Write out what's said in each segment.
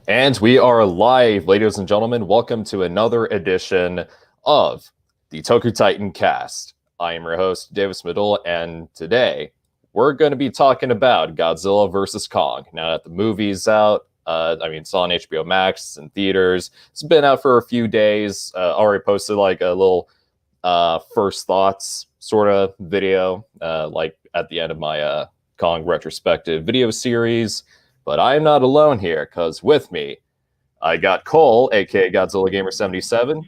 And we are live, ladies and gentlemen. Welcome to another edition of the TokuTitanCast. I am your host, Davis Middle, and today we're going to be talking about Godzilla vs. Kong. Now that the movie's out, it's on HBO Max and theaters. It's been out for a few days. Already posted like a little first thoughts sort of video, like at the end of my Kong retrospective video series. But I am not alone here, because with me, I got Cole, aka Godzilla Gamer 77.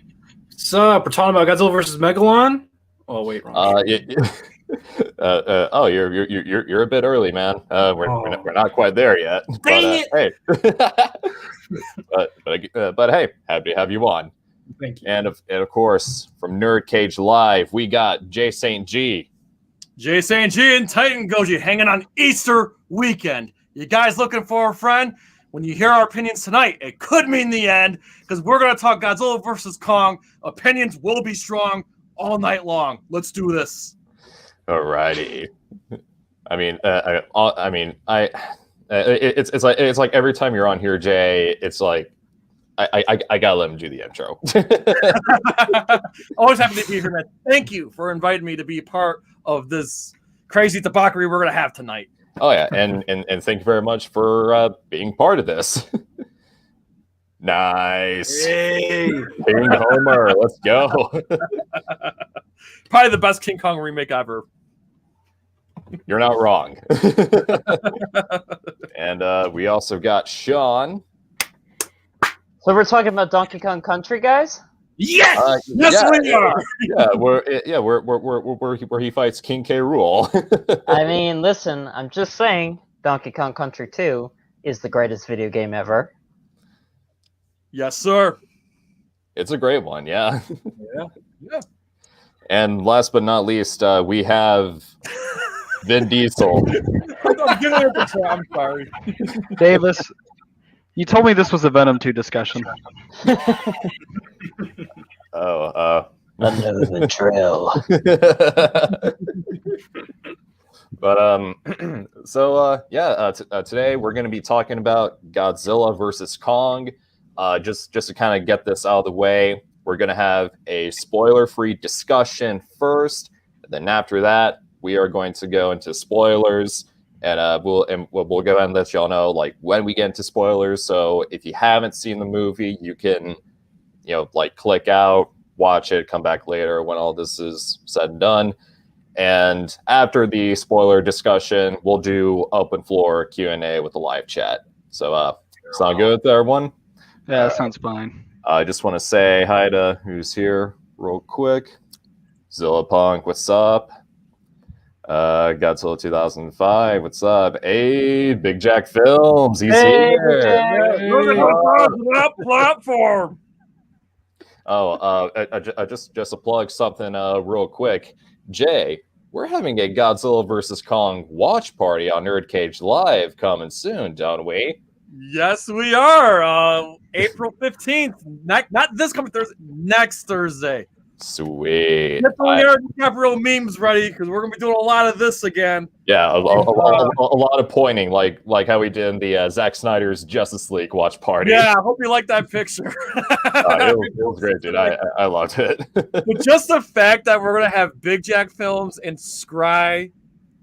What's up? We're talking about Godzilla versus Megalon. Oh wait, wrong. You're a bit early, man. We're not quite there yet. Dang it! Hey, but hey, happy to have you on. Thank you. And of course, from Nerd Cage Live, we got Jay St. G. Jay St. G and Titan Goji hanging on Easter weekend. You guys looking for a friend? When you hear our opinions tonight, it could mean the end, because we're going to talk Godzilla versus Kong. Opinions will be strong all night long. Let's do this. Alrighty. It's like every time you're on here, Jay, it's like I gotta let him do the intro. Always happy to be here, man. Thank you for inviting me to be part of this crazy debauchery we're going to have tonight. Oh yeah, and thank you very much for being part of this. Nice. Hey. King Homer, let's go. Probably the best King Kong remake ever. You're not wrong. And we also got Sean. So we're talking about Donkey Kong Country, guys? Yes, we are. Yeah, where he fights King K. Rool. I mean, listen, I'm just saying, Donkey Kong Country 2 is the greatest video game ever. Yes, sir. It's a great one, yeah. Yeah. And last but not least, we have Vin Diesel. I'm sorry. Davis, you told me this was a Venom 2 discussion. Under the trail. But today we're going to be talking about Godzilla versus Kong. Just to kind of get this out of the way, we're going to have a spoiler-free discussion first, and then after that, we are going to go into spoilers. And we'll go ahead and let y'all know like when we get into spoilers. So if you haven't seen the movie, you can, click out, watch it, come back later when all this is said and done. And after the spoiler discussion, we'll do open floor Q&A with the live chat. So sound good with everyone? Yeah, that sounds fine. I just want to say hi to who's here real quick. Zilla Punk, what's up? Godzilla 2005, what's up? Hey, BigJackFilms, he's here. That platform. Just to plug something real quick. Jay, we're having a Godzilla vs. Kong watch party on Nerd Cage Live coming soon, don't we? Yes, we are. April 15th. Not this coming Thursday, next Thursday. Sweet. Get the DiCaprio memes ready, because we're gonna be doing a lot of this again. Yeah, a lot of pointing, like how we did in the Zack Snyder's Justice League watch party. Yeah, I hope you like that picture. It was great, dude. I loved it. But just the fact that we're gonna have BigJackFilms and Scry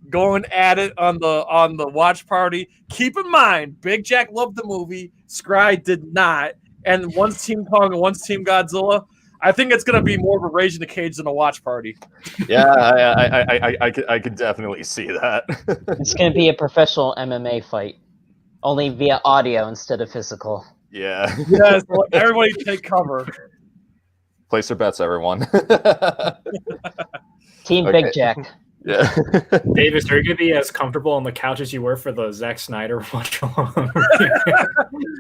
going at it on the watch party. Keep in mind, Big Jack loved the movie, Scry did not, and one's Team Kong and one's Team Godzilla. I think it's gonna be more of a Rage in the Cage than a watch party. Yeah, I could definitely see that. It's gonna be a professional MMA fight, only via audio instead of physical. Yeah. Yes, everybody take cover. Place your bets, everyone. Team okay. Big Jack. Yeah. Davis, are you gonna be as comfortable on the couch as you were for the Zack Snyder watch along?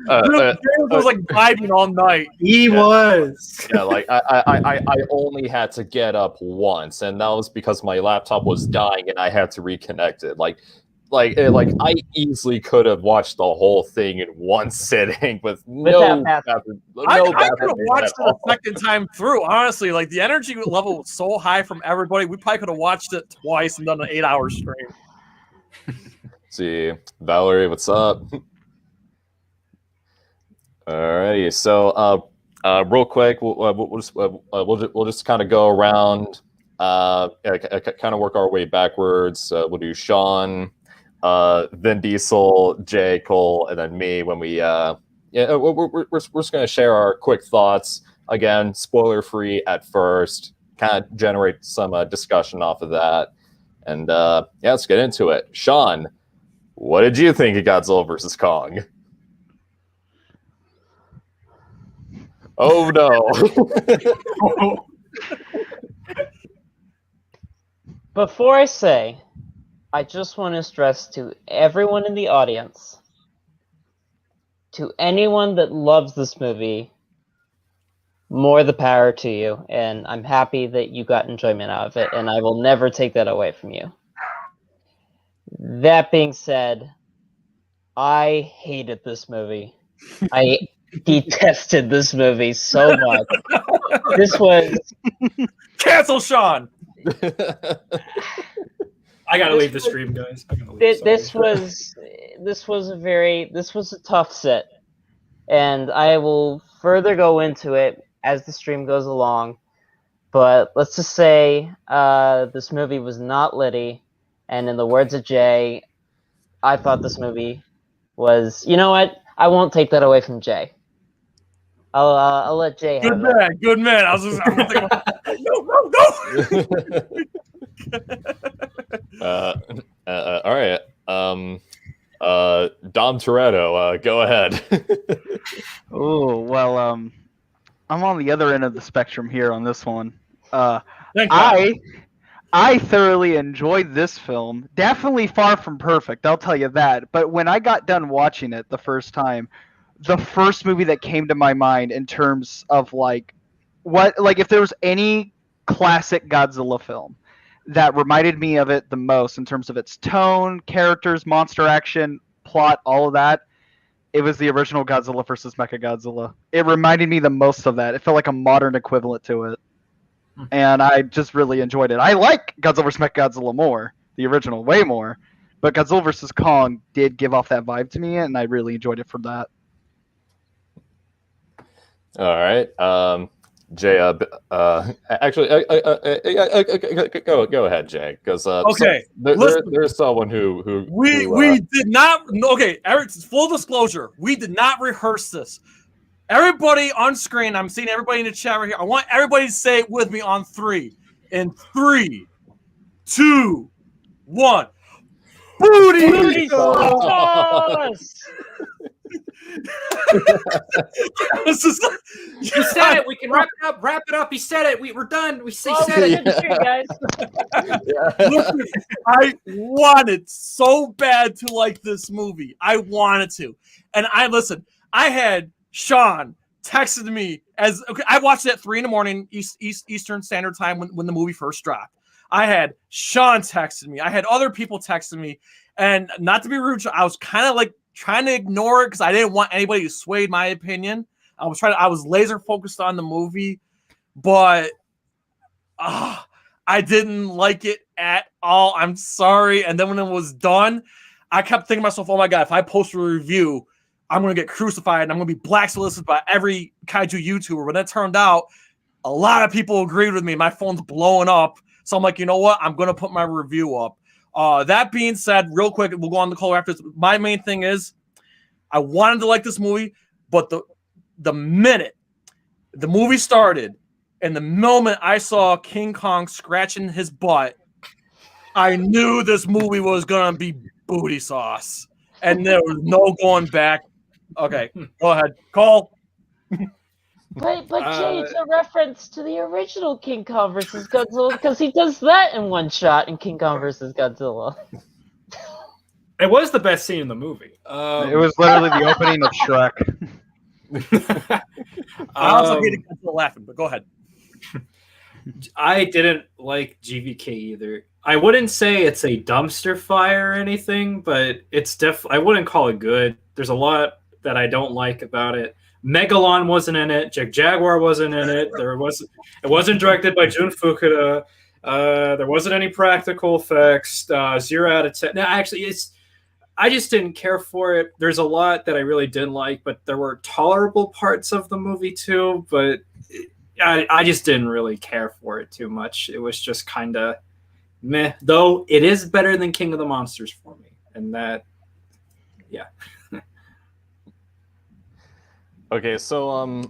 Davis was like vibing all night. He was. Yeah, like I only had to get up once, and that was because my laptop was dying and I had to reconnect it. Like I easily could have watched the whole thing in one sitting with no bathroom. I could have watched it a second time through. Honestly, like the energy level was so high from everybody. We probably could have watched it twice and done an 8-hour stream. See, Valerie, what's up? Alrighty, so real quick, we'll just kind of go around, kind of work our way backwards. We'll do Sean, Vin Diesel, Jay, Cole, and then me. When we we're just gonna share our quick thoughts. Again, spoiler free at first. Kind of generate some discussion off of that, and let's get into it. Sean, what did you think of Godzilla vs. Kong? Oh no. Before I say, I just want to stress to everyone in the audience, to anyone that loves this movie, more the power to you, and I'm happy that you got enjoyment out of it, and I will never take that away from you. That being said, I hated this movie. I detested this movie so much. This was Cancel Sean. I gotta leave the stream, guys. This was a tough set, and I will further go into it as the stream goes along. But let's just say this movie was not litty, and in the words of Jay, I thought this movie was. You know what? I won't take that away from Jay. I'll let Jay have it. Good man. I was thinking about, no. All right. Dom Toretto, go ahead. Oh, well, I'm on the other end of the spectrum here on this one. Thank God. I thoroughly enjoyed this film. Definitely far from perfect, I'll tell you that. But when I got done watching it the first time, the first movie that came to my mind in terms of if there was any classic Godzilla film that reminded me of it the most in terms of its tone, characters, monster action, plot, all of that, it was the original Godzilla vs. Mechagodzilla. It reminded me the most of that. It felt like a modern equivalent to it. And I just really enjoyed it. I like Godzilla vs. Mechagodzilla more, the original, way more. But Godzilla vs. Kong did give off that vibe to me, and I really enjoyed it for that. All right. Jay, actually, go ahead, Jay, because Okay, there's someone who we did not. Okay, Eric. Full disclosure, we did not rehearse this. Everybody on screen, I'm seeing everybody in the chat right here. I want everybody to say it with me on 3. In 3, 2, 1. Booty! You said it. We can wrap it up. Wrap it up. He said it. We're done. We said it. Guys. Listen, I wanted so bad to like this movie. I wanted to, and I had Sean texted me I watched it at 3 a.m. Eastern Standard Time when the movie first dropped. I had Sean texted me. I had other people texting me, and not to be rude, I was kind of like trying to ignore it because I didn't want anybody to sway my opinion. I was laser focused on the movie, but I didn't like it at all. I'm sorry. And then when it was done, I kept thinking to myself, oh my God, if I post a review, I'm going to get crucified and I'm going to be blacklisted by every kaiju YouTuber. But that turned out a lot of people agreed with me. My phone's blowing up. So I'm like, you know what? I'm going to put my review up. That being said, real quick, we'll go on the call after this. My main thing is I wanted to like this movie, but the minute the movie started and the moment I saw King Kong scratching his butt, I knew this movie was going to be booty sauce. And there was no going back. Okay, go ahead. Call. But Jay, it's a reference to the original King Kong vs. Godzilla because he does that in one shot in King Kong vs. Godzilla. It was the best scene in the movie. It was literally the opening of Shrek. I also hated Godzilla laughing, but go ahead. I didn't like GVK either. I wouldn't say it's a dumpster fire or anything, but it's I wouldn't call it good. There's a lot that I don't like about it. Megalon wasn't in it. Jaguar wasn't in it. It wasn't directed by Jun Fukuda. There wasn't any practical effects. 0 out of 10. No, actually, I just didn't care for it. There's a lot that I really didn't like, but there were tolerable parts of the movie too. But I just didn't really care for it too much. It was just kind of meh. Though it is better than King of the Monsters for me, and that, yeah. Okay, so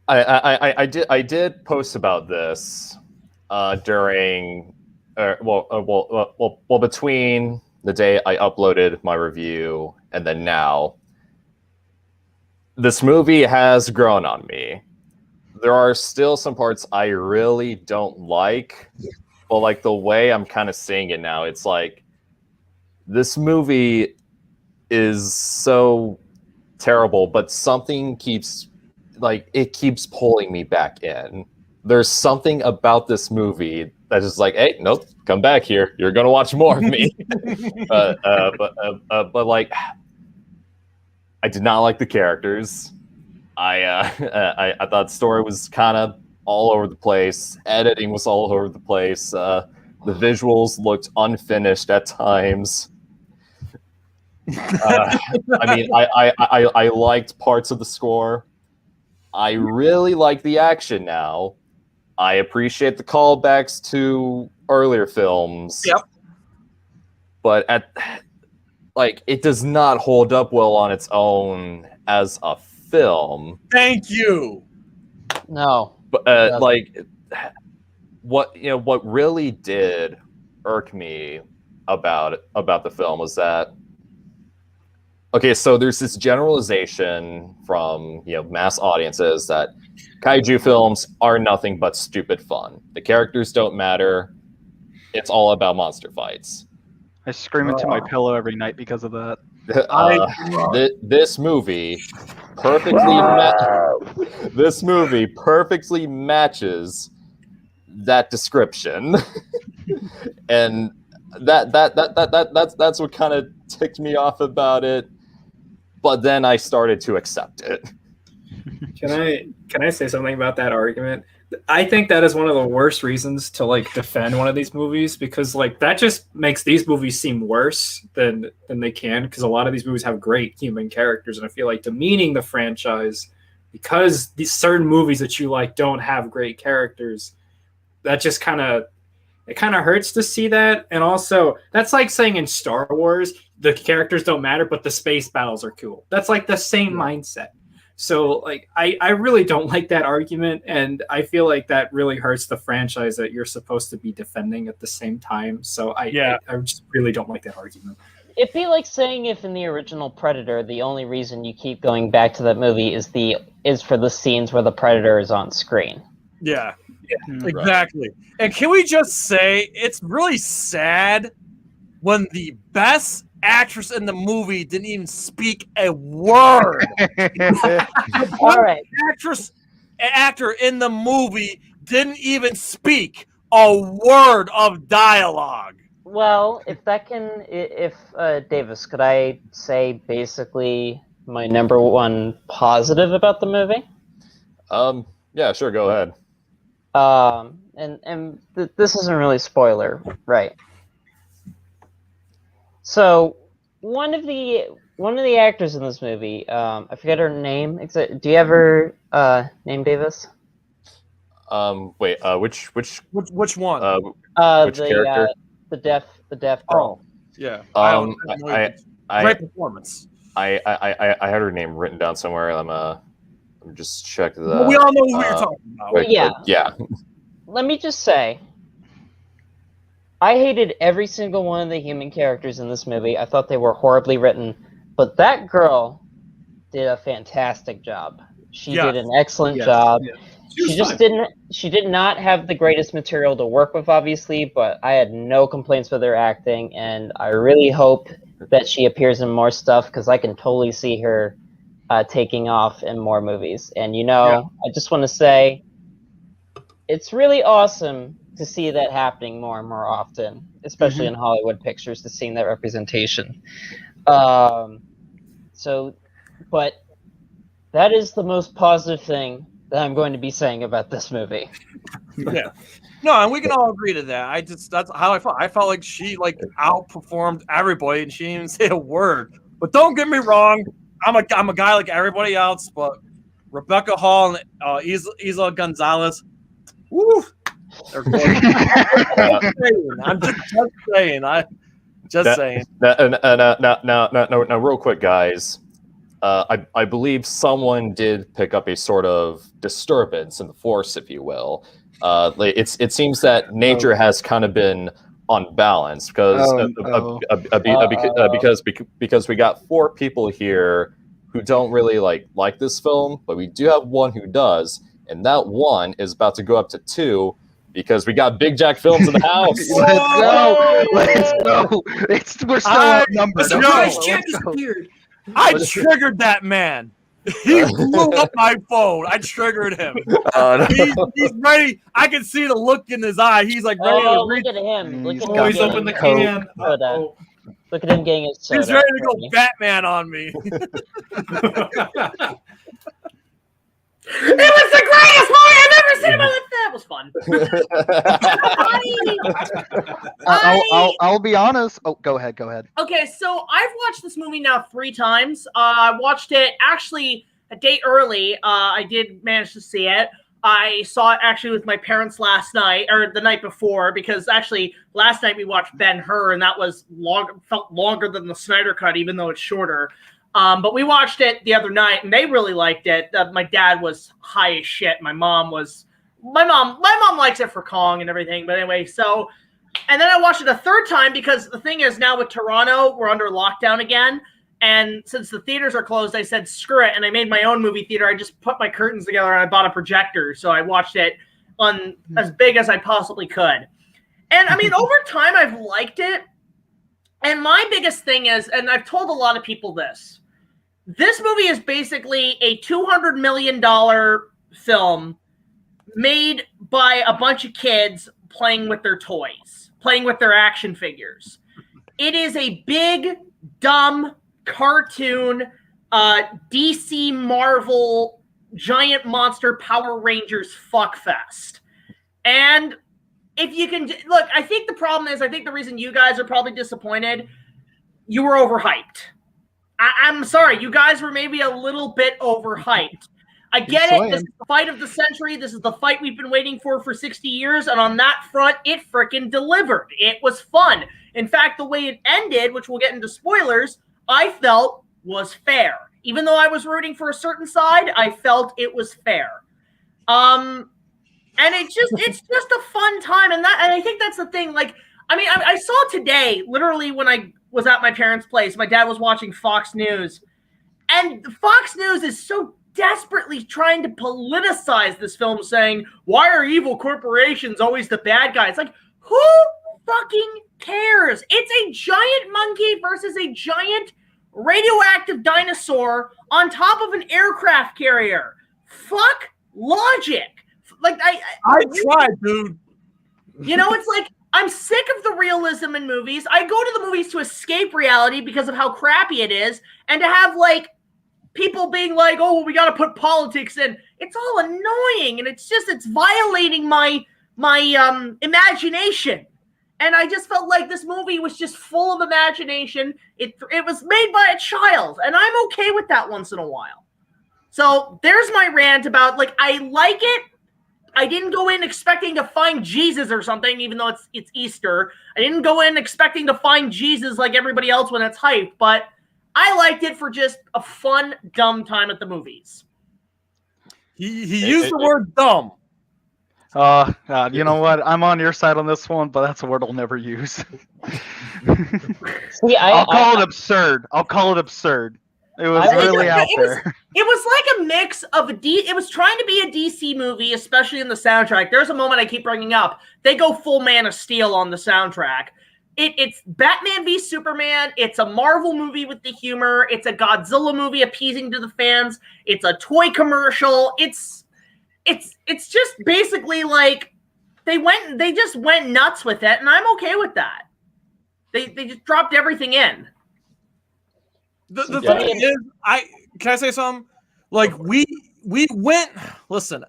I did post about this during between the day I uploaded my review and then now. This movie has grown on me. There are still some parts I really don't like, but like the way I'm kind of seeing it now, it's like this movie is so terrible, but something keeps pulling me back in. There's something about this movie that's just like, hey, nope, come back here. You're gonna watch more of me. But like, I did not like the characters. I thought the story was kind of all over the place. Editing was all over the place. The visuals looked unfinished at times. I mean, I liked parts of the score. I really like the action now. I appreciate the callbacks to earlier films. Yep. But it does not hold up well on its own as a film. Thank you. No. But what really did irk me about the film was that, okay, so there's this generalization from mass audiences that kaiju films are nothing but stupid fun. The characters don't matter. It's all about monster fights. I scream into my pillow every night because of that. This movie perfectly matches that description, and that's what kind of ticked me off about it. But then I started to accept it. Can I say something about that argument? I think that is one of the worst reasons to defend one of these movies, because that just makes these movies seem worse than they can, because a lot of these movies have great human characters, and I feel like demeaning the franchise because these certain movies that you like don't have great characters, that just kind of hurts to see that. And also, that's like saying in Star Wars the characters don't matter but the space battles are cool. That's like the same mindset. So I really don't like that argument, and I feel like that really hurts the franchise that you're supposed to be defending at the same time. So I just really don't like that argument. It'd be like saying if in the original Predator, the only reason you keep going back to that movie is for the scenes where the Predator is on screen. Yeah, exactly. And can we just say it's really sad when the best actress in the movie didn't even speak a word. All right. Actor in the movie didn't even speak a word of dialogue. Well, if Davis, could I say basically my number one positive about the movie? Yeah, sure, go ahead. This isn't really a spoiler, right? So one of the actors in this movie, I forget her name. Do you have her name, Davis? Wait, which one? Which character? The deaf girl. Oh, yeah. Great performance. I had her name written down somewhere. I'm just check the. Well, we all know who you're talking about. Yeah. Let me just say, I hated every single one of the human characters in this movie. I thought they were horribly written, but that girl did a fantastic job. She did an excellent job. Yeah. She did not have the greatest material to work with, obviously, but I had no complaints with her acting, and I really hope that she appears in more stuff, because I can totally see her taking off in more movies. And I just want to say, it's really awesome to see that happening more and more often, especially in Hollywood pictures, to seeing that representation. But that is the most positive thing that I'm going to be saying about this movie. Yeah. No, and we can all agree to that. That's how I felt. I felt like she outperformed everybody, and she didn't even say a word. But don't get me wrong, I'm a guy like everybody else. But Rebecca Hall and Isla Gonzalez, woo, they're good. I'm just saying. Just saying. Now, real quick, guys. I believe someone did pick up a sort of disturbance in the force, if you will. It seems that nature has kind of been unbalanced because we got 4 people here who don't really like this film, but we do have one who does, and that one is about to go up to 2 because we got BigJackFilms in the house. Let's go. We're still outnumbered. I triggered that man. He blew up my phone. I triggered him. He's ready. I can see the look in his eye. He's like ready to reach. Look at him. Look at him. He's opened the can. Look at him getting his soda. He's ready to go Batman on me. It was the greatest movie I've ever seen in my life. That was fun. I'll be honest. Oh, go ahead. Okay, so I've watched this movie now 3 times. I watched it actually a day early. I did manage to see it. I saw it actually with my parents last night, or the night before, because actually last night we watched Ben-Hur, and that was felt longer than the Snyder Cut, even though it's shorter. But we watched it the other night, and they really liked it. My dad was high as shit. My mom likes it for Kong and everything. But anyway, so, and then I watched it a 3rd time because the thing is now with Toronto, we're under lockdown again. And since the theaters are closed, I said, screw it. And I made my own movie theater. I just put my curtains together and I bought a projector. So I watched it on as big as I possibly could. And I mean, over time, I've liked it. And my biggest thing is, and I've told a lot of people this movie is basically a $200 million film made by a bunch of kids playing with their toys, playing with their action figures. It is a big, dumb cartoon, DC Marvel giant monster Power Rangers fuckfest. And if you can look, I think the problem is, I think the reason you guys are probably disappointed, you were overhyped. I'm sorry, you guys were maybe a little bit overhyped. I get it. This is the fight of the century. This is the fight we've been waiting for 60 years. And on that front, it freaking delivered. It was fun. In fact, the way it ended, which we'll get into spoilers, I felt was fair. Even though I was rooting for a certain side, I felt it was fair. And it's just a fun time. And I think that's the thing. Like, I mean, I saw today, literally when I was at my parents' place, my dad was watching Fox News. And Fox News is so desperately trying to politicize this film, saying, why are evil corporations always the bad guys? Like, who fucking cares? It's a giant monkey versus a giant radioactive dinosaur on top of an aircraft carrier. Fuck logic. Like, I tried, dude. You know, it's like, I'm sick of the realism in movies. I go to the movies to escape reality because of how crappy it is, and to have, like, people being like, oh, well, we got to put politics in. It's all annoying, and it's violating my imagination. And I just felt like this movie was just full of imagination. It was made by a child, and I'm okay with that once in a while. So there's my rant about, like, I like it. I didn't go in expecting to find Jesus or something, even though it's Easter. I didn't go in expecting to find Jesus like everybody else when it's hype, but I liked it for just a fun, dumb time at the movies. He used the word dumb. God, you know what? I'm on your side on this one, but that's a word I'll never use. See, I'll call it absurd. It was really out there. It was like a mix of it was trying to be a DC movie, especially in the soundtrack. There's a moment I keep bringing up. They go full Man of Steel on the soundtrack. It's Batman v Superman. It's a Marvel movie with the humor. It's a Godzilla movie appeasing to the fans. It's a toy commercial. It's just basically like they just went nuts with it, and I'm okay with that. They just dropped everything in. The thing is, can I say something? Like we we went. Listen,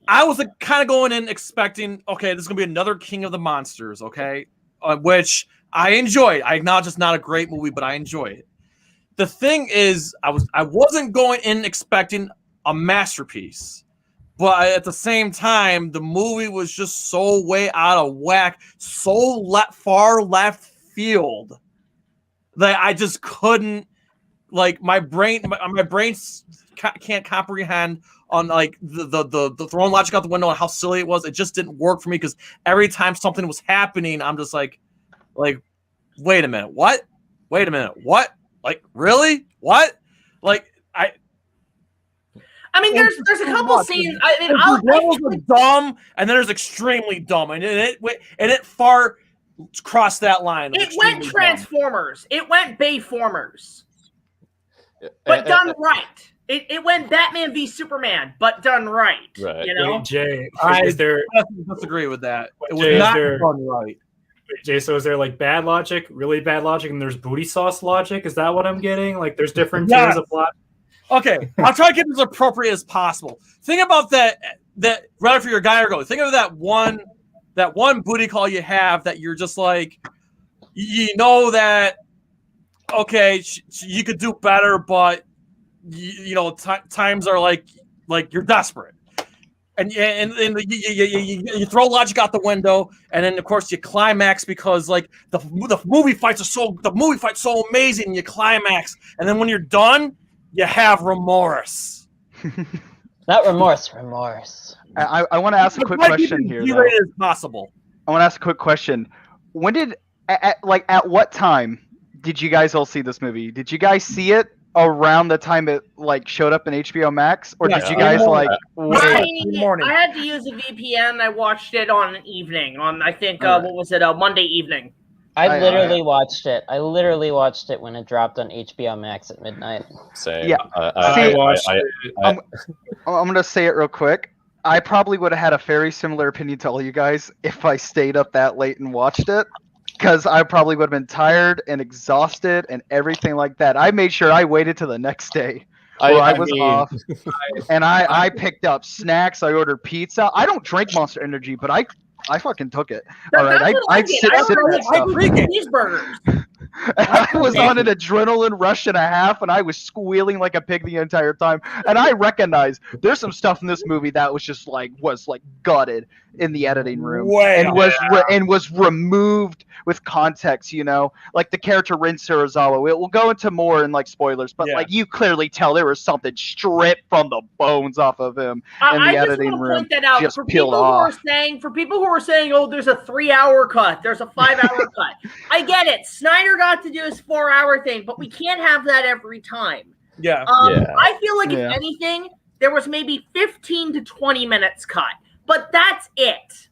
I was kind of going in expecting, okay, this is gonna be another King of the Monsters, okay, which I enjoyed. I acknowledge it's not a great movie, but I enjoy it. The thing is, I wasn't going in expecting a masterpiece, but at the same time, the movie was just so way out of whack, so far left field that I just couldn't. Like my brain can't comprehend on like the throwing logic out the window and how silly it was. It just didn't work for me because every time something was happening, I'm just like, wait a minute, what? Wait a minute, what? Like really? What? Like I mean, there's a couple scenes. I mean, there's dumb, and then there's extremely dumb, and it far crossed that line. It went Transformers. It went Bayformers. But done right. It went Batman v Superman, but done right. Right. You know, Jay, I disagree with that. It was not done right. Jay, so is there like bad logic, really bad logic, and there's booty sauce logic? Is that what I'm getting? Like, there's different tiers of logic. Okay, I'll try to get as appropriate as possible. Think about that right for your guy or go. Think of that one booty call you have that you're just like, you know that. Okay, you could do better, but times are like you're desperate, and you throw logic out the window, and then of course you climax because like the movie fight's so amazing, and you climax, and then when you're done, you have remorse. Not remorse. I want to ask a quick question here. Though. As possible. I want to ask a quick question. When did at what time did you guys all see this movie? Did you guys see it around the time it like showed up in HBO Max, or did you guys like wait? I had to use a VPN. I watched it on an evening. On I think what was it? Monday evening. I literally watched it. I literally watched it when it dropped on HBO Max at midnight. Same. Yeah. I watched it. I'm gonna say it real quick. I probably would have had a very similar opinion to all you guys if I stayed up that late and watched it. Because I probably would have been tired and exhausted and everything like that. I made sure I waited till the next day where I was off, and I picked up snacks. I ordered pizza. I don't drink Monster Energy, but I fucking took it. All right, I'd sit that stuff. Cheeseburgers. I was on an adrenaline rush and a half, and I was squealing like a pig the entire time. And I recognize there's some stuff in this movie that was just like gutted in the editing room and was removed with context. Like the character Rin Sarazawa. We'll go into more in like spoilers, but like you clearly tell there was something stripped from the bones off of him in the editing room. Point that out. Just for peeled people off. For people who are saying, "Oh, there's a 3-hour cut, there's a 5-hour cut," I get it. Snyder got to do his 4-hour thing, but we can't have that every time. Yeah. I feel like if anything, there was maybe 15 to 20 minutes cut, but that's it.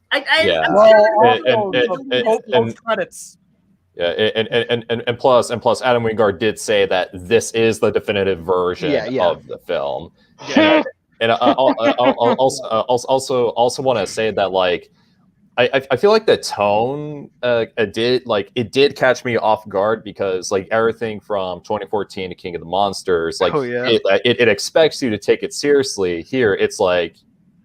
Credits. Yeah, and plus, Adam Wingard did say that this is the definitive version of the film. Yeah. And I also want to say that like I feel like the tone it did catch me off guard because like everything from 2014 to King of the Monsters, like it expects you to take it seriously. Here it's like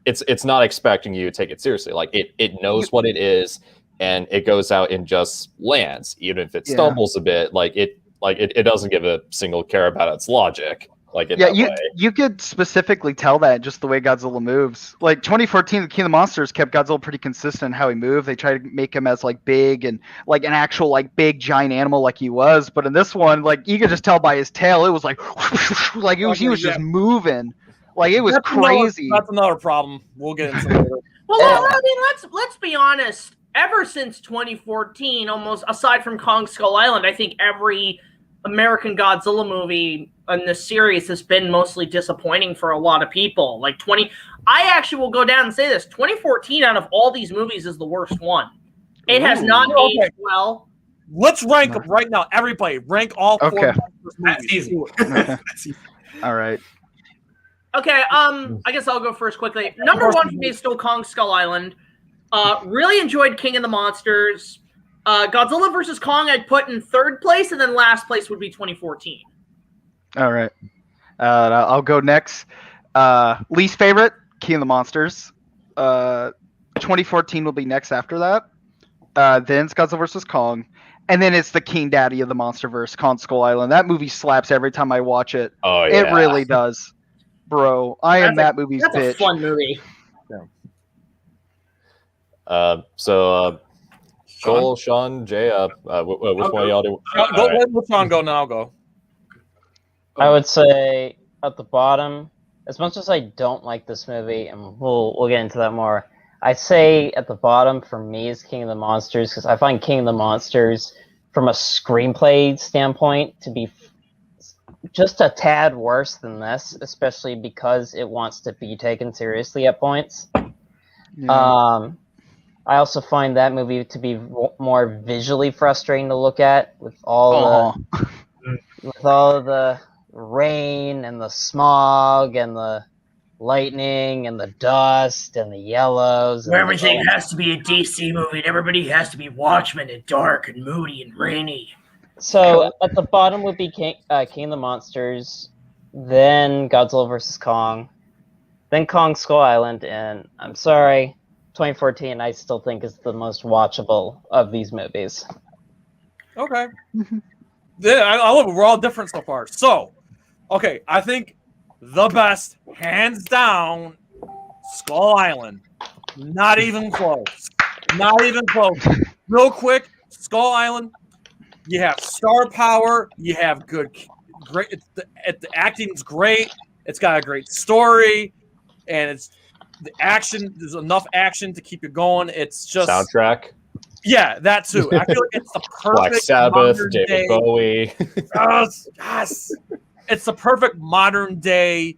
it's not expecting you to take it seriously. Like it knows what it is and it goes out and just lands, even if it stumbles a bit. It doesn't give a single care about its logic. You could specifically tell that just the way Godzilla moves. Like 2014, the King of the Monsters kept Godzilla pretty consistent in how he moved. They tried to make him as like big and like an actual like big giant animal like he was. But in this one, like you could just tell by his tail, it was like he was just moving. Like it was crazy. That's another problem. We'll get into it. Well, I mean, let's be honest. Ever since 2014, almost aside from Kong Skull Island, I think every American Godzilla movie in this series has been mostly disappointing for a lot of people. I actually will go down and say this: 2014 out of all these movies is the worst one. It has not aged well. Let's rank them right now. Everybody, rank all 4 movies. That's easy. All right. Okay, I guess I'll go first quickly. Number 1 for me is still Kong Skull Island. Really enjoyed King of the Monsters. Godzilla vs. Kong I'd put in 3rd place, and then last place would be 2014. All right. I'll go next. Least favorite, King of the Monsters. 2014 will be next after that. Then it's Godzilla vs. Kong. And then it's the King Daddy of the Monsterverse, Kong Skull Island. That movie slaps every time I watch it. Oh yeah, It really does. Bro, I am that movie's That's bitch. a fun movie. So Joel, Sean, Jay, which one of y'all do? Let Sean go, now I'll go. I would say at the bottom, as much as I don't like this movie, and we'll get into that more, I'd say at the bottom for me is King of the Monsters, because I find King of the Monsters, from a screenplay standpoint, to be just a tad worse than this, especially because it wants to be taken seriously at points. Yeah. I also find that movie to be more visually frustrating to look at, with all the rain and the smog and the lightning and the dust and the yellows. Where everything has to be a DC movie and everybody has to be Watchmen and dark and moody and rainy. So at the bottom would be King of the Monsters, then Godzilla vs. Kong, then Kong Skull Island, and I'm sorry, 2014 I still think is the most watchable of these movies. Okay. Yeah, I love it. We're all different so far. So, okay, I think the best, hands down, Skull Island. Not even close. Not even close. Real quick, Skull Island, you have star power, you have great, the acting's great, it's got a great story, and it's the action, there's enough action to keep you going. It's just Soundtrack. Yeah, that too. I feel like it's the perfect Black Sabbath, modern David day, Bowie. yes. It's the perfect modern day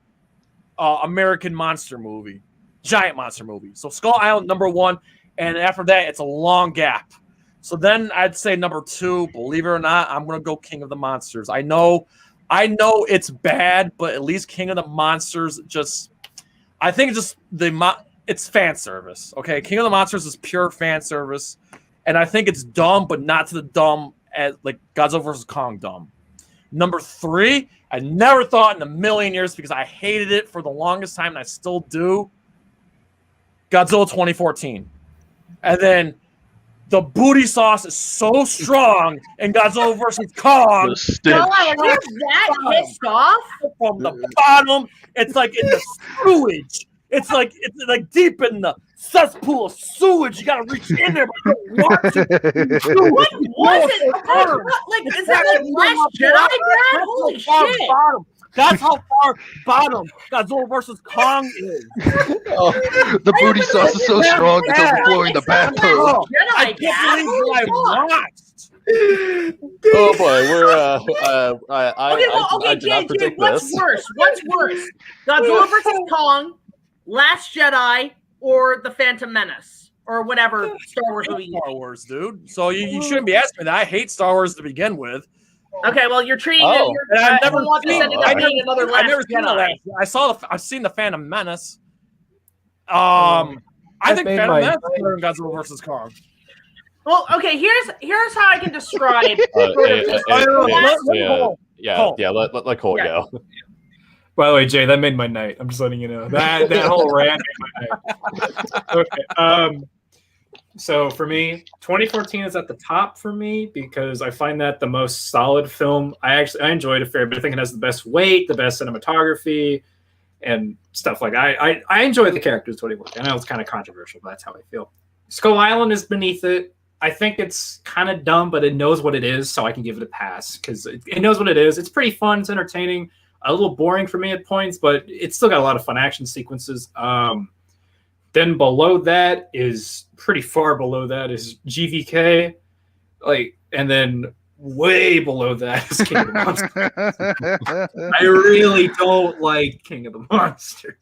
American monster movie, giant monster movie. So Skull Island #1, and after that, it's a long gap. So then I'd say #2. Believe it or not, I'm gonna go King of the Monsters. I know it's bad, but at least King of the Monsters I think it's fan service. Okay, King of the Monsters is pure fan service, and I think it's dumb, but not to the dumb as like Godzilla vs. Kong dumb. #3, I never thought in a million years, because I hated it for the longest time, and I still do, Godzilla 2014. And then the booty sauce is so strong in Godzilla vs. Kong. Well, I was that pissed off. From the bottom, it's like in the sewage. It's like deep in the cesspool of sewage. You gotta reach in there, but you don't want to. What was it? Like, is that like Last Jedi, Brad? Holy shit! Bottom. That's how far bottom Godzilla vs. Kong is. The booty sauce is so strong it's overflowing the bathtub. I can't believe what I watched. Oh boy, we're I did not Jay, predict what's this. worse? What's worse? Godzilla vs. Kong, Last Jedi, or The Phantom Menace, or whatever Star Wars movie. Star Wars, dude. So you shouldn't be asking me that. I hate Star Wars to begin with. Okay, well you're treating it. And I've never Jedi. I've seen the Phantom Menace. I think Phantom Menace is better than Godzilla vs. Kong. Well, okay. Here's how I can describe. Let Cole go. By the way, Jay, that made my night. I'm just letting you know that whole rant made my night. Okay. So for me, 2014 is at the top for me because I find that the most solid film. I enjoyed a fair bit. I think it has the best weight, the best cinematography, and stuff like that. I enjoy the characters. 2014. I know it's kind of controversial, but that's how I feel. Skull Island is beneath it. I think it's kind of dumb, but it knows what it is, so I can give it a pass because it knows what it is. It's pretty fun. It's entertaining. A little boring for me at points, but it's still got a lot of fun action sequences. Then below that is pretty far below that is GVK, and then way below that is King of the Monsters. I really don't like King of the Monsters.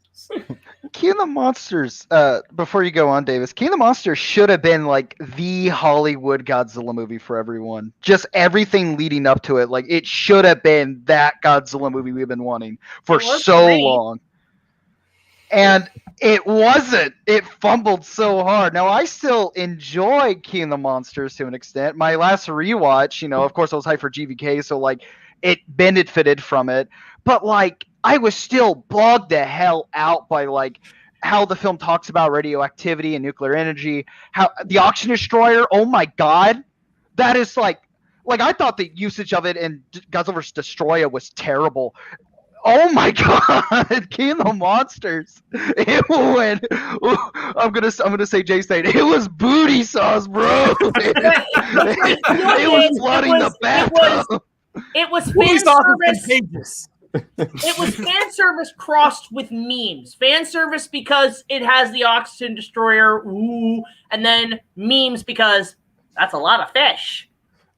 King of the Monsters, before you go on, Davis, King of the Monsters should have been like the Hollywood Godzilla movie for everyone. Just everything leading up to it. Like, it should have been that Godzilla movie we've been wanting for so long. And it wasn't. It fumbled so hard. Now, I still enjoy King of the Monsters to an extent. My last rewatch, of course, I was hyped for GVK, so, like, it benefited from it. But, like, I was still bugged the hell out by like how the film talks about radioactivity and nuclear energy. How the oxygen destroyer. Oh my god, that is like I thought the usage of it in Godzilla vs. Destroyer was terrible. Oh my god, King of the Monsters! It went. I'm gonna say Jay State. It was booty sauce, bro. It was flooding the bathtub. It was Booty fan sauce is service. contagious. It was fan service crossed with memes. Fan service because it has the oxygen destroyer, ooh, and then memes because that's a lot of fish.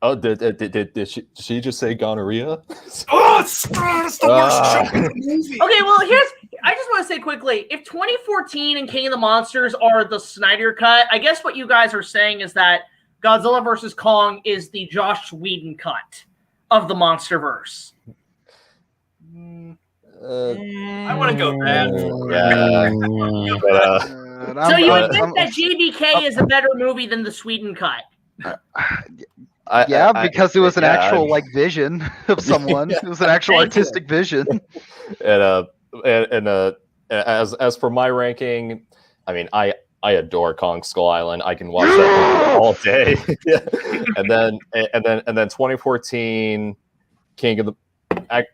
Oh, did she just say gonorrhea? Oh, it's the worst joke in the movie. Okay, well, I just want to say quickly, if 2014 and King of the Monsters are the Snyder cut, I guess what you guys are saying is that Godzilla vs. Kong is the Joss Whedon cut of the Monsterverse. I want to go that. Yeah. So you admit that JBK is a better movie than the Sweden cut? Because it was an actual like vision of someone. It was an actual artistic vision. And as for my ranking, I mean, I adore Kong Skull Island. I can watch that all day. And then 2014 King of the,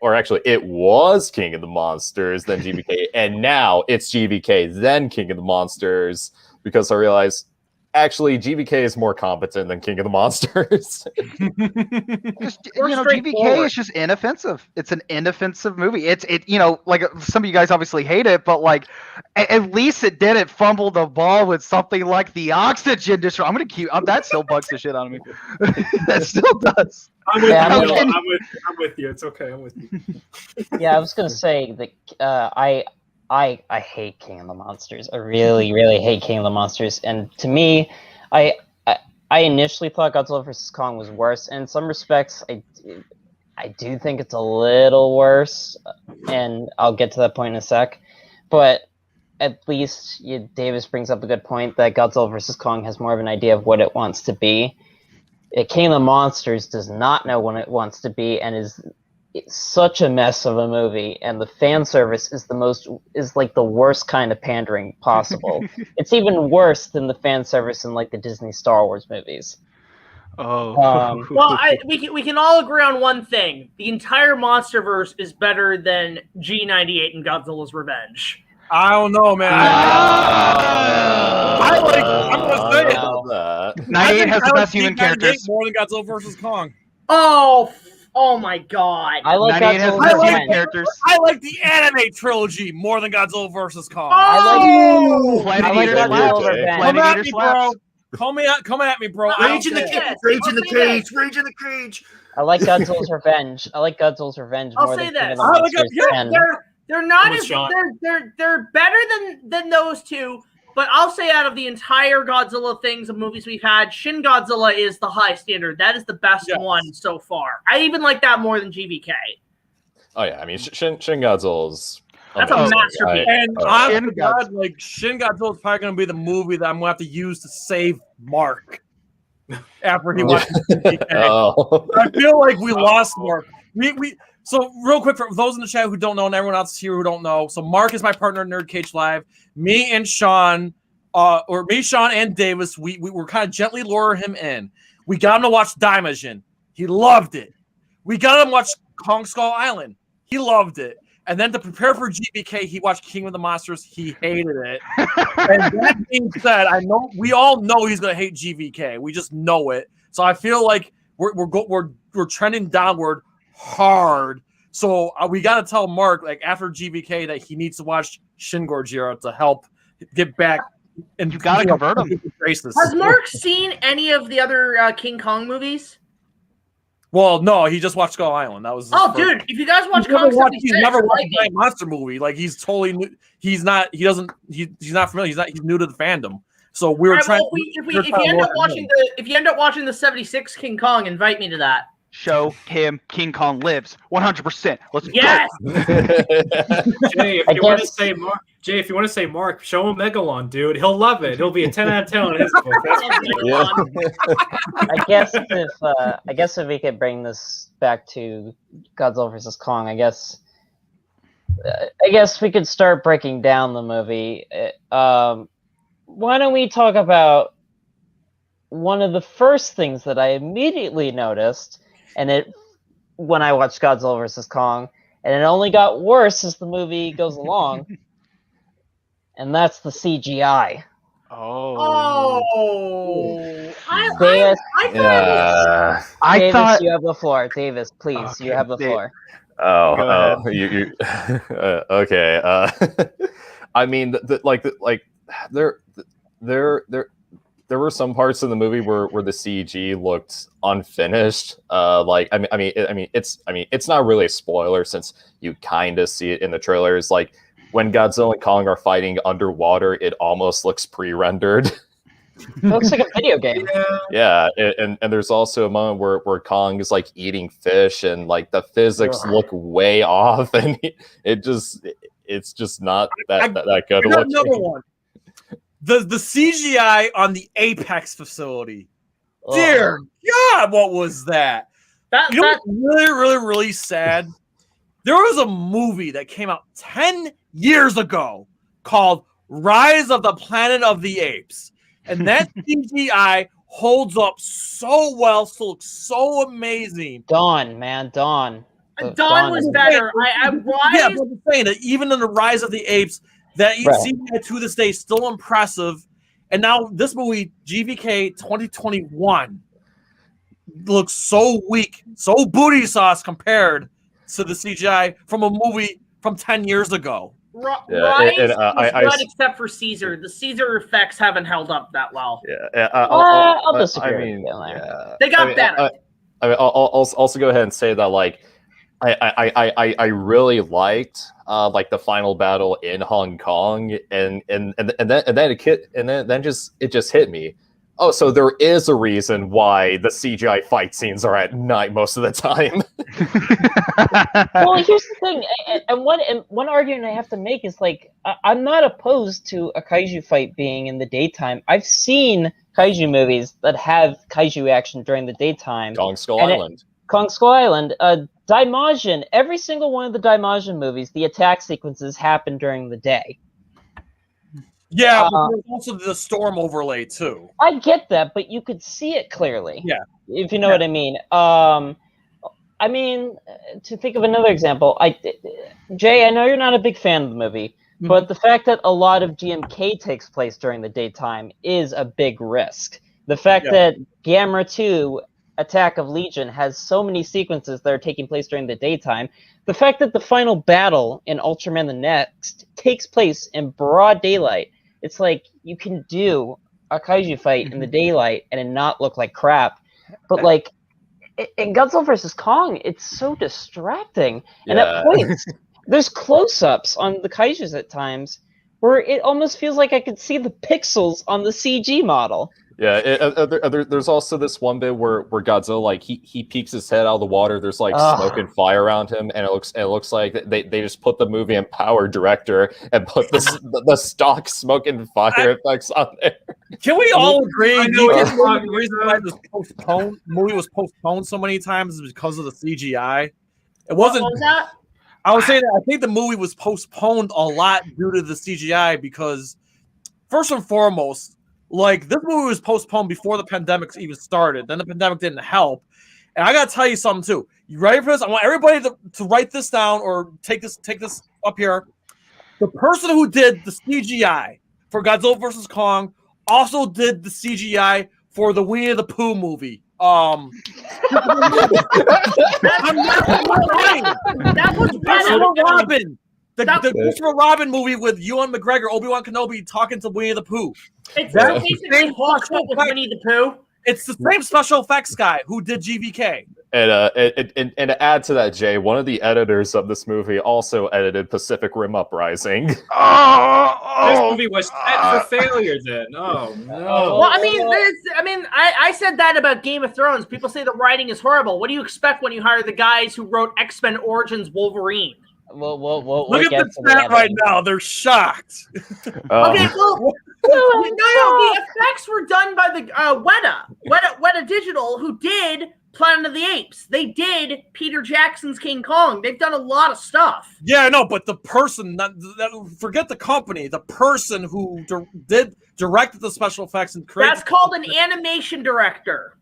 or actually it was King of the Monsters, then GBK, and now it's GBK, then King of the Monsters, because I realized actually GBK is more competent than King of the Monsters. GBK is just inoffensive. It's an inoffensive movie. Like some of you guys obviously hate it, but like at least it didn't fumble the ball with something like the oxygen destroyer. That still bugs the shit out of me. That still does. I'm with you. It's okay. I'm with you. Yeah, I was gonna say that I hate King of the Monsters. I really, really hate King of the Monsters. And to me, I initially thought Godzilla vs. Kong was worse. And in some respects, I do think it's a little worse. And I'll get to that point in a sec. But at least Davis brings up a good point that Godzilla vs. Kong has more of an idea of what it wants to be. King of the Monsters does not know what it wants to be and is such a mess of a movie, and the fan service is like the worst kind of pandering possible. It's even worse than the fan service in like the Disney Star Wars movies. Oh. Well, we can all agree on one thing: the entire MonsterVerse is better than G98 and Godzilla's Revenge. I don't know, man. I'm gonna say it. 98 has the best human characters. More than Godzilla vs. Kong. Oh my god. I like 98 has the best human characters. I like the anime trilogy more than Godzilla vs. Kong. Planet Eater slaps. Come at me, bro. Come at me, bro. Rage in the cage. Rage in the cage. Rage in the cage. I like Godzilla's Revenge. More I'll say than this. King of the Monsters. They're not as they're better than those two, but I'll say out of the entire Godzilla things of movies we've had, Shin Godzilla is the high standard. That is the best one so far. I even like that more than GVK. Oh yeah, I mean Shin Godzilla's that's a masterpiece. And honest to God, like Shin Godzilla is probably going to be the movie that I'm going to have to use to save Mark after he watches GVK. I feel like we lost Mark. So real quick, for those in the chat who don't know and everyone else here who don't know, so Mark is my partner in Nerd Cage Live. Me and Sean, Sean and Davis, we were kind of gently lure him in. We got him to watch Daimajin. He loved it. We got him to watch Kong Skull Island. He loved it. And then to prepare for GBK, he watched King of the Monsters. He hated it. And that being said, we all know he's gonna hate GVK. We just know it. So I feel like we're trending downward hard. So we got to tell Mark, like after GVK, that he needs to watch Shin Godzilla to help get back. And you got to convert him. Has Mark seen any of the other King Kong movies? Well, no, he just watched Skull Island. That was dude. If you guys watch Kong 76, he's never watched a giant monster movie. Like he's totally new. He's not familiar. He's new to the fandom. So we were trying. Well, if you end up watching the 76 King Kong, invite me to that. Show him King Kong lives 100%. Let's go. Jay, if you want to say Mark, show him Megalon, dude. He'll love it. He'll be a 10 out of 10 on his book. I guess if we could bring this back to Godzilla vs. Kong, I guess I guess we could start breaking down the movie. Why don't we talk about one of the first things that I immediately noticed, and when I watched Godzilla vs. Kong, and it only got worse as the movie goes along, and that's the CGI. Oh, I Davis, thought Davis, you have the floor. Davis, please, you have the floor. You okay. I mean, there were some parts in the movie where the CG looked unfinished. It's not really a spoiler since you kind of see it in the trailers. Like when Godzilla and Kong are fighting underwater, it almost looks pre-rendered. It looks like a video game. Yeah, and there's also a moment where Kong is like eating fish, and like the physics look way off, and it's just not that good. Another one. The CGI on the Apex facility. Dear God, what was that? You know what's really, really, really sad? There was a movie that came out 10 years ago called Rise of the Planet of the Apes. And that CGI holds up so well, still looks so amazing. Dawn, man, Dawn. Dawn was better. Yeah, but I'm saying that even in the Rise of the Apes, that CGI to this day is still impressive. And now this movie, GVK 2021, looks so weak, so booty sauce compared to the CGI from a movie from 10 years ago. Rise was good except for Caesar. The Caesar effects haven't held up that well. I'll disagree. They got better. I'll also go ahead and say that like I really liked like the final battle in Hong Kong, and then it just hit me. Oh, so there is a reason why the CGI fight scenes are at night most of the time. Well, here's the thing, and one argument I have to make is like I'm not opposed to a kaiju fight being in the daytime. I've seen kaiju movies that have kaiju action during the daytime. Kong Skull Island. Daimajin. Every single one of the Daimajin movies, the attack sequences happen during the day. Yeah, but there's also the storm overlay too. I get that, but you could see it clearly. Yeah, if you know what I mean. I mean, to think of another example, Jay, I know you're not a big fan of the movie, but the fact that a lot of GMK takes place during the daytime is a big risk. The fact that Gamera 2 Attack of Legion has so many sequences that are taking place during the daytime. The fact that the final battle in Ultraman the Next takes place in broad daylight. It's like you can do a kaiju fight in the daylight and it not look like crap. But like in Godzilla vs. Kong, it's so distracting. And at points, there's close-ups on the kaijus at times where it almost feels like I could see the pixels on the CG model. Yeah, there's also this one bit where Godzilla, like he peeks his head out of the water. There's like smoke and fire around him, and it looks like they just put the movie in Power Director and put the stock smoke and fire effects on there. Can we all agree? The reason why this movie was postponed so many times is because of the CGI. It wasn't. What was that? I was saying that I think the movie was postponed a lot due to the CGI because, first and foremost, like this movie was postponed before the pandemic even started. Then the pandemic didn't help. And I gotta tell you something too. You ready for this? I want everybody to write this down or take this up here. The person who did the CGI for Godzilla vs. Kong also did the CGI for the Winnie the Pooh movie. That was Christopher Robin. The Christopher Robin movie with Ewan McGregor, Obi-Wan Kenobi talking to Winnie the Pooh. It's basically Hulk with Winnie the Pooh. It's the same special effects guy who did GVK. And to add to that, Jay, one of the editors of this movie also edited Pacific Rim Uprising. This movie was set for failure then. Oh no. Well, I said that about Game of Thrones. People say the writing is horrible. What do you expect when you hire the guys who wrote X-Men Origins Wolverine? Look at the chat right now. They're shocked. Okay, well, no, the effects were done by the Weta Digital, who did Planet of the Apes. They did Peter Jackson's King Kong. They've done a lot of stuff. Yeah, I know, but the person, forget the company, the person who directed the special effects and created. That's called an animation director.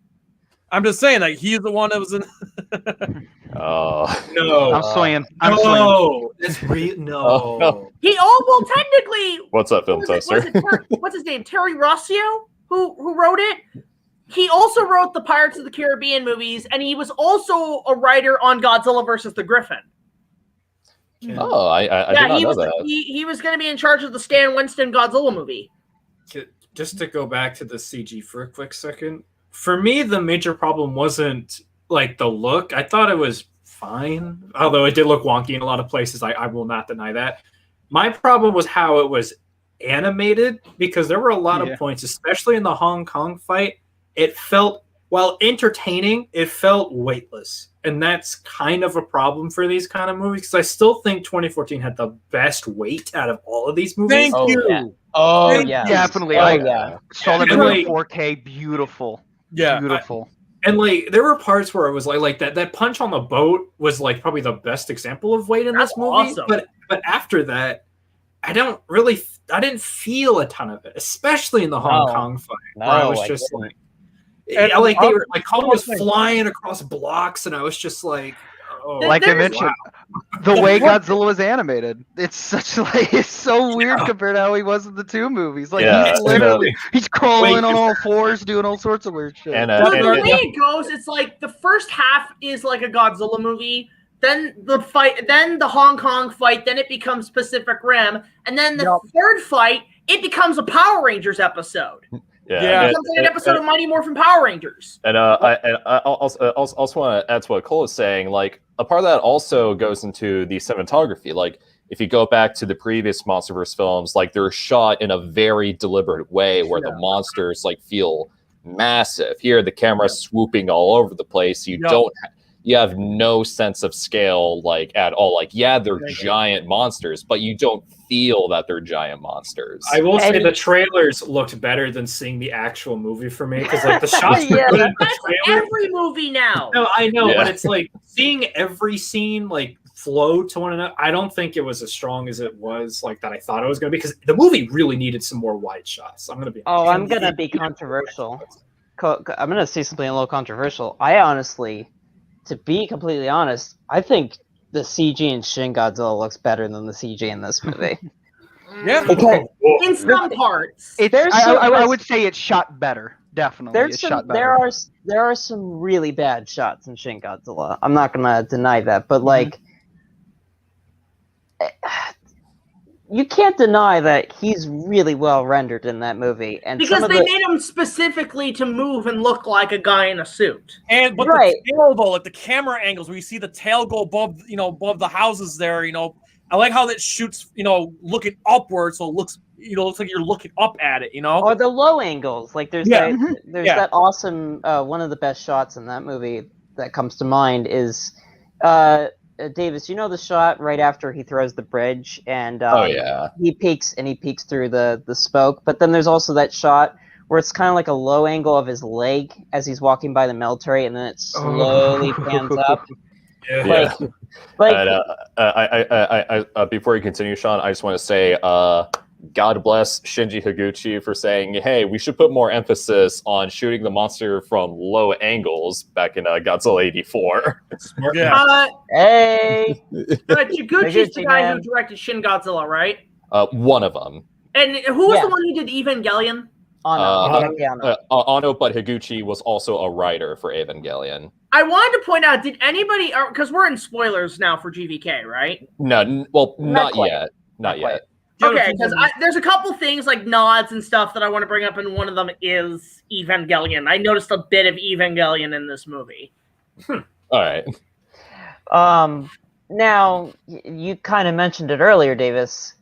I'm just saying, like, he's the one that was in. Oh No. I'm swinging. I'm swinging. No. It's real. No. Oh, no. Well, technically. What's up, film toaster? What's his name? Terry Rossio, who wrote it. He also wrote the Pirates of the Caribbean movies, and he was also a writer on Godzilla versus the Griffin. Oh, I did not know that. He was going to be in charge of the Stan Winston Godzilla movie. Just to go back to the CG for a quick second, for me, the major problem wasn't like the look. I thought it was fine, although it did look wonky in a lot of places. I will not deny that. My problem was how it was animated, because there were a lot of points, especially in the Hong Kong fight. It felt, while entertaining, it felt weightless. And that's kind of a problem for these kind of movies, because I still think 2014 had the best weight out of all of these movies. Thank you. Yeah. Oh, Yeah, yeah. definitely. Oh, yeah. Saw them And, in like, 4K. Beautiful. Yeah. Beautiful. And like there were parts where it was like that punch on the boat was like probably the best example of weight in That's this movie. awesome. But after that, I didn't feel a ton of it, especially in the Hong Kong fight. Where I was just didn't. like, And like they were like Kong was thing. flying across blocks, and I was just like, oh, Like I mentioned, the way Godzilla was animated, it's so weird compared to how he was in the two movies. Like he's literally he's crawling on all fours, doing all sorts of weird shit. And, The way it goes, it's like the first half is like a Godzilla movie. Then the fight, then the Hong Kong fight, then it becomes Pacific Rim, and then the third fight, it becomes a Power Rangers episode. Yeah. It becomes like an episode of Mighty Morphin Power Rangers. And I also want to add to what Cole is saying. Like a part of that also goes into the cinematography. Like if you go back to the previous MonsterVerse films, like they're shot in a very deliberate way where the monsters like feel massive. Here, the camera's swooping all over the place. You have no sense of scale like at all. Like they're giant monsters, but you don't feel that they're giant monsters. I will say the trailers looked better than seeing the actual movie for me, because like the shots were good in the That's trailer. every movie now. No, I know, but it's like seeing every scene like flow to one another. I don't think it was as strong as it was like that I thought it was going to be, because the movie really needed some more wide shots. I'm going to be. Oh, I'm gonna be controversial. I'm gonna say something a little controversial. I honestly, to be completely honest, I think the CG in Shin Godzilla looks better than the CG in this movie. Yeah. In some parts. I would say it's shot better. Definitely, shot better. There are some really bad shots in Shin Godzilla. I'm not gonna deny that, but like, you can't deny that he's really well rendered in that movie, and Because they made him specifically to move and look like a guy in a suit. But the tail though, like the camera angles where you see the tail go above the houses there, I like how that shoots, looking upward, so it looks like you're looking up at it, Or the low angles, like there's that awesome one of the best shots in that movie that comes to mind is Davis, you know the shot right after he throws the bridge and he peeks through the smoke, but then there's also that shot where it's kind of like a low angle of his leg as he's walking by the military, and then it slowly pans up. Yeah. Before you continue, Sean, I just want to say God bless Shinji Higuchi for saying, hey, we should put more emphasis on shooting the monster from low angles back in Godzilla 84. Hey! Higuchi's the guy who directed Shin Godzilla, right? One of them. And who was the one who did Evangelion? Ono, but Higuchi was also a writer for Evangelion. I wanted to point out, did anybody, because we're in spoilers now for GVK, right? No, not yet. Not yet. Okay, because there's a couple things like nods and stuff that I want to bring up, and one of them is Evangelion. I noticed a bit of Evangelion in this movie. All right. Now, you kind of mentioned it earlier, Davis.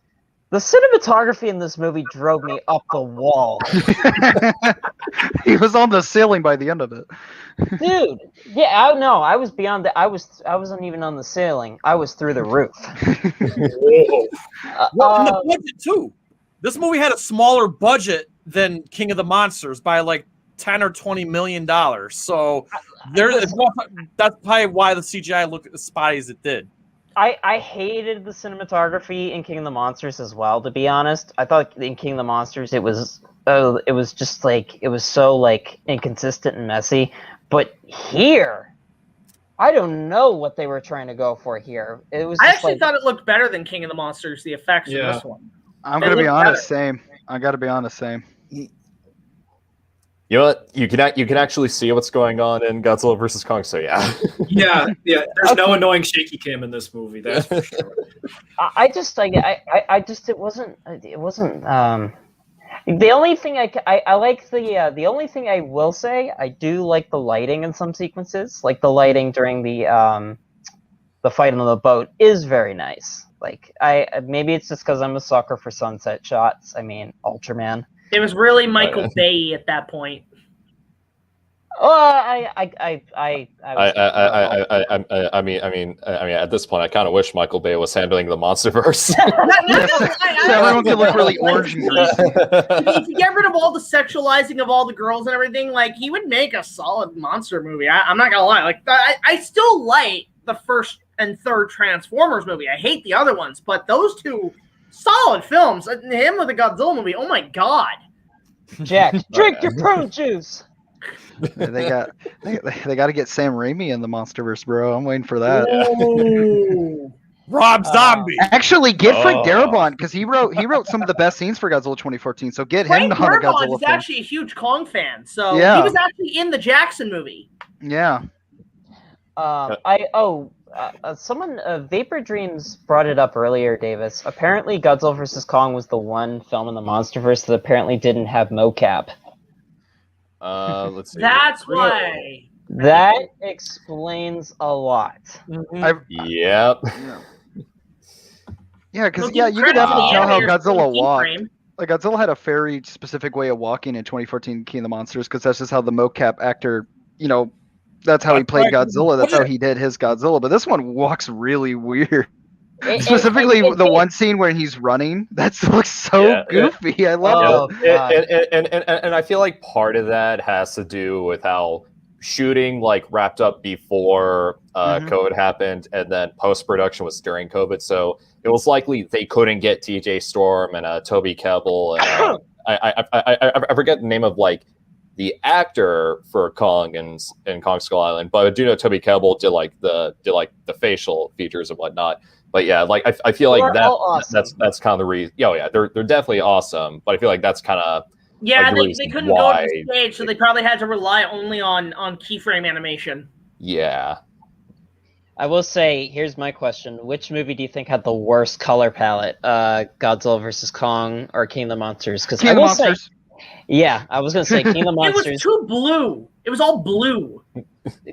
The cinematography in this movie drove me up the wall. He was on the ceiling by the end of it. Dude, yeah, I was beyond that. I wasn't even on the ceiling. I was through the roof. And the budget too. This movie had a smaller budget than King of the Monsters by like $10 or $20 million. So That's probably why the CGI looked as spotty as it did. I hated the cinematography in King of the Monsters as well. To be honest, I thought in King of the Monsters it was just like it was so like inconsistent and messy. But here, I don't know what they were trying to go for here. It was. I Just actually thought it looked better than King of the Monsters. The effects in this one. I'm gonna be honest, same. I gotta be honest, same. You know what? You can actually see what's going on in Godzilla vs Kong. So yeah. Yeah. There's no annoying shaky cam in this movie. That's for sure. I just it wasn't. The only thing I like the only thing I will say, I do like the lighting in some sequences. Like the lighting during the fight on the boat is very nice. Like maybe it's just because I'm a sucker for sunset shots. I mean, Ultraman. It was really Michael Bay at that point. I mean, at this point, I kind of wish Michael Bay was handling the MonsterVerse. So everyone can look really orange and greasy. If you get rid of all the sexualizing of all the girls and everything, like he would make a solid monster movie. I'm not gonna lie. Like I still like the first and third Transformers movie. I hate the other ones, but those two solid films. Him with the Godzilla movie. Oh my god. Jack, drink your prune juice. They got to get Sam Raimi in the MonsterVerse, bro. I'm waiting for that. Rob Zombie. Actually, get Frank Darabont because he wrote some of the best scenes for Godzilla 2014. So get him on the Godzilla is film. actually a huge Kong fan, so Yeah. he was actually in the Jackson movie. Yeah. Someone Vapor Dreams brought it up earlier, Davis. Apparently, Godzilla vs Kong was the one film in the MonsterVerse that apparently didn't have mocap. Let's see. That's why. That explains a lot. Yep. Yeah, because Well, you could definitely tell how animators Godzilla in walked. frame. Like Godzilla had a very specific way of walking in 2014 King of the Monsters because that's just how the mocap actor, that's how he played Godzilla. That's how he did his Godzilla. But this one walks really weird. Specifically, the one scene where he's running, that looks so goofy. I love it. And I feel like part of that has to do with how shooting wrapped up before COVID happened, and then post-production was during COVID. So it was likely they couldn't get TJ Storm and Toby Kebbell. And I forget the name of the actor for Kong and Kong Skull Island, but I do know Toby Kebbell did the facial features and whatnot. But yeah, I feel like awesome. that's kind of the reason. They're definitely awesome, but I feel like that's kind of Yeah, they couldn't go to the stage, so they probably had to rely only on keyframe animation. Yeah. I will say, here's my question: which movie do you think had the worst color palette, Godzilla vs Kong or King of the Monsters? Because I will say, I was gonna say King of the Monsters. It was too blue. It was all blue.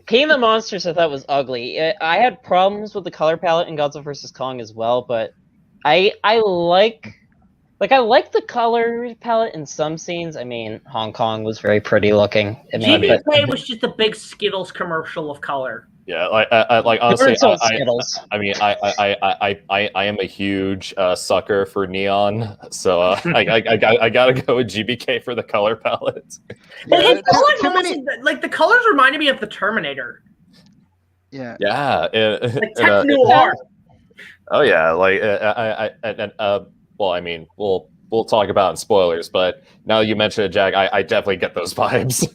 King of the Monsters I thought was ugly. I had problems with the color palette in Godzilla vs Kong as well, but I like the color palette in some scenes. I mean, Hong Kong was very pretty looking. GBK was just a big Skittles commercial of color. Yeah, honestly, Skittles. I mean, I am a huge sucker for neon, so I gotta go with GBK for the color palette. The colors reminded me of the Terminator. Yeah. Yeah. Tech noir. Oh yeah, well, I mean, we'll talk about in spoilers, but now that you mention it, Jack, I definitely get those vibes.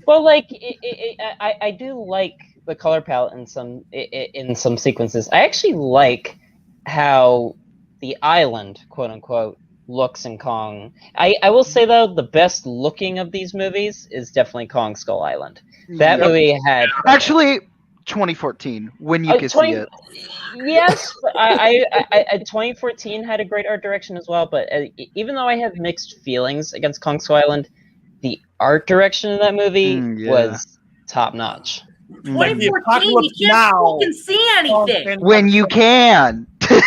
Well, I do like the color palette in some sequences. I actually like how the island, quote unquote, looks in Kong. I will say though, the best looking of these movies is definitely Kong Skull Island. That movie had actually 2014 when you can see it. Yes, I 2014 had a great art direction as well. But even though I have mixed feelings against Kong Skull Island, the art direction of that movie was top notch. 2014, you can't fucking see anything. When you can. Too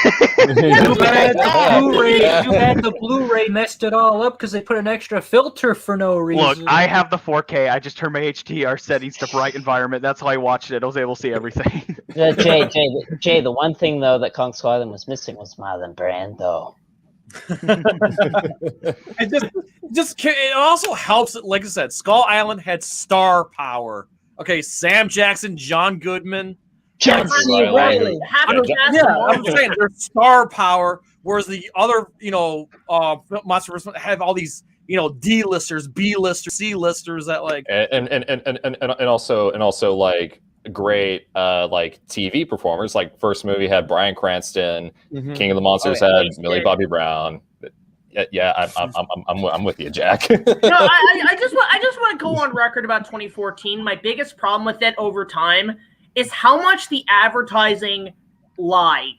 bad the Blu-ray messed it all up because they put an extra filter for no reason. Look, I have the 4K. I just turned my HDR settings to bright environment. That's how I watched it. I was able to see everything. Jay, the one thing though that Kong Skull Island was missing was Marlon Brando. It also helps that, like I said, Skull Island had star power. Okay, Sam Jackson, John Goodman. John C. Reilly. Half I'm the cast yeah, of I'm Marvel. saying there's star power, whereas the other, monsters have all these, D-listers, B-listers, C-listers that like. And also like great like TV performers. Like first movie had Bryan Cranston, King of the Monsters had Millie Bobby Brown. Yeah, I'm with you, Jack. No, I just want to go on record about 2014. My biggest problem with it over time is how much the advertising lied.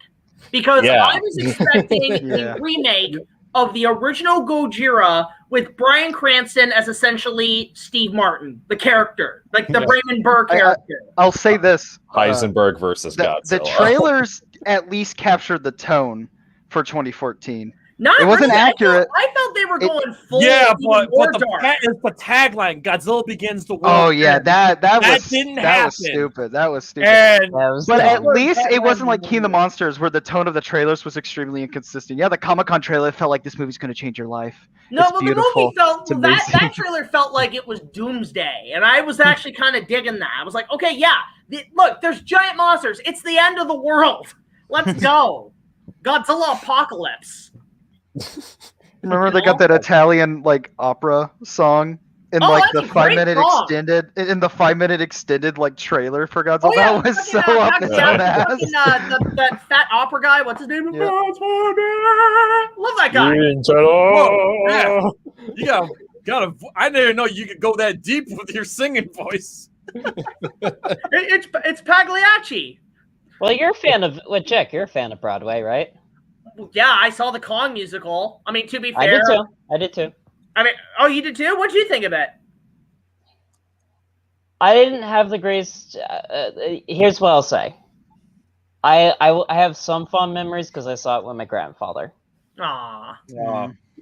Because I was expecting a remake of the original Gojira with Bryan Cranston as essentially Steve Martin, the character, like the Raymond Burr character. I'll say this: Heisenberg versus Godzilla. The trailers at least captured the tone for 2014. Not it wasn't really. accurate. I felt they were going full. Yeah, but the tagline "Godzilla begins the world." Oh yeah, that didn't happen. That was stupid. That was stupid. But at least it wasn't like King of the Monsters, where the tone of the trailers was extremely inconsistent. Yeah, the Comic-Con trailer felt like this movie's going to change your life. No, it's but beautiful. the movie felt that trailer felt like it was Doomsday, and I was actually kind of digging that. I was like, okay, yeah, look, there's giant monsters. It's the end of the world. Let's go, Godzilla apocalypse. Remember they got that Italian like opera song in like the 5-minute extended like trailer for Godzilla. Oh, yeah, that was so up his own ass. That fat opera guy, what's his name? Love that guy. Whoa, man. You gotta. I didn't even know you could go that deep with your singing voice. It's Pagliacci. Well, you're a fan of Jack. You're a fan of Broadway, right? Yeah, I saw the Kong musical. I mean, to be fair, I did too. I mean, oh, you did too? What did you think of it? I didn't have the greatest. Here's what I'll say. I have some fond memories because I saw it with my grandfather. Aww.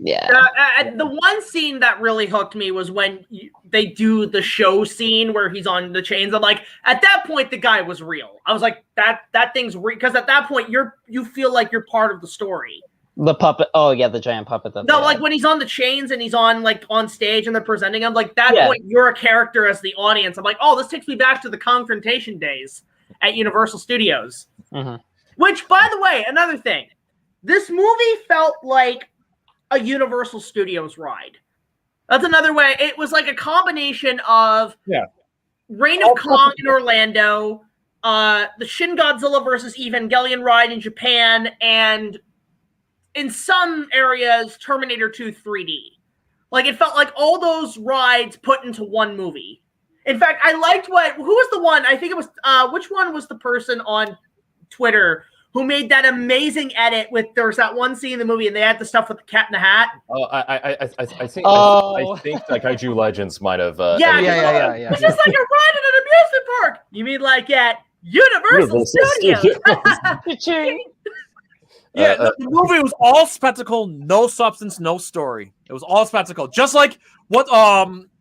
Yeah. The one scene that really hooked me was when they do the show scene where he's on the chains. I'm like, at that point, the guy was real. I was like, that thing's real, because at that point, you feel like you're part of the story. The puppet. Oh yeah, the giant puppet. No, like when he's on the chains and he's on stage and they're presenting him. Like that point, you're a character as the audience. I'm like, oh, this takes me back to the confrontation days at Universal Studios. Mm-hmm. Which, by the way, another thing, this movie felt like a Universal Studios ride. That's another way. It was like a combination of Reign of Kong in Orlando, the Shin Godzilla versus Evangelion ride in Japan, and in some areas, Terminator 2 3D. Like, it felt like all those rides put into one movie. In fact, I liked who was the one, I think it was, which one was the person on Twitter who made that amazing edit with, there was that one scene in the movie and they had the stuff with the cat in the hat. Oh, I think like Kaiju Legends might have. Yeah. It's just like a ride at an amusement park. You mean like at Universal Studios? Yeah, the movie was all spectacle, no substance, no story. It was all spectacle, just like what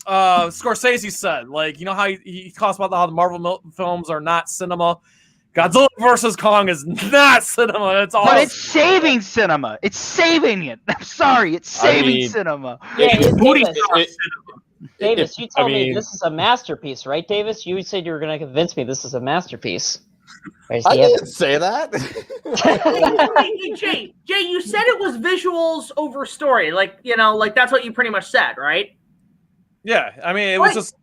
Scorsese said. Like, you know how he talks about how the Marvel films are not cinema. Godzilla versus Kong is not cinema. It's all. But it's saving cinema. It's saving it. I'm sorry, it's saving cinema. Yeah, Davis, you told me this is a masterpiece, right, Davis? You said you were going to convince me this is a masterpiece. I didn't say that. Hey, Jay, you said it was visuals over story. Like, like that's what you pretty much said, right? Yeah, I mean, it was just.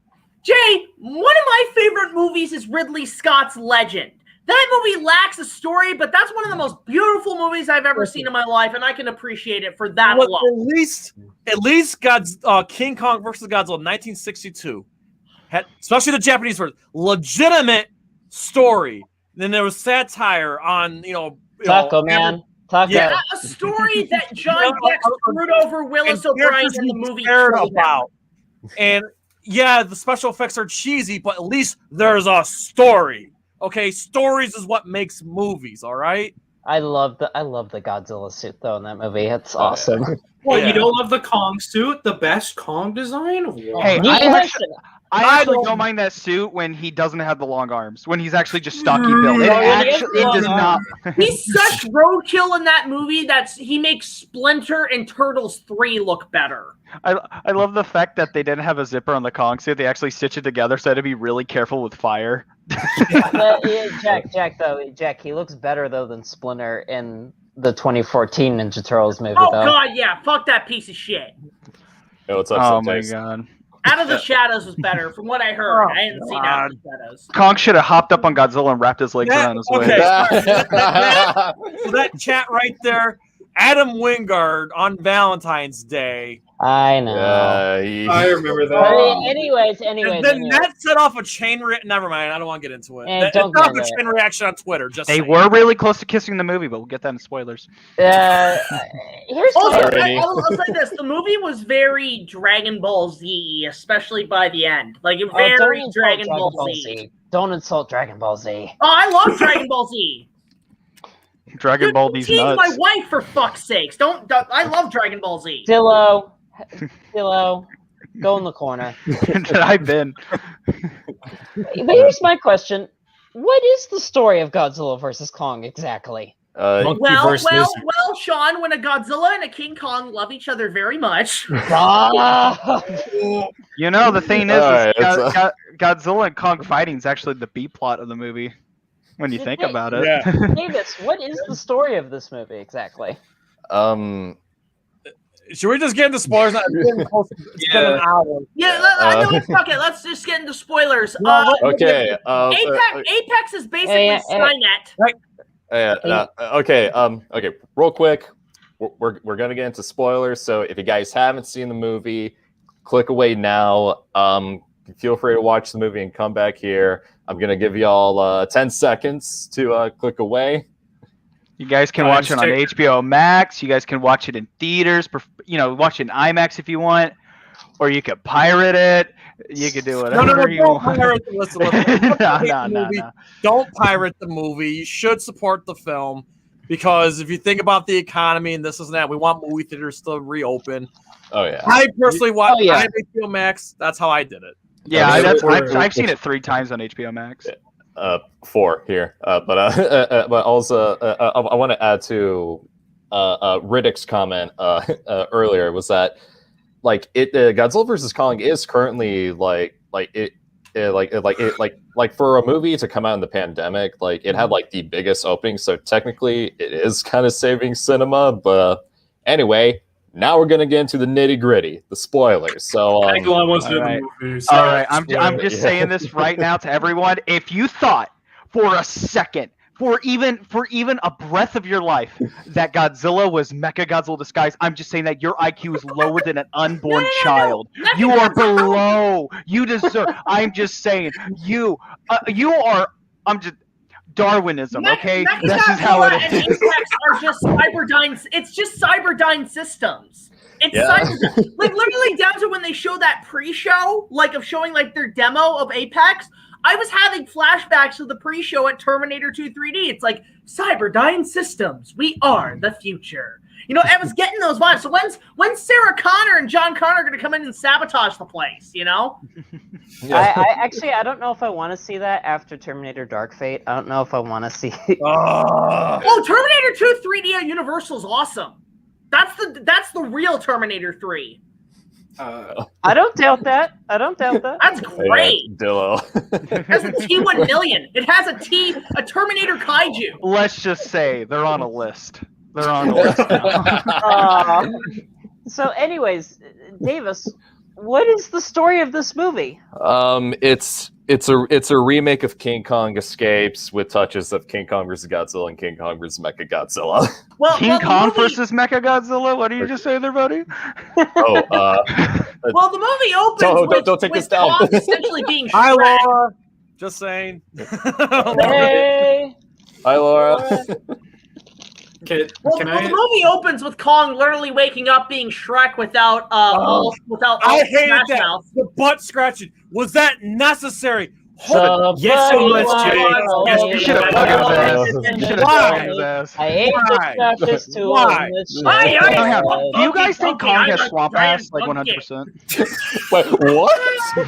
Jay, one of my favorite movies is Ridley Scott's Legend. That movie lacks a story, but that's one of the most beautiful movies I've ever seen in my life, and I can appreciate it for that alone. At least King Kong versus Godzilla 1962 had, especially the Japanese version, legitimate story. Then there was satire on, Taco Man. Taco. Yeah, a story that John Dex screwed over Willis O'Brien in the movie. About. And yeah, the special effects are cheesy, but at least there's a story. Okay, stories is what makes movies. All right. I love the Godzilla suit though in that movie. It's awesome. Well, you don't love the Kong suit, the best Kong design? Hey, I actually don't- don't mind that suit when he doesn't have the long arms. When he's actually just stocky build. It Oh, yeah, he has actually long does not. He's such roadkill in that movie that he makes Splinter and Turtles 3 look better. I love the fact that they didn't have a zipper on the Kong suit. They actually stitched it together, so I had to be really careful with fire. But, yeah, Jack, he looks better though than Splinter in the 2014 Ninja Turtles movie. Oh though. god, yeah, fuck that piece of shit. Yo, what's up, Oh my Subtaste? god. Out of the Shadows was better, from what I heard. I didn't see Out of the Shadows. Kong should have hopped up on Godzilla and wrapped his legs Yeah, around his okay. waist. So that chat right there, Adam Wingard on Valentine's Day. I know. I remember But that. anyways, And then that set off a chain reaction. Never mind, I don't want to get into it. It don't set off get a into chain reaction on Twitter. Just They saying. were really close to kissing in the movie, but we'll get that in spoilers. here's Also, Alrighty. I'll say this: the movie was very Dragon Ball Z, especially by the end. Like don't very insult Dragon Ball Z. Don't insult Dragon Ball Z. Oh, I love Dragon Ball Z. Dragon Dude, Ball these tease nuts. my wife for fuck's sakes. Don't. I love Dragon Ball Z. Dillo, go in the corner. I've been. But here's my question: what is the story of Godzilla versus Kong exactly? Monkey Well, versus lizard. Sean, when a Godzilla and a King Kong love each other very much. Ah! You know, the thing is, Alright, Godzilla and Kong fighting is actually the B plot of the movie. When you think about it. Yeah. Davis, what is the story of this movie exactly? Should we just get into spoilers? It's been an hour. Yeah, I know. Fuck it. Let's just get into spoilers. Okay. Apex is basically Skynet. Okay. Real quick, we're gonna get into spoilers. So if you guys haven't seen the movie, click away now. Feel free to watch the movie and come back here. I'm gonna give y'all 10 seconds to click away. You guys can watch it on HBO Max. You guys can watch it in theaters. Watch it in IMAX if you want, or you could pirate it. You could do whatever you don't want. pirate the listen. No. Don't pirate the movie. You should support the film because if you think about the economy and this and that, we want movie theaters to reopen. Oh yeah. I personally watch yeah. HBO Max. That's how I did it. Yeah, Okay, I've seen it 3 times on HBO Max. 4 here, but also I want to add to Riddick's comment earlier was that Godzilla versus Kong is currently like for a movie to come out in the pandemic, it had the biggest opening, so technically it is kind of saving cinema. But anyway, now we're gonna get into the nitty gritty, the spoilers. So I think Lon wants to do alright. the movie. All right, I'm just saying this right now to everyone. If you thought for a second, for even a breath of your life, that Godzilla was Mechagodzilla disguised, I'm just saying that your IQ is lower than an unborn child. You are below. You deserve. I'm just saying you are. I'm just. Darwinism, okay? This is how it and is. Apex are just Cyberdyne. It's just Cyberdyne systems. It's Cyberdyne. Literally down to when they show that pre-show, of showing their demo of Apex. I was having flashbacks of the pre-show at Terminator 2 3D. It's like Cyberdyne systems. We are the future. I was getting those vibes. So when's Sarah Connor and John Connor going to come in and sabotage the place? I don't know if I want to see that after Terminator Dark Fate. I don't know if I want to see. Oh, Terminator 2 3D at Universal is awesome. That's the real Terminator 3. I don't doubt that. That's great. Dillo. It has a T1 million. It has a Terminator kaiju. Let's just say they're on a list. They're on a list now. So, anyways, Davis, what is the story of this movie? It's a remake of King Kong Escapes with touches of King Kong vs. Godzilla and King Kong vs. Mechagodzilla. King Kong versus Mechagodzilla? What did you just say there, buddy? Well, the movie opens don't take with this down. Kong essentially being Hi, Shrek. Laura. Just saying. Hey, Hi, Laura. Can The movie opens with Kong literally waking up being Shrek without I hated Smash that. Mouth. The butt scratching. Was that necessary? So Yes, it was, Jay. You should have bugged his ass. You should have Why? bugged his ass. I ate Why? the Scottish tool Why? in this Why? shit. Why? Uh, Do you guys think Funky, Kong I'm has a swamp giant ass? Like funky. 100%? Wait, what?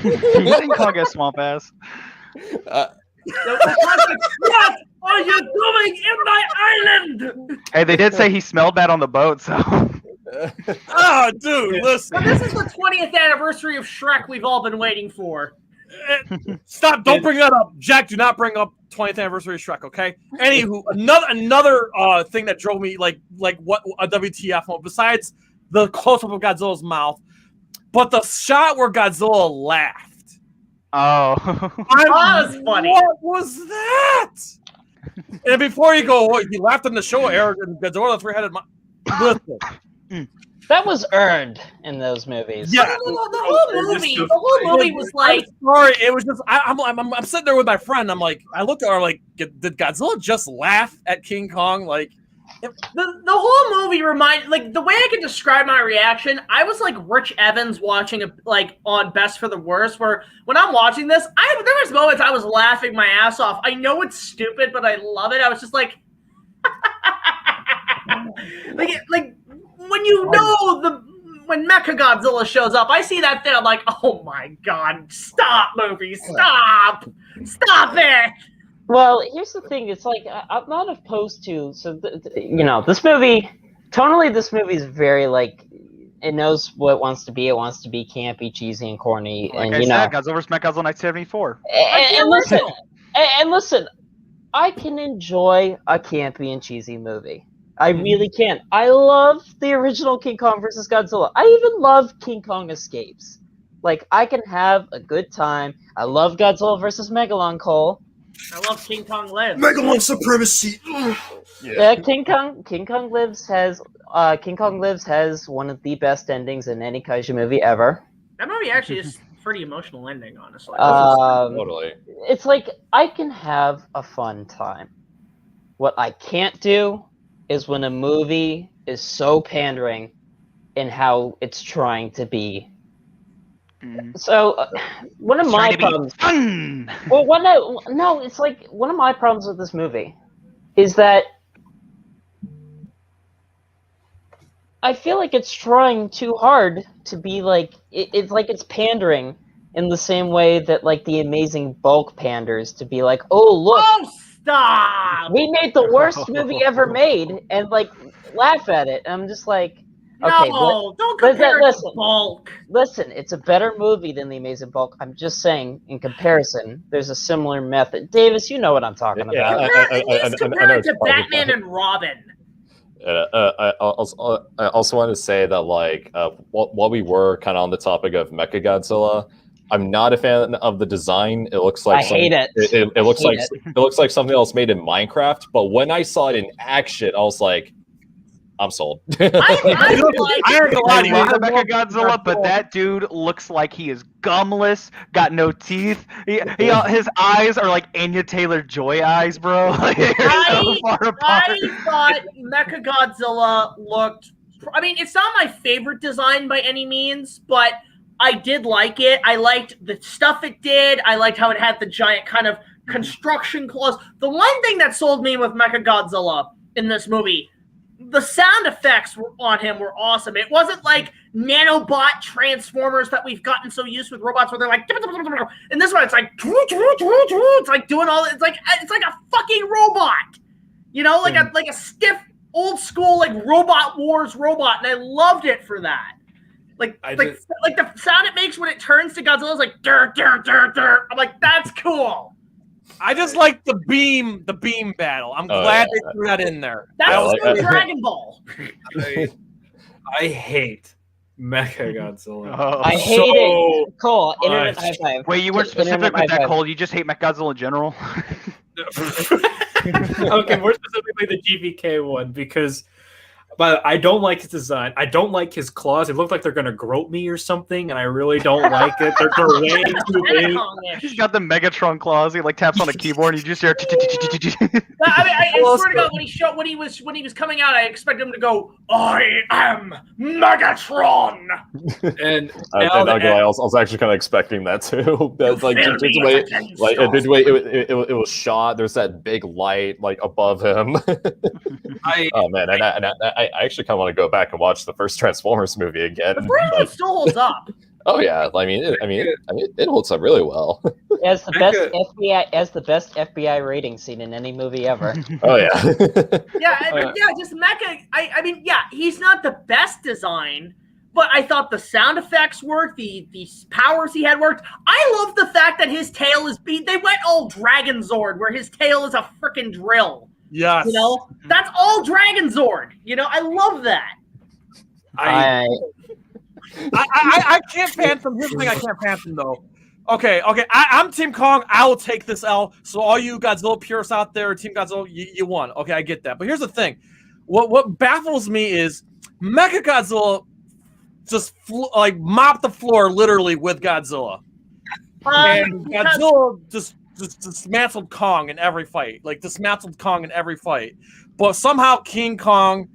Do you think Kong has swamp ass? What are you doing in my island? Hey, they did say he smelled bad on the boat, so. Oh, dude, listen. But this is the 20th anniversary of Shrek we've all been waiting for. Stop! Don't bring that up, Jack. Do not bring up 20th anniversary of Shrek. Okay. Anywho, another thing that drove me like what a WTF moment besides the close up of Godzilla's mouth, but the shot where Godzilla laughed. Oh. That was funny. What was that? And before you go, he laughed in the show, Eric, and Godzilla the three-headed Listen. that was earned in those movies. Yeah. The whole movie was like, I'm sorry, it was just I'm sitting there with my friend. I'm like, I looked at her like, did Godzilla just laugh at King Kong? Like, the whole movie reminded, like, the way I can describe my reaction, I was like Rich Evans watching on Best for the Worst, where when I'm watching this, there was moments I was laughing my ass off. I know it's stupid, but I love it. I was just like, like when you know when Mechagodzilla shows up, I see that thing, I'm like, oh my god, stop, movie, stop it. Well, here's the thing. It's like I'm not opposed to. So this movie, tonally, this movie is very like it knows what it wants to be. It wants to be campy, cheesy, and corny. Like and I you said, know, Godzilla vs. Mechagodzilla 1974. And listen, I can enjoy a campy and cheesy movie. I really can. I love the original King Kong vs. Godzilla. I even love King Kong Escapes. Like, I can have a good time. I love Godzilla vs. Megalon, Cole. I love King Kong Lives. Megalon supremacy. Yeah, King Kong Lives has one of the best endings in any kaiju movie ever. That movie actually is a pretty emotional ending, honestly. Totally. It's like I can have a fun time. What I can't do is when a movie is so pandering in how it's trying to be. So one of my problems. Well, it's like one of my problems with this movie is that I feel like it's trying too hard to be like it's like it's pandering in the same way that like the Amazing Bulk panders to be like, oh look, Oh, stop! we made the worst movie ever made, and like laugh at it. And I'm just like, okay, No, don't compare it to Bulk. listen, it's a better movie than the Amazing Bulk. I'm just saying, in comparison, there's a similar method. Davis, you know what I'm talking about. Compare it to Batman and Robin. I also want to say that, like, while we were kind of on the topic of Mechagodzilla, I'm not a fan of the design. It looks like I hate it. It looks like it looks like something else made in Minecraft. But when I saw it in action, I was like, I'm sold. I love the Mechagodzilla, but that dude looks like he is gumless, got no teeth. His eyes are like Anya Taylor-Joy eyes, bro. Like, so far apart. I thought Mechagodzilla looked... I mean, it's not my favorite design by any means, but I did like it. I liked the stuff it did. I liked how it had the giant kind of construction claws. The one thing that sold me with Mechagodzilla in this movie, the sound effects on him were awesome. It wasn't like nanobot transformers that we've gotten so used with robots where they're like, and this one it's like, it's like doing all. It's like a fucking robot, you know, like a stiff old school like Robot Wars robot, and I loved it for that. Like the sound it makes when it turns to Godzilla is like, dur, dur, dur, dur. I'm like, that's cool. I just like the beam battle. I'm glad they threw that in there. That's still Dragon Ball. I hate Mechagodzilla. I hate it. Cole, internet high five. Wait, you weren't specific with that, Cole. You just hate Mechagodzilla in general? Okay, more specifically the GVK one, because but I don't like his design. I don't like his claws. It looked like they're gonna grope me or something, and I really don't like it. They're way too big. He's got the Megatron claws. He like taps on a keyboard, and you just hear. I swear to God, when he was coming out, I expected him to go, "I am Megatron." And I was actually kind of expecting that too. That's like just the way, it was shot. There's that big light like above him. Oh man, and I actually kind of want to go back and watch the first Transformers movie again. The first one still holds up. Oh yeah, it holds up really well. As the best FBI rating scene in any movie ever. Oh yeah. Just Mecha. I mean, he's not the best design, but I thought the sound effects worked, the powers he had worked. I love the fact that his tail is they went all Dragon Zord, where his tail is a freaking drill. Yes. You know, that's all Dragon Zord. You know, I love that. I can't phantom. Here's the thing I can't phantom though. Okay. I'm Team Kong. I will take this L. So all you Godzilla purists out there, Team Godzilla, you won. Okay, I get that. But here's the thing. What baffles me is Mechagodzilla just mopped the floor literally with Godzilla, and Godzilla just dismantled Kong in every fight. But somehow King Kong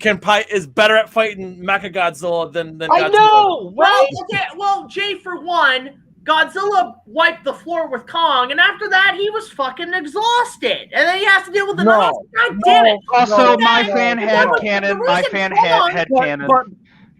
is better at fighting Mechagodzilla than Godzilla. I know. Well, Jay, for one, Godzilla wiped the floor with Kong, and after that, he was fucking exhausted, and then he has to deal with the God damn it! Also, my fan headcanon.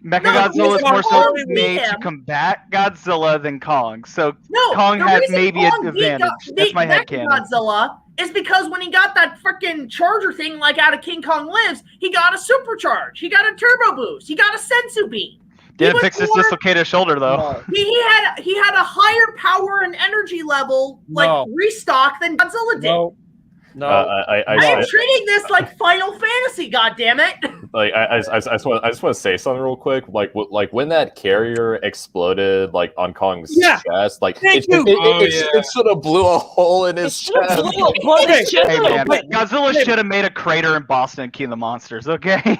Mechagodzilla is more so made to combat Godzilla than Kong, so Kong has maybe an advantage. That's my headcanon. Godzilla is because when he got that freaking charger thing, like out of King Kong Lives, he got a supercharge, he got a turbo boost, he got a sensu beam. Didn't fix his dislocated shoulder though. He had a higher power and energy level restock than Godzilla did. No, I am treating this like Final Fantasy. God damn it! Like I just want to say something real quick. Like when that carrier exploded, like on Kong's chest, like it should have blew a hole in his chest. Hey man, Godzilla should have made a crater in Boston and King of the Monsters. Okay,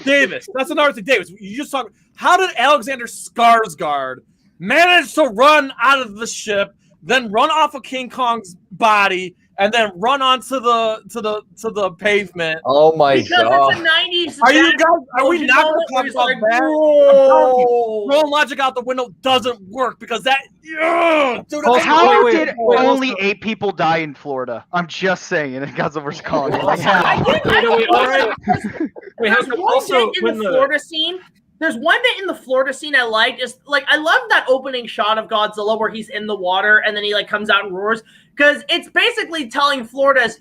Davis, that's another thing. Davis, you just talk. How did Alexander Skarsgård manage to run out of the ship, then run off of King Kong's body? And then run onto the pavement. Oh my god! Because it's a 90s. Are we not going to talk about that? Throwing logic out the window doesn't work because that. Dude, how did only 8 people die in Florida? I'm just saying in Godzilla vs. Kong. Like, Florida scene. There's one bit in the Florida scene I liked. Is like I love that opening shot of Godzilla where he's in the water and then he like comes out and roars. Because it's basically telling Florida's,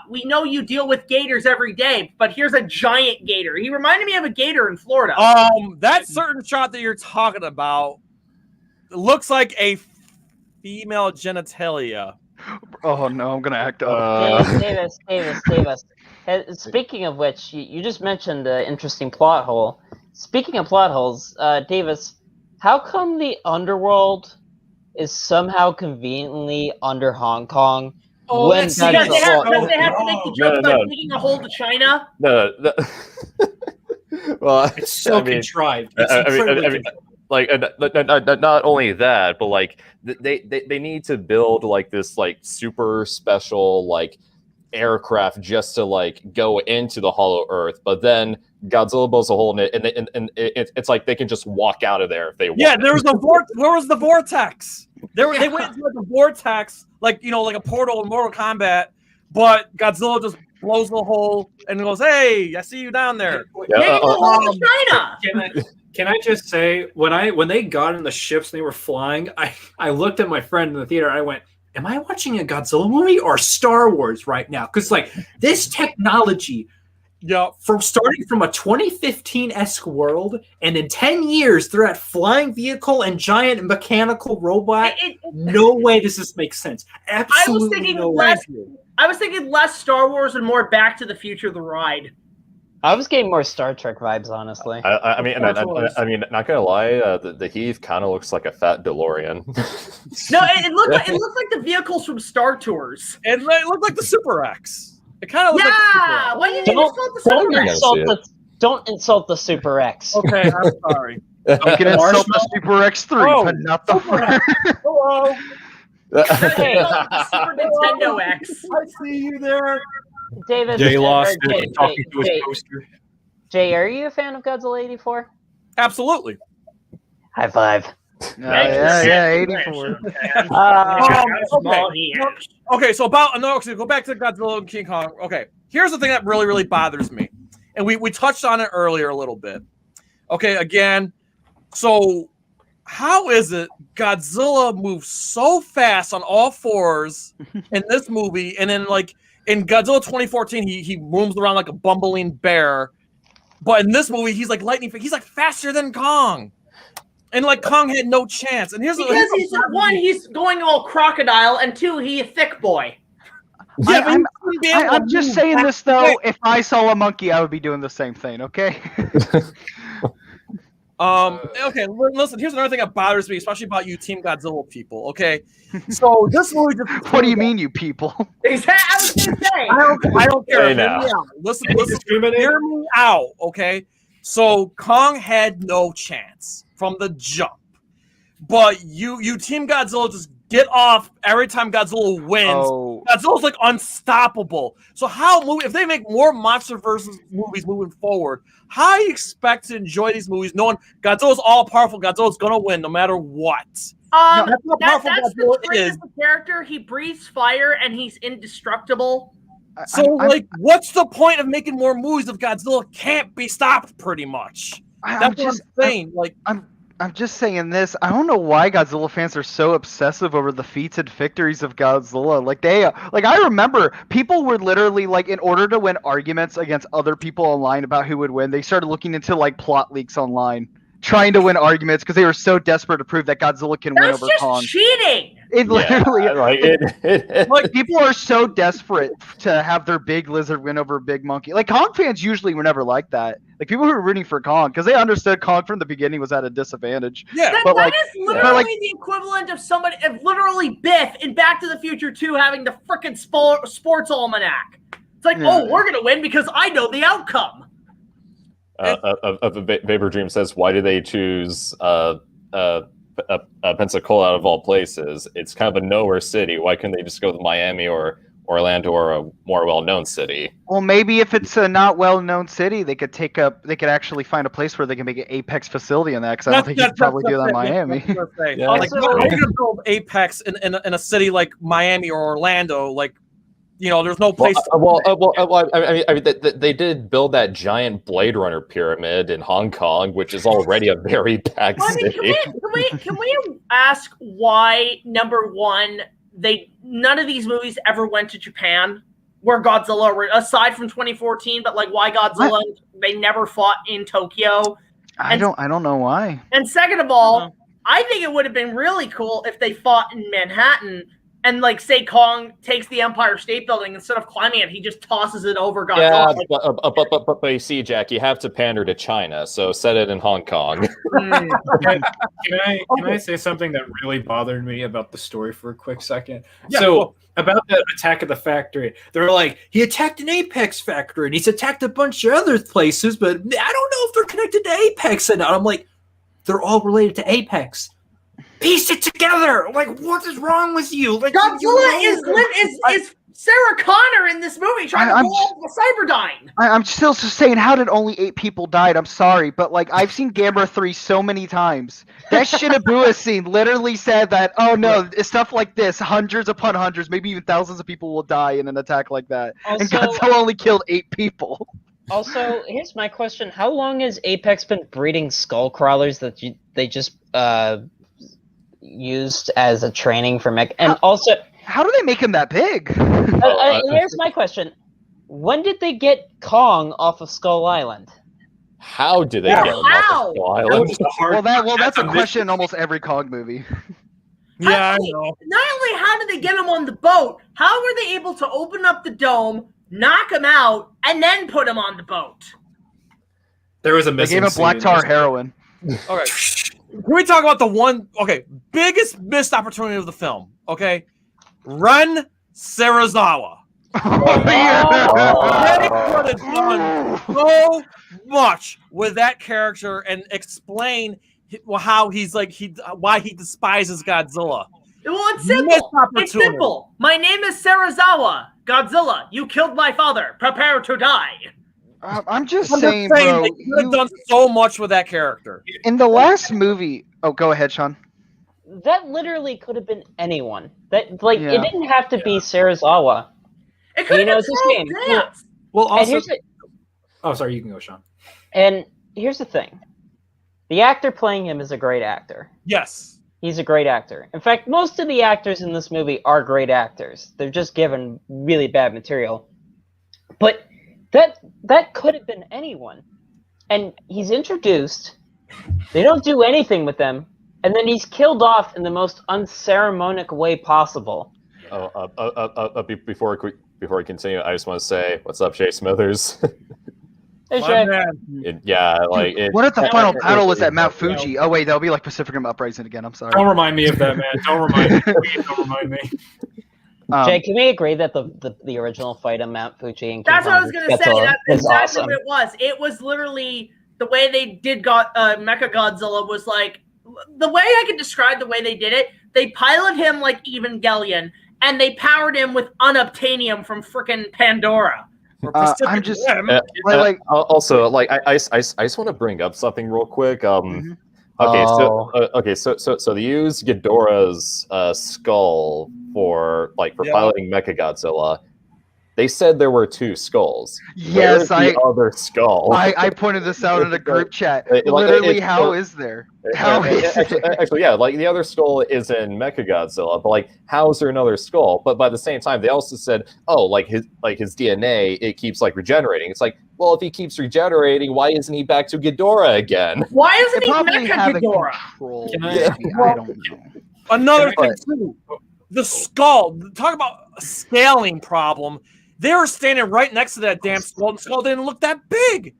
we know you deal with gators every day, but here's a giant gator. He reminded me of a gator in Florida. That certain shot that you're talking about looks like a female genitalia. Oh no, I'm gonna act up. Davis. Speaking of which, you just mentioned an interesting plot hole. Speaking of plot holes, Davis, how come the underworld is somehow conveniently under Hong Kong? Because they have to make the joke about digging a hole to China. No. Well, it's so contrived. It's not only that, but like they need to build like this like super special like aircraft just to like go into the Hollow Earth, but then Godzilla blows a hole in it, and it's like they can just walk out of there if they want. Yeah, where was the vortex? They went into the vortex, like a portal in Mortal Kombat, but Godzilla just blows the hole and goes, "Hey, I see you down there." China. Can I just say when they got in the ships and they were flying, I looked at my friend in the theater. I went, am I watching a Godzilla movie or Star Wars right now? Because like this technology, starting from a 2015-esque world, and in 10 years they're at flying vehicle and giant mechanical robot. No way does this make sense. Absolutely no way. I was thinking less Star Wars and more Back to the Future: The Ride. I was getting more Star Trek vibes, honestly. I mean, not gonna lie, the Heath kind of looks like a fat DeLorean. No, it looked like the vehicles from Star Tours. It looked like the Super X. It kind of looks like the Super X. Why didn't you just call it the Super X? Don't insult the Super X. Okay, I'm sorry. You can insult the Super X3, Oh, but not the first. Hello, Hey. The Super Nintendo X. I see you there. David. Jay lost Jay, it talking to his Jay, poster. Jay, are you a fan of Godzilla 84? Absolutely. High five. Yeah, 84. Okay, so go back to Godzilla and King Kong. Okay, here's the thing that really, really bothers me. And we touched on it earlier a little bit. Okay, again, so how is it Godzilla moves so fast on all fours in this movie, and then like in Godzilla 2014, he roams around like a bumbling bear, but in this movie he's like lightning. He's like faster than Kong, and like Kong had no chance. And he's going all crocodile, and two, he's a thick boy. Yeah, I'm just saying this though. If I saw a monkey, I would be doing the same thing. Okay. Okay, listen, here's another thing that bothers me, especially about you Team Godzilla people, okay? So this movie just What do you mean, you people? Exactly. I was gonna say. I don't care. Hey, Hear now. me out. Listen, hear me out, okay? So Kong had no chance from the jump. But you Team Godzilla just get off every time Godzilla wins. Oh. Godzilla's like unstoppable. So if they make more monster versus movies moving forward, how do you expect to enjoy these movies knowing Godzilla's all powerful? Godzilla's gonna win no matter what. That's the trait of the character. He breathes fire and he's indestructible. So what's the point of making more movies if Godzilla can't be stopped? Pretty much. That's what I'm saying. I'm just saying this. I don't know why Godzilla fans are so obsessive over the feats and victories of Godzilla. I remember people were literally like, in order to win arguments against other people online about who would win, they started looking into like plot leaks online, trying to win arguments because they were so desperate to prove that Godzilla can win over Kong. That's just cheating. It literally, like people are so desperate to have their big lizard win over a big monkey. Like Kong fans usually were never like that. Like people who were rooting for Kong because they understood Kong from the beginning was at a disadvantage. Yeah, that is literally the equivalent of literally Biff in Back to the Future 2 having the frickin' sports almanac. It's like, we're gonna win because I know the outcome. Vapor Dream says, why do they choose Pensacola out of all places? It's kind of a nowhere city. Why couldn't they just go to Miami or Orlando or a more well-known city? Well, maybe if it's a not well-known city, they could actually find a place where they can make an Apex facility in that. Because I don't think you could probably do that in Miami. Yeah. Like, how are you gonna build Apex in a city like Miami or Orlando? Like, there's no place. I mean, they did build that giant Blade Runner pyramid in Hong Kong, which is already a very packed city. Can we ask why, number one, none of these movies ever went to Japan, where Godzilla, aside from 2014, but like why Godzilla, they never fought in Tokyo? I don't know why. And second of all, I think it would have been really cool if they fought in Manhattan. And like, say Kong takes the Empire State Building, instead of climbing it, he just tosses it over Godzilla. Yeah, but you see, Jack, you have to pander to China, so set it in Hong Kong. Can I say something that really bothered me about the story for a quick second? Yeah, so about the attack of the factory, they're like, he attacked an Apex factory and he's attacked a bunch of other places, but I don't know if they're connected to Apex or not. I'm like, they're all related to Apex. Piece it together. Like, what is wrong with you? Like, Godzilla is Sarah Connor in this movie trying to pull off the Cyberdyne. I'm still just saying, how did only 8 people died? I'm sorry, but like I've seen Gamera 3 so many times. That Shinabua scene literally said that, oh no, stuff like this, hundreds upon hundreds, maybe even thousands of people will die in an attack like that. Also, and Godzilla only killed 8 people. Also, here's my question: how long has Apex been breeding skull crawlers that they just used as a training for mech? And also, how do they make him that big? Here's my question: when did they get Kong off of Skull Island? How did they get him off of Skull Island? That's a question in almost every Kong movie. Yeah, I know. Not only how did they get him on the boat, how were they able to open up the dome, knock him out, and then put him on the boat? There was a They missing gave him black tar heroin. Okay. Can we talk about the biggest missed opportunity of the film? Okay, Ren Sarazawa. They could have done so much with that character and explain how why he despises Godzilla. Well, it's simple. It's simple. My name is Sarazawa. Godzilla, you killed my father. Prepare to die. I'm just saying, bro. They could have done so much with that character. In the last movie, oh, go ahead, Sean. That literally could have been anyone. It didn't have to be Sarazawa. It could have been Charles Dance. Well, also, oh, sorry, you can go, Sean. And here's the thing: the actor playing him is a great actor. Yes. He's a great actor. In fact, most of the actors in this movie are great actors. They're just given really bad material. But that could have been anyone. And he's introduced. They don't do anything with them. And then he's killed off in the most unceremonious way possible. Before we continue, I just want to say, what's up, Shay Smithers? Hey, Shay. What if the final battle was at Mount Fuji? Oh wait, that'll be like Pacific Rim Uprising again. I'm sorry. Don't remind me of that, man. Don't remind me. Please don't remind me. Jay, can we agree that the original fight on Mount Fuji and that's what I was going to say. That's exactly awesome. what it was. It was literally the way they did Mecha Godzilla was like the way I can describe the way they did it. They pilot him like Evangelion, and they powered him with unobtainium from frickin' Pandora. I'm just also like I just want to bring up something real quick. So they use Ghidorah's skull for piloting Mechagodzilla. They said there were 2 skulls. Yes, the other skull. I pointed this out in a group chat. Literally, how is there? How is it? Actually, yeah, like the other skull is in Mechagodzilla, but like, how is there another skull? But by the same time, they also said, oh, like his DNA, it keeps like regenerating. It's like, well, if he keeps regenerating, why isn't he back to Ghidorah again? Why isn't he Mecha Ghidorah? I don't know. Another thing too, the skull. Talk about a scaling problem. They were standing right next to that damn skull, and the skull didn't look that big.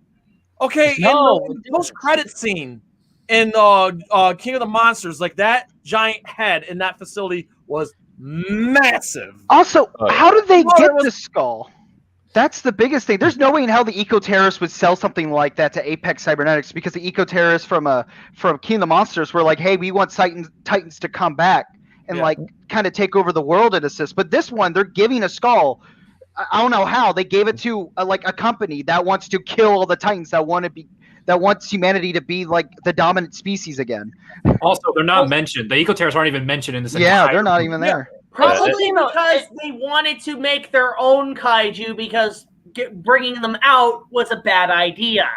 Okay, no, in the post-credit scene in King of the Monsters, like that giant head in that facility was massive. Also, how did they get the skull? That's the biggest thing. There's no way in hell the Eco-Terrorists would sell something like that to Apex Cybernetics, because the Eco-Terrorists from King of the Monsters were like, hey, we want Titans to come back and kind of take over the world and assist. But this one, they're giving a skull. I don't know how they gave it to a company that wants to kill all the Titans that wants humanity to be like the dominant species again. Also, they're not mentioned. The Eco-Terrorists aren't even mentioned in this. Yeah, they're not even there. Probably because they wanted to make their own kaiju because bringing them out was a bad idea.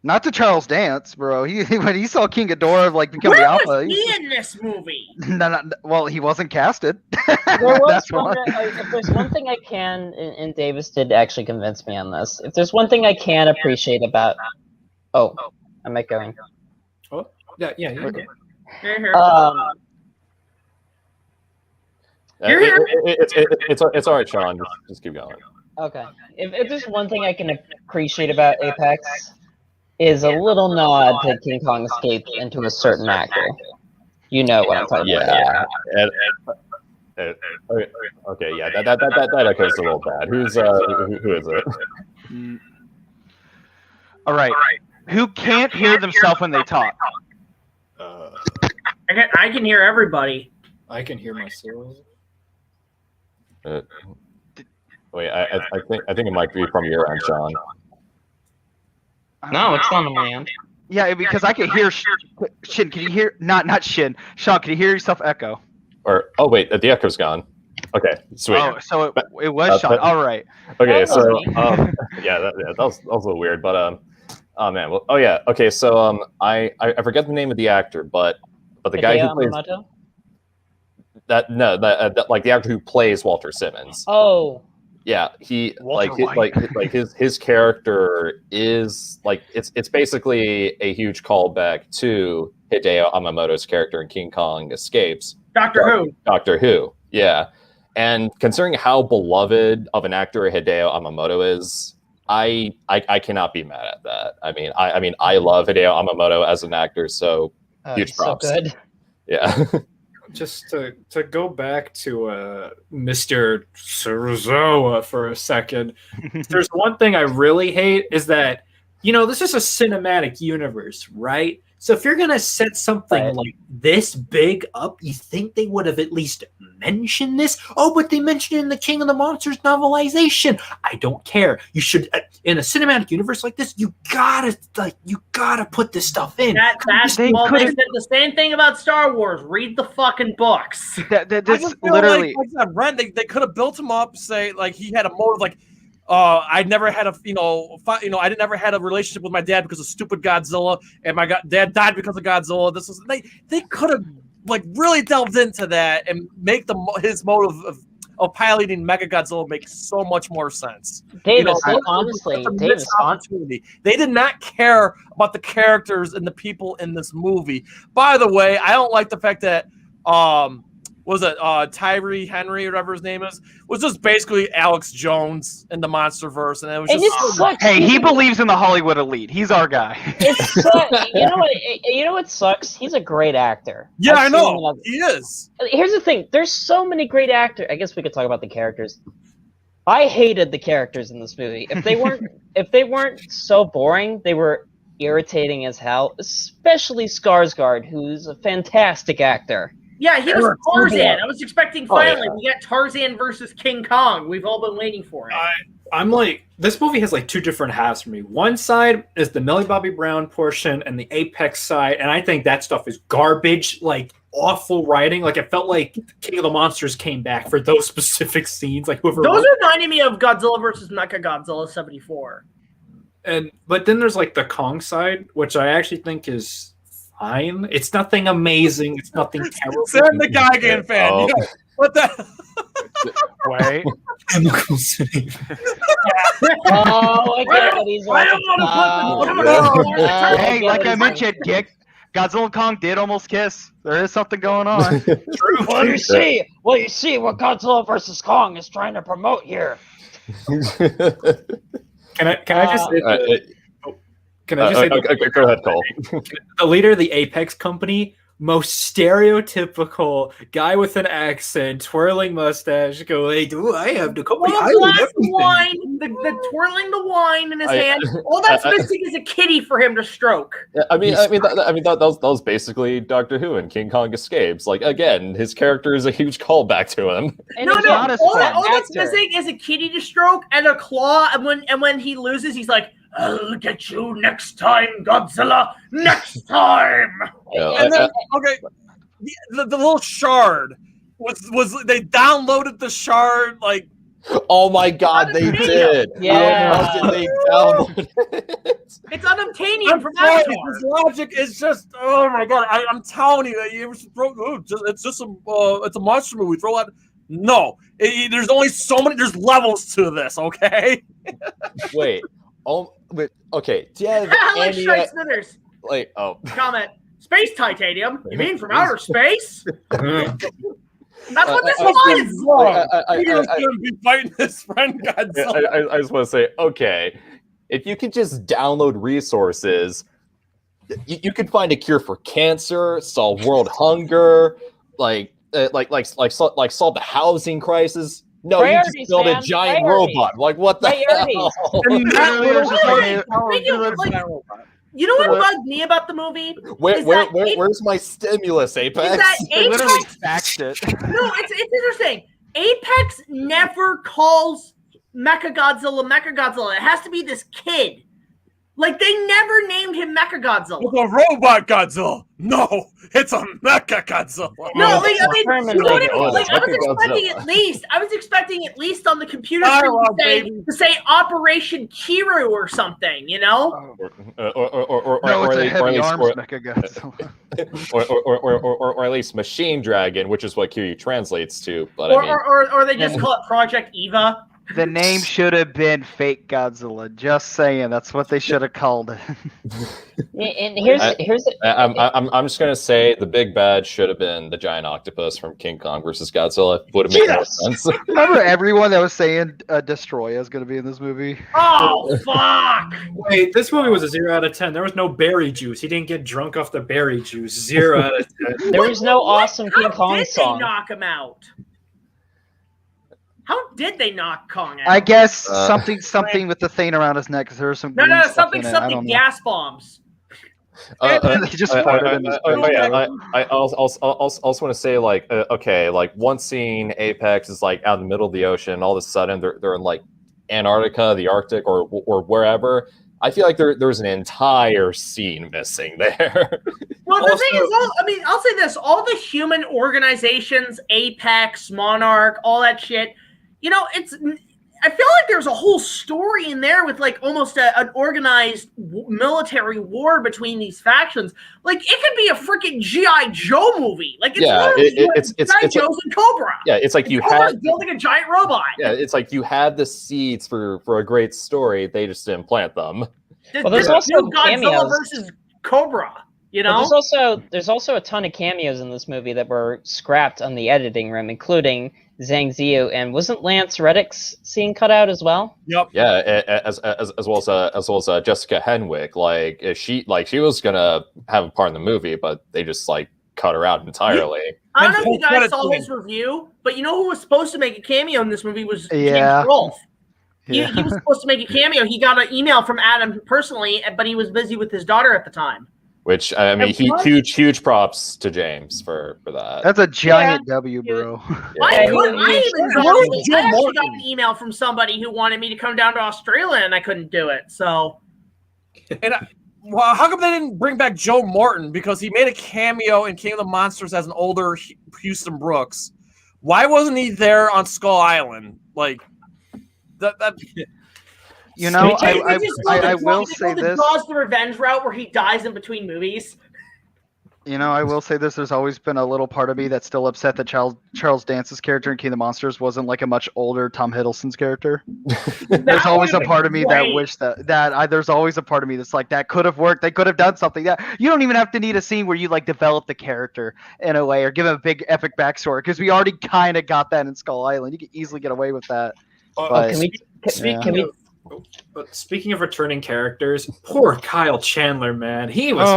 Not to Charles Dance, bro. When he saw King Ghidorah become the alpha. Where was he in this movie? Well, he wasn't casted. If there's one thing I can, and Davis did actually convince me on this. If there's one thing I can appreciate about, am I going? Oh, yeah. You're here. It's all right, Sean. Just keep going. Okay. If there's one thing I can appreciate about Apex, is a little nod to King Kong Escape and to a certain actor. You know what I'm talking about. Yeah. Okay. Yeah. That echoes a little bad. Who is it? All right. Who can't hear themselves when they talk? I can hear everybody. I can hear myself. Wait, I think it might be from your end, Sean. No, it's not on my end. Yeah, because I can hear Shin. Can you hear? Not Shin. Sean, can you hear yourself echo? Or wait, the echo's gone. Okay, sweet. Oh, so it was Sean. All right. Okay, so that was a little weird, but oh man, well, oh yeah, okay, so I forget the name of the actor, but the guy who plays that like the actor who plays Walter Simmons. Oh. Yeah, his character is like it's basically a huge callback to Hideo Yamamoto's character in King Kong Escapes. Doctor Who, yeah. And considering how beloved of an actor Hideo Yamamoto is, I cannot be mad at that. I mean I love Hideo Yamamoto as an actor, so huge props. So good. Yeah. just to go back to Mr. Sarazawa for a second, there's one thing I really hate is that, this is a cinematic universe, right? So if you're going to set something like this big up, you think they would have at least mentioned this? Oh, but they mentioned it in the King of the Monsters novelization. I don't care. You should, in a cinematic universe like this, you gotta put this stuff in. They said the same thing about Star Wars. Read the fucking books. This literally, like I said, Ren, they could have built him up, say like he had a motive, like I never had a I never had a relationship with my dad because of stupid Godzilla, and my dad died because of Godzilla. This was they could have like really delved into that and make his motive of piloting Mechagodzilla make so much more sense. Davis, honestly, Davis, opportunity. They did not care about the characters and the people in this movie. By the way, I don't like the fact that Tyree Henry or whatever his name is was just basically Alex Jones in the MonsterVerse, and it was just hey, he believes in the Hollywood elite. He's our guy. You know what sucks? He's a great actor. Yeah, I know he is. Here's the thing: there's so many great actors. I guess we could talk about the characters. I hated the characters in this movie. If they weren't so boring, they were irritating as hell. Especially Skarsgård, who's a fantastic actor. Yeah, he was Tarzan. I was expecting finally we got Tarzan versus King Kong. We've all been waiting for it. I'm like, this movie has like two different halves for me. One side is the Millie Bobby Brown portion and the Apex side, and I think that stuff is garbage, like awful writing. Like it felt like King of the Monsters came back for those specific scenes. Like whoever those reminded me of Godzilla versus Mechagodzilla '74. But then there's like the Kong side, which I actually think is fine. It's nothing amazing. It's nothing terrible. Sam the Gigan fan. Oh. What the? Wait. Chemical City. Oh, I get what he's like. Hey, like I mentioned, Godzilla and Kong did almost kiss. There is something going on. Well, you see what Godzilla versus Kong is trying to promote here. Can I just say Go ahead, Cole. The leader of the Apex company, most stereotypical guy with an accent, twirling mustache, going, I have the company. Well, the glass of wine, the twirling the wine in his hand. All that's missing is a kitty for him to stroke. That was basically Doctor Who and King Kong Escapes. Like again, his character is a huge callback to him. And All that's missing is a kitty to stroke and a claw. And when he loses, he's like, I'll get you next time, Godzilla. Next time. And then, the little shard was they downloaded the shard like. Oh my God, they did! Yeah, how did they download it? It's unobtainium from Avatar. This logic is just oh my God! I'm telling you, it's just it's a monster movie. Throw out. No, there's only so many. There's levels to this. Okay. Wait. Okay. Do you have Alex any Smithers. Comment. Space titanium? You mean from outer space? That's what this was. Peter's gonna be fighting his friend Godzilla. I just want to say, okay, if you could just download resources, you could find a cure for cancer, solve world hunger, solve the housing crisis. No, you just build a giant robot. Like what the hell? You know what bugged me about the movie? Where's my stimulus, Apex? Is that They literally faxed it. No, it's interesting. Apex never calls Mechagodzilla. It has to be this kid. Like, they never named him Mechagodzilla. It's a robot Godzilla. No, it's a Mechagodzilla. No, I was expecting at least on the computer screen to say Operation Kiru or something, you know? Or it's a heavy arms Mechagodzilla. or at least Machine Dragon, which is what Kiryu translates to. But or they just call it Project Eva. The name should have been Fake Godzilla. Just saying, that's what they should have called it. And here's I'm just gonna say the big bad should have been the giant octopus from King Kong versus Godzilla. Would have made more sense. Remember everyone that was saying Destroya is going to be in this movie? Oh, fuck! Wait, this movie was a 0 out of 10. There was no berry juice. He didn't get drunk off the berry juice. 0 out of 10. there was no awesome King Kong How song. did they knock him out? How did they knock Kong out? I guess something with the thing around his neck because there was some. No, green no, stuff in it. I something don't know. gas bombs. They just farted in his I also want to say, like, okay, like one scene, Apex is like out in the middle of the ocean, and all of a sudden they're in like Antarctica, the Arctic, or wherever. I feel like there's an entire scene missing there. Well, the thing is, I'll say this: all the human organizations, Apex, Monarch, all that shit. You know, I feel like there's a whole story in there with like almost an organized military war between these factions. Like it could be a freaking GI Joe movie. Like it's GI Joe's and Cobra. Yeah, it's like you Cobra's had building a giant robot. Yeah, it's like you had the seeds for a great story. They just didn't plant them. Well, there's also Godzilla cameos. versus Cobra. You know, there's also a ton of cameos in this movie that were scrapped on the editing room, including Zhang Ziyu, and wasn't Lance Reddick's scene cut out as well? Yep. Yeah, as well as Jessica Henwick. She was gonna have a part in the movie, but they just like cut her out entirely. I don't know if you guys saw his review, but you know who was supposed to make a cameo in this movie was James Rolfe. He was supposed to make a cameo. He got an email from Adam personally, but he was busy with his daughter at the time. Which I mean, huge props to James for that. That's a giant W, bro. I actually got an email from somebody who wanted me to come down to Australia, and I couldn't do it. So, well, how come they didn't bring back Joe Morton? Because he made a cameo in King of the Monsters as an older Houston Brooks. Why wasn't he there on Skull Island? Like that. You know, I will say this. Jaws the Revenge route where he dies in between movies. You know, I will say this. There's always been a little part of me that's still upset that Charles Dance's character in King of the Monsters wasn't like a much older Tom Hiddleston's character. There's always a part of me that wished there's always a part of me that's like, that could have worked. They could have done something. That you don't even have to need a scene where you like develop the character in a way or give him a big epic backstory because we already kind of got that in Skull Island. You could easily get away with that. But speaking of returning characters, poor Kyle Chandler, man. He was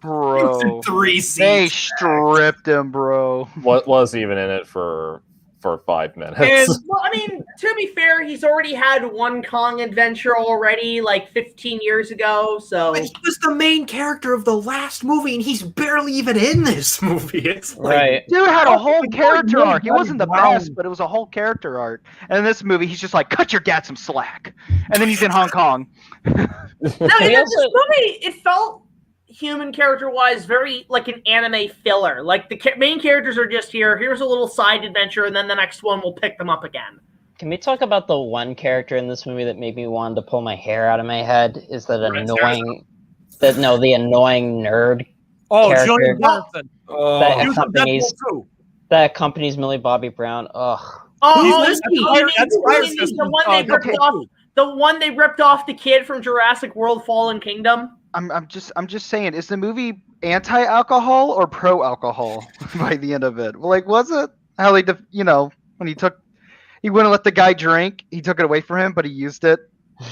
bro. 3 scenes. They stripped him, bro. What was even in it for 5 minutes? And, well, I mean, to be fair, he's already had one Kong adventure already, like 15 years ago. So he was the main character of the last movie, and he's barely even in this movie. It's like, dude had a whole character arc. It wasn't the best, but it was a whole character arc. And in this movie, he's just like, cut your dad some slack. And then he's in Hong Kong. No, in this movie, it felt human character-wise very like an anime filler. Like the main characters are just here. Here's a little side adventure, and then the next one will pick them up again. Can we talk about the one character in this movie that made me want to pull my hair out of my head? Is that annoying nerd character Julian Johnson. That accompanies Millie Bobby Brown. Ugh. The one they ripped off the kid from Jurassic World: Fallen Kingdom. I'm just saying, is the movie anti-alcohol or pro-alcohol by the end of it? Like, was it how they, when he wouldn't let the guy drink, he took it away from him, but he used it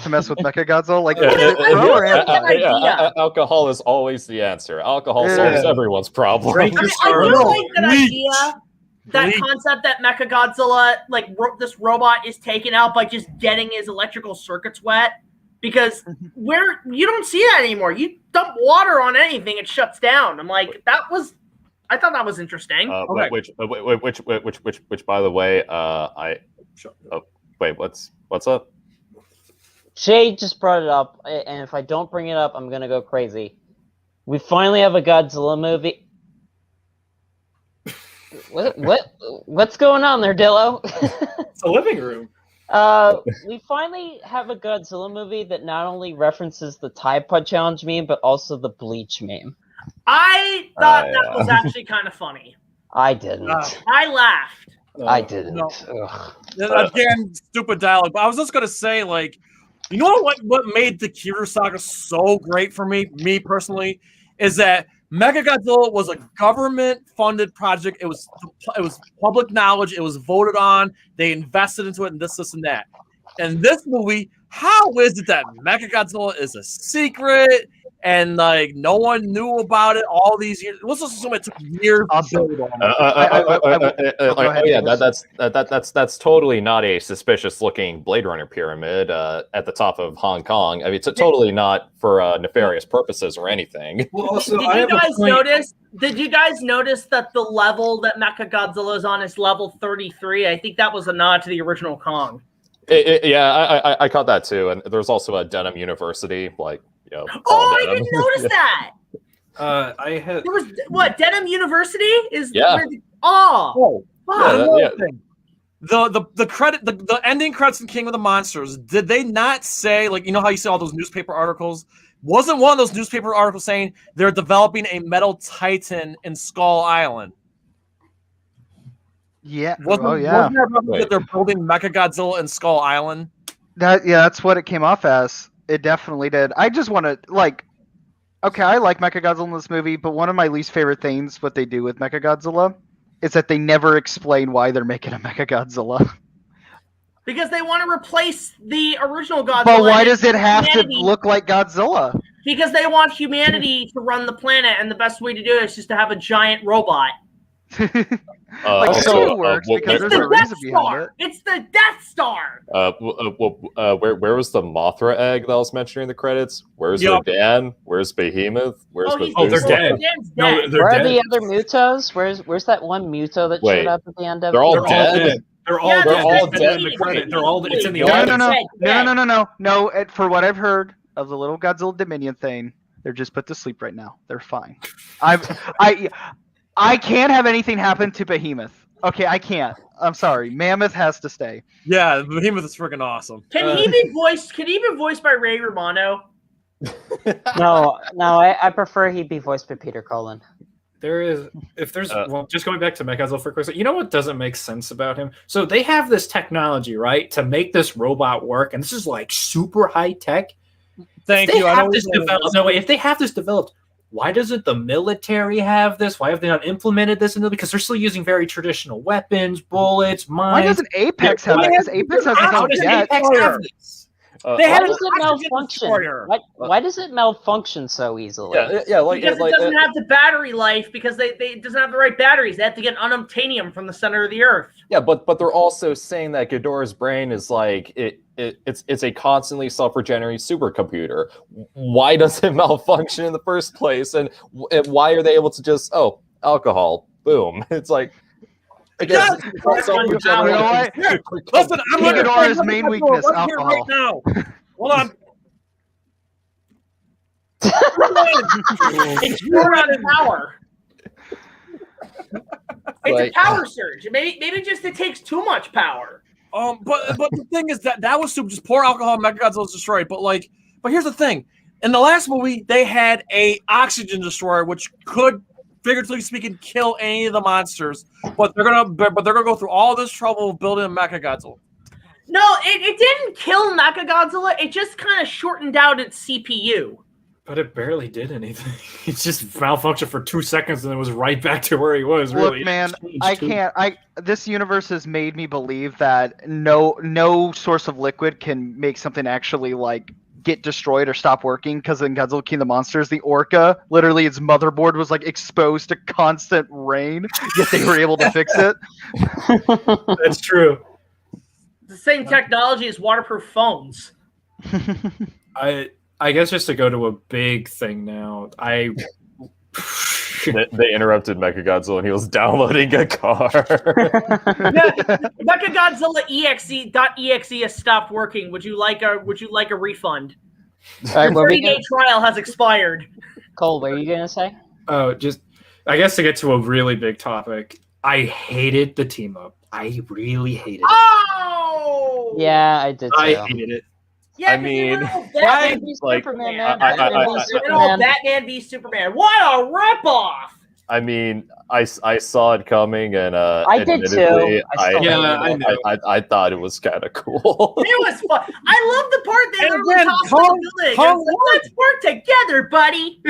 to mess with Mechagodzilla? Like, was it pro or anti? Alcohol is always the answer. Alcohol solves everyone's problem. I really like that idea. That concept that Mechagodzilla, like this robot, is taken out by just getting his electrical circuits wet, because you don't see that anymore. You dump water on anything, it shuts down. I'm like, I thought that was interesting. Which by the way, wait, what's up? Jay just brought it up, and if I don't bring it up, I'm gonna go crazy. We finally have a Godzilla movie. What's going on there, Dillo? It's a living room. We finally have a Godzilla movie that not only references the Tide Pod Challenge meme, but also the Bleach meme. I thought that was actually kind of funny. I didn't. I laughed. I didn't. No. Ugh. Again, stupid dialogue. But I was just gonna say, like, you know what made the Kira saga so great for me personally, is that Mechagodzilla was a government-funded project. It was public knowledge. It was voted on. They invested into it, and this, and that. And this movie, how is it that Mechagodzilla is a secret and like no one knew about it all these years? Let's just assume it took years to build that's totally not a suspicious-looking Blade Runner pyramid at the top of Hong Kong. I mean, it's totally not for nefarious purposes or anything. Well, also, Did you guys notice that the level that Mechagodzilla is on is level 33? I think that was a nod to the original Kong. Yeah, I caught that too. And there's also a Denham University, like, you know. Oh, I didn't notice that. There was what, Denham University is? Yeah. Wow. Yeah. The ending credits in King of the Monsters, did they not say, like, you know how you see all those newspaper articles? Wasn't one of those newspaper articles saying they're developing a metal titan in Skull Island? Yeah. Wasn't there that they're building Mechagodzilla in Skull Island? That's what it came off as. It definitely did. I just want to, like, okay, I like Mechagodzilla in this movie, but one of my least favorite things what they do with Mechagodzilla is that they never explain why they're making a Mechagodzilla. Because they want to replace the original Godzilla. But why does it have to look like Godzilla? Because they want humanity to run the planet, and the best way to do it is just to have a giant robot. Also, works because It's there's a the reason Death behind Star. it. It's the Death Star. Where was the Mothra egg that was mentioned in the credits? Where's Rodan? Where's Behemoth? Where's they're dead. No, they're Where dead. are the other Mutos? Where's that one Muto that showed up at the end of? They're all They're all dead. They're all Yeah, dead. they're all It's dead. in the credit. They're all. It's in the No. audience. For what I've heard of the little Godzilla Dominion thing, they're just put to sleep right now. They're fine. I can't have anything happen to Behemoth. Okay, I can't. I'm sorry. Mammoth has to stay. Yeah, Behemoth is freaking awesome. Can he be voiced? Can he be voiced by Ray Romano? No, I prefer he be voiced by Peter Cullen. Just going back to Mechagodzilla for a quick second, you know what doesn't make sense about him? So they have this technology, right, to make this robot work, and this is like super high tech. Thank you. If they have this developed, why doesn't the military have this? Why have they not implemented this? Because they're still using very traditional weapons, bullets, mines. Why doesn't Apex have that? Because Apex has its own jet. Why does it malfunction? Why does it malfunction so easily? Because it doesn't have the battery life. Because it doesn't have the right batteries. They have to get unobtainium from the center of the Earth. Yeah, but they're also saying that Ghidorah's brain is like it's a constantly self-regenerating supercomputer. Why does it malfunction in the first place? And why are they able to just alcohol, boom? It's like. Listen, I'm Ghidorah's main weakness, alcohol. Right now. Hold on. It's more out of power. It's a power surge. Maybe just it takes too much power. But the thing is that was super. Just pour alcohol, Mechagodzilla's destroyed. But here's the thing: in the last movie, they had a oxygen destroyer, which could, figuratively speaking, kill any of the monsters. But they're gonna go through all this trouble of building a Mechagodzilla. No, it didn't kill Mechagodzilla. It just kind of shortened out its CPU. But it barely did anything. It just malfunctioned for 2 seconds and it was right back to where he was. Look, really, man, this universe has made me believe that no source of liquid can make something actually like get destroyed or stop working. Because in Godzilla King of the Monsters, the Orca, literally its motherboard was like exposed to constant rain, yet they were able to fix it. That's true. The same technology as waterproof phones. I guess just to go to a big thing now, they interrupted Mechagodzilla and he was downloading a car. Mechagodzilla .exe has stopped working. Would you like a refund? All right, The 30-day trial has expired. Cole, what are you gonna say? I guess to get to a really big topic, I hated the team up. I really hated it. Oh! Yeah, I did too. I hated it. Yeah, I mean, Batman like, v Superman. Batman v Superman. What a ripoff! I mean, I saw it coming, and I did too. admittedly, I still hated it. I thought it was kind of cool. It was fun. I love the part they And literally then tossed Kong- the building. Kong It's like, let's work together, buddy.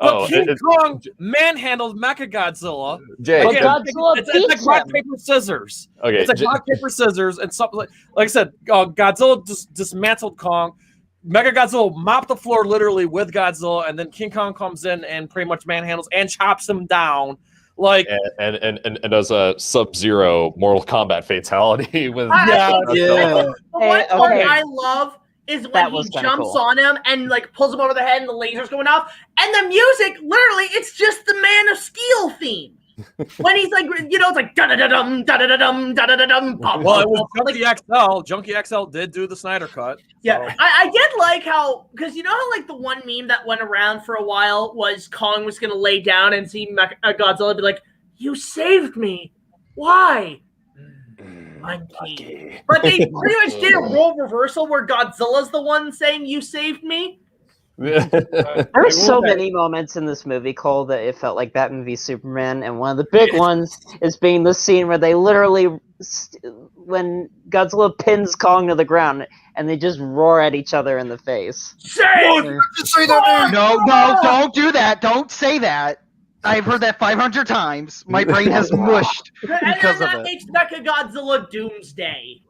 But King it- Kong manhandled Mechagodzilla. Jay, But Again, Godzilla it's beats like rock, him. paper, scissors. okay, It's like rock, paper, scissors, and something like I said, Godzilla just dismantled Kong. Mechagodzilla mopped the floor literally with Godzilla, and then King Kong comes in and pretty much manhandles and chops him down. Like and does a Sub-Zero Mortal Kombat fatality with Yeah. One Hey, part okay. I love is when That he was jumps kinda cool. on him and like pulls him over the head and the laser's going off. And the music, literally, it's just the Man of Steel theme. When he's like, it's like da-da-da-dum, da-da-da-dum, da-da-da-dum. well, it was Like, Junkie XL. Junkie XL did do the Snyder cut. yeah, so. I did like how, because you know how like the one meme that went around for a while was Kong was going to lay down and see Godzilla be like, you saved me. Why? I'm key. But they pretty much did a role reversal where Godzilla's the one saying you saved me. There were so many moments in this movie, Cole, that it felt like Batman v Superman, and one of the big ones is being the scene where they literally, when Godzilla pins Kong to the ground, and they just roar at each other in the face. Just say that name. No, don't do that. Don't say that. I've heard that 500 times. My brain has mushed And because then of that it. makes Mechagodzilla Doomsday.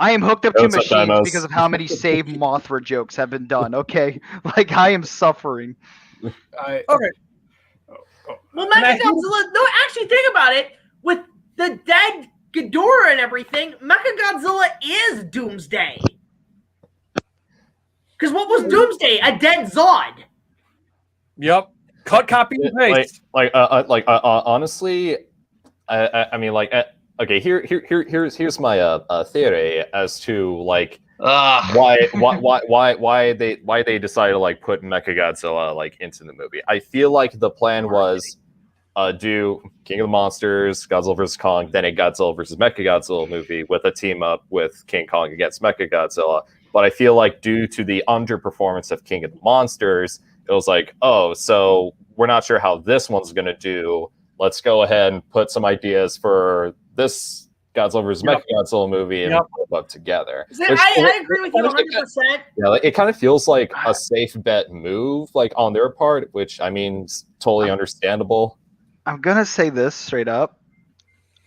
I am hooked up to That's what machines Thanos. because of how many Save Mothra jokes have been done. Okay, like I am suffering. Okay. Well, Mechagodzilla, no, actually think about it. With the dead Ghidorah and everything, Mechagodzilla is Doomsday. Because what was Doomsday? A dead Zod. Yep. Cut, copy, and paste. Honestly, I mean, like, okay, here's my theory as to like why they decided to like put Mechagodzilla like into the movie. I feel like the plan was do King of the Monsters, Godzilla vs. Kong, then a Godzilla vs. Mechagodzilla movie with a team up with King Kong against Mechagodzilla. But I feel like due to the underperformance of King of the Monsters, it was like, oh, so we're not sure how this one's going to do. Let's go ahead and put some ideas for this Godzilla vs. Mechagodzilla movie and put them up together. I agree with you 100%. Yeah, like, it kind of feels like a safe bet move, like on their part, which I mean, is totally understandable. I'm gonna say this straight up.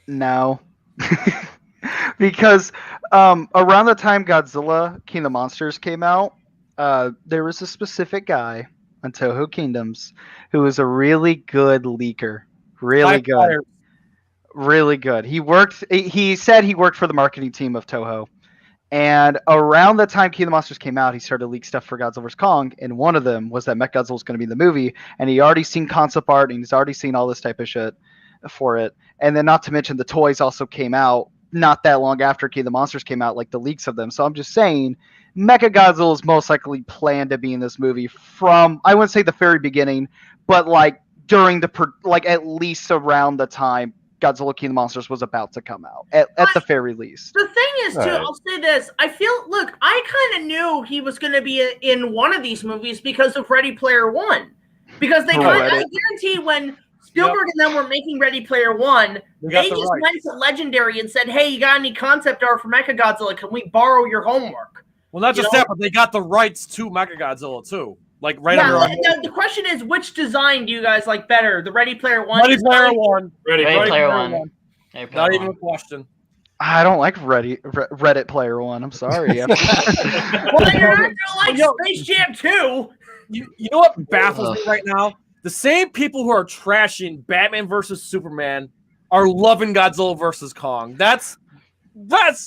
No. Because around the time Godzilla King of the Monsters came out, there was a specific guy on Toho Kingdoms who was a really good leaker. Really good. Really good. He said he worked for the marketing team of Toho. And around the time King of the Monsters came out, he started to leak stuff for Godzilla vs. Kong, and one of them was that Mechagodzilla was going to be in the movie, and he already seen concept art, and he's already seen all this type of shit for it. And then not to mention the toys also came out not that long after King of the Monsters came out, like the leaks of them. So I'm just saying, Mechagodzilla is most likely planned to be in this movie from, I wouldn't say the very beginning, but like during at least around the time Godzilla King of the Monsters was about to come out, at the very least. The thing is, too, Right. I'll say this. I kind of knew he was going to be in one of these movies because of Ready Player One. Because I guarantee when Spielberg and them were making Ready Player One, they just went to Legendary and said, hey, you got any concept art for Mechagodzilla? Can we borrow your homework? Well, not just that, but they got the rights to Mechagodzilla, too. Like, right under our the question is, which design do you guys like better? The Ready Player One? Ready Player One. Ready Player One. Not even a question. I don't like Reddit Player One. I'm sorry. Well, then you're not going to like Space Jam 2. You know what baffles me right now? The same people who are trashing Batman versus Superman are loving Godzilla versus Kong. That's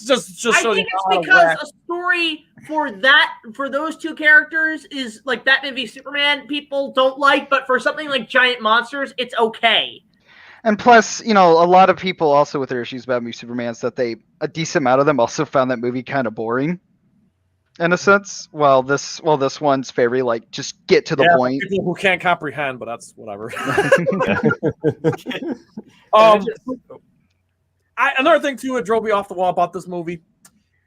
just I shows think you it's because a story for those two characters is like Batman v Superman people don't like, but for something like Giant Monsters, it's okay. And plus, a lot of people also with their issues about me Superman is that a decent amount of them also found that movie kind of boring, in a sense. Well, this one's very like just get to the point. People who can't comprehend, but that's whatever. Another thing too, it drove me off the wall about this movie,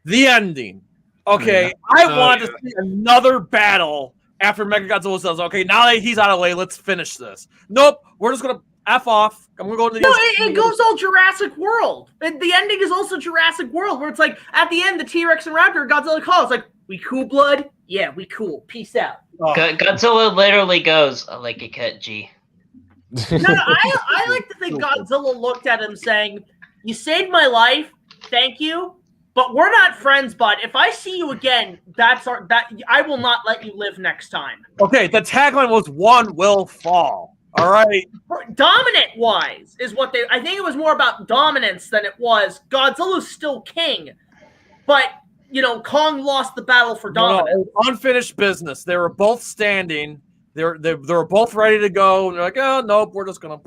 the ending. Okay, I wanted to see another battle after Mechagodzilla says, "Okay, now that he's out of the way, let's finish this." Nope, we're just gonna F off. I'm gonna go to the. No, it goes all Jurassic World. The ending is also Jurassic World, where it's like at the end, the T-Rex and Raptor, Godzilla calls like, "We cool, blood? Yeah, we cool. Peace out." Oh. Godzilla literally goes, "I like a cut, G." No, I like to think Godzilla looked at him saying, "You saved my life, thank you, but we're not friends, bud. If I see you again, I will not let you live next time." Okay, the tagline was "One will fall." All right. Dominant wise is what I think it was more about dominance than it was. Godzilla's still king, but Kong lost the battle for dominance. No, unfinished business. They were both standing. They were both ready to go, and they're like, "Oh nope, we're just gonna."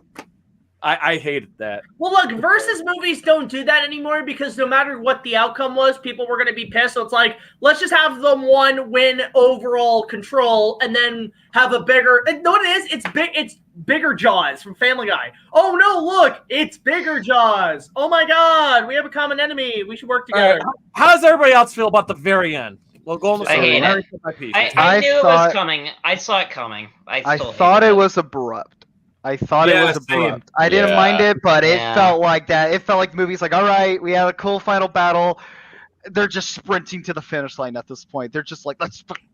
I hated that. Well, look, versus movies don't do that anymore because no matter what the outcome was, people were going to be pissed. So it's like, let's just have them win overall control, and then have a bigger. No, it is. It's big. It's Bigger Jaws from Family Guy. Oh no, look, it's Bigger Jaws. Oh my God, we have a common enemy. We should work together. Right. How does everybody else feel about the very end? We'll go on the I hate it. I knew it was coming. I saw it coming. I thought it was abrupt. I thought it was abrupt. I didn't mind it, but it felt like that. It felt like the movie's like, all right, we have a cool final battle. They're just sprinting to the finish line at this point. They're just like,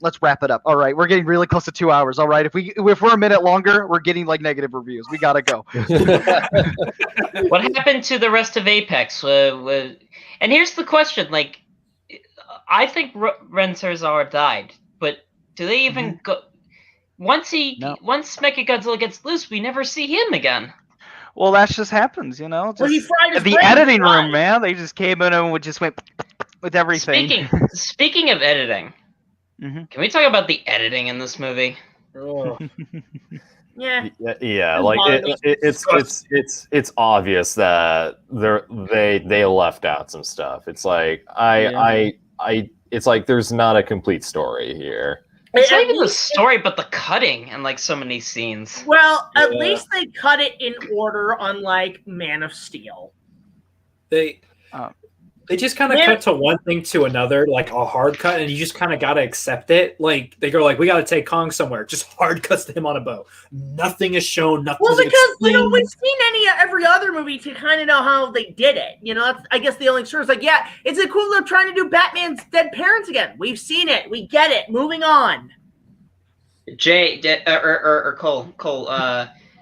let's wrap it up. All right, we're getting really close to 2 hours. All right, if we're a minute longer, we're getting like negative reviews. We gotta go. What happened to the rest of Apex? And here's the question: like, I think Rensselaer died, but do they even go? Once Mechagodzilla gets loose, we never see him again. Well, that just happens, Just, he fried his the brain, editing room, man. They just came in and just went with everything. Speaking of editing, can we talk about the editing in this movie? Yeah. Like it's obvious that they left out some stuff. It's like it's like there's not a complete story here. It's not even the story, but the cutting and like so many scenes. Well, at least they cut it in order, unlike Man of Steel. They just kind of cut to one thing to another, like a hard cut, and you just kind of got to accept it. Like they go, like, we got to take Kong somewhere. Just hard cuts to him on a boat. Nothing is shown. Nothing. Well, because we've seen every other movie to kind of know how they did it. That's, I guess, the only story is like, yeah, it's a cool they're trying to do Batman's dead parents again. We've seen it. We get it. Moving on. Jay or Cole.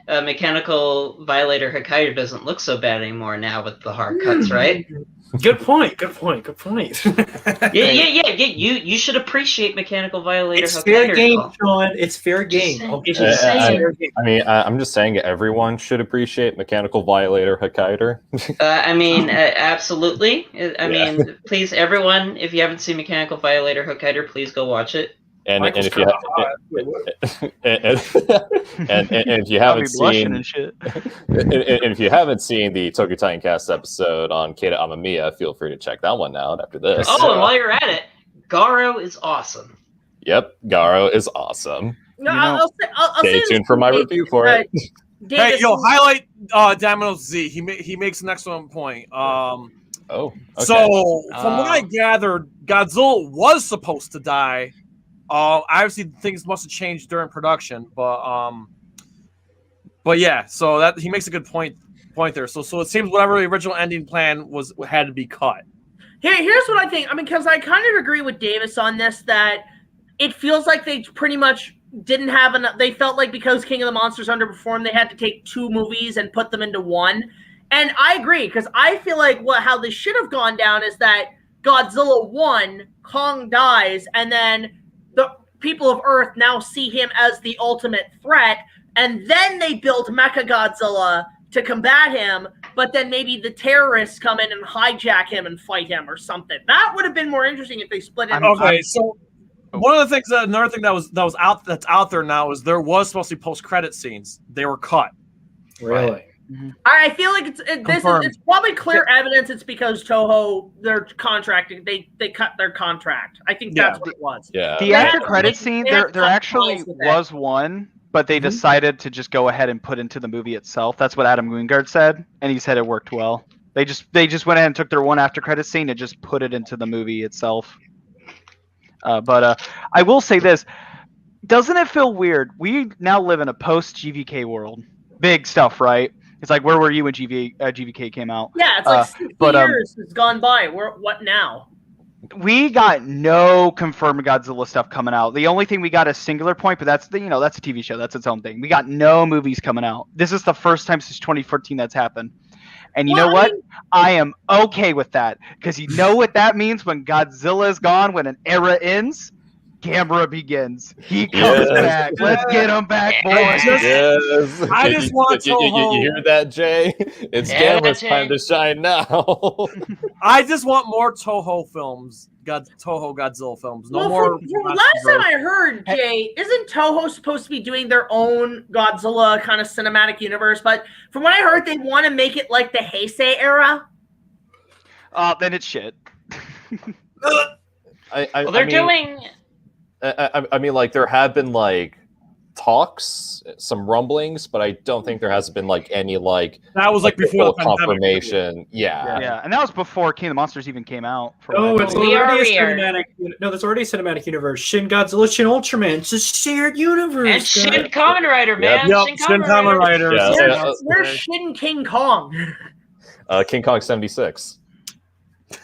Mechanical Violator Hokkaido doesn't look so bad anymore now with the hard cuts, right? Good point. Yeah. You should appreciate Mechanical Violator. It's fair game, Sean. It's fair game. I mean, I'm just saying everyone should appreciate Mechanical Violator Hokkaido. Absolutely. I mean, please, everyone, if you haven't seen Mechanical Violator Hokkaido, please go watch it. And if you haven't seen the TokuTitanCast episode on Keita Amamiya, feel free to check that one out after this. Oh, and while you're at it, Garo is awesome. Yep, Garo is awesome. No, I'll stay tuned for my review for it. Hey, highlight Domino's Z. He makes an excellent point. Okay. So from what I gathered, Godzilla was supposed to die. Obviously things must have changed during production, but yeah. So that he makes a good point there. So it seems whatever the original ending plan had to be cut. Here's what I think. I mean, because I kind of agree with Davis on this, that it feels like they pretty much didn't have enough. They felt like because King of the Monsters underperformed, they had to take 2 movies and put them into one. And I agree, because I feel like how this should have gone down is that Godzilla won, Kong dies, and then the people of Earth now see him as the ultimate threat, and then they build Mechagodzilla to combat him, but then maybe the terrorists come in and hijack him and fight him or something. That would have been more interesting if they split it. Okay, so one of the things, another thing that's out there now is there was supposed to be post-credit scenes. They were cut. Really? Right. Mm-hmm. I feel like it's probably clear evidence. It's because Toho, they're contracting. They cut their contract. I think that's what it was. Yeah. The after credit scene, there actually was one, but they decided to just go ahead and put into the movie itself. That's what Adam Wingard said, and he said it worked well. They just went ahead and took their one after credit scene and just put it into the movie itself. But I will say this: doesn't it feel weird? We now live in a post GVK world. big stuff, right? It's like, where were you when GVK came out? Yeah, it's like 60 but, years has gone by. What now? We got no confirmed Godzilla stuff coming out. The only thing we got is Singular Point, but that's that's a TV show. That's its own thing. We got no movies coming out. This is the first time since 2014 that's happened. And you know what? I am okay with that, because you know what that means when Godzilla is gone, when an era ends, Gamera begins. He comes back. Let's get him back, boys. I just want Toho. You hear that, Jay? It's Gamera's time to shine now. I just want more Toho films. Toho Godzilla films. No more. From last time I heard, Jay, isn't Toho supposed to be doing their own Godzilla kind of cinematic universe? But from what I heard, they want to make it like the Heisei era. Then it's shit. They're doing. I mean, like, there have been like talks, some rumblings, but I don't think there has been like any like that was like before the confirmation. Yeah, and that was before King of the Monsters even came out. It's already a cinematic. No, there's already a cinematic universe. Shin Godzilla, Shin Ultraman. It's a shared universe. And Shin Kamen Rider, man. Yep, Shin Kamen Rider. Where's Shin King Kong? King Kong 76.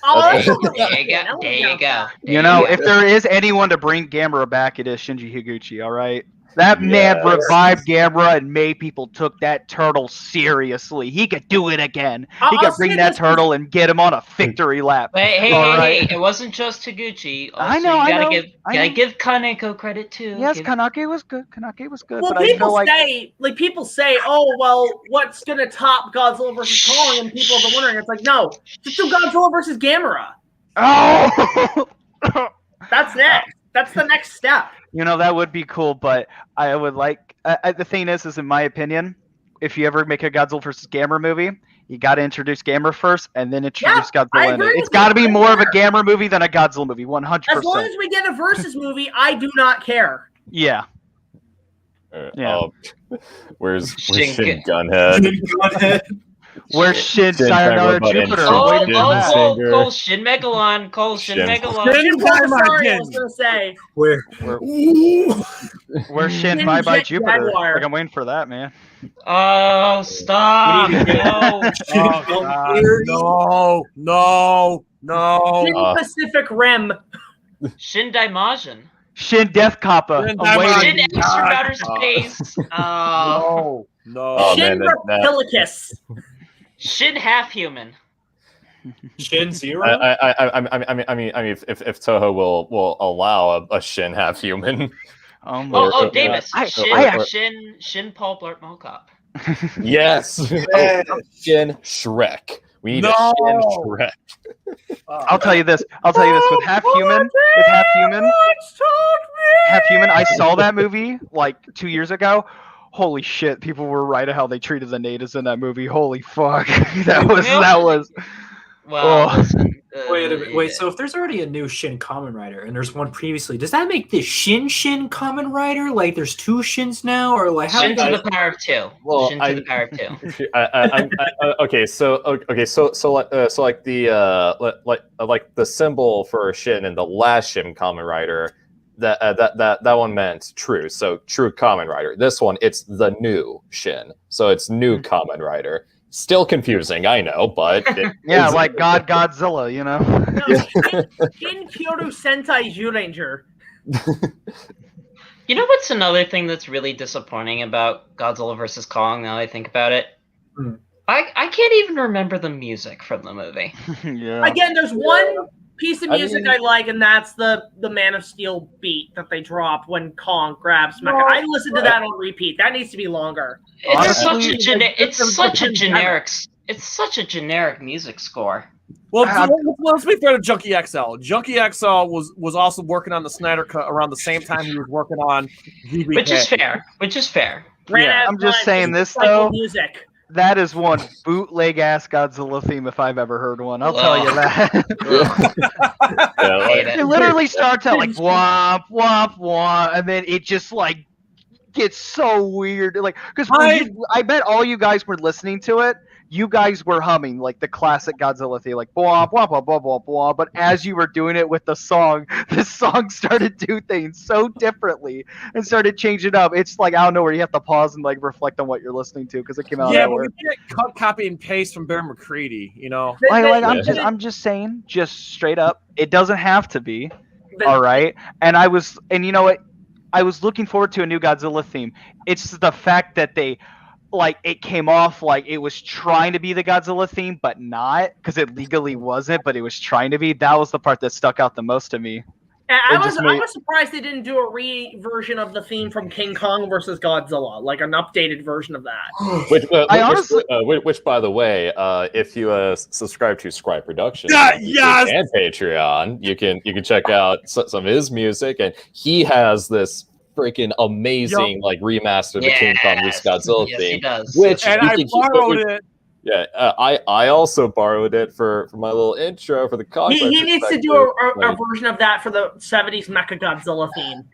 Oh, there you go. If there is anyone to bring Gamera back, it is Shinji Higuchi. All right. That man revived Gamera and made people took that turtle seriously. He could do it again. He could bring that turtle and get him on a victory lap. Hey, it wasn't just Taguchi. Also, I know. You gotta give Kaneko credit too. Yes, Kanake was good. Well, but people say, oh, well, what's gonna top Godzilla versus Kong? And people have been wondering. It's like, no, just do Godzilla versus Gamera. Oh, that's next. That's the next step. That would be cool, but I would like. The thing is, in my opinion, if you ever make a Godzilla versus Gamera movie, you got to introduce Gamera first, and then introduce Godzilla in it. It's got to be more of a Gamera movie than a Godzilla movie, 100%. As long as we get a versus movie, I do not care. Yeah. Where's Shin Gunhead? Where's Shin Sayonara Jupiter? Cole Shin Megalon. Cole Shin Megalon. I was gonna say. Where's Shin Bye Bye Jupiter? Like, I'm waiting for that, man. Oh, stop! No. Shin Pacific Rim. Shin Daimajin. Shin Death Kappa. Shin Extra Outer Space. No. Shin Reptilicus. Shin Half Human. Shin Zero. I mean, if Toho will allow a Shin Half Human. Davis. Shin Paul Blart Mall Cop. Yes. Shin Shrek. We need a Shin Shrek. I'll tell you this. With Half Human, I saw that movie like 2 years ago. Holy shit! People were right at how they treated the natives in that movie. Holy fuck! that was. Well, listen, wait a minute. Wait, so if there's already a new Shin Kamen Rider and there's one previously, does that make this Shin Kamen Rider? Like, there's two Shins now, or like how? Shin to the power of two. Well, Shin to the power of two. So like the symbol for Shin in the last Shin Kamen Rider. That one meant true, so true Kamen Rider. This one, it's the new Shin, so it's new Kamen Rider. Still confusing, I know, but like Godzilla, Shin Kyoto Sentai Zyuranger. You know what's another thing that's really disappointing about Godzilla vs. Kong? Now that I think about it, I can't even remember the music from the movie. Again, there's one piece of music I like, and that's the Man of Steel beat that they drop when Kong grabs Mecha. I listen to that on repeat. That needs to be longer. It's such a generic music score. Well, let's be fair to Junkie XL. Junkie XL was also working on the Snyder Cut around the same time he was working on GBK. Which is fair. I'm just saying this though. Music. That is one bootleg ass Godzilla theme if I've ever heard one. I'll tell you that. It literally starts out like womp womp womp, and then it just like gets so weird. Like, because I bet all you guys were listening to it, you guys were humming like the classic Godzilla theme, like blah blah blah blah blah blah. But as you were doing it with the song started to do things so differently and started changing up. It's like, I don't know, where you have to pause and like reflect on what you're listening to because it came out. Yeah, but we can't cut, copy, and paste from Bear McCready, you know. I'm just saying, just straight up, it doesn't have to be. All right, and you know what? I was looking forward to a new Godzilla theme. It's the fact that they. Like, it came off like it was trying to be the Godzilla theme, but not, because it legally wasn't, but it was trying to be. That was the part that stuck out the most to me. I was surprised they didn't do a re-version of the theme from King Kong versus Godzilla, like an updated version of that. Which, by the way, if you subscribe to Scry Productions and Patreon, you can check out some of his music, and he has this freaking amazing like remaster of the King Kong vs. Godzilla theme, he does. which and I borrowed it. Yeah, I also borrowed it for my little intro for the Kong. He needs to do a version of that for the 70s Mechagodzilla theme.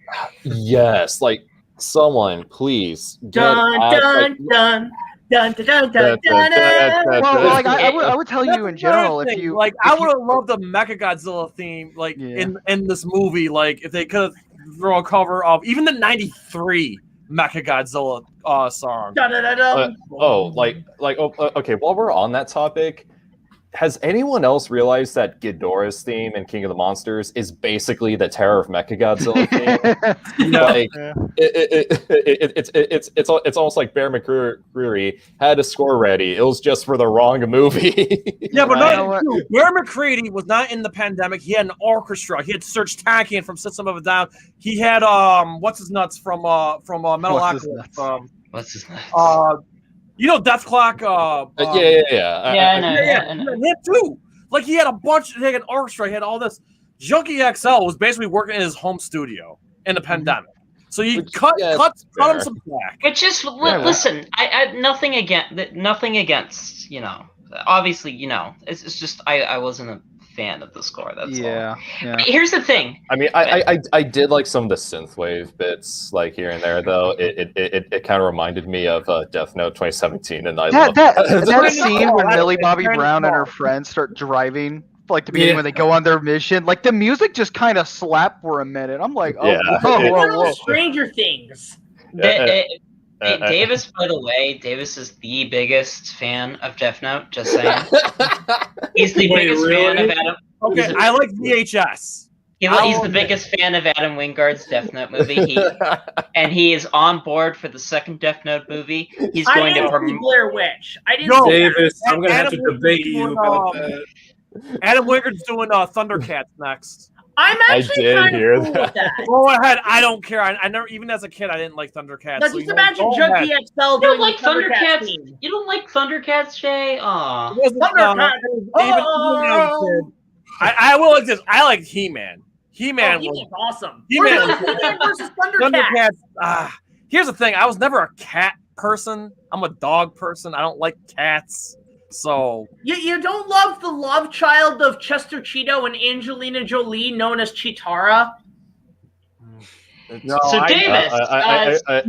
Yes, like someone please. Dun dun dun. Dun, dun, dun, dun, dun, dun. Well, like I would tell you in general, if you like, I would have loved the Mechagodzilla theme, like in this movie, like if they could have thrown a cover of even the '93 Mechagodzilla song. Okay. While we're on that topic, has anyone else realized that Ghidorah's theme in King of the Monsters is basically the Terror of Mechagodzilla theme? Like, it's almost like Bear McCreary had a score ready. It was just for the wrong movie. Yeah, but Bear McCready was not in the pandemic. He had an orchestra. He had Serge Tankian from System of a Down. He had what's his nuts from Metalocalypse. What's his nuts? You know, Death Clock. I know. Him too. Like, he had a bunch. He had an orchestra. He had all this. Junkie XL was basically working in his home studio in the pandemic. So he cut him some slack. Which is listen. I nothing against. You know, obviously, you know, it's just I wasn't a fan of the score. That's all. But here's the thing. I mean, I did like some of the synthwave bits, like here and there. Though it kind of reminded me of Death Note 2017, and that scene when Millie Bobby Brown and her friends start driving, like the beginning when they go on their mission, like the music just kind of slapped for a minute. I'm like, whoa. Stranger Things. Davis, by the way, Davis is the biggest fan of Death Note. Just saying, he's the biggest fan of Adam. Okay, I like VHS. He's the biggest fan of Adam Wingard's Death Note movie. He is on board for the second Death Note movie. He's going to Blair Witch. I didn't. Davis, I'm gonna have to debate you about that. Adam Wingard's doing Thundercats next. I'm actually kind of cool with that. Go ahead. I don't care. I never, even as a kid, I didn't like Thundercats. But just imagine Junkie XL You doing don't like Thundercats. You don't like Thundercats, Jay? Aw. I will like this. I like He-Man. He-Man was awesome. He-Man versus Thundercats. Here's the thing. I was never a cat person. I'm a dog person. I don't like cats. So you don't love the love child of Chester Cheeto and Angelina Jolie, known as Chitara? No, so Davis, I'm a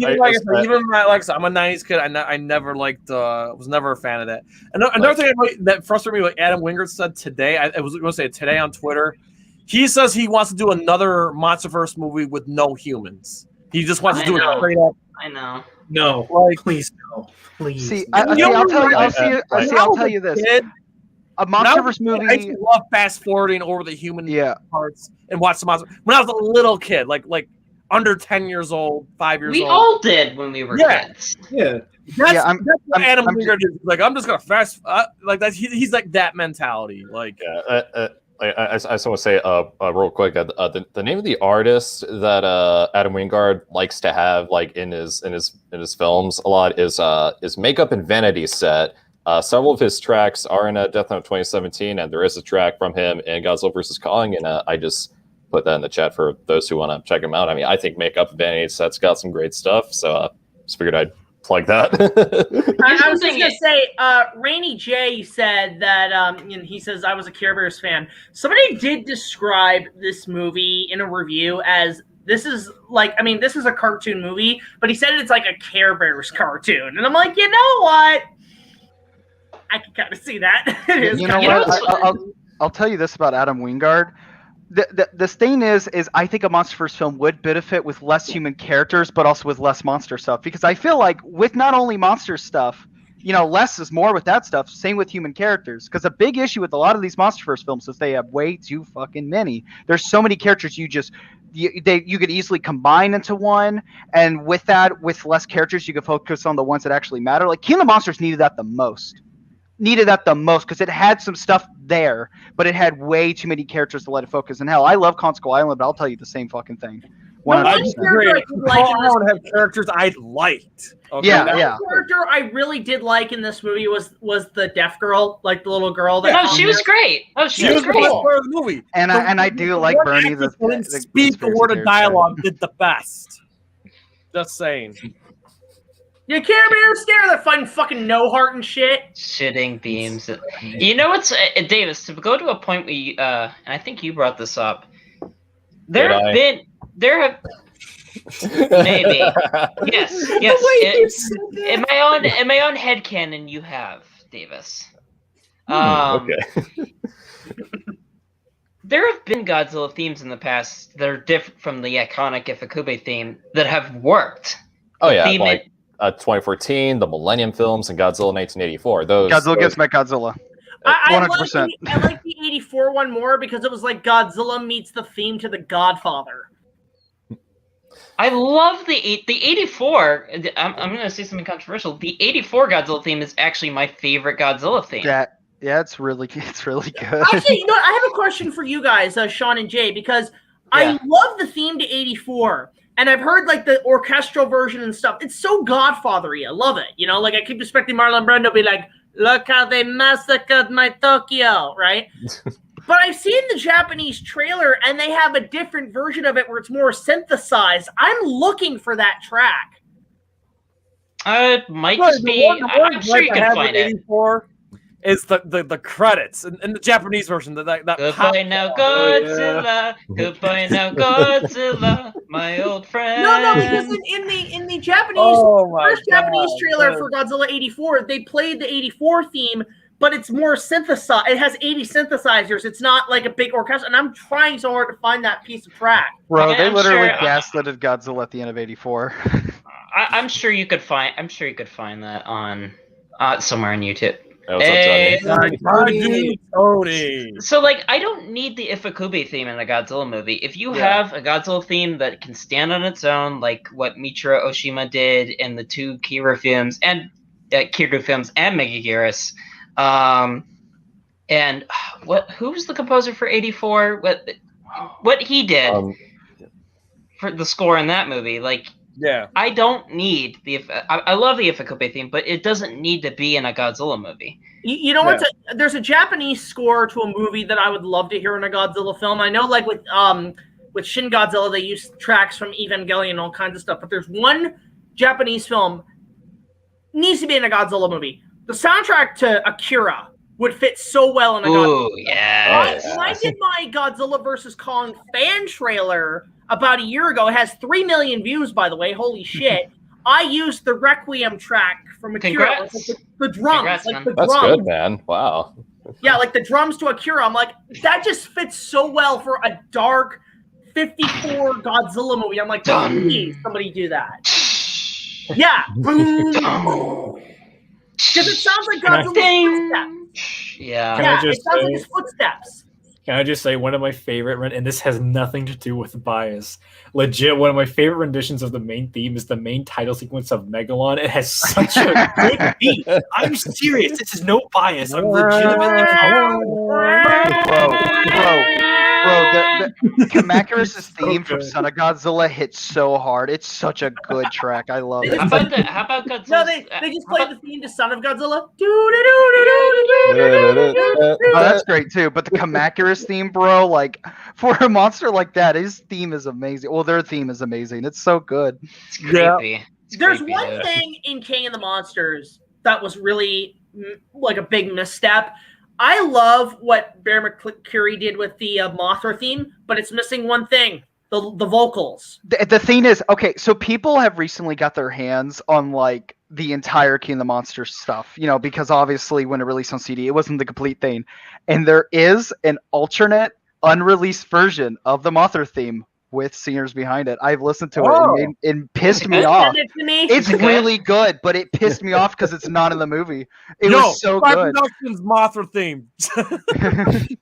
'90s kid. I never liked. Was never a fan of that. Another thing that frustrated me, like Adam Wingard said today. I was going to say today on Twitter. He says he wants to do another MonsterVerse movie with no humans. He just wants to do it straight up. I know. No, please no. Please. See, I'll tell you this. A MonsterVerse movie. I used to love fast forwarding over the human parts and watch the monster. When I was a little kid, like under 10 years old, 5 years old. We all did when we were kids. Yeah. That's what Adam Wingard is. Like, I'm just gonna fast like that. He's like that mentality. Like, I just want to say real quick the name of the artist that Adam Wingard likes to have like in his films a lot is Makeup and Vanity Set. Several of his tracks are in Death Note 2017, and there is a track from him in Godzilla vs. Kong, and I just put that in the chat for those who want to check him out. I mean, I think Makeup and Vanity Set's got some great stuff, so just figured I'd plug that. I was just gonna say, Rainy J said that he says I was a Care Bears fan. Somebody did describe this movie in a review as this is a cartoon movie, but he said it's like a Care Bears cartoon, and I'm like, you know what? I can kind of see that. It is You know kinda- what? I'll tell you this about Adam Wingard. The thing is I think a MonsterVerse film would benefit with less human characters, but also with less monster stuff. Because I feel like with not only monster stuff, less is more with that stuff. Same with human characters. Because a big issue with a lot of these MonsterVerse films is they have way too fucking many. There's so many characters you could easily combine into one, and with less characters, you could focus on the ones that actually matter. Like King of the Monsters needed that the most because it had some stuff there, but it had way too many characters to let it focus. And hell, I love Console Island, but I'll tell you the same fucking thing. No, 100%. one character I did like in I this don't have characters I liked. Okay, Yeah, one yeah. character I really did like in this movie was the deaf girl, like the little girl. That No, she was great. Oh, she was the great. best part of the movie. And I do like one Bernie. actress The didn't speak a word of dialogue did the best. Just saying. You Care Bear stare that fucking no heart and shit. Shitting beams. You know what's Davis? To go to a point where you, and I think you brought this up. There have maybe yes. In my own headcanon, you have Davis. Okay. There have been Godzilla themes in the past that are different from the iconic Ifukube theme that have worked. Oh yeah, Theme like 2014, the Millennium films, and Godzilla 1984. Godzilla gets Mechagodzilla. I 100%. like the 84 one more because it was like Godzilla meets the theme to The Godfather. I love the 84. I'm going to say something controversial. The 84 Godzilla theme is actually my favorite Godzilla theme. Yeah, it's really good. Actually, you know what? I have a question for you guys, Sean and Jay, because I love the theme to 84. And I've heard like the orchestral version and stuff. It's so Godfather-y. I love it. Like I keep expecting Marlon Brando to be like, "Look how they massacred my Tokyo," right? But I've seen the Japanese trailer, and they have a different version of it where it's more synthesized. I'm looking for that track. It might just be. I'm sure you can find it. 84 is the credits in the Japanese version. That Goodbye now, Godzilla. Goodbye now, Godzilla, my old friend. No, because in the Japanese first Japanese trailer for Godzilla 84, they played the 84 theme, but it's more synthesized. It has 80 synthesizers. It's not like a big orchestra. And I'm trying so hard to find that piece of track. Bro, Okay, they I'm literally sure- gaslighted Godzilla at the end of 84. I'm sure you could find. I'm sure you could find that on somewhere on YouTube. Hey, what's up, Tony? Tony. So, like, I don't need the Ifukube theme in a Godzilla movie. If you have a Godzilla theme that can stand on its own, like what Michiro Oshima did in the two Kira films and Megaguirus, and who was the composer for 84? What he did for the score in that movie, like. Yeah, I don't need I love the Ifukube theme, but it doesn't need to be in a Godzilla movie. You know what? There's a Japanese score to a movie that I would love to hear in a Godzilla film. I know, like with Shin Godzilla, they use tracks from Evangelion and all kinds of stuff. But there's one Japanese film needs to be in a Godzilla movie. The soundtrack to Akira would fit so well in a Godzilla. Ooh, yeah. When I did my Godzilla vs. Kong fan trailer about a year ago, it has 3 million views, by the way. Holy shit. I used the Requiem track from Akira. Congrats. The drums. Congrats, like man. the That's drums. good, man. Wow. Yeah, like the drums to Akira. I'm like, that just fits so well for a dark 54 Godzilla movie. I'm like, please, somebody do that. Yeah. Boom. Because it sounds like Godzilla's footsteps. Yeah. Can I Yeah, just it sounds say- like his footsteps. Can I just say one of my favorite, and this has nothing to do with bias. Legit, one of my favorite renditions of the main theme is the main title sequence of Megalon. It has such a good beat. I'm serious. This is no bias. I'm legitimately. Bro, the Kamakuris' theme from Son of Godzilla hits so hard. It's such a good track. I love it. How about Godzilla? No, they just played the theme to Son of Godzilla. Oh, that's great too. But the Kamakuris theme, bro, like for a monster like that, his theme is amazing. Well, their theme is amazing. It's so good. It's creepy. It's There's creepy, one dude. thing in King of the Monsters that was really like a big misstep. I love what Bear McCreary did with the Mothra theme, but it's missing one thing: the vocals. The thing is, okay, so people have recently got their hands on like the entire King of the Monsters stuff, you know, because obviously when it released on CD, it wasn't the complete thing, and there is an alternate, unreleased version of the Mothra theme with singers behind it. I've listened to it and it pissed me off. Send it to me. It's really good, but it pissed me off because it's not in the movie. It Yo, was so Sky good. Productions Mothra theme.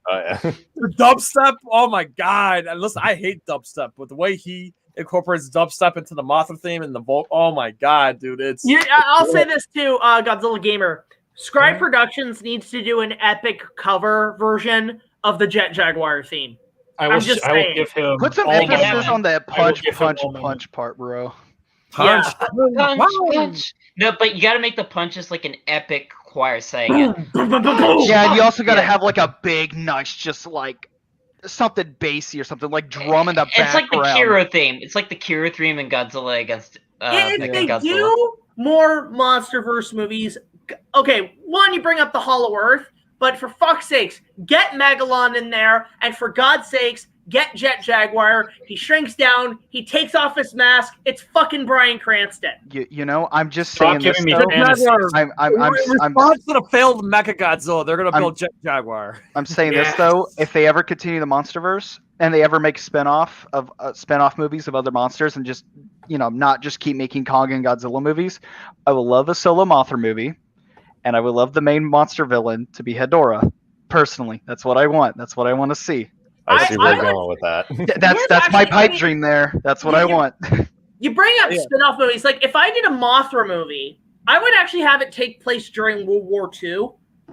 Yeah. The dubstep, oh my god! And listen, I hate dubstep, but the way he incorporates dubstep into the Mothra theme and the vocal, oh my god, dude, it's. I'll say this too, Godzilla Gamer. Scry Productions needs to do an epic cover version of the Jet Jaguar theme. I I'm will just I will saying. give him Put some all my emphasis money. on that I will punch, give him punch, all my punch part, bro. Punch. Punch. No, but you got to make the punches like an epic choir saying it. Yeah, and you also got to Yeah. have like a big, nice, just like something bassy or something like drum in the It's like background. the Kira theme. It's like the Kira theme in Godzilla against If they Godzilla. do more MonsterVerse movies, okay, one, you bring up the Hollow Earth, but for fuck's sakes, get Megalon in there, and for God's sakes, get Jet Jaguar. He shrinks down, he takes off his mask. It's fucking Bryan Cranston. You know, I'm just Stop saying this. giving me Though. fantasy. I'm In response to the failed Mecha Godzilla, they're gonna build Jet Jaguar. I'm saying this Yes. though. If they ever continue the MonsterVerse and they ever make spin-off movies of other monsters and just, you know, not just keep making Kong and Godzilla movies, I would love a solo Mothra movie, and I would love the main monster villain to be Hedorah. Personally, that's what I want. That's what I want to see. I see where I you're would- going with that. That's my actually- pipe dream there. That's what I want. You bring up Yeah. spin-off movies. Like, if I did a Mothra movie, I would actually have it take place during World War II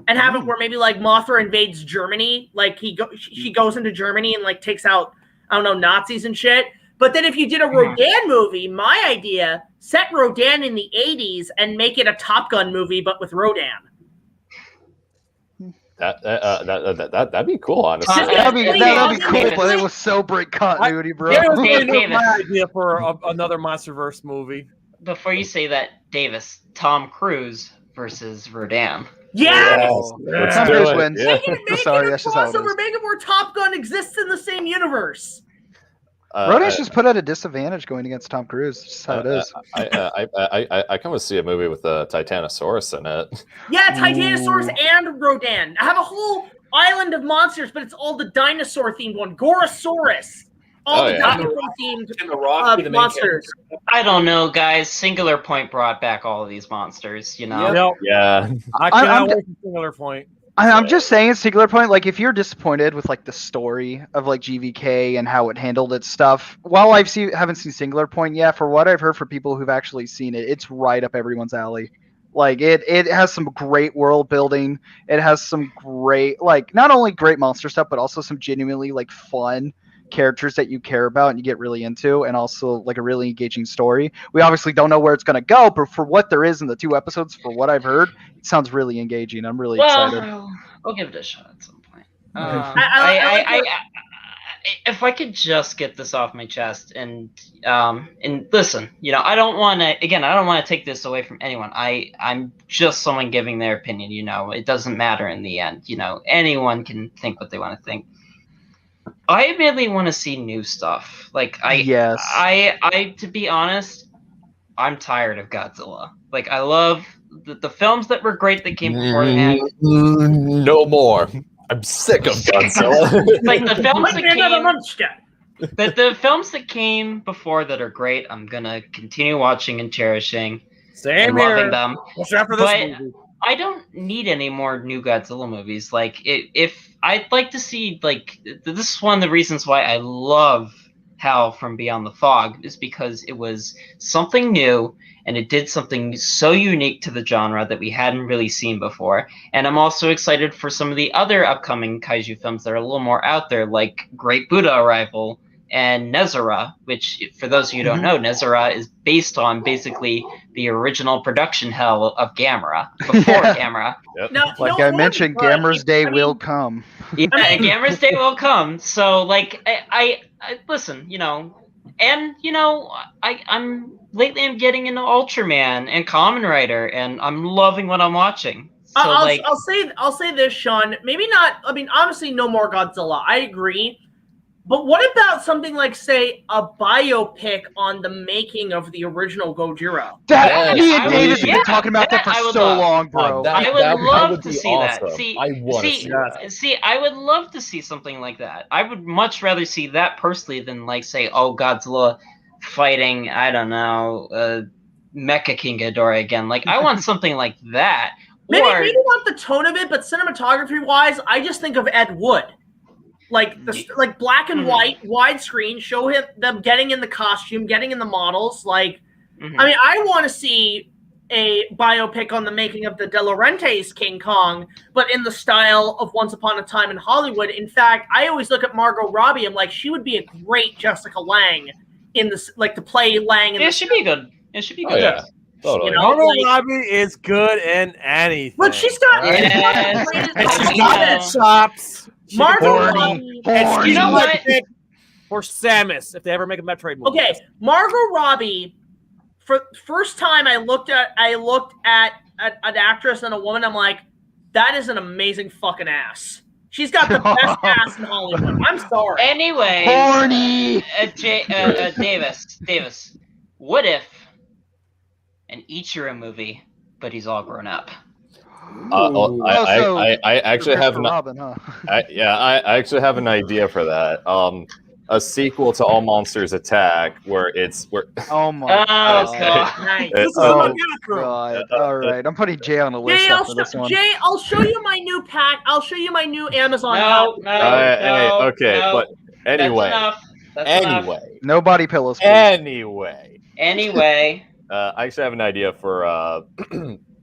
and have it where maybe, like, Mothra invades Germany. Like, she goes into Germany and, like, takes out, I don't know, Nazis and shit. But then if you did a Rodan movie, my idea, set Rodan in the 80s and make it a Top Gun movie, but with Rodan. That'd be cool, honestly. That'd be cool, Davis. but it was so break continuity, bro. That was Dave- really my Davis. idea for another MonsterVerse movie. Before you say that, Davis, Tom Cruise versus Rodan. Yes! Let's Tom do Cruise it. wins. Yeah. Make Sorry, it a that's just how it crossover, is. make it where Top Gun exists in the same universe. Rodan's just put at a disadvantage going against Tom Cruise. It's just how it is. I kind of see a movie with a Titanosaurus in it. Yeah, Titanosaurus and Rodan. I have a whole island of monsters, but it's all the dinosaur themed one. Gorosaurus. All Oh, the yeah. dinosaur themed Can the Rock be the main monsters. I don't know, guys. Singular Point brought back all of these monsters, you know? Yep. Yeah. I I'm- cannot wait for Singular Point. I'm just saying, Singular Point, like, if you're disappointed with, like, the story of, like, GVK and how it handled its stuff, while haven't seen Singular Point yet, for what I've heard from people who've actually seen it, it's right up everyone's alley. Like, it has some great world building. It has some great, like, not only great monster stuff, but also some genuinely, like, fun characters that you care about and you get really into, and also, like, a really engaging story. We obviously don't know where it's going to go, but for what there is in the 2 episodes, for what I've heard, it sounds really engaging. I'm really excited. Well, I'll give it a shot at some point. I If I could just get this off my chest and listen, you know, I don't want to take this away from anyone. I'm just someone giving their opinion. You know, it doesn't matter in the end. You know, anyone can think what they want to think. I really want to see new stuff. Like Yes. I to be honest, I'm tired of Godzilla. Like, I love the films that were great that came beforehand. No more. I'm sick of Godzilla. Like the films Might that be another came, munchkin. the films that came before that are great. I'm gonna continue watching and cherishing Same and loving here. them. Watch out for this But- movie. I don't need any more new Godzilla movies. Like, if I'd like to see, like, this is one of the reasons why I love Hal from Beyond the Fog, is because it was something new and it did something so unique to the genre that we hadn't really seen before. And I'm also excited for some of the other upcoming kaiju films that are a little more out there, like Great Buddha Arrival and Nezera, which, for those of you who don't know, Nezera is based on basically the original production hell of Gamera, before Yeah. Gamera. Now, Like no I one- mentioned, but Gamera's day I mean, will come. Yeah, Gamera's day will come. So, like, I listen, you know, and, you know, I'm getting into Ultraman and Kamen Rider, and I'm loving what I'm watching. So, like, I'll say this, Sean. Maybe not. I mean, obviously, no more Godzilla. I agree, But what about something like, say, a biopic on the making of the original Gojira? Me and Davis have yeah, been talking about that for I would so love. long, bro. I would love to be see that. awesome. See, I want to see that. see, I would love to see something like that. I would much rather see that personally than like say, oh, Godzilla fighting, I don't know, Mecha King Ghidorah again. Like, I want something like that. Maybe Or not the tone of it, but cinematography wise, I just think of Ed Wood. Like like black and white, widescreen, show them getting in the costume, getting in the models. Like, I mean, I want to see a biopic on the making of the De Laurentiis King Kong, but in the style of Once Upon a Time in Hollywood. In fact, I always look at Margot Robbie. I'm like, she would be a great Jessica Lange in this, like to play Lange. In it should be good. It should be good. yeah. Totally. You know, Margot like, Robbie is good in anything. but she's got, Yes. She's got the chops. Margot Robbie. And You know what? For Samus, if they ever make a Metroid movie. Okay, Margot Robbie. For first time, I looked at an actress and a woman. I'm like, that is an amazing fucking ass. She's got the best ass in Hollywood. I'm sorry. Anyways, Horny. Davis, what if an Ichiro movie, but he's all grown up? I actually have Robin, huh? I actually have an idea for that. A sequel to All Monsters Attack, where Oh my God. Nice. God. All right, I'm putting Jay on the list Jay, after this one. Jay, I'll show you my new pack. I'll show you my new Amazon. okay, no, but anyway, That's enough. no body pillows. Please. Anyway, I actually have an idea for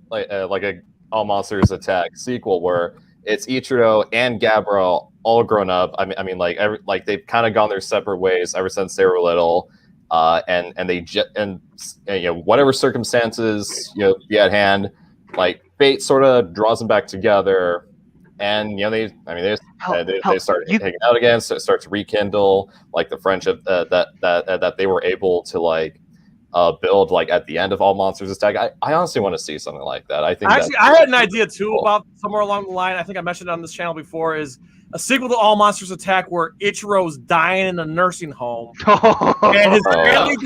like a All Monsters Attack sequel where it's Ichiro and Gabriel all grown up. I mean, like they've kind of gone their separate ways ever since they were little, and you know, whatever circumstances be at hand, like fate sort of draws them back together, and they start hanging out again, so it starts to rekindle like the friendship that they were able to like build like at the end of All Monsters Attack. I honestly want to see something like that. I think I had an idea too about somewhere along the line. I think I mentioned it on this channel before. Is a sequel to All Monsters Attack where Ichiro's dying in a nursing home, and his family,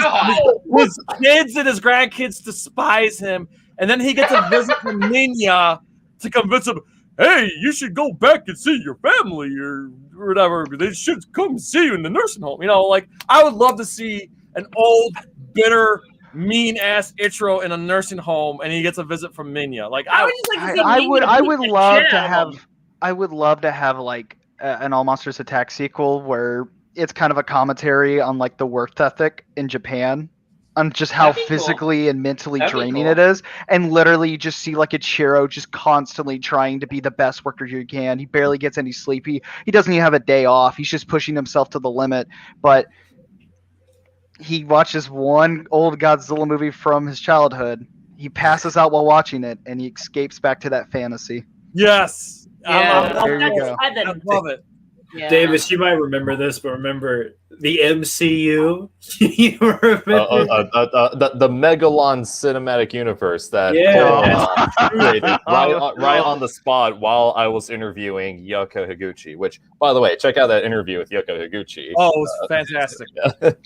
his kids and his grandkids despise him, and then he gets a visit from Minya to convince him, hey, you should go back and see your family or whatever. They should come see you in the nursing home. Like I would love to see an old, bitter, mean-ass Ichiro in a nursing home, and he gets a visit from Minya. Like I would love to have like an All Monsters Attack sequel where it's kind of a commentary on like the work ethic in Japan, on just how physically and mentally draining it is, and literally you just see like Ichiro just constantly trying to be the best worker he can. He barely gets any sleep. He doesn't even have a day off. He's just pushing himself to the limit, but he watches one old Godzilla movie from his childhood. He passes out while watching it, and he escapes back to that fantasy. Yes. There you go. I love it. Yeah. Davis, you might remember this, but remember the MCU? You remember? The Megalon cinematic universe that right on the spot while I was interviewing Yoko Higuchi, which, by the way, check out that interview with Yoko Higuchi. Oh, it was fantastic.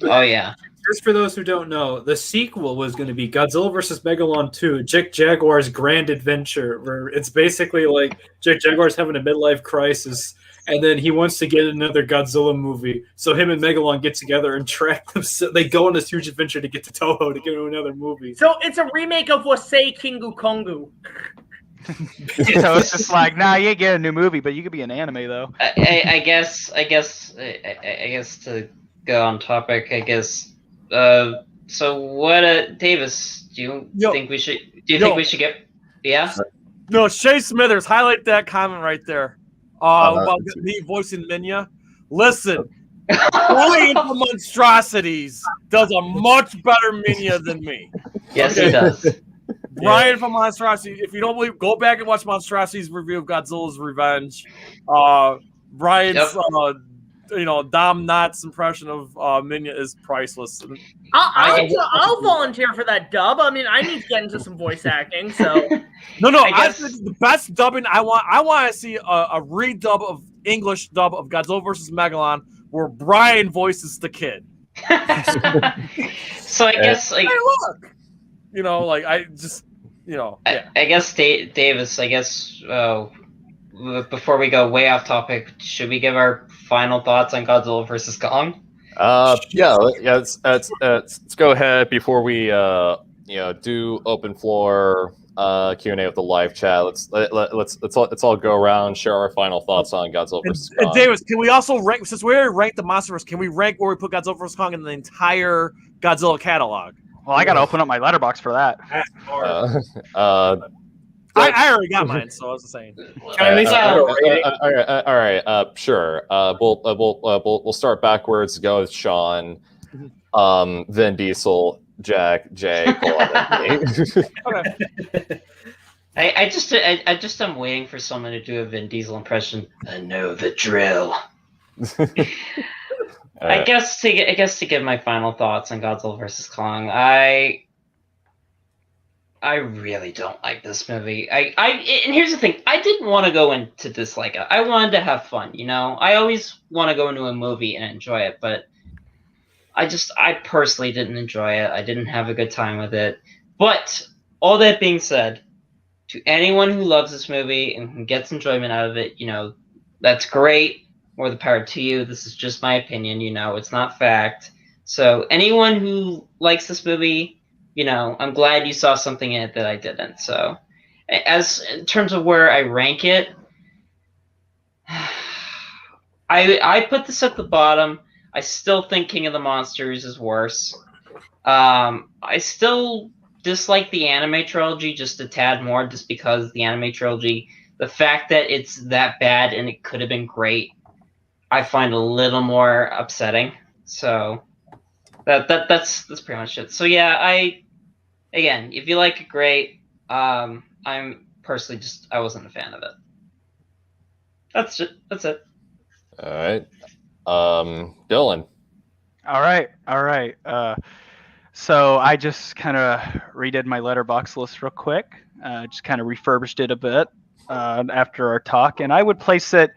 Oh, yeah. Just for those who don't know, the sequel was going to be Godzilla vs. Megalon 2, Jake Jaguar's Grand Adventure, where it's basically like Jake Jaguar's having a midlife crisis, and then he wants to get another Godzilla movie. So him and Megalon get together and track them. So they go on this huge adventure to get to Toho to get into another movie. So it's a remake of Wasei Kingu Kongu. So it's just like, nah, you ain't getting a new movie, but you could be an anime though. I guess to go on topic, I guess. So what, Davis? Do you think we should? Do you think we should get? Yeah. No, Shay Smithers, highlight that comment right there. About me voicing Minya. Listen, Brian from Monstrosities does a much better Minya than me. Yes, he does. Brian from Monstrosities. If you don't believe, go back and watch Monstrosities' review of Godzilla's Revenge. Brian's, Dom Knotts' impression of Minya is priceless. I'll volunteer for that dub. I mean, I need to get into some voice acting. So no, I think the best dubbing I want to see a redub of English dub of Godzilla vs. Megalon where Brian voices the kid. So I guess like Hey, look, like I just, yeah. I guess Davis. I guess before we go way off topic, should we give our final thoughts on Godzilla versus Kong? Yeah. Let's go ahead before we do open floor Q&A with the live chat. Let's all go around, share our final thoughts on Godzilla versus Kong. And Davis, can we also rank, since we already ranked the Monsterverse, can we rank where we put Godzilla vs. Kong in the entire Godzilla catalog? Well, I gotta open up my letterbox for that. I already got mine, so I was just saying. Can I at least put a rating? All right. Sure. We'll start backwards. Go with Sean, Vin Diesel, Jack, Jay, Cole, and me. Okay. I just am waiting for someone to do a Vin Diesel impression. I know the drill. I guess to give my final thoughts on Godzilla vs. Kong, I really don't like this movie. And here's the thing: I didn't want to go into dislike it. I wanted to have fun. I always want to go into a movie and enjoy it, but I personally didn't enjoy it. I didn't have a good time with it. But all that being said, to anyone who loves this movie and who gets enjoyment out of it, that's great. More the power to you. This is just my opinion. It's not fact. So anyone who likes this movie, I'm glad you saw something in it that I didn't. So, as in terms of where I rank it, I put this at the bottom. I still think King of the Monsters is worse. I still dislike the anime trilogy just a tad more, just because the anime trilogy, the fact that it's that bad and it could have been great, I find a little more upsetting. So that's pretty much it. So yeah, again, if you like it, great. I'm personally I wasn't a fan of it. That's it. All right. Dylan. All right. So I just kind of redid my letterbox list real quick. Just kind of refurbished it a bit after our talk, and I would place it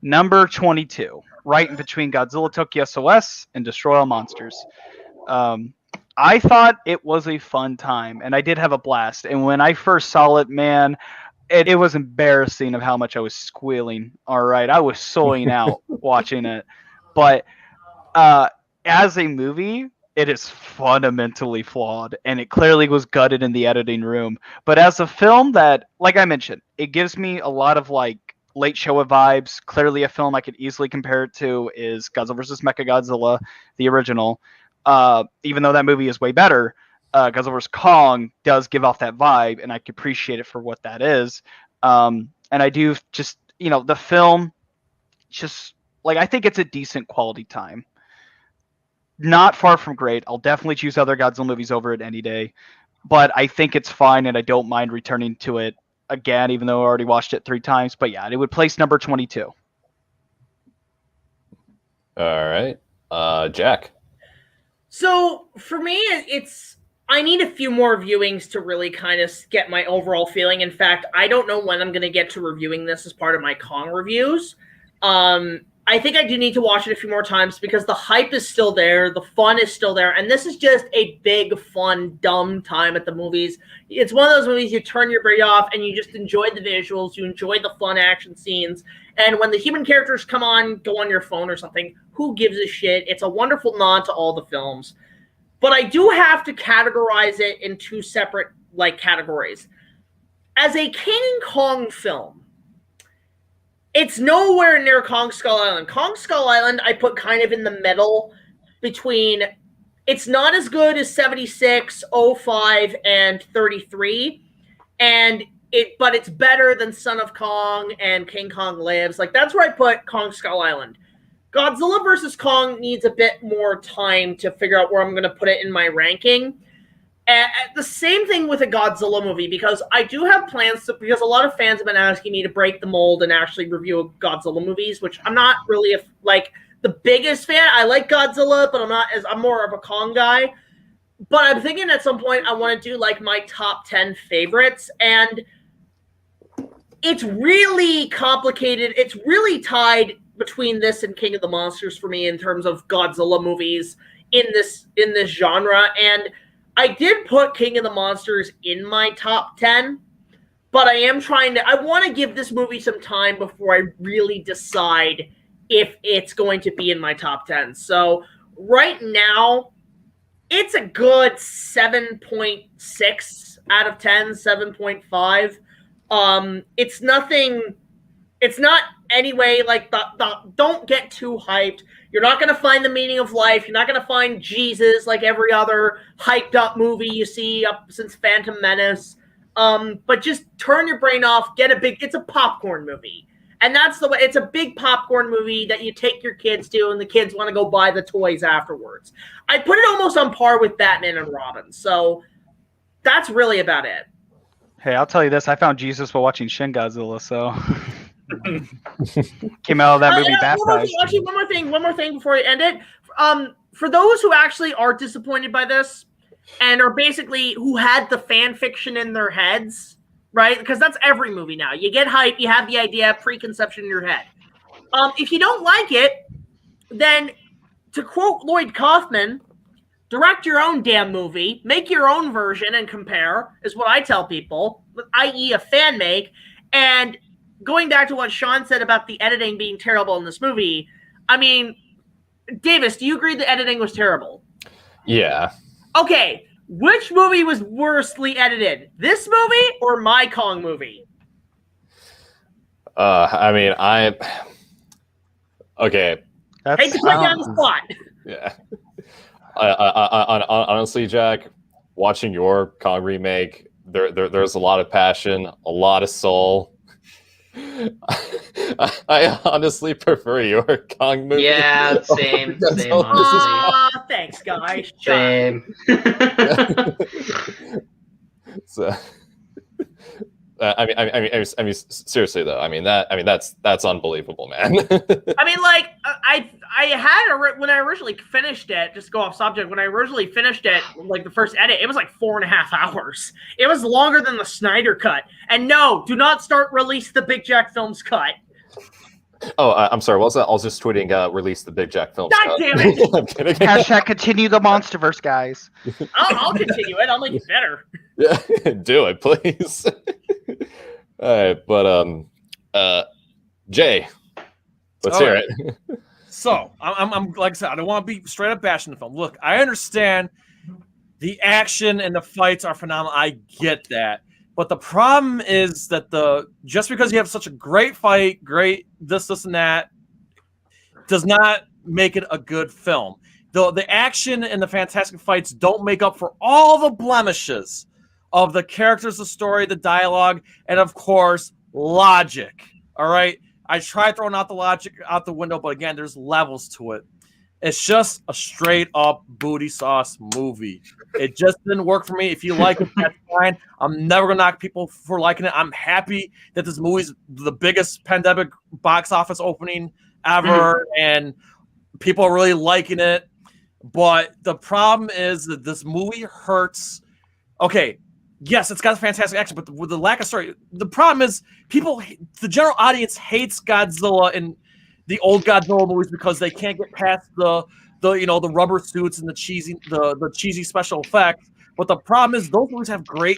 number 22, right in between Godzilla Tokyo SOS and Destroy All Monsters. I thought it was a fun time, and I did have a blast. And when I first saw it, man, it was embarrassing of how much I was squealing. All right, I was soaring out watching it. But as a movie, it is fundamentally flawed, and it clearly was gutted in the editing room. But as a film that, like I mentioned, it gives me a lot of late Showa vibes. Clearly a film I could easily compare it to is Godzilla vs. Mechagodzilla, the original. Even though that movie is way better, Godzilla vs. Kong does give off that vibe, and I can appreciate it for what that is. And I do just, the film, just, I think it's a decent quality time. Not far from great. I'll definitely choose other Godzilla movies over it any day. But I think it's fine, and I don't mind returning to it again, even though I already watched it 3 times. But yeah, it would place number 22. All right. Jack. So for me, I need a few more viewings to really kind of get my overall feeling. In fact, I don't know when I'm going to get to reviewing this as part of my Kong reviews. I think I do need to watch it a few more times because the hype is still there, the fun is still there, and this is just a big, fun, dumb time at the movies. It's one of those movies you turn your brain off and you just enjoy the visuals, you enjoy the fun action scenes, and when the human characters come on, go on your phone or something, who gives a shit? It's a wonderful nod to all the films. But I do have to categorize it in 2 separate categories. As a King Kong film, it's nowhere near Kong Skull Island. Kong Skull Island I put kind of in the middle between, it's not as good as 76, 05, and 33, but it's better than Son of Kong and King Kong Lives. That's where I put Kong Skull Island. Godzilla vs. Kong needs a bit more time to figure out where I'm going to put it in my ranking. The same thing with a Godzilla movie, because I do have plans because a lot of fans have been asking me to break the mold and actually review Godzilla movies, which I'm not really the biggest fan. I like Godzilla, but I'm more of a Kong guy. But I'm thinking at some point I want to do my top 10 favorites, and it's really complicated. It's really tied between this and King of the Monsters for me in terms of Godzilla movies in this genre. And I did put King of the Monsters in my top 10, but I want to give this movie some time before I really decide if it's going to be in my top 10. So right now, it's a good 7.6 out of 10, 7.5. It's not anyway like don't get too hyped. You're not going to find the meaning of life. You're not going to find Jesus like every other hyped up movie you see up since Phantom Menace. But just turn your brain off, it's a popcorn movie. And that's the way. It's a big popcorn movie that you take your kids to, and the kids want to go buy the toys afterwards. I put it almost on par with Batman and Robin. So that's really about it. Hey, I'll tell you this. I found Jesus while watching Shin Godzilla, so came out of that movie baptized. One more thing before I end it. For those who actually are disappointed by this and are basically who had the fan fiction in their heads, right? Because that's every movie now. You get hype, you have the idea, preconception in your head. If you don't like it, then to quote Lloyd Kaufman, direct your own damn movie, make your own version and compare, is what I tell people, i.e. a fan make. And going back to what Sean said about the editing being terrible in this movie, I mean, Davis, do you agree the editing was terrible? Yeah. Okay, which movie was worstly edited? This movie or my Kong movie? Okay. I hate to put you on the spot. Yeah. Honestly, Jack, watching your Kong remake, there's a lot of passion, a lot of soul. I honestly prefer your Kong movie. Yeah, same. Thanks, guys. Same. So, I mean, seriously though, that's unbelievable, man. I mean, like, I had when I originally finished it. Just go off subject. When I originally finished it, like the first edit, it was like 4.5 hours. It was longer than the Snyder cut. And no, do not release the BigJackFilms cut. Oh, I'm sorry. What was that? I was just tweeting. Release the BigJackFilms God cut. Damn it! I'm kidding. Hashtag continue the Monsterverse, guys. I'll continue it. I'll make it better. Yeah, do it, please. All right, but Jay, let's hear it. So I'm like I said, I don't want to be straight up bashing the film. Look, I understand the action and the fights are phenomenal. I get that. But the problem is that just because you have such a great fight, great this and that, does not make it a good film. The action and the fantastic fights don't make up for all the blemishes of the characters, the story, the dialogue, and of course, logic. All right? I tried throwing out the logic out the window, but again, there's levels to it. It's just a straight up booty sauce movie. It just didn't work for me. If you like it, that's fine. I'm never gonna knock people for liking it. I'm happy that this movie's the biggest pandemic box office opening ever, and people are really liking it. But the problem is that this movie hurts. Okay, yes, it's got fantastic action, but with the lack of story, the problem is the general audience hates Godzilla and the old Godzilla movies because they can't get past the rubber suits and the cheesy special effects. But the problem is those movies have great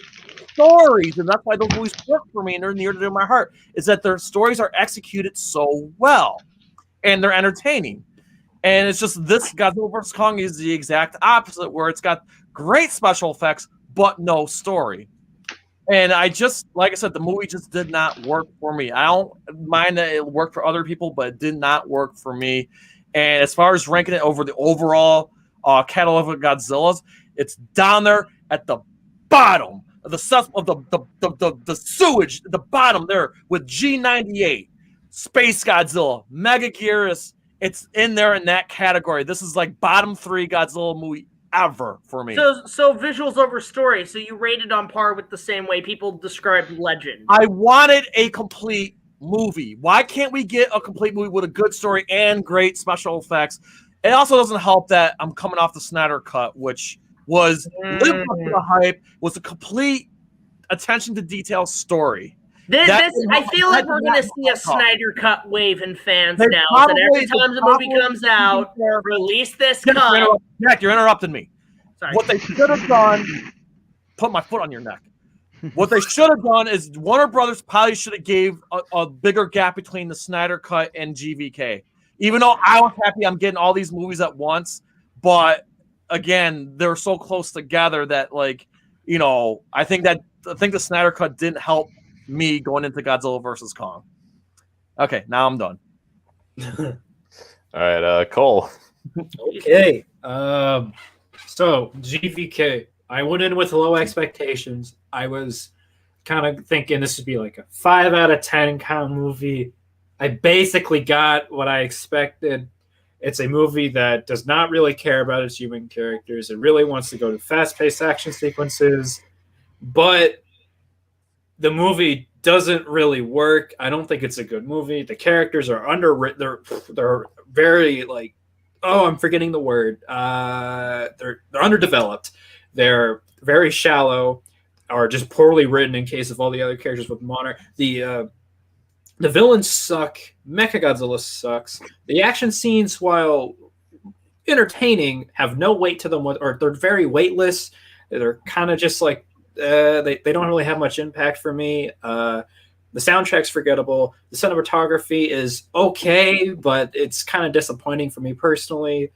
stories, and that's why those movies work for me and they're near to my heart. Is that their stories are executed so well, and they're entertaining. And it's just this Godzilla vs. Kong is the exact opposite, where it's got great special effects but no story. And like I said, the movie just did not work for me. I don't mind that it worked for other people, but it did not work for me. And as far as ranking it over the overall catalog of Godzillas, it's down there at the bottom of the sewage, the bottom there with G98, Space Godzilla, Megaguirus. It's in there in that category. This is like bottom 3 Godzilla movie ever for me. So visuals over story. So you rated on par with the same way people describe Legend. I wanted a complete movie. Why can't we get a complete movie with a good story and great special effects? It also doesn't help that I'm coming off the Snyder Cut, which was lived up to the hype, was a complete attention to detail story. I feel like we're going to see a Snyder Cut wave in fans now. That every time the movie comes out, release this cut. Jack, you're interrupting me. Sorry. What they should have done, put my foot on your neck. What they should have done is Warner Brothers probably should have gave a bigger gap between the Snyder Cut and GVK. Even though I was happy I'm getting all these movies at once, but again, they're so close together that, like, you know, I think the Snyder Cut didn't help me going into Godzilla versus Kong. Okay, now I'm done. All right, Cole. Okay. So GVK, I went in with low expectations. I was kind of thinking this would be like a 5 out of 10 kind of movie. I basically got what I expected. It's a movie that does not really care about its human characters. It really wants to go to fast-paced action sequences, but the movie doesn't really work. I don't think it's a good movie. The characters are underwritten. They're very, like, oh, I'm forgetting the word. They're underdeveloped. They're very shallow, or just poorly written in case of all the other characters with Monarch. The villains suck. Mechagodzilla sucks. The action scenes, while entertaining, have no weight to them, or they're very weightless. They're kind of just like, they don't really have much impact for me. The soundtrack's forgettable. The cinematography is okay, but it's kind of disappointing for me personally.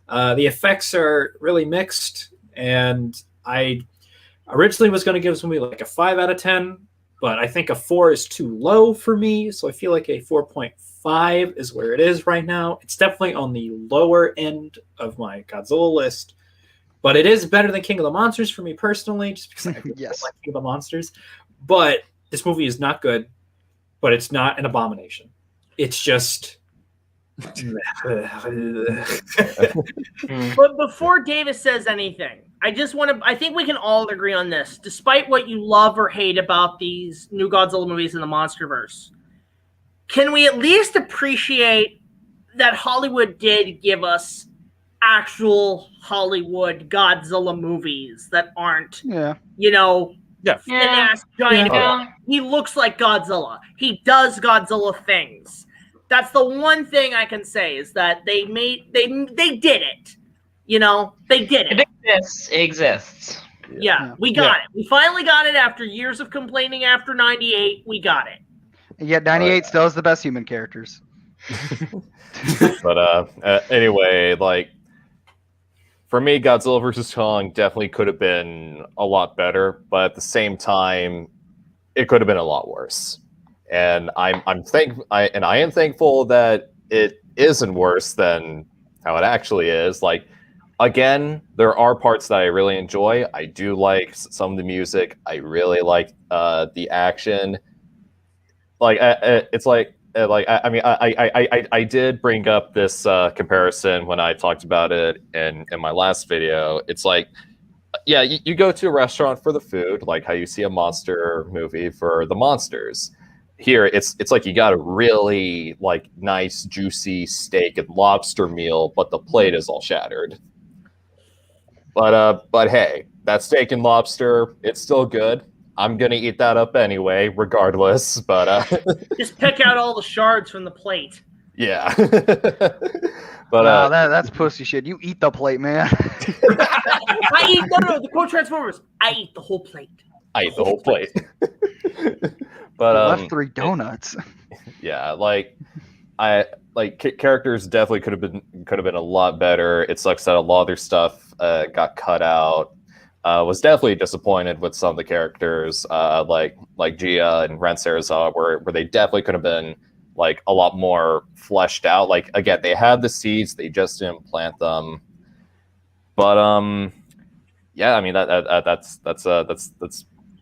The effects are really mixed, and I originally was going to give this movie like a 5 out of 10, but I think a 4 is too low for me, so I feel like a 4.5 is where it is right now. It's definitely on the lower end of my Godzilla list, but it is better than King of the Monsters for me personally, just because I Yes. like King of the Monsters. But this movie is not good, but it's not an abomination. It's just... But before Davis says anything, I think we can all agree on this. Despite what you love or hate about these new Godzilla movies in the Monsterverse, can we at least appreciate that Hollywood did give us actual Hollywood Godzilla movies that aren't, you know, an-ass giant. Yeah. He looks like Godzilla. He does Godzilla things. That's the one thing I can say, is that they did it. You know, they did it. It exists. Yeah, we got it. We finally got it after years of complaining after 98. We got it. And yet 98 still has the best human characters. But anyway, like, for me, Godzilla vs. Kong definitely could have been a lot better, but at the same time, it could have been a lot worse. And I am thankful that it isn't worse than how it actually is. Like, again, there are parts that I really enjoy. I do like some of the music. I really like the action. Like, it's like I mean, I did bring up this comparison when I talked about it in my last video. It's like, yeah, you go to a restaurant for the food, like how you see a monster movie for the monsters. Here, it's like you got a really, like, nice, juicy steak and lobster meal, but the plate is all shattered. But hey, that steak and lobster, it's still good. I'm gonna eat that up anyway, regardless. But just pick out all the shards from the plate. Yeah. But wow, that's pussy shit. You eat the plate, man. The quote Transformers. I eat the whole plate. I eat the whole plate. But left 3 donuts. Yeah, like characters definitely could have been a lot better. It sucks that a lot of their stuff got cut out. Was definitely disappointed with some of the characters, like Gia and Ren Serizawa, where they definitely could have been, like, a lot more fleshed out. Like, again, they had the seeds, they just didn't plant them. But yeah, I mean that's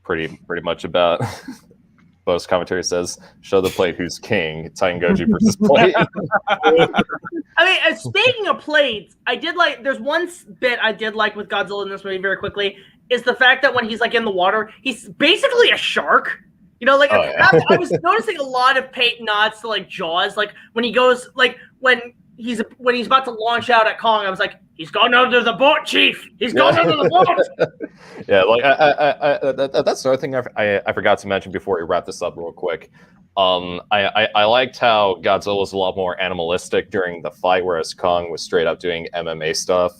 pretty much about. Most commentary says, "Show the plate who's king." Titan Goji versus plate. I mean, speaking of plates, I did like. There's one bit I did like with Godzilla in this movie very quickly, is the fact that when he's, like, in the water, he's basically a shark. You know, like, I was noticing a lot of nods to, like, Jaws, like when he goes, like when when he's about to launch out at Kong, I was like, he's going under the boat, Chief. He's going under the boat. Yeah, like that's another thing I forgot to mention before we wrap this up real quick. I liked how Godzilla was a lot more animalistic during the fight, whereas Kong was straight up doing MMA stuff.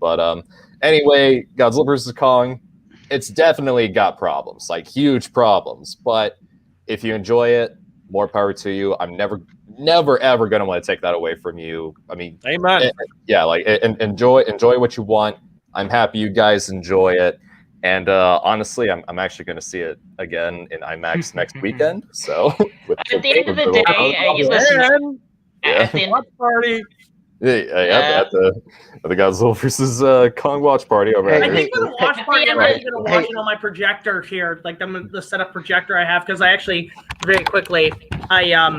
But anyway, Godzilla versus Kong, it's definitely got problems, like huge problems. But if you enjoy it, more power to you. I'm never ever gonna want to take that away from you. I mean, amen. Enjoy what you want. I'm happy you guys enjoy it. And honestly, I'm actually going to see it again in IMAX next weekend. So at the end of the day, listen. At the watch party. At the Godzilla versus Kong watch party over I here. think for the watch party, I'm actually going to watch it on my projector here, like the setup projector I have, because I actually very quickly I have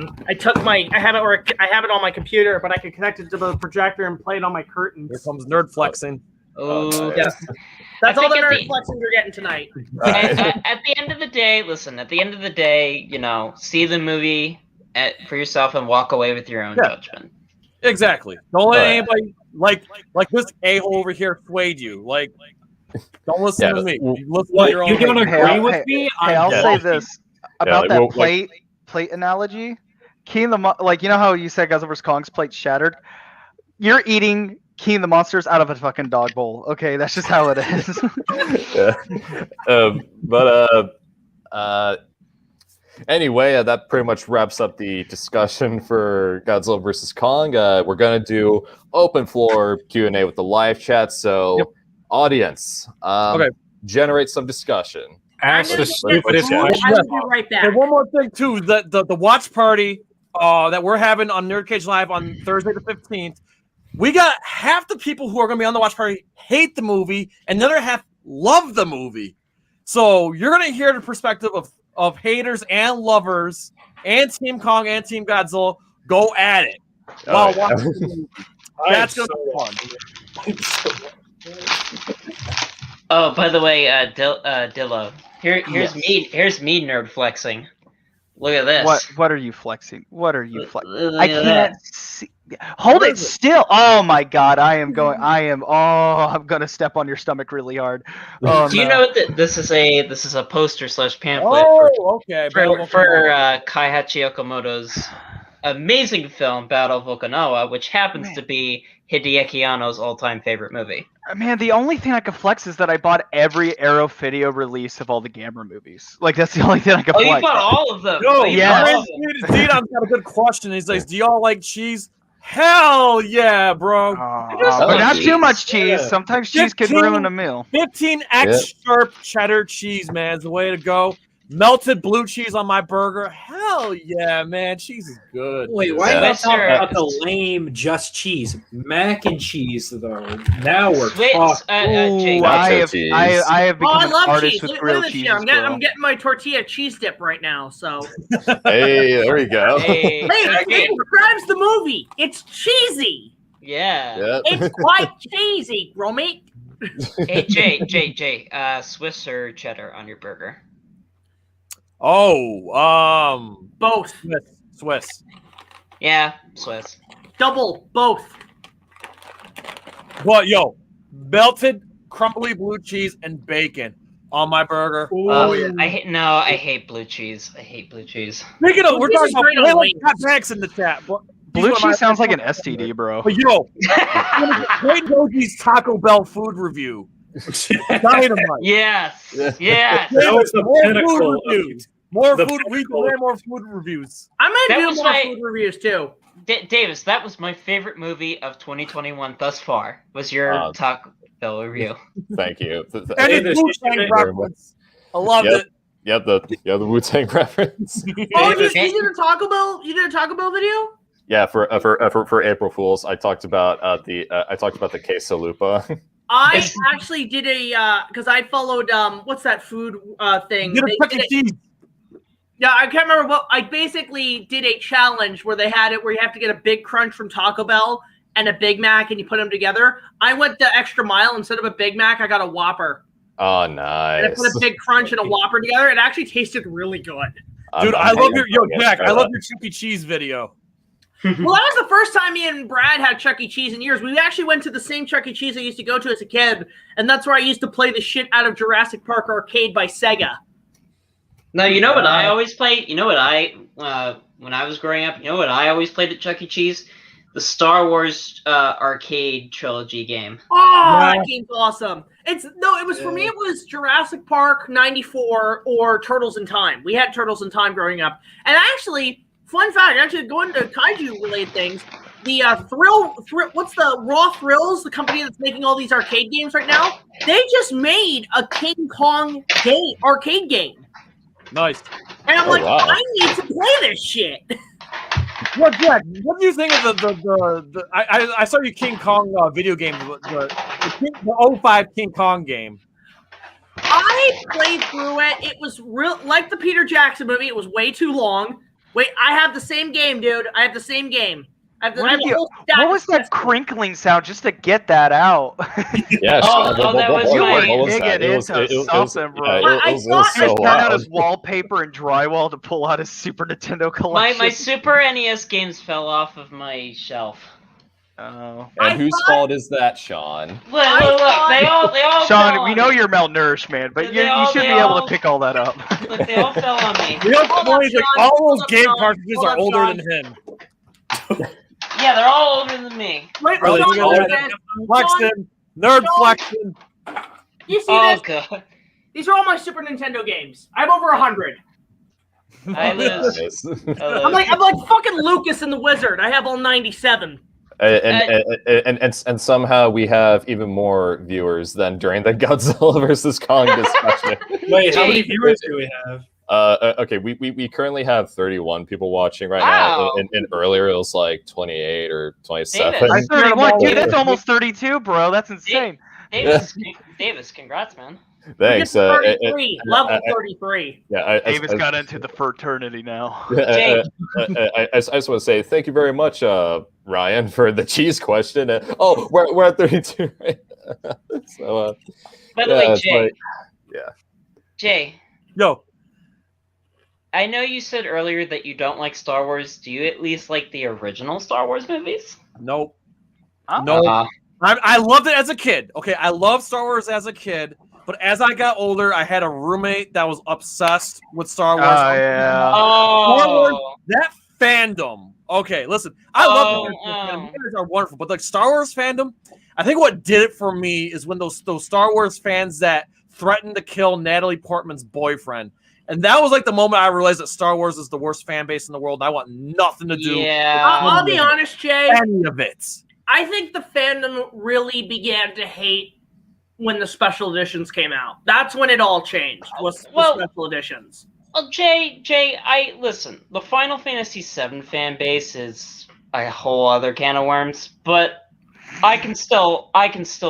it on my computer, but I can connect it to the projector and play it on my curtains. Here comes nerd flexing. Oh, yes. That's all the nerd flexing you're getting tonight. At the end of the day, listen. At the end of the day, see the movie for yourself and walk away with your own judgment. Exactly. Don't let anybody like this a-hole over here swayed you. Like, don't listen to me. You listen to your own. You don't agree with me? Hey, I'll say this about that plate analogy. King the you know how you said Godzilla vs. Kong's plate shattered? You're eating King the Monsters out of a fucking dog bowl. Okay, that's just how it is. Anyway, that pretty much wraps up the discussion for Godzilla vs. Kong. We're gonna do open floor Q&A with the live chat. So, audience, generate some discussion. Ask the stupidest question. I will be right back. And one more thing too, the watch party that we're having on Nerd Cage Live on Thursday the 15th. We got half the people who are going to be on the watch party hate the movie, and the other half love the movie. So you're going to hear the perspective of haters and lovers, and Team Kong and Team Godzilla go at it while watching the movie. That's going to be fun. Oh, by the way, Dillo, here's me nerd flexing. Look at this. What are you flexing? What are you flexing? I can't see. Hold it still. Oh my god, I'm gonna step on your stomach really hard. Oh, Do you know that this is a poster / pamphlet for Kaihachi Okamoto's amazing film Battle of Okinawa, which happens to be Hideaki Anno's all-time favorite movie. Man, the only thing I can flex is that I bought every Arrow Video release of all the Gamera movies. Like, that's the only thing I can flex. Oh, you bought all of them? No, yes. Dion's got a good question. He's like, do y'all like cheese? Hell yeah, bro. But not too much cheese. Sometimes cheese could ruin a meal. 15x sharp cheddar cheese, man, is the way to go. Melted blue cheese on my burger. Hell yeah, man. Cheese is good. Wait, why are you talking about the lame just cheese? Mac and cheese, though. Now we're talking. I have become an artist with grilled cheese. I'm getting my tortilla cheese dip right now. So. Hey, there we go. Hey, it describes the movie. It's cheesy. Yeah. It's quite cheesy, Romy. Hey, Jay, Swiss or cheddar on your burger? Oh, both. Swiss. Yeah, Swiss. Double, both. What, melted crumbly blue cheese and bacon on my burger. I hate blue cheese. I hate blue cheese. Speaking of, we're talking about Max in the chat. Blue cheese sounds like an STD, bro. But Wayne Dozi's Taco Bell food review. Dynamite. Yes. That was the pinnacle. More food reviews. I might do more food reviews too. Davis, that was my favorite movie of 2021 thus far. Was your Taco Bell review? Thank you. And it's Wu-Tang reference. I loved it. Yep, the Wu-Tang reference. You did a Taco Bell? You did a Taco Bell video? Yeah, for April Fools, I talked about the queso lupa. I actually did because I followed what's that food thing? Yeah, I can't remember what. I basically did a challenge where they had it where you have to get a big crunch from Taco Bell and a Big Mac, and you put them together. I went the extra mile. Instead of a Big Mac, I got a Whopper. Oh, nice! And I put a big crunch and a Whopper together. It actually tasted really good. Dude, I love your Jack. I love your Chuck E. Cheese video. Well, that was the first time me and Brad had Chuck E. Cheese in years. We actually went to the same Chuck E. Cheese I used to go to as a kid, and that's where I used to play the shit out of Jurassic Park Arcade by Sega. No, you know what I always played? You know what when I was growing up, you know what I always played at Chuck E. Cheese? The Star Wars arcade trilogy game. Oh, that game's awesome. It was for me, it was Jurassic Park 94 or Turtles in Time. We had Turtles in Time growing up. And actually, fun fact, going to kaiju-related things, the what's the Raw Thrills, the company that's making all these arcade games right now, they just made a King Kong arcade game. Nice. And I'm wow. I need to play this shit. What, Jack? What do you think of the I saw your King Kong video game, the 05 King Kong game. I played through it. It was real like the Peter Jackson movie. It was way too long. Wait, I have the same game, dude. I have the same game. What was that crinkling sound just to get that out? Yes. That was you my... were digging into something, bro. It was so got out his wallpaper and drywall to pull out his Super Nintendo collection. My Super NES games fell off of my shelf. Oh. And whose fault is that, Sean? Look, they all Sean, we know you're malnourished, man, but you should be able to pick all that up. Look, they all fell on me. All those game cartridges are older than him. Yeah, they're all older than me. Wait, flexing, nerd flexing. You see this? God. These are all my Super Nintendo games. I have over 100. I lose. I'm like fucking Lucas and the Wizard. I have all 97. And somehow we have even more viewers than during the Godzilla versus Kong discussion. Wait, how many viewers do we have? Okay, we currently have 31 people watching right now. And earlier it was like 28 or 27. 31. Dude, that's almost 32, bro. That's insane. Davis, congrats, man. Thanks. 33, level 33. Yeah, Davis got into the fraternity now. I just want to say thank you very much, Ryan, for the cheese question. We're at 32. Right? So, by the way, Jay. Jay. Yo. I know you said earlier that you don't like Star Wars. Do you at least like the original Star Wars movies? Nope. No. I loved it as a kid. Okay, I loved Star Wars as a kid, but as I got older, I had a roommate that was obsessed with Star Wars. Oh, yeah. Star Wars, that fandom. Okay, listen. I love the movies are wonderful, but like Star Wars fandom, I think what did it for me is when those Star Wars fans that threatened to kill Natalie Portman's boyfriend. And that was like the moment I realized that Star Wars is the worst fan base in the world. And I want nothing to do. Yeah. I'll be honest, Jay. Any of it. I think the fandom really began to hate when the special editions came out. That's when it all changed. Was the special editions. Well, Jay, listen. The Final Fantasy VII fan base is a whole other can of worms, but I can still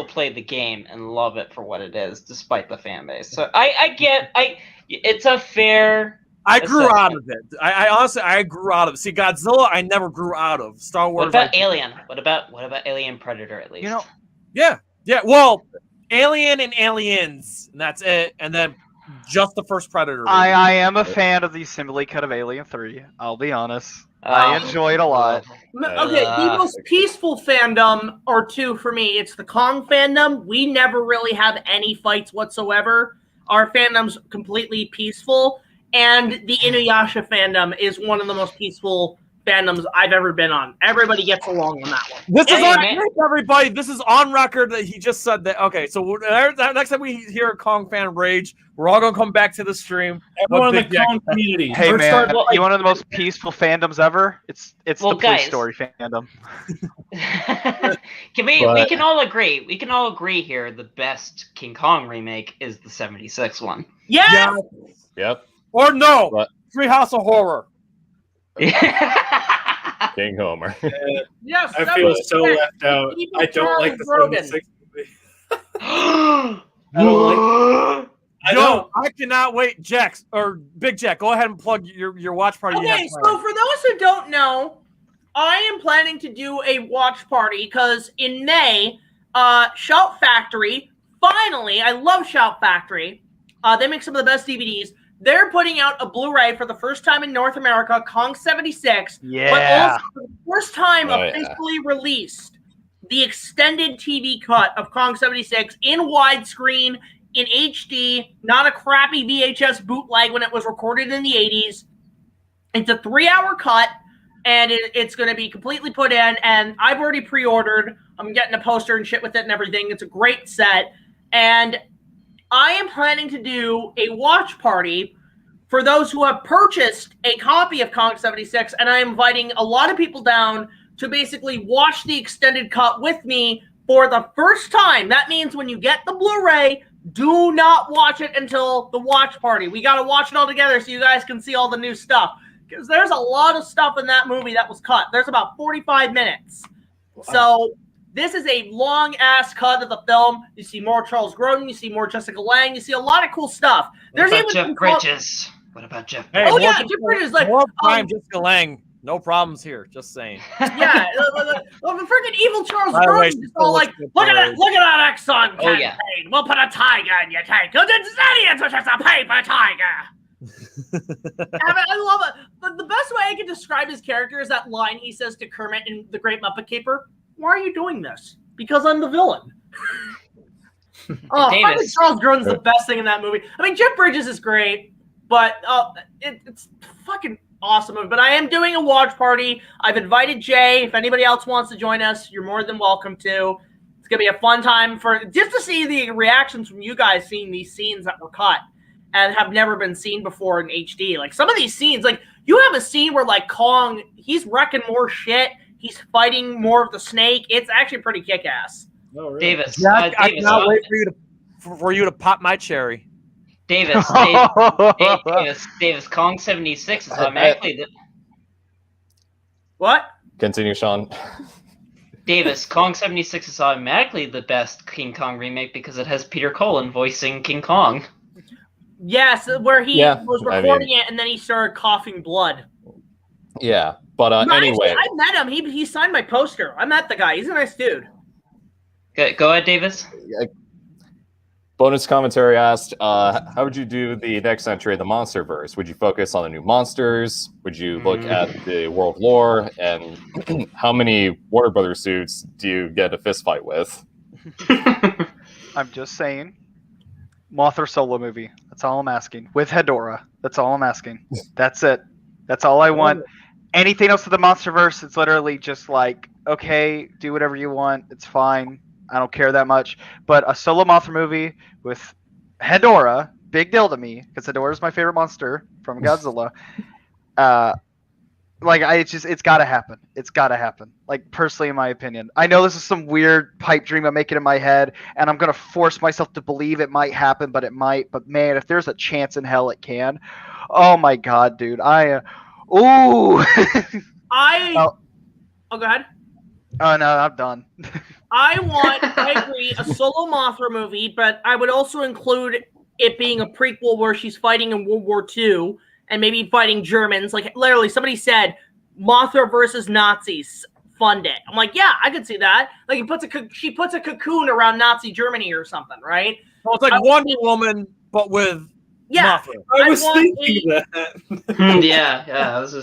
play the game and love it for what it is, despite the fan base. So it's a fair. I grew out of it. I honestly grew out of it. See, Godzilla, I never grew out of. Star Wars. What about Alien? What about Alien Predator at least? Yeah. Well, Alien and Aliens, and that's it. And then just the first Predator. I am a fan of the assembly cut of Alien 3. I'll be honest. I enjoy it a lot. Okay, the most peaceful fandom are two for me. It's the Kong fandom. We never really have any fights whatsoever. Our fandom's completely peaceful. And the Inuyasha fandom is one of the most peaceful fandoms I've ever been on. Everybody gets along on that one. This is on record, everybody. This is on record that he just said that. Okay, so next time we hear a Kong fan rage, we're all going to come back to the stream. Everyone in the Kong community. Hey, man, you want one of the most peaceful fandoms ever? It's the Police Story fandom. We can all agree. We can all agree here the best King Kong remake is the 76 one. Yeah. Yep. Or no. Treehouse of Horror. King Homer. Yes, I feel so left out. I don't like the 76 movie. I don't. I cannot wait. Jax or Big Jack, go ahead and plug your watch party. Okay, so for those who don't know, I am planning to do a watch party because in May, Shout Factory, finally, I love Shout Factory. They make some of the best DVDs. they're putting out a Blu-ray for the first time in North America, Kong 76, but Yeah. also for the first time Oh, yeah. officially released the extended TV cut of Kong 76 in widescreen, in HD, not a crappy VHS bootleg when it was recorded in the 80s. It's a 3-hour cut, and it's going to be completely put in, and I've already pre-ordered. I'm getting a poster and shit with it and everything. It's a great set, and I am planning to do a watch party for those who have purchased a copy of Kong 76, and I am inviting a lot of people down to basically watch the extended cut with me for the first time. That means when you get the Blu-ray, do not watch it until the watch party. We got to watch it all together so you guys can see all the new stuff, because there's a lot of stuff in that movie that was cut. There's about 45 minutes. Wow. So this is a long-ass cut of the film. You see more Charles Grodin. You see more Jessica Lange. You see a lot of cool stuff. There's even Jeff Bridges. What about Jeff? Hey, oh yeah, Jeff Bridges. Like more prime Jessica Lange. No problems here. Just saying. Yeah, the freaking evil Charles Grodin is all like, look at that Exxon campaign. Yeah. We'll put a tiger in your tank. Because it's idiots, which is a paper tiger. I love it. But the best way I can describe his character is that line he says to Kermit in The Great Muppet Caper. Why are you doing this? Because I'm the villain. Oh, I think Charles Grodin's the best thing in that movie. I mean, Jeff Bridges is great, but it's fucking awesome. But I am doing a watch party. I've invited Jay. If anybody else wants to join us, you're more than welcome to. It's gonna be a fun time for just to see the reactions from you guys seeing these scenes that were cut and have never been seen before in HD. Like some of these scenes, like you have a scene where like Kong, he's wrecking more shit. He's fighting more of the snake. It's actually pretty kick-ass. Oh, really? Davis, Yeah, I cannot wait for you to pop my cherry. Davis, Kong 76 is automatically the... What? Continue, Sean. Davis, Kong 76 is automatically the best King Kong remake because it has Peter Cullen voicing King Kong. Yes, where he was recording it and then he started coughing blood. Yeah, but anyway. I met him. He signed my poster. I met the guy. He's a nice dude. Go ahead, Davis. Bonus commentary asked, how would you do the next entry of the MonsterVerse? Would you focus on the new monsters? Would you look at the world lore? And how many Warner Brothers suits do you get a fist fight with? I'm just saying. Mothra solo movie. That's all I'm asking. With Hedorah. That's all I'm asking. That's it. That's all I want. Anything else with the MonsterVerse, it's literally just like, okay, do whatever you want. It's fine. I don't care that much. But a solo Mothra movie with Hedorah, big deal to me, because Hedorah is my favorite monster from Godzilla. It's got to happen. It's got to happen. Like, personally, in my opinion. I know this is some weird pipe dream I'm making in my head, and I'm going to force myself to believe it might happen, but it might. But, man, if there's a chance in hell it can. Oh, my God, dude. Ooh. Oh, go ahead. Oh, no, I'm done. I agree, a solo Mothra movie, but I would also include it being a prequel where she's fighting in World War II and maybe fighting Germans. Like, literally, somebody said, Mothra versus Nazis, fund it. I'm like, yeah, I could see that. Like, she puts a cocoon around Nazi Germany or something, right? Well, it's like Wonder Woman, but with Mothra. I was thinking that. Yeah.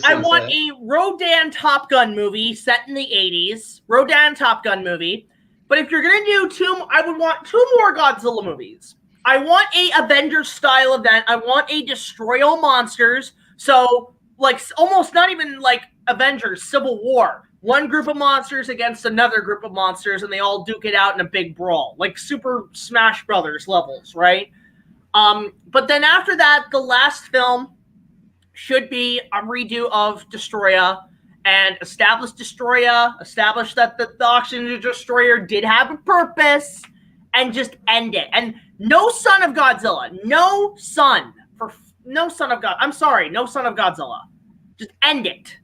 I want a Rodan Top Gun movie set in the 80s. Rodan Top Gun movie. But if you're going to do I would want 2 more Godzilla movies. I want a Avengers style event. I want a Destroy All Monsters. So, like, almost not even like Avengers, Civil War. One group of monsters against another group of monsters, and they all duke it out in a big brawl. Like Super Smash Brothers levels, right? But then after that, the last film should be a redo of Destroya and establish Destroya, establish that the Oxygen Destroyer did have a purpose, and just end it. And no son of Godzilla. No son of Godzilla. Just end it.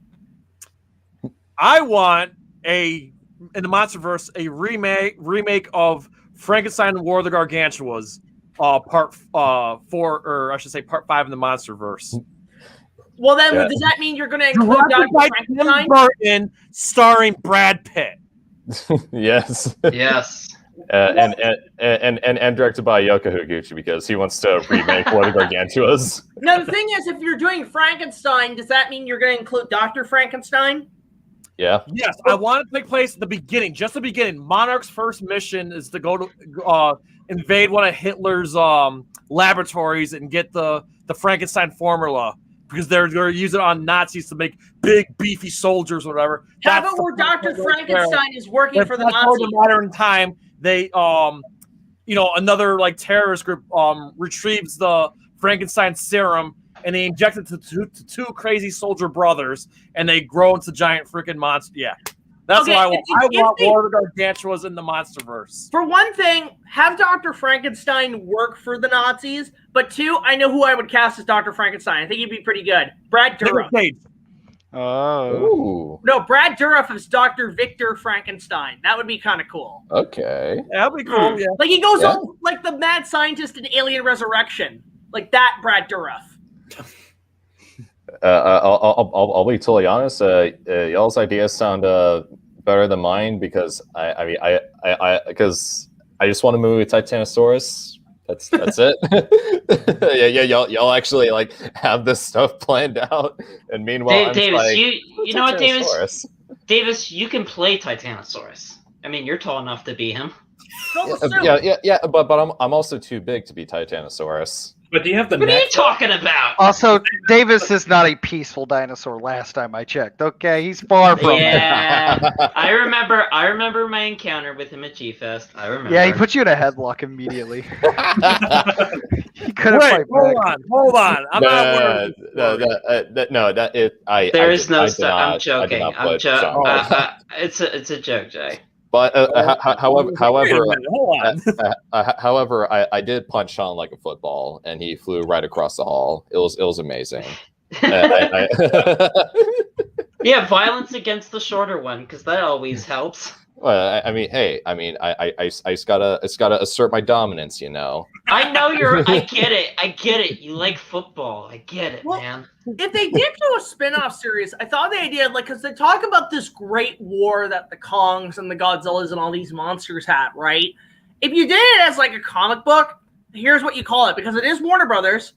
I want in the MonsterVerse a remake of Frankenstein and War of the Gargantuas. Part 4, or I should say Part 5 in the MonsterVerse. Well, then does that mean you're going to include Dr. Frankenstein? Tim Burton starring Brad Pitt. Yes. Yes. And directed by Yoko Higuchi because he wants to remake Blood Gargantuas. Now the thing is, if you're doing Frankenstein, does that mean you're going to include Dr. Frankenstein? Yeah. Yes, I want it to take place at the beginning, just the beginning. Monarch's first mission is to go to invade one of Hitler's laboratories and get the Frankenstein formula because they're going to use it on Nazis to make big, beefy soldiers or whatever. How about where Dr. Frankenstein is working for the Nazis? In modern time, they, another like terrorist group retrieves the Frankenstein serum and they inject it to two crazy soldier brothers, and they grow into giant freaking monsters. Yeah, that's what I want. I want Lord of Gargantuas in the MonsterVerse. For one thing, have Dr. Frankenstein work for the Nazis. But two, I know who I would cast as Dr. Frankenstein. I think he'd be pretty good. Brad Dourif. Oh. Ooh. No, Brad Dourif is Dr. Victor Frankenstein. That would be kind of cool. Okay. That'd be cool. Yeah. Like he goes on like the mad scientist in Alien Resurrection, like that Brad Dourif. I'll be totally honest. Y'all's ideas sound better than mine because I just want to move with Titanosaurus. That's it. yeah. Y'all actually like have this stuff planned out, and meanwhile, Davis, like, you know what, Davis? Davis, you can play Titanosaurus. I mean, you're tall enough to be him. Yeah. But I'm also too big to be Titanosaurus. But do you have the What are you talking about? Also, Davis is not a peaceful dinosaur. Last time I checked, okay, he's far from. Yeah, I remember my encounter with him at G-Fest. I remember. Yeah, he put you in a headlock immediately. He couldn't fight back. Hold on. I'm not worried. There is no stuff. I'm joking. I'm joking. It's a joke, Jay. But however, I did punch Sean like a football, and he flew right across the hall. It was amazing. Yeah, violence against the shorter one, because that always helps. Well, I just gotta assert my dominance, you know. I know I get it. You like football. I get it, man. If they did do a spin-off series, I thought the idea, like, because they talk about this great war that the Kongs and the Godzillas and all these monsters had, right? If you did it as like a comic book, here's what you call it, because it is Warner Brothers,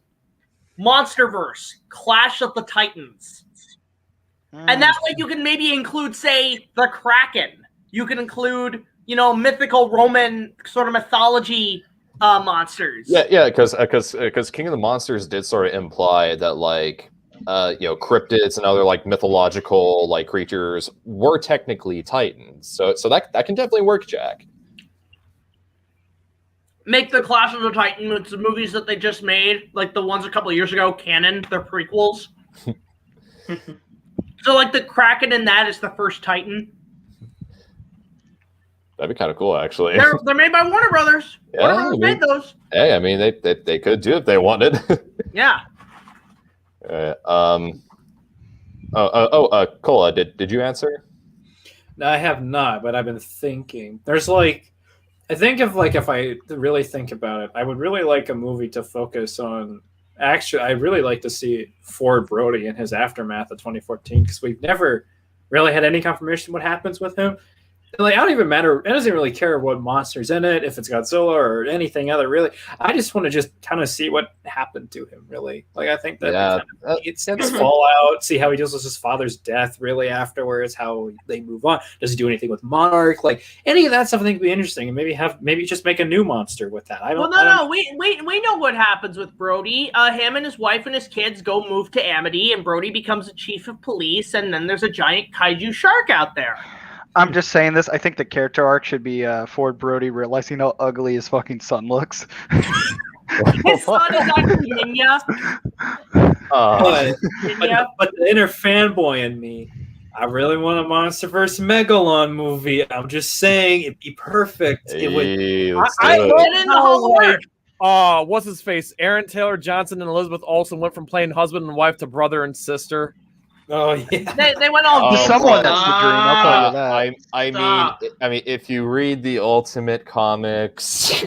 MonsterVerse, Clash of the Titans. And that way you can maybe include, say, the Kraken. You can include, mythical Roman sort of mythology monsters. Yeah, because King of the Monsters did sort of imply that, like, cryptids and other like mythological like creatures were technically Titans. So that can definitely work, Jack. Make the Clash of the Titans, the movies that they just made, like the ones a couple of years ago, canon. They're prequels. So like the Kraken in that is the first Titan. That'd be kind of cool, actually. They're made by Warner Brothers. Yeah, Warner Brothers made those. Hey, I mean, they could do if they wanted. Yeah. Cola, did you answer? No, I have not, but I've been thinking. There's like, I think if I really think about it, I would really like a movie to focus on. Actually, I'd really like to see Ford Brody in his aftermath of 2014 because we've never really had any confirmation what happens with him. Like, I don't even matter. It doesn't really care what monster's in it, if it's Godzilla or anything other. Really, I just want to just kind of see what happened to him. Really, like I think that it sends Fallout. See how he deals with his father's death. Really, afterwards, how they move on. Does he do anything with Monarch? Like any of that stuff, I think would be interesting. And maybe just make a new monster with that. We know what happens with Brody. Him and his wife and his kids go move to Amity, and Brody becomes a chief of police. And then there's a giant kaiju shark out there. I'm just saying this. I think the character arc should be Ford Brody realizing how ugly his fucking son looks. His son is actually Ninja. But the inner fanboy in me, I really want a MonsterVerse Megalon movie. I'm just saying it'd be perfect. Hey, it would. I put in the whole work. What's his face? Aaron Taylor Johnson and Elizabeth Olsen went from playing husband and wife to brother and sister. Oh yeah, they went all. Someone that's the dream. I'll tell you that. I mean, if you read the Ultimate comics, I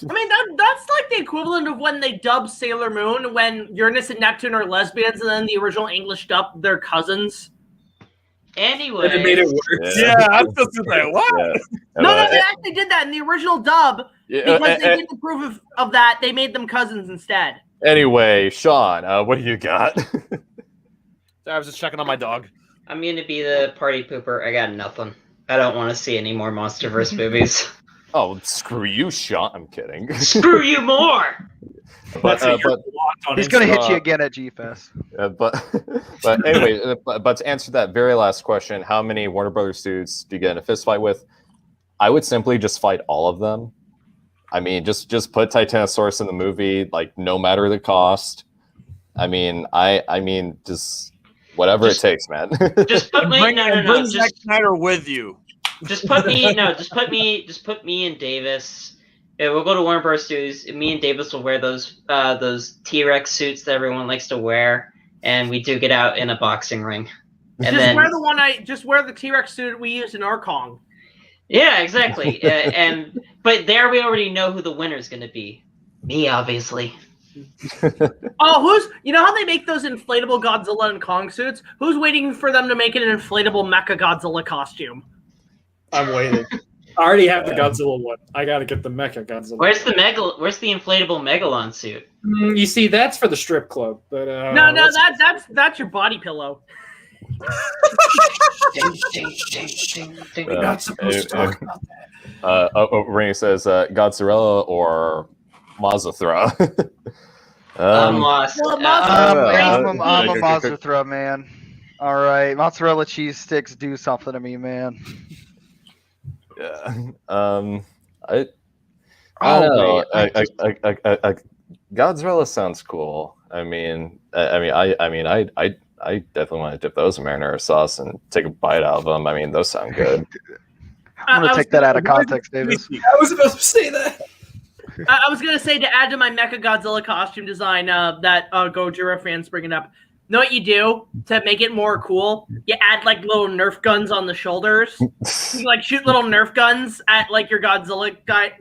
mean that's like the equivalent of when they dubbed Sailor Moon when Uranus and Neptune are lesbians, and then the original English dub they're cousins. Anyway, it made it worse. Yeah, I'm just like, what? No, they actually did that in the original dub because they Yeah, didn't approve of that. They made them cousins instead. anyway, Sean, what do you got? I was just checking on my dog. I'm gonna be the party pooper. I got nothing. I don't want to see any more MonsterVerse movies. Oh, screw you, Sean. I'm kidding. Screw you more. but He's gonna hit you again at G-Fest. but anyway, but to answer that very last question, how many Warner Brothers suits do you get in a fist fight with? I would simply just fight all of them. I mean, just put Titanosaurus in the movie, like no matter the cost. I mean, just whatever it takes, man. Just put me. No. Bring Zack Snyder with you. Just put me. No, just put me and Davis. Yeah, we'll go to Warner Bros. Studios. Me and Davis will wear those T-Rex suits that everyone likes to wear, and we do get out in a boxing ring. And just wear the T-Rex suit we used in our Kong. Yeah, exactly. But there we already know who the winner is going to be. Me, obviously. Oh, you know how they make those inflatable Godzilla and Kong suits? Who's waiting for them to make it an inflatable Mecha Godzilla costume? I'm waiting. I already have the Godzilla one. I gotta get the Mecha Godzilla. Where's the inflatable Megalon suit? You see, that's for the strip club. But no, that's your body pillow. We're not supposed to talk about that. Rainy says Godzilla or Mothra. I'm lost. Well, I'm a Mothra, man. All right, mozzarella cheese sticks do something to me, man. Yeah. I don't know. Godzilla sounds cool. I definitely want to dip those in marinara sauce and take a bite out of them. I mean, those sound good. I'm gonna take that out of context, Davis. I was about to say that. I was gonna say, to add to my Mecha Godzilla costume design that Gojira fans bringing up. Know what you do to make it more cool? You add like little Nerf guns on the shoulders. You like shoot little Nerf guns at like your Godzilla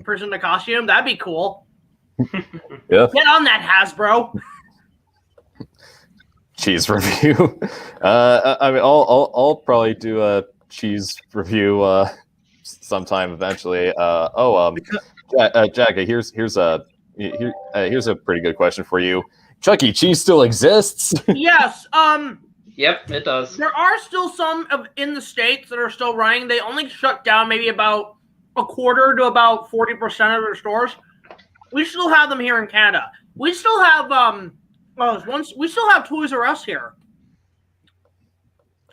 person in the costume. That'd be cool. Yeah. Get on that, Hasbro. Cheese review. I mean, I'll probably do a cheese review sometime eventually. Jack, here's a pretty good question for you. Chuck E. Cheese still exists? Yes. Yep, it does. There are still some in the States that are still running. They only shut down maybe about a quarter to about 40% of their stores. We still have them here in Canada. We still have we still have Toys R Us here.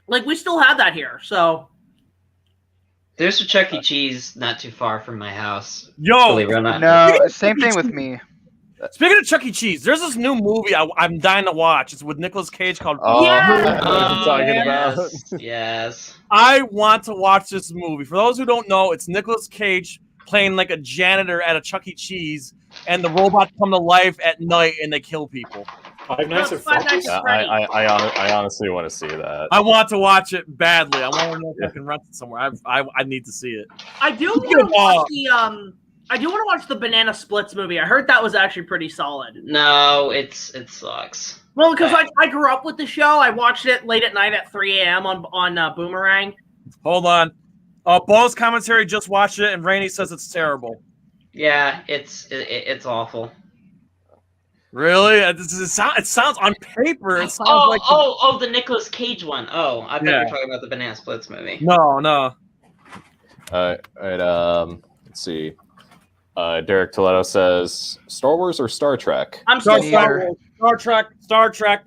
Like, we still have that here. So there's a Chuck E. Cheese not too far from my house. Yo, no, same thing with me. Speaking of Chuck E. Cheese, there's this new movie I'm dying to watch. It's with Nicolas Cage called. Yes. I want to watch this movie. For those who don't know, it's Nicolas Cage playing like a janitor at a Chuck E. Cheese, and the robots come to life at night and they kill people. Five Nights at Freddy's. I honestly want to see that. I want to watch it badly. I want to know if I can rent it somewhere. I need to see it. I do want to watch I do want to watch the Banana Splits movie. I heard that was actually pretty solid. No, it sucks. Well, because I grew up with the show. I watched it late at night at 3 a.m. on Boomerang. Hold on. Ball's commentary just watched it, and Rainey says it's terrible. Yeah, it's awful. Really? It sounds on paper. It sounds the Nicolas Cage one. Oh, I thought you were talking about the Banana Splits movie. No. All right. Let's see. Derek Toledo says Star Wars or Star Trek? I'm still Star Wars. Star Trek.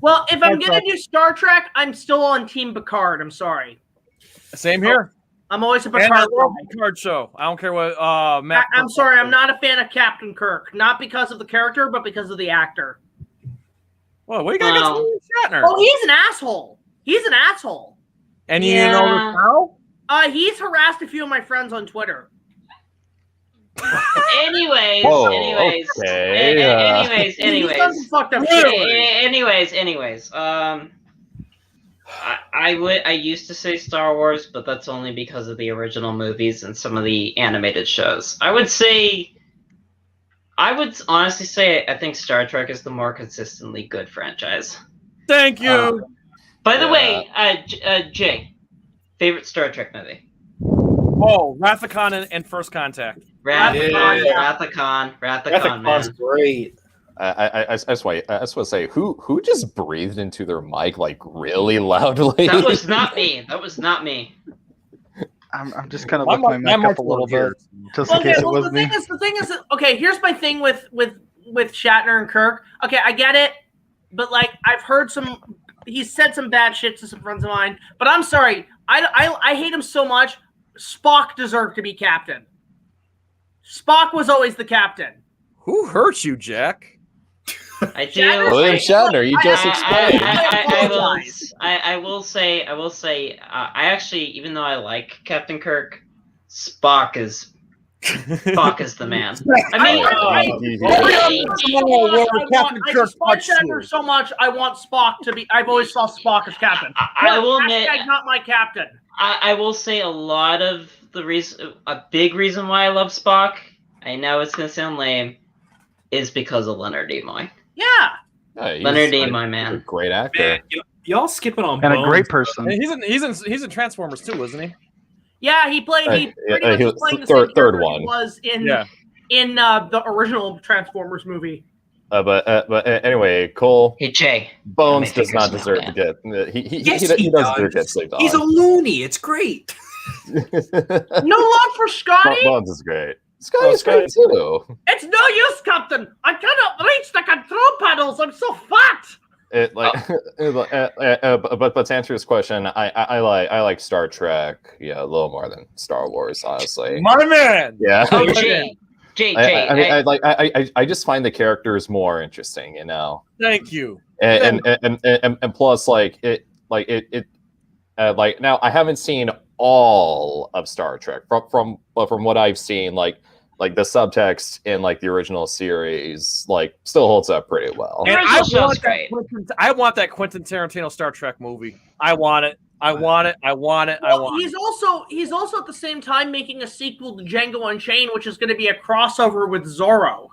Well, if I'm gonna do Star Trek, I'm still on Team Picard. I'm sorry. Same here. I'm always a And I Picard. love the Picard show. I don't care what Matt. I'm sorry. I'm not a fan of Captain Kirk. Not because of the character, but because of the actor. Well, what are you gonna get to Shatner? Oh, he's an asshole. He's an asshole. And you know how? He's harassed a few of my friends on Twitter. Anyways. I used to say Star Wars, but that's only because of the original movies and some of the animated shows. I would honestly say I think Star Trek is the more consistently good franchise. Thank you. By the way, Jay, favorite Star Trek movie? Oh, Wrath of Khan and First Contact. Wrath of Khan, Yeah. Wrath of Khan, Khan's man. great. I just want to say, who just breathed into their mic like really loudly? That was not me. That was not me. I'm just kind of lifting my mic up a little bit, just in case it was me. The thing is, okay, here's my thing with Shatner and Kirk. Okay, I get it, but like I've heard he's said some bad shit to some friends of mine. But I'm sorry, I hate him so much. Spock deserved to be captain. Spock was always the captain. Who hurt you, Jack? I do. William Shatner, you just explained. I will say. I actually, even though I like Captain Kirk, Spock is the man. I despise Shatner so much. I want Spock to be. I've always saw Spock as captain. I will admit, not my captain. I will say a lot of the reason, a big reason why I love Spock. I know it's gonna sound lame, is because of Leonard Nimoy. Yeah. Leonard Nimoy, man. A great actor. Man, y'all skipping on And Bones. a great person. He's in Transformers too, isn't he? Yeah, he played. He he was playing the third same character one. he was in the original Transformers movie. But anyway, Cole. Hey Jay. Bones does not deserve to get. He doesn't get slept on. He's a loony. It's great. No love for Scotty. Bones is great. Scotty's great too. It's no use, Captain. I cannot reach the control panels. I'm so fat. But to answer his question, I like Star Trek, a little more than Star Wars, honestly. My man. Yeah. Oh, Jay. I just find the characters more interesting, Thank you. And plus, now I haven't seen all of Star Trek from what I've seen, like the subtext in the original series still holds up pretty well. And I want that Quentin Tarantino Star Trek movie. I want it. He's also at the same time making a sequel to Django Unchained, which is going to be a crossover with Zorro.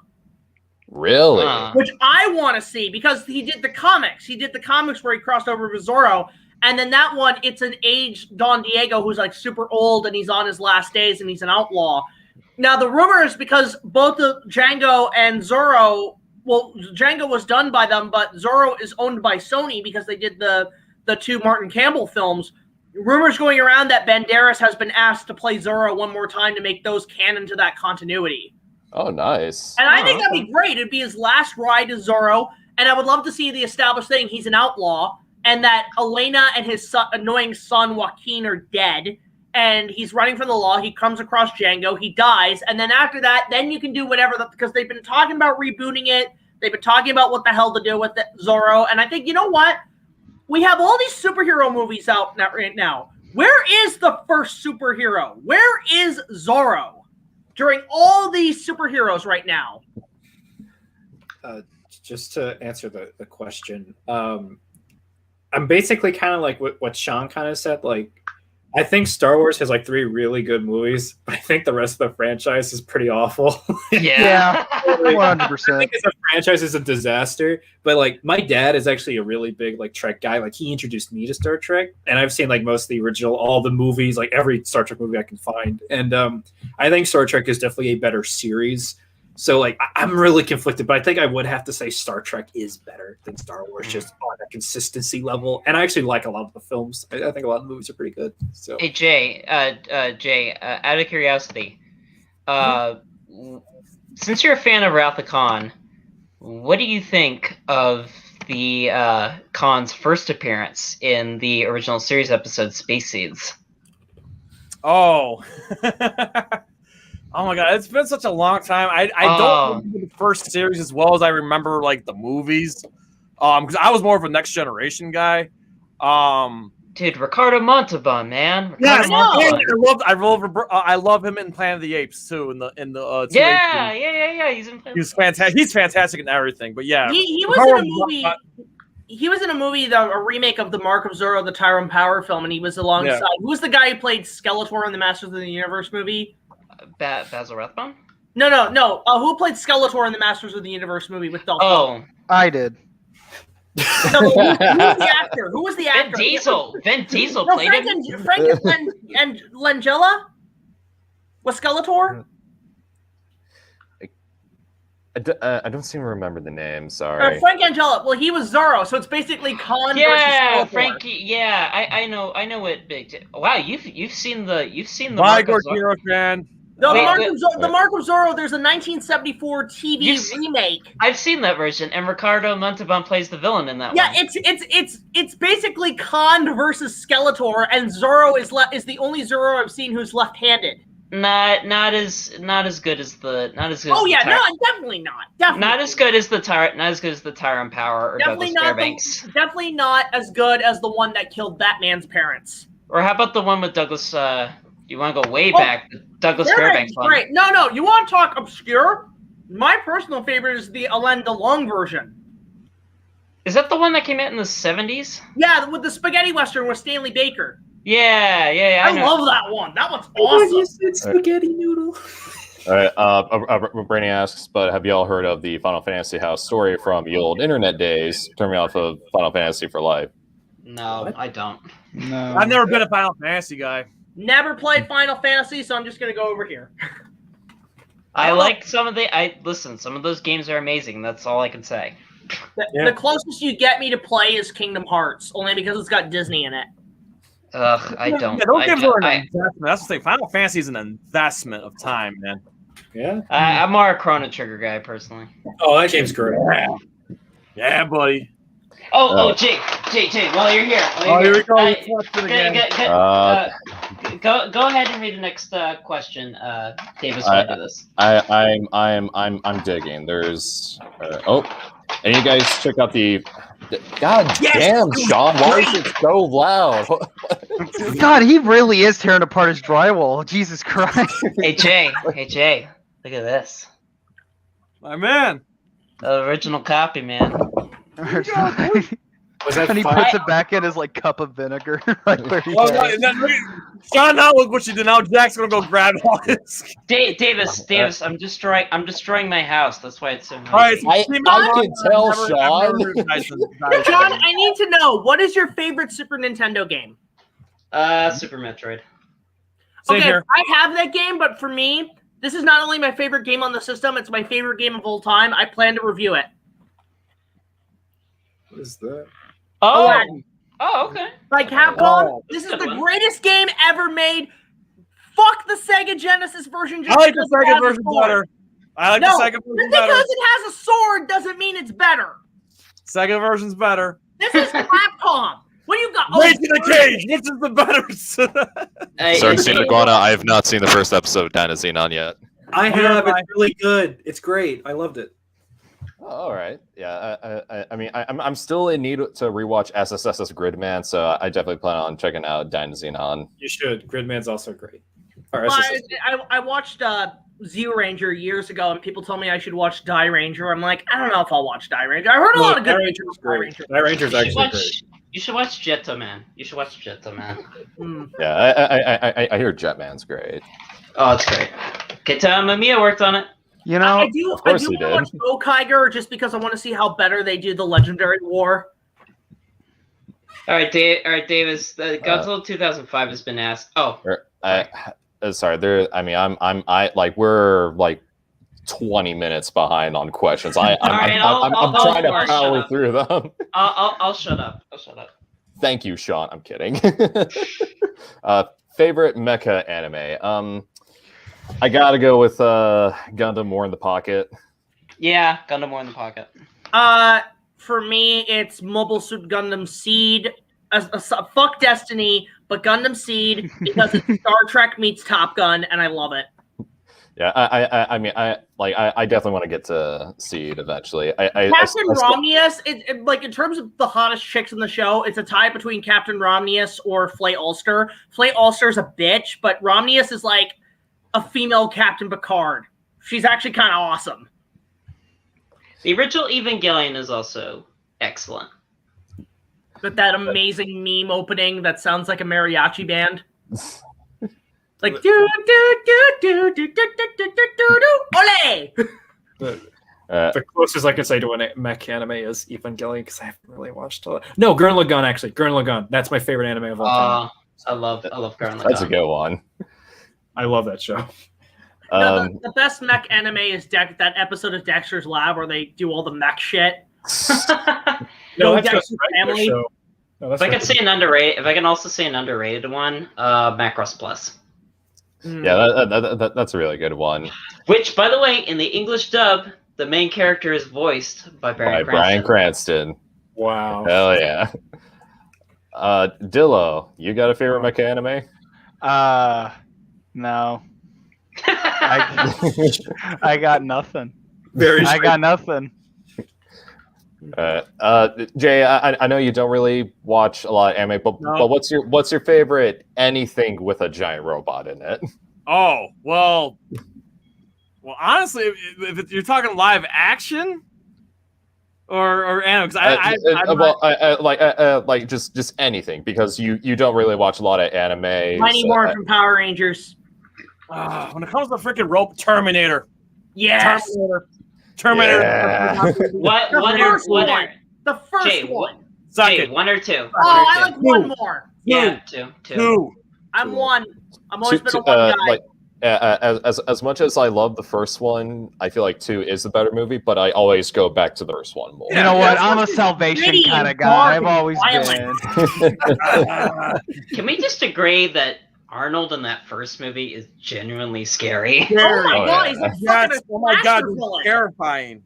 Really? Which I want to see because he did the comics. He did the comics where he crossed over with Zorro. And then that one, it's an aged Don Diego who's super old and he's on his last days and he's an outlaw. Now, the rumor is because both the Django and Zorro, Django was done by them, but Zorro is owned by Sony because they did the two Martin Campbell films. Rumors going around that Banderas has been asked to play Zorro one more time to make those canon to that continuity. Oh, nice. And I think that'd be great. It'd be his last ride as Zorro, and I would love to see the established thing. He's an outlaw, and that Elena and his annoying son Joaquin are dead, and he's running from the law. He comes across Django, he dies, and then after that, then you can do whatever, because they've been talking about rebooting it. They've been talking about what the hell to do with Zorro, and I think, you know what? We have all these superhero movies out right now. Where is the first superhero? Where is Zorro during all these superheroes right now? Just to answer the question, I'm basically kind of like what Sean kind of said. I think Star Wars has 3 really good movies, but I think the rest of the franchise is pretty awful. Yeah, 100%. I think the franchise is a disaster. But my dad is actually a really big Trek guy. He introduced me to Star Trek, and I've seen most of the original, all the movies, every Star Trek movie I can find. And I think Star Trek is definitely a better series. So I'm really conflicted, but I think I would have to say Star Trek is better than Star Wars, just on a consistency level. And I actually like a lot of the films. I think a lot of the movies are pretty good. So hey Jay, out of curiosity, since you're a fan of Wrath of Khan, what do you think of the Khan's first appearance in the original series episode Space Seeds? Oh. Oh my god, it's been such a long time. I don't remember the first series as well as I remember the movies. Because I was more of a Next Generation guy. Dude, Ricardo Montalban, man. Yeah, I love him in Planet of the Apes too. In the yeah. He's fantastic. He's fantastic in everything. But yeah, he was in a movie. He was in a movie, a remake of the Mark of Zorro, the Tyrone Power film, and he was alongside. Yeah. Who was the guy who played Skeletor in the Masters of the Universe movie? Basil Rathbone? No. Who played Skeletor in the Masters of the Universe movie with Dolph? Oh, I did. No, who was the actor? Vin Diesel. Vin Diesel played Frank and Langella? with Skeletor? I don't seem to remember the name. Sorry. Frank Angela. Well, he was Zorro, so it's basically Khan versus Skeletor. Frankie. Yeah, I know what Big. Wow, you've seen the Bye, Mark of Gordino fan. No, Wait, the Mark of Zorro. There's a 1974 TV remake. I've seen that version, and Ricardo Montalban plays the villain in that Yeah, one. it's basically Khan versus Skeletor, and Zorro is the only Zorro I've seen who's left-handed. Not as good as the Oh yeah, no, definitely not. Definitely not as good as the Tyrant Power or definitely Douglas not. Fairbanks. Definitely not as good as the one that killed Batman's parents. Or how about the one with Douglas? You want to go way back? The Douglas Fairbanks one. Great. No. You want to talk obscure? My personal favorite is the Alain Delon version. Is that the one that came out in the 70s? Yeah, with the spaghetti western with Stanley Baker. Yeah. I love that one. That one's awesome. You said spaghetti noodle. All right. Brandon asks, but have y'all heard of the Final Fantasy House story from the old internet days? Turn me off of Final Fantasy for life. No, I don't. No. I've never been a Final Fantasy guy. Never played Final Fantasy, so I'm just gonna go over here. I like some of some of those games are amazing. That's all I can say. The closest you get me to play is Kingdom Hearts, only because it's got Disney in it. Ugh, I don't. Yeah, those games are an investment. That's the thing. Final Fantasy is an investment of time, man. Yeah. I'm more a Chrono Trigger guy personally. Oh, that game's great. Yeah, buddy. Jay, while you're here. Here we go. Go ahead and read the next question. Davis, will do this. I'm digging. There's and you guys check out the. God damn, Sean! Why is it so loud? God, he really is tearing apart his drywall. Jesus Christ! Hey Jay, look at this. My man. The original copy, man. Was that and he fire? puts it back in his like cup of vinegar. Right where he Sean, now look what you did. Now Jack's gonna go grab all his. Davis, I'm destroying my house. That's why it's so noisy. All right, I can tell, Sean. John, I need to know, what is your favorite Super Nintendo game? Super Metroid. Same Okay, here. I have that game, but for me, this is not only my favorite game on the system, it's my favorite game of all time. I plan to review it. What is that? Aladdin. Oh, okay. By Capcom. This is the greatest game ever made. Fuck the Sega Genesis version. I like the Sega version better. I like the Sega version Just better. because it has a sword doesn't mean it's better. Sega version's better. This is Capcom. What do you got? Race in the Cage. Which is the better? Sorry, Senior Iguana. I have not seen the first episode of Dynasty on yet. I have. It's really good. It's great. I loved it. Oh, all right. Yeah. I mean, I'm still in need to rewatch SSS's Gridman, so I definitely plan on checking out Dynasty on. You should. Gridman's also great. I watched Zeo Ranger years ago, and people told me I should watch Die Ranger. I'm like, I don't know if I'll watch Die Ranger. I heard a lot of good things about Die Ranger. Die Ranger's actually great. You should watch Jetto Man. Yeah, I hear Jetman's great. Oh, it's great. Mamiya worked on it. You know, I do want to watch Gokaiger just because I want to see how better they do the Legendary War. All right, Davis. Godzilla 2005 has been asked. Oh, sorry. We're like 20 minutes behind on questions. I'm trying to power through them. I'll shut up. Thank you, Sean. I'm kidding. Favorite mecha anime? I gotta go with Gundam More in the Pocket. Yeah, Gundam More in the Pocket. For me, it's Mobile Suit Gundam Seed. Fuck Destiny, but Gundam Seed because it's Star Trek meets Top Gun, and I love it. Yeah, I definitely want to get to Seed eventually. Captain Romnius, like in terms of the hottest chicks in the show, it's a tie between Captain Romnius or Flay Ulster. Flay Ulster's a bitch, but Romnius is like a female Captain Picard. She's actually kind of awesome. The original Evangelion is also excellent. With that amazing meme opening that sounds like a mariachi band. Like do do do do do do do do do do ole. The closest I can say to a mech anime is Evangelion because I haven't really watched a lot. No, Gurren Lagann actually. Gurren Lagann. That's my favorite anime of all time. I love Gurren Lagann. That's a good one. I love that show. The best mech anime is that episode of Dexter's Lab where they do all the mech shit. No, Go that's Dexter's a regular Family. show. No, that's If I could regular. say an underrated, if I can also say an underrated one, Macross Plus. Yeah, that's a really good one. Which, by the way, in the English dub, the main character is voiced by By Bryan Bryan Cranston. Cranston. Wow. Hell yeah. Dillo, you got a favorite mecha anime? No. I got nothing. Very I got nothing. Jay, I know you don't really watch a lot of anime, but what's your favorite anything with a giant robot in it? Oh, well, honestly, if you're talking live action or anime, because like just anything, because you don't really watch a lot of anime. Mighty Morphin from Power Rangers. when it comes to freaking rope, Terminator. Yes. Terminator. Yeah. What? The One first or one. The first Jay, one. Jay, Second. one or two? Oh, I like one more. Yeah, two. Two. I'm one. I'm always been a one guy. As much as I love the first one, I feel like 2 is the better movie, but I always go back to the first one more. You know what? I'm a It's Salvation gritty kind of and guy. I've dark and always violent. been. Can we just agree that Arnold in that first movie is genuinely scary? Oh my Oh, god, yeah. he's like Yes. fucking Oh my god, slasher it's villain. terrifying.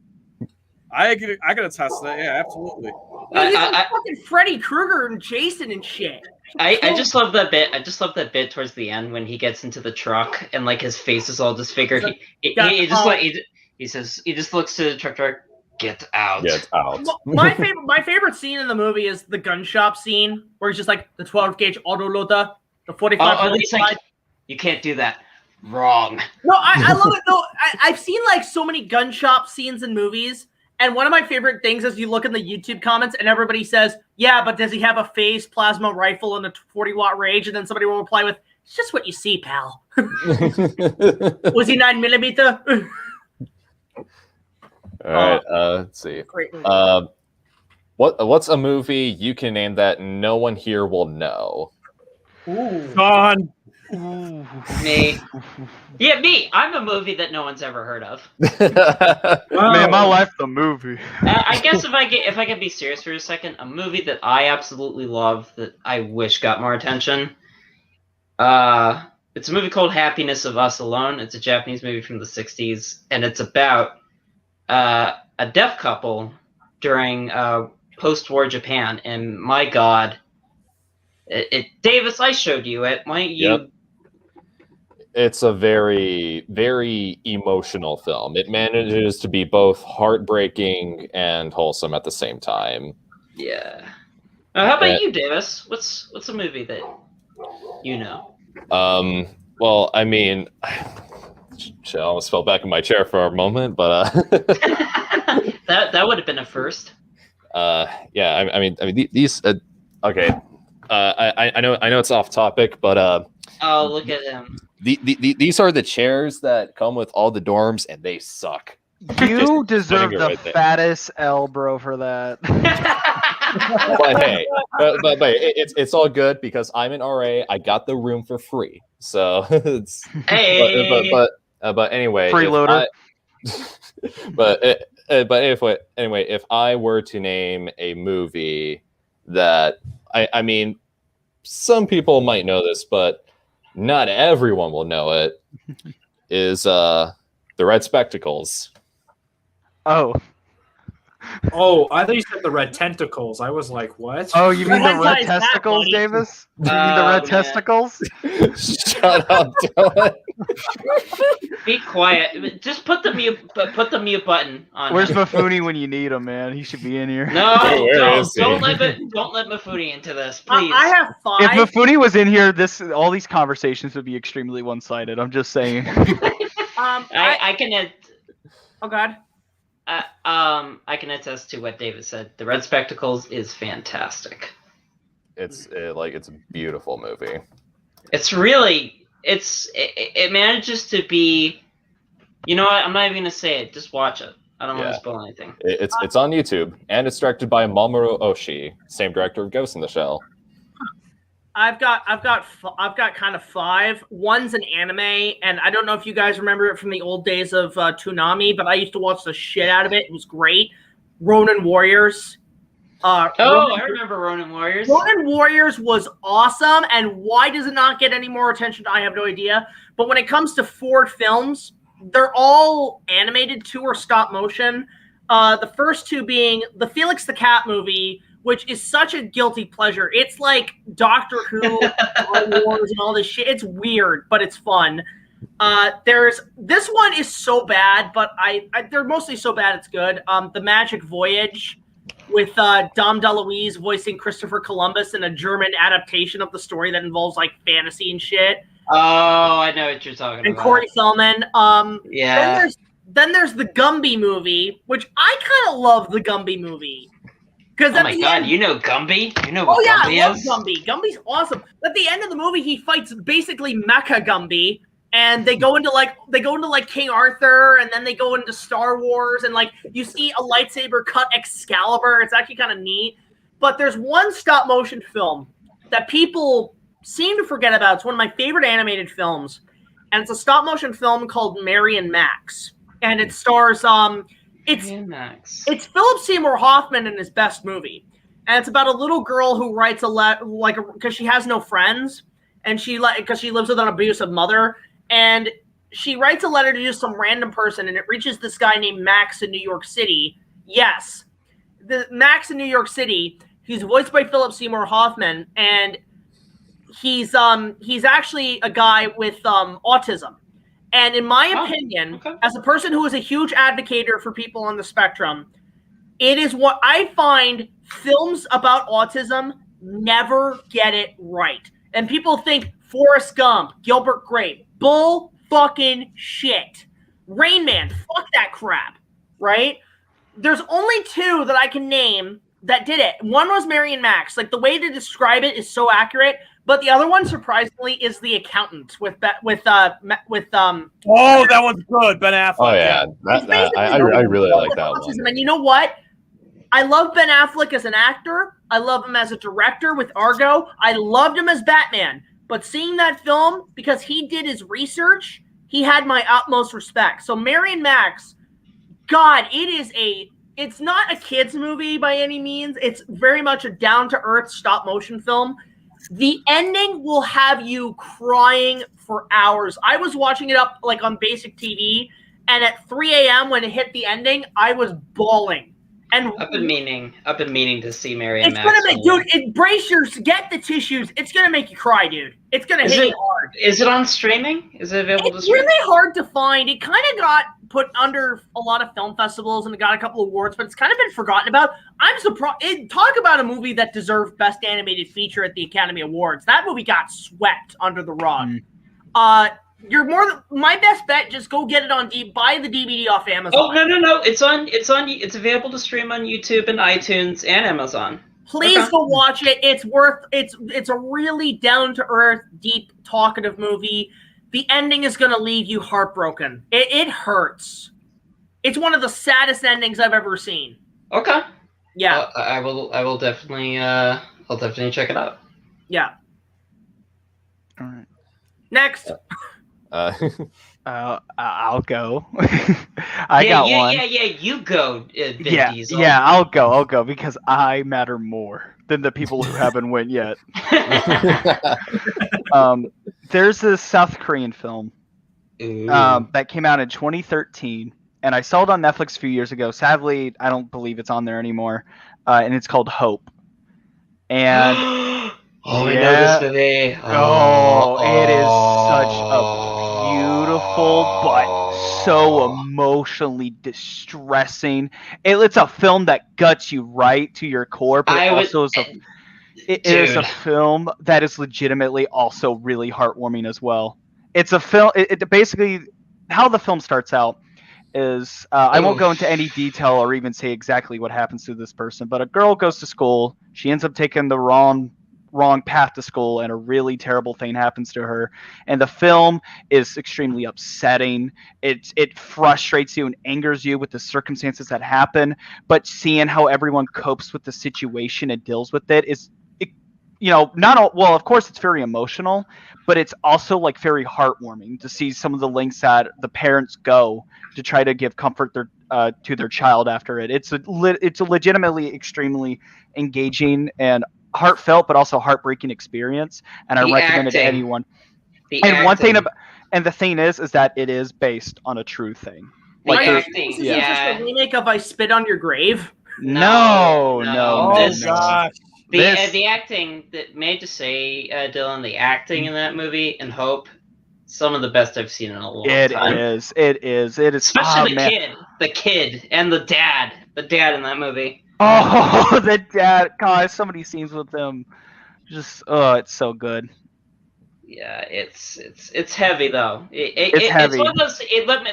I can attest to that. Yeah, absolutely. He's like I- fucking Freddy Krueger and Jason and shit. I just love that bit. I just love that bit towards the end when he gets into the truck and like his face is all disfigured. He says he just looks to the truck driver, "Get out." Get out. My favorite scene in the movie is the gun shop scene where he's just like the 12 gauge autoloader, the 45. Oh, he's like, "You can't do that." Wrong. No, I love it though. I've seen like so many gun shop scenes in movies, and one of my favorite things is you look in the YouTube comments and everybody says, "Yeah, but does he have a phase plasma rifle and a 40-watt range?" And then somebody will reply with, "It's just what you see, pal." Was he 9mm? All right, let's see. Great movie. What's a movie you can name that no one here will know? Gone. Me. Yeah, me. I'm a movie that no one's ever heard of. Man, my life, the movie. I guess if I can be serious for a second, a movie that I absolutely love that I wish got more attention. It's a movie called Happiness of Us Alone. It's a Japanese movie from the 60s, and it's about a deaf couple during post-war Japan. And my God, Davis, I showed you it. Why don't you? Yep. It's a very, very emotional film. It manages to be both heartbreaking and wholesome at the same time. Yeah. How about you, Davis? What's a movie that you know? Well, I mean, shit, I almost fell back in my chair for a moment, but that would have been a first. yeah. I mean, these. Okay. I know it's off topic, but Oh, look at him. these are the chairs that come with all the dorms, and they suck. You deserve putting it the right there. fattest L, bro, for that. But hey, but it's all good because I'm an RA. I got the room for free, so it's. Hey. But anyway, Freeloader. If I were to name a movie that I mean, some people might know this, but not everyone will know it, is The Red Spectacles. Oh. Oh, I thought you said the red tentacles. I was like, what? Oh, you mean the What red size is that, testicles, buddy? Davis? You mean the Oh, red man. testicles? Shut up, Dylan. Be quiet. Just put the mute button on. Where's him. Mafuni when you need him, man? He should be in here. No, Where is he? don't let Mafuni into this, please. I have If 5. Mafuni was in here, all these conversations would be extremely one-sided. I'm just saying. I can Oh god. I can attest to what David said. The Red Spectacles is fantastic. It's a beautiful movie. It's really it manages to be. You know what? I'm not even gonna say it. Just watch it. I don't want Yeah. to spoil anything. It's on YouTube, and it's directed by Mamoru Oshii, same director of Ghost in the Shell. I've got kind of five. One's an anime, and I don't know if you guys remember it from the old days of Toonami, but I used to watch the shit out of it. It was great. Ronin Warriors. I remember Ronin Warriors. Ronin Warriors was awesome, and why does it not get any more attention? I have no idea. But when it comes to Ford films, they're all animated. 2 are stop motion. The first 2 being the Felix the Cat movie, which is such a guilty pleasure. It's like Doctor Who, Star Wars, and all this shit. It's weird, but it's fun. This one is so bad, but they're mostly so bad it's good. The Magic Voyage with Dom DeLuise voicing Christopher Columbus in a German adaptation of the story that involves like fantasy and shit. Oh, I know what you're talking about. And Corey Feldman. Yeah. Then there's the Gumby movie, which I kind of love the Gumby movie. Oh my god, you know Gumby? You know what Gumby is? I love Gumby. Gumby's awesome. At the end of the movie, he fights basically Mecha Gumby, and they go into like King Arthur, and then they go into Star Wars, and like you see a lightsaber cut Excalibur. It's actually kind of neat. But there's one stop motion film that people seem to forget about. It's one of my favorite animated films, and it's a stop motion film called Mary and Max, and it stars It's Philip Seymour Hoffman in his best movie, and it's about a little girl who writes because she has no friends, and because she lives with an abusive mother, and she writes a letter to just some random person, and it reaches this guy named Max in New York City. Yes, the Max in New York City. He's voiced by Philip Seymour Hoffman, and he's actually a guy with autism. And in my opinion, as a person who is a huge advocate for people on the spectrum, it is what I find films about autism never get it right. And people think Forrest Gump, Gilbert Grape, bull fucking shit. Rain Man, fuck that crap, right? There's only 2 that I can name that did it. One was Mary and Max. Like the way to describe it is so accurate. But the other one, surprisingly, is The Accountant with Oh, that one's good, Ben Affleck. Oh yeah, I really like that one. And you know what? I love Ben Affleck as an actor. I love him as a director with Argo. I loved him as Batman. But seeing that film, because he did his research, he had my utmost respect. So Mary and Max, God, it's not a kid's movie by any means. It's very much a down-to-earth stop-motion film. The ending will have you crying for hours. I was watching it up like on basic TV, and at 3 a.m. when it hit the ending, I was bawling. And I've been meaning to see Mary and Max. Get the tissues. It's gonna make you cry, dude. It's gonna hit you hard. Is it on streaming? Is it available to stream? It's really hard to find. It kind of got put under a lot of film festivals and it got a couple of awards, but it's kind of been forgotten about. I'm surprised. Talk about a movie that deserved Best Animated Feature at the Academy Awards. That movie got swept under the rug. My best bet. Just go get it on buy the DVD off Amazon. Oh no! It's available to stream on YouTube and iTunes and Amazon. Please go watch it. It's a really down to earth, deep, talkative movie. The ending is going to leave you heartbroken. It hurts. It's one of the saddest endings I've ever seen. Okay. Yeah. I will definitely. I'll definitely check it out. Yeah. All right. Next. I'll go. I got one. Yeah. You go, Vin Diesel. Yeah. I'll go because I matter more than the people who haven't went yet. There's this South Korean film that came out in 2013, and I saw it on Netflix a few years ago. Sadly, I don't believe it's on there anymore, and it's called Hope. And I know this movie. It is such a beautiful but so emotionally distressing. It's a film that guts you right to your core, but it is a film that is legitimately also really heartwarming as well. It's a film. It basically, how the film starts out is I won't go into any detail or even say exactly what happens to this person, but a girl goes to school. She ends up taking the wrong path to school, and a really terrible thing happens to her. And the film is extremely upsetting. It frustrates you and angers you with the circumstances that happen, but seeing how everyone copes with the situation and deals with it not all, well, of course it's very emotional, but it's also like very heartwarming to see some of the lengths that the parents go to try to give comfort to their child after it. It's a legitimately extremely engaging and heartfelt, but also heartbreaking experience, and I recommend it to anyone. And the thing is that it is based on a true thing. This is just a remake of I Spit on Your Grave. No. Gosh. The acting, may I just say, Dylan, the acting in that movie and Hope, some of the best I've seen in a long time. It is. Especially the kid, and the dad in that movie. Oh, the dad! God, so many scenes with them. Just, it's so good. Yeah, it's heavy though. It's heavy. It's one of those.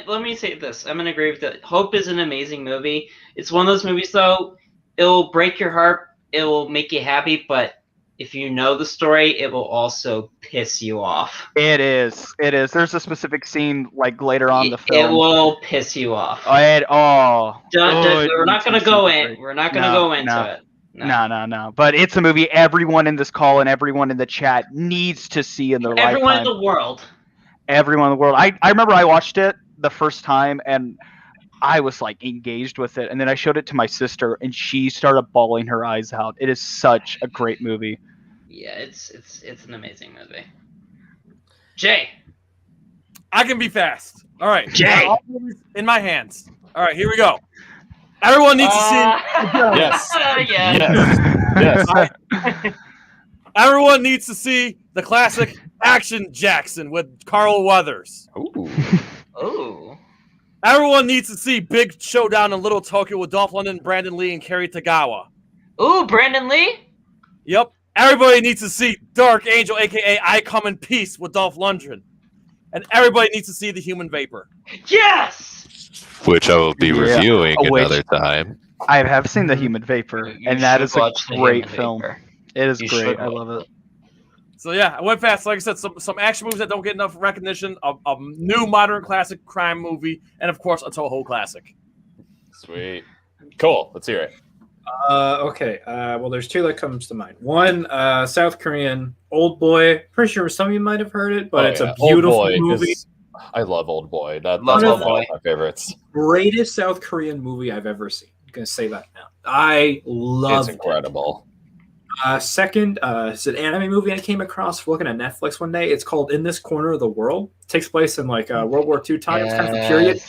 Let me say this. I'm gonna agree with that. Hope is an amazing movie. It's one of those movies though. It'll break your heart. It will make you happy, but if you know the story, it will also piss you off. It is. There's a specific scene like later on in the film. It will piss you off. We're not gonna go in. We're not gonna go into it. No. But it's a movie everyone in this call and everyone in the chat needs to see in their lifetime. Everyone in the world. Everyone in the world. I remember I watched it the first time and I was like engaged with it, and then I showed it to my sister and she started bawling her eyes out. It is such a great movie. Yeah, it's an amazing movie. Jay. I can be fast. All right. Jay. In my hands. All right, here we go. Everyone needs to see. Yes. Everyone needs to see the classic Action Jackson with Carl Weathers. Ooh. Everyone needs to see Big Showdown in Little Tokyo with Dolph Lundgren, Brandon Lee, and Kerry Tagawa. Ooh, Brandon Lee? Yep. Everybody needs to see Dark Angel, a.k.a. I Come in Peace with Dolph Lundgren. And everybody needs to see The Human Vapor. Yes! Which I will be reviewing another time. I have seen The Human Vapor, and that is a great film. It is great. I love it. So yeah, I went fast. Like I said, some action movies that don't get enough recognition, a new modern classic crime movie, and of course a Toho classic. Sweet. Cool. Let's hear it. Okay. Well, there's two that comes to mind. One, South Korean, Old Boy. Pretty sure some of you might have heard it, but it's a beautiful movie. I love Old Boy. That's Love one Old Boy. of my favorites. Greatest South Korean movie I've ever seen. I'm gonna say that now. I love It's incredible. Second, it's an anime movie I came across looking at Netflix one day. It's called In This Corner of the World. It takes place in like World War II times, kind of a period.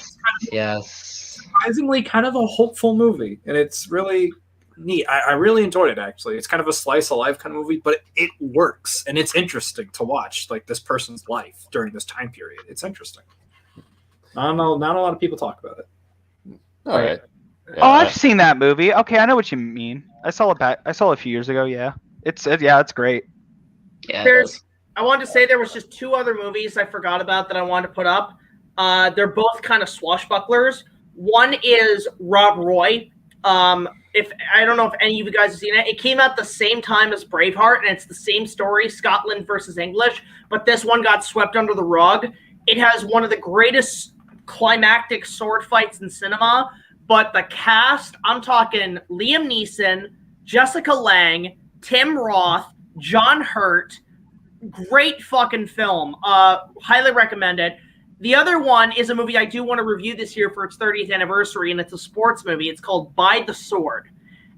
Yes. Surprisingly, kind of a hopeful movie, and it's really neat. I really enjoyed it, actually. It's kind of a slice of life kind of movie, but it works, and it's interesting to watch, like, this person's life during this time period. It's interesting. Not a lot of people talk about it. All right. Yeah, I've seen that movie. Okay, I know what you mean. I saw it a few years ago. Yeah, it's great. Yeah. I wanted to say there was just two other movies I forgot about that I wanted to put up. They're both kind of swashbucklers. One is Rob Roy. If I don't know if any of you guys have seen it. It came out the same time as Braveheart, and it's the same story, Scotland versus English, but this one got swept under the rug. It has one of the greatest climactic sword fights in cinema, but the cast, I'm talking Liam Neeson, Jessica Lange, Tim Roth, John Hurt. Great fucking film. Highly recommend it. The other one is a movie I do want to review this year for its 30th anniversary, and it's a sports movie. It's called By the Sword,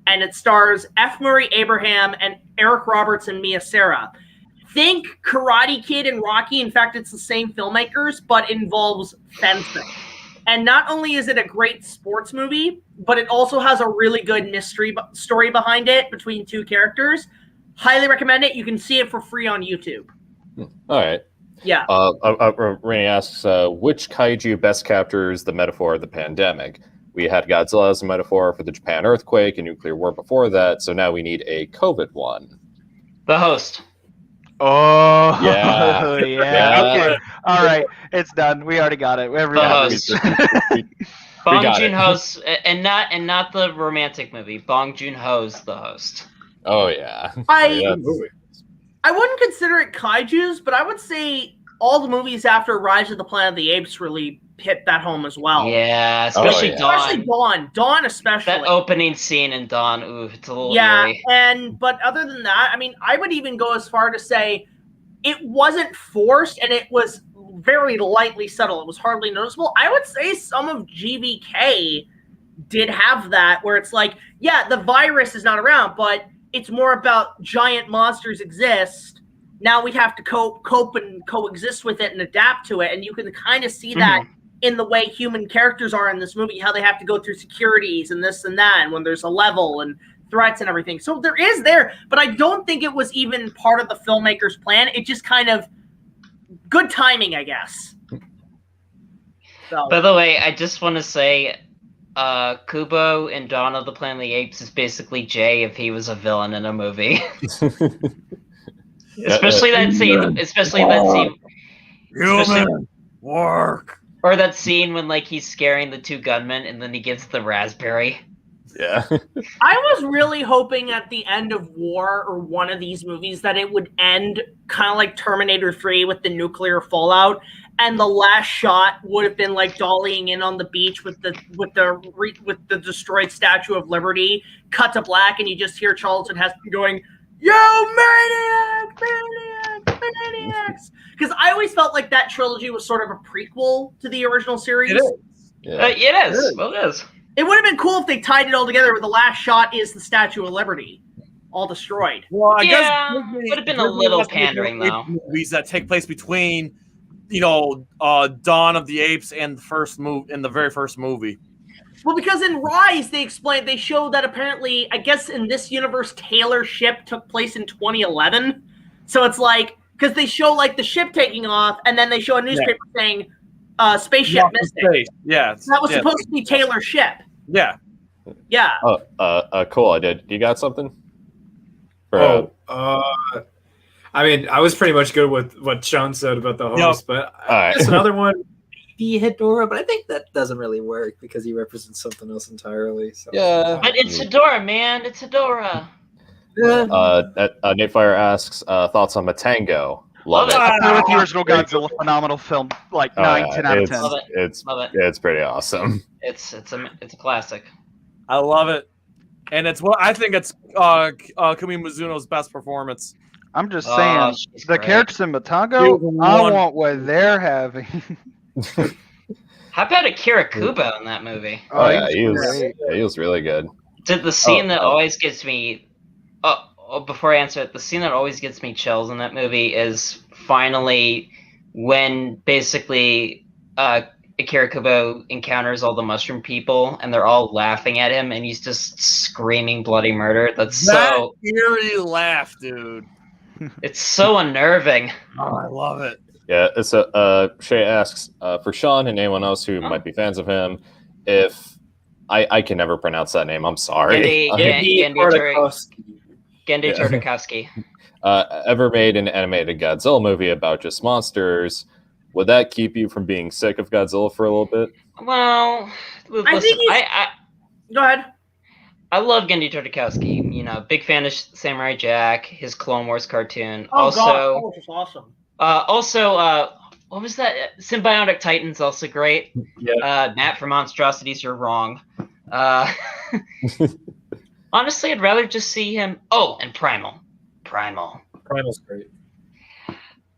and it stars F. Murray Abraham and Eric Roberts and Mia Sara. Think Karate Kid and Rocky. In fact, it's the same filmmakers, but it involves fencing. And not only is it a great sports movie, but it also has a really good mystery story behind it between two characters. Highly recommend it. You can see it for free on YouTube. All right. Yeah. Rainey asks, which kaiju best captures the metaphor of the pandemic? We had Godzilla as a metaphor for the Japan earthquake and nuclear war before that, so now we need a COVID one. The Host. Oh, Yeah. yeah. Okay. All right. It's done. We already got it. Bong Joon-ho's, and not the romantic movie. Bong Joon-ho's The Host. Oh, yeah. I wouldn't consider it kaijus, but I would say all the movies after Rise of the Planet of the Apes really hit that home as well. Yeah, especially Dawn. Especially Dawn especially. That opening scene in Dawn, ooh, it's a little eerie. But other than that, I mean, I would even go as far to say it wasn't forced and it was very lightly subtle. It was hardly noticeable. I would say some of GVK did have that, where it's like, yeah, the virus is not around, but it's more about giant monsters exist. Now we have to cope and coexist with it and adapt to it. And you can kind of see that in the way human characters are in this movie, how they have to go through securities and this and that, and when there's a level and threats and everything. So there is there, but I don't think it was even part of the filmmaker's plan. It just kind of good timing, I guess. So. By the way, I just want to say, Kubo in Dawn of the Planet of the Apes is basically Jay if he was a villain in a movie. Especially that scene. Human work. Or that scene when like he's scaring the two gunmen and then he gives the raspberry. Yeah. I was really hoping at the end of War or one of these movies that it would end kind of like Terminator 3 with the nuclear fallout, and the last shot would have been like dollying in on the beach with the destroyed Statue of Liberty, cut to black, and you just hear Charlton Heston going, "Yo, maniac, maniac, maniacs!" Because I always felt like that trilogy was sort of a prequel to the original series. It is. Yeah. It is. Well, it is. It would have been cool if they tied it all together where the last shot is the Statue of Liberty, all destroyed. Well, I guess would have been a little pandering though. Movies that take place between, Dawn of the Apes and the very first movie. Well, because in Rise they show that apparently, I guess in this universe, Taylor's ship took place in 2011. So it's like, because they show like the ship taking off, and then they show a newspaper saying spaceship missing. Yeah, that was supposed to be Taylor's ship. Yeah. Yeah. Cool. I did. You got something? I mean, I was pretty much good with what Sean said about the host, but I guess another one, maybe Hedora, but I think that doesn't really work because he represents something else entirely. So. Yeah. But it's Hedora, man. It's Hedora. Nate Fire asks, thoughts on Matango? Love it. Up there with the original Godzilla, phenomenal film. Like 9, 10 out of 10. Love it. It's pretty awesome. It's a classic. I love it, and I think it's Kumi Mizuno's best performance. I'm just saying, the characters in Matango, I want what they're having. How about Akira Kubo in that movie? Oh yeah, he was really good. The scene that always gets me. Before I answer it, the scene that always gets me chills in that movie is finally when basically Akira Kubo encounters all the mushroom people and they're all laughing at him and he's just screaming bloody murder. That's so eerie laugh, dude. It's so unnerving. Oh, I love it. Yeah, it's Shay asks for Sean and anyone else who might be fans of him, if I can never pronounce that name. I'm sorry. Gendy Tartakovsky. Ever made an animated Godzilla movie about just monsters? Would that keep you from being sick of Godzilla for a little bit? Well, listen, go ahead. I love Gendy Tartakovsky. Big fan of Samurai Jack, his Clone Wars cartoon. Oh, God, Clone Wars is awesome. What was that? Symbiotic Titan's also great. Yeah. Matt from Monstrosities, you're wrong. Honestly, I'd rather just see him. Oh, and Primal. Primal's great.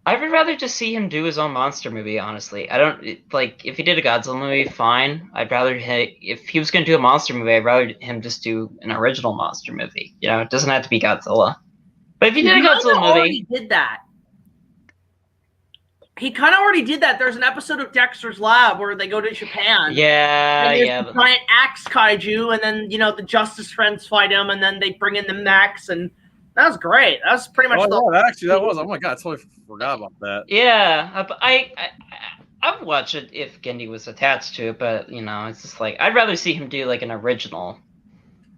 I would rather just see him do his own monster movie, honestly. I don't like if he did a Godzilla movie, fine. I'd rather if he was going to do a monster movie, I'd rather him just do an original monster movie. It doesn't have to be Godzilla. But if he did a Godzilla movie, did that. He kind of already did that. There's an episode of Dexter's Lab where they go to Japan. Yeah, and there's the giant axe kaiju, and then the Justice Friends fight him, and then they bring in the mechs, and that was great. That was pretty much. That was. Oh my god, I totally forgot about that. Yeah, I would watch it if Gendy was attached to it, but it's just like I'd rather see him do like an original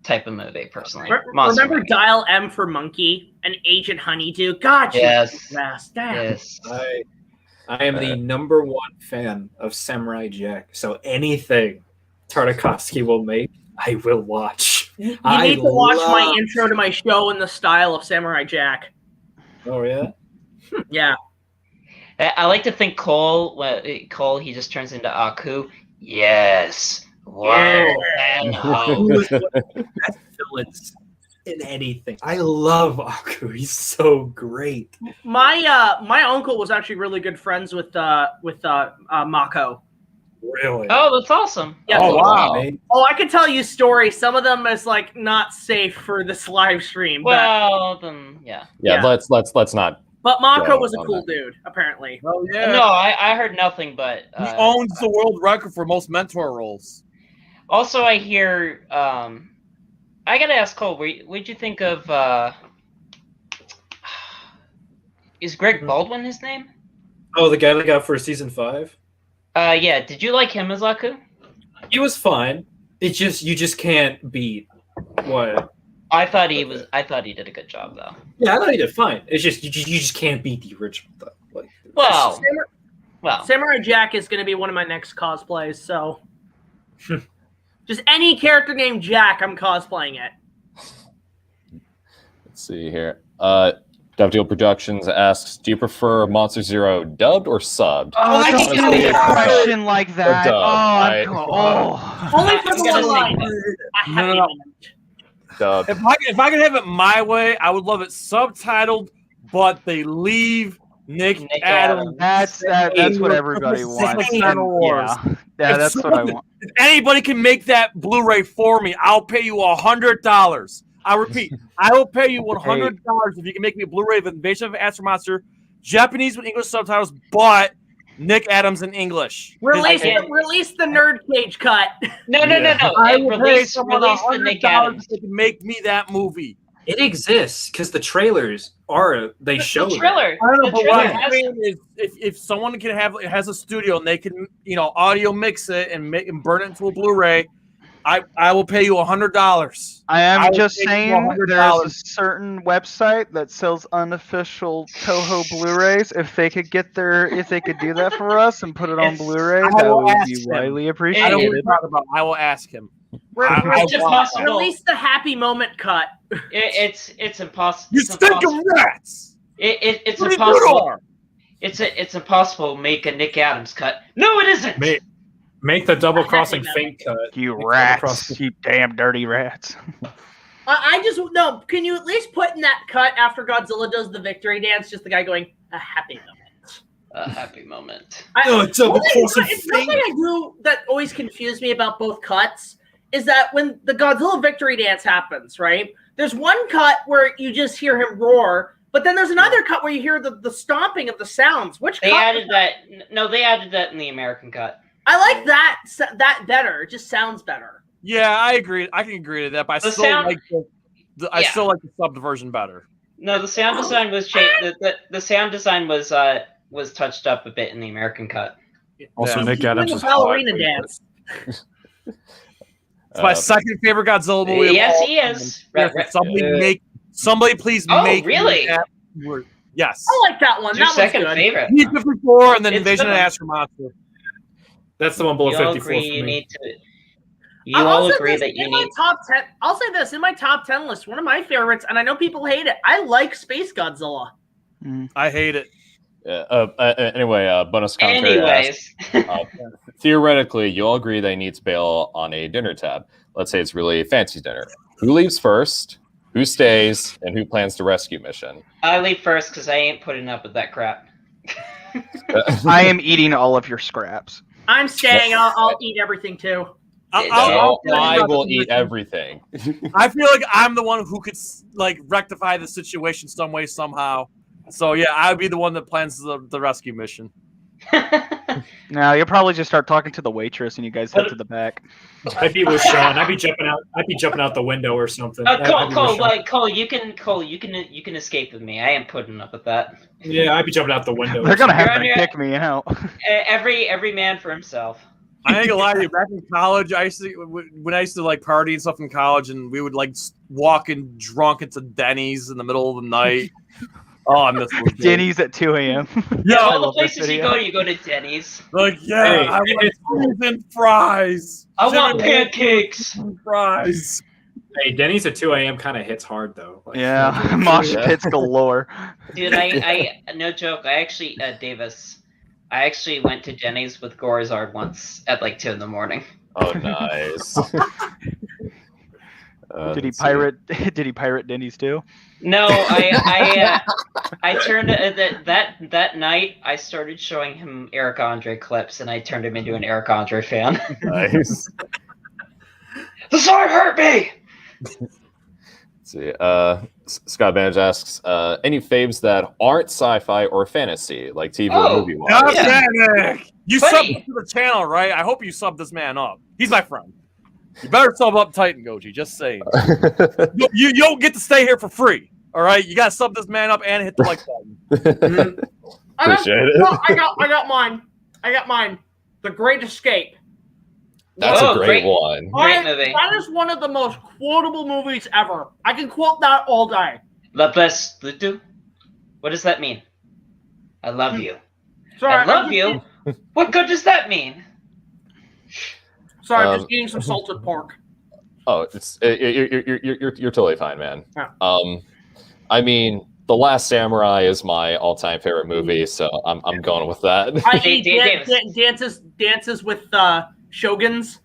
type of movie personally. Remember movie. Dial M for Monkey and Agent Honeydew? God, yes. Yes. I am the number one fan of Samurai Jack. So anything Tartakovsky will make, I will watch. You need to watch my intro to my show in the style of Samurai Jack. Oh, yeah? Yeah. I like to think Cole, he just turns into Aku. Yes. Wow. Aku is one of the best villains in anything. I love Aku. He's so great. My uncle was actually really good friends with Mako. Really? Oh, that's awesome. Yeah. Oh, wow. Oh, I could tell you stories. Some of them is like not safe for this live stream. Well, then yeah. Yeah, let's not. But Mako go was a on cool that. dude, apparently. Oh yeah. No, I heard nothing but. He owns the world record for most mentor roles. Also, I hear. I gotta ask Cole. What'd you think of? Is Greg Baldwin his name? Oh, the guy that got for season 5. Yeah. Did you like him as Aku? He was fine. It's just you just can't beat what. I thought he did a good job though. Yeah, I thought he did fine. It's just you just can't beat the original though. Like, Well, Samurai Jack is going to be one of my next cosplays. So, just any character named Jack, I'm cosplaying it. Let's see here. Dovetail Productions asks, do you prefer Monster Zero dubbed or subbed? Oh, I don't can tell me a tell you. question like that. Dubbed. Only for the one line. A happy moment. Dubbed. If I could have it my way, I would love it subtitled, but they leave Nick Adams. That's what everybody wants. That's what I want. If anybody can make that Blu-ray for me, I'll pay you $100. I repeat, I will pay you $100 if you can make me a Blu-ray of Invasion of Astro Monster, Japanese with English subtitles, but Nick Adams in English. Release the Nerd Cage cut. No. I will pay Release someone the Nick $100 Adams. to make me that movie. It exists because the trailers they show The trailer. I don't know, The but trailer what has I'm saying is, if someone has a studio and they can, audio mix it and burn it into a Blu-ray, I will pay you $100. I am will just pay you saying $100. there's a certain website that sells unofficial Toho Blu-rays. If they could do that for us and put it on Blu-ray, I that will would ask be him. widely I don't appreciated. know what you're talking about. I will ask him. It's impossible. Release the happy moment cut. It's impossible. You stink of rats. It's What are you impossible. doing? It's impossible to make a Nick Adams cut. No, it isn't. Make the double crossing feint cut. You Make rats, you damn dirty rats. I just no. Can you at least put in that cut after Godzilla does the victory dance? Just the guy going a happy moment. A happy moment. Double crossing It's something I do that always confused me about both cuts is that when the Godzilla victory dance happens, right? There's one cut where you just hear him roar, but then there's another cut where you hear the stomping of the sounds. Which They cut added that. No, they added that in the American cut. I like that better. It just sounds better. Yeah, I agree. I can agree to that, but I still like the subbed version better. No, the sound design was changed. The sound design was touched up a bit in the American cut. Also, Yeah. Nick Adams is ballerina dance. It's my second favorite Godzilla movie. Yes, he is. Somebody please Oh, make really? that word. Yes. I like that one. It's your That second one's good. favorite. B-54 and then It's Invasion of good. Astro Monster. That's the one below You all 54 agree for you me. need to. You all agree that you in need. my top 10. I'll say this in my top 10 list. One of my favorites, and I know people hate it. I like Space Godzilla. I hate it. Anyway, bonus commentary asks, Anyways, theoretically, you all agree that he needs bail on a dinner tab. Let's say it's really a fancy dinner. Who leaves first? Who stays? And who plans the rescue mission? I leave first because I ain't putting up with that crap. I am eating all of your scraps. I'm staying. I'll eat everything too. I will eat everything. I feel like I'm the one who could rectify the situation some way, somehow. So yeah, I would be the one that plans the rescue mission. No, you'll probably just start talking to the waitress, and you guys head to the back. I'd be with Sean. I'd be jumping out the window or something. Cole, you can escape with me. I ain't putting up with that. Yeah, I'd be jumping out the window. They're gonna have to You're- kick me out. Every man for himself. I ain't gonna lie to you. Back in college, when I used to party and stuff in college, and we would walk in drunk into Denny's in the middle of the night. Oh, I miss those days. Denny's at 2 a.m. Yeah, I all the love this places you go to Denny's. I want cheese and fries. I want pancakes. Fries. Hey, Denny's at 2 a.m. kind of hits hard though. Like, Yeah, mosh pits galore. Dude, I no joke. I actually, Davis, I actually went to Jenny's with Gorizard once at like 2 in the morning. Oh, nice. Did he pirate? Did he pirate Denny's too? No, I turned that night. I started showing him Eric Andre clips, and I turned him into an Eric Andre fan. Nice. The sword hurt me. Let's see. Scott Bange asks, any faves that aren't sci-fi or fantasy, like TV or movie wise? God damn it! You Buddy. subbed to the channel, right? I hope you subbed this man up. He's my friend. You better sub up Titan Goji. Just saying. You don't get to stay here for free. All right, you gotta sub this man up and hit the like button. Appreciate it. No, I got mine. I got mine. The Great Escape. That's Oh, a great one. Great movie. That is one of the most quotable movies ever. I can quote that all day. La best Lutu. What does that mean? I love you. Sorry, I love you. What good does that mean? Sorry, I'm just eating some salted pork. Oh, you're totally fine, man. Yeah. I mean, The Last Samurai is my all-time favorite movie, so I'm going with that. Dances with shoguns.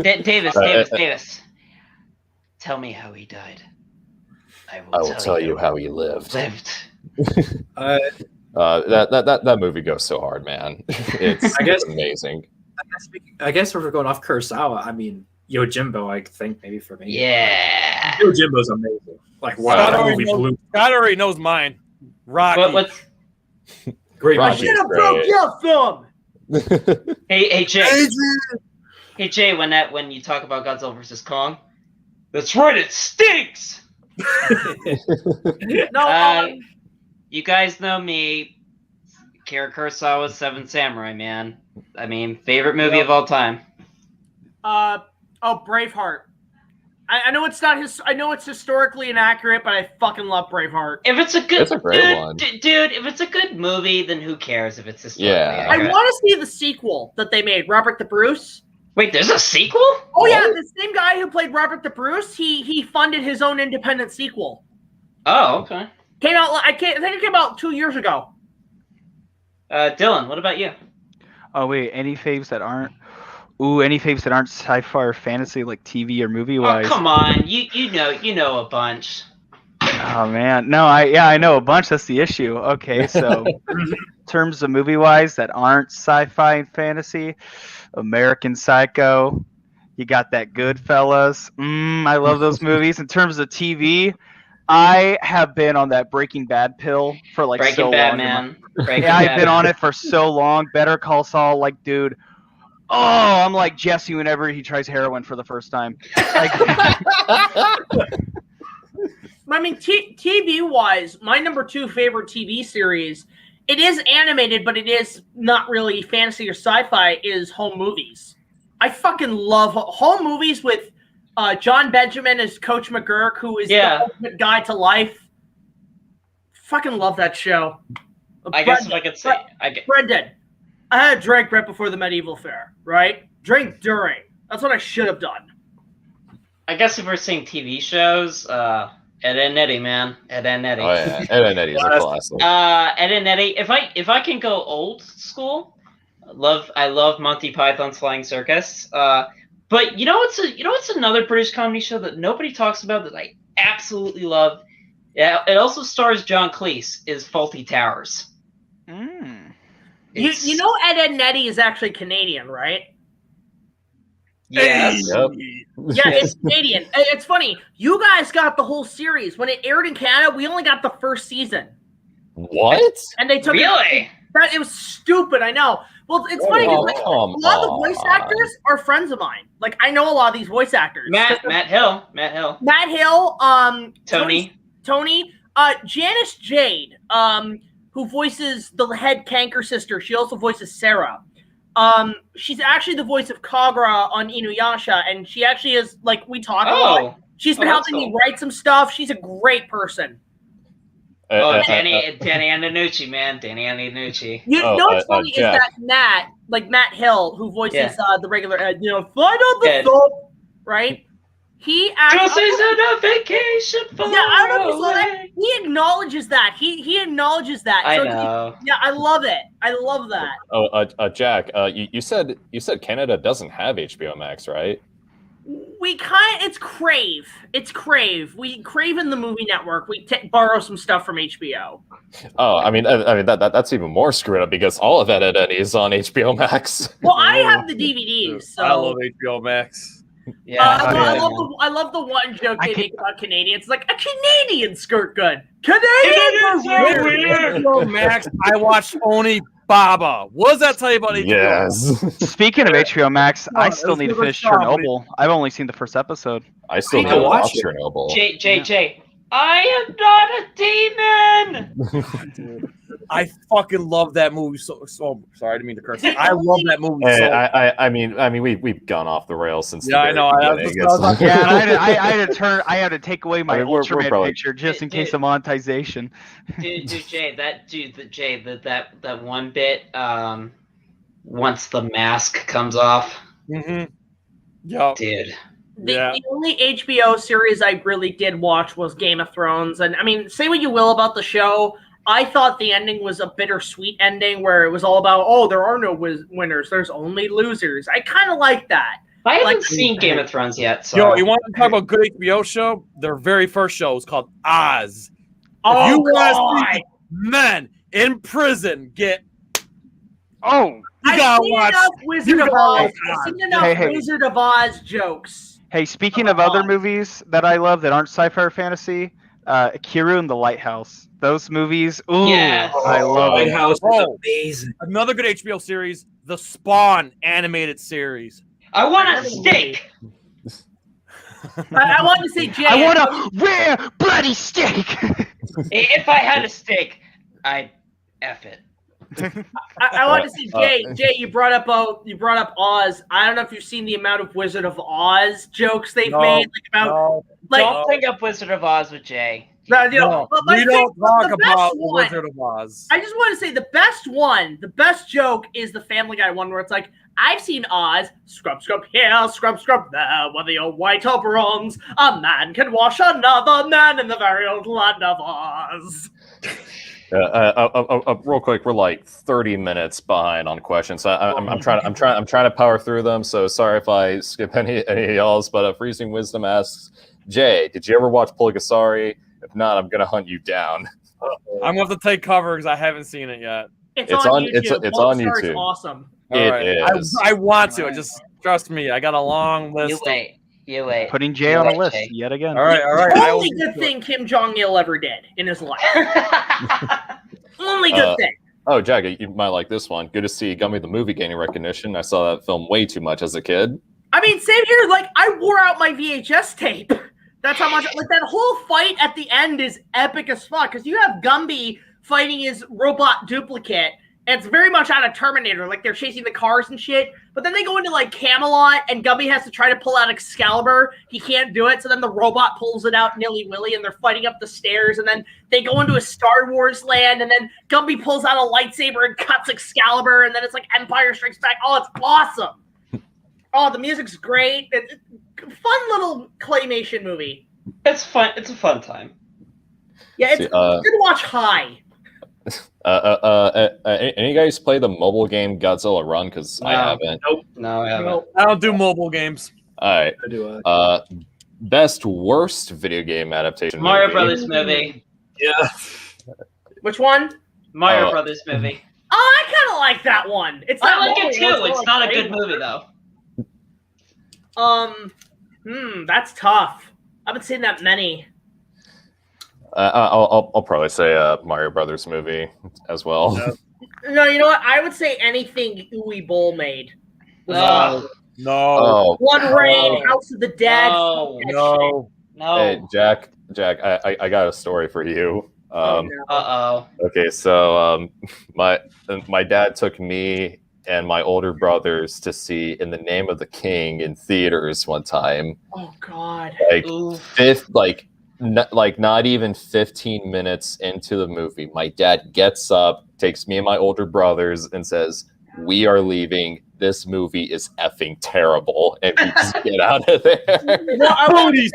Davis. Tell me how he died. I will tell you how he lived. Lived. That movie goes so hard, man. It's amazing. I guess if we're going off Kurosawa, I mean, Yojimbo, I think maybe for me. Yeah. Yojimbo's amazing. Like, wow, that movie blew. God already knows mine. Rocky. Great I movie. should have broke your thumb. Hey Jay. Hey Jay, when you talk about Godzilla versus Kong, that's right, it stinks. No, you guys know me. Akira Kurosawa's Seven Samurai, man. I mean, favorite movie of all time. Braveheart. I know it's not his. I know it's historically inaccurate, but I fucking love Braveheart. If it's a good, it's a great one, dude. If it's a good movie, then who cares if it's historically I accurate? want to see the sequel that they made, Robert the Bruce. Wait, there's a sequel? Oh yeah, the same guy who played Robert the Bruce. He funded his own independent sequel. Oh, okay. Came out. I think it came out 2 years ago. Dylan, what about you? Oh wait, any faves that aren't? Ooh, any faves that aren't sci-fi or fantasy, like TV or movie wise? Oh, come on, you know a bunch. Oh man, no, I know a bunch. That's the issue. Okay, so in terms of movie wise that aren't sci-fi and fantasy, American Psycho. You got that Goodfellas. I love those movies. In terms of TV, I have been on that Breaking Bad pill for like Breaking so Bad, long. man. I've been on it for so long. Better Call Saul, like, dude. Oh, I'm like Jesse whenever he tries heroin for the first time. Like, I mean, TV wise, my number 2 favorite TV series. It is animated, but it is not really fantasy or sci-fi. Is Home Movies. I fucking love Home Movies with John Benjamin as Coach McGurk, who is the ultimate guide to life. Fucking love that show. I guess if I could say, Brendan, I had a drink right before the medieval fair, right? Drink during. That's what I should have done. I guess if we're saying TV shows, Ed and Eddie, man. Ed and Eddie. Oh yeah, Ed and Eddie is a classic. Ed and Eddie. If I can go old school, I love Monty Python's Flying Circus. But you know what's another British comedy show that nobody talks about that I absolutely love? Yeah, it also stars John Cleese. Is Faulty Towers. You know Ed and Eddie is actually Canadian, right? Yes. Yep. Yeah, it's Canadian. It's funny. You guys got the whole series. When it aired in Canada, we only got the first season. What? And they took Really? It was stupid, I know. Well, it's funny because a lot of the voice actors are friends of mine. Like, I know a lot of these voice actors. Matt Hill. Tony, Janice Jade, who voices the head Kanker sister. She also voices Sarah. She's actually the voice of Kagura on Inuyasha, and she actually is, like, we talk a lot. She's been helping me write some stuff. She's a great person. Danny Antonucci, man. Danny Antonucci. You know what's funny is that Matt Hill, who voices the regular, find out the soap, right? He actually. This isn't a vacation far I don't know if you saw that. away. He acknowledges that. He acknowledges that. I So know. I love it. I love that. Jack, you said Canada doesn't have HBO Max, right? It's Crave. It's Crave. We Crave in the movie network. We borrow some stuff from HBO. Oh, I mean that's even more screwed up because all of Ed is on HBO Max. Well, I have the DVDs. So I love HBO Max. Yeah. I love the one joke they make about Canadians. It's like a Canadian skirt gun. Canadians are weird. HBO Max. I watched Oni Baba. What does that tell you about HBO? Yes. Speaking of HBO Max, I still need to never finish stopped. Chernobyl. I've only seen the first episode. I still need need to to watch watch it. Chernobyl. J. I am not a demon. I fucking love that movie so sorry, I didn't mean to curse. I love that movie Hey, so I mean we've gone off the rails since. Yeah, the I know. very beginning. It's- Yeah, and I had to take away my I mean, we're Ultraman probably- picture just in case of monetization. Dude, Jay, that one bit, once the mask comes off, Mm-hmm. Yeah. dude. The only HBO series I really did watch was Game of Thrones. And I mean, say what you will about the show. I thought the ending was a bittersweet ending where it was all about, oh, there are no winners. There's only losers. I kind of like that. I haven't Like- seen Game of Thrones yet, so. Yo, you want to talk about good HBO show? Their very first show was called Oz. Oh, you want God. to see men in prison get Oh, you gotta seen watch. enough Wizard you of gotta Oz. watch I've seen enough Hey. Wizard of Oz jokes. hey, speaking of other movies that I love that aren't sci-fi or fantasy, Kiru and the Lighthouse. Those movies, ooh, Yes. I love them. Lighthouse is Oh. amazing. Another good HBO series, the Spawn animated series. I want a steak. I wanted to say, Jay. I want a rare bloody steak. If I had a steak, I'd F it. I wanted to say, Jay. You brought up Oz. I don't know if you've seen the amount of Wizard of Oz jokes they've made, Don't bring up Wizard of Oz with Jay. but we don't talk about the Wizard of Oz. I just want to say the best joke is the Family Guy one where it's like, I've seen Oz, scrub here, scrub there, with the old white oberongs. A man can wash another man in the very old land of Oz. Real quick, we're like 30 minutes behind on questions. I'm trying to power through them. So sorry if I skip any of y'all's. But Freezing Wisdom asks, Jay, did you ever watch Pulgasari? If not, I'm gonna hunt you down. I'm gonna have to take cover because I haven't seen it yet. It's It's on on- YouTube. it's on Pulgasari's YouTube. Awesome. It Alright. is. I want to. Just trust me. I got a long list. You wait. Putting Jay You on a wait, list Jay. yet again. All right. The only good thing Kim Jong-il ever did in his life. Only good thing. Oh, Jack, you might like this one. Good to see Gummy the Movie gaining recognition. I saw that film way too much as a kid. I mean, same here. Like, I wore out my VHS tape. That's how much. Like, that whole fight at the end is epic as fuck. Because you have Gumby fighting his robot duplicate. And it's very much out of Terminator. Like, they're chasing the cars and shit. But then they go into, like, Camelot. And Gumby has to try to pull out Excalibur. He can't do it. So then the robot pulls it out nilly-willy. And they're fighting up the stairs. And then they go into a Star Wars land. And then Gumby pulls out a lightsaber and cuts Excalibur. And then it's like Empire Strikes Back. Oh, it's awesome. Oh, the music's great. It's a fun little claymation movie. It's fun. It's a fun time. Yeah, it's good to watch high. Any guys play the mobile game Godzilla Run? Because I haven't. No, I haven't. I don't do mobile games. All right. I do. Best worst video game adaptation. Mario movie? Brothers movie. Yeah. Which one? Mario Oh. Brothers movie. Oh, I kind of like that one. It's I not like long, it too. It's not a great. good movie though. That's tough. I haven't seen that many. I'll probably say Mario Brothers movie as well. No, you know what? I would say anything Uwe Boll made. No. No. Oh, Blood Rain, No. House of the Dead. No. fuck that shit. No. No. hey Jack, I got a story for you. Uh-oh. Okay, so my dad took me and my older brothers to see In the Name of the King in theaters one time. Oh God. Like Oof. not even 15 minutes into the movie, my dad gets up, takes me and my older brothers, and says, "We are leaving. this movie is effing terrible, and we just get out of there. Well, I want to say,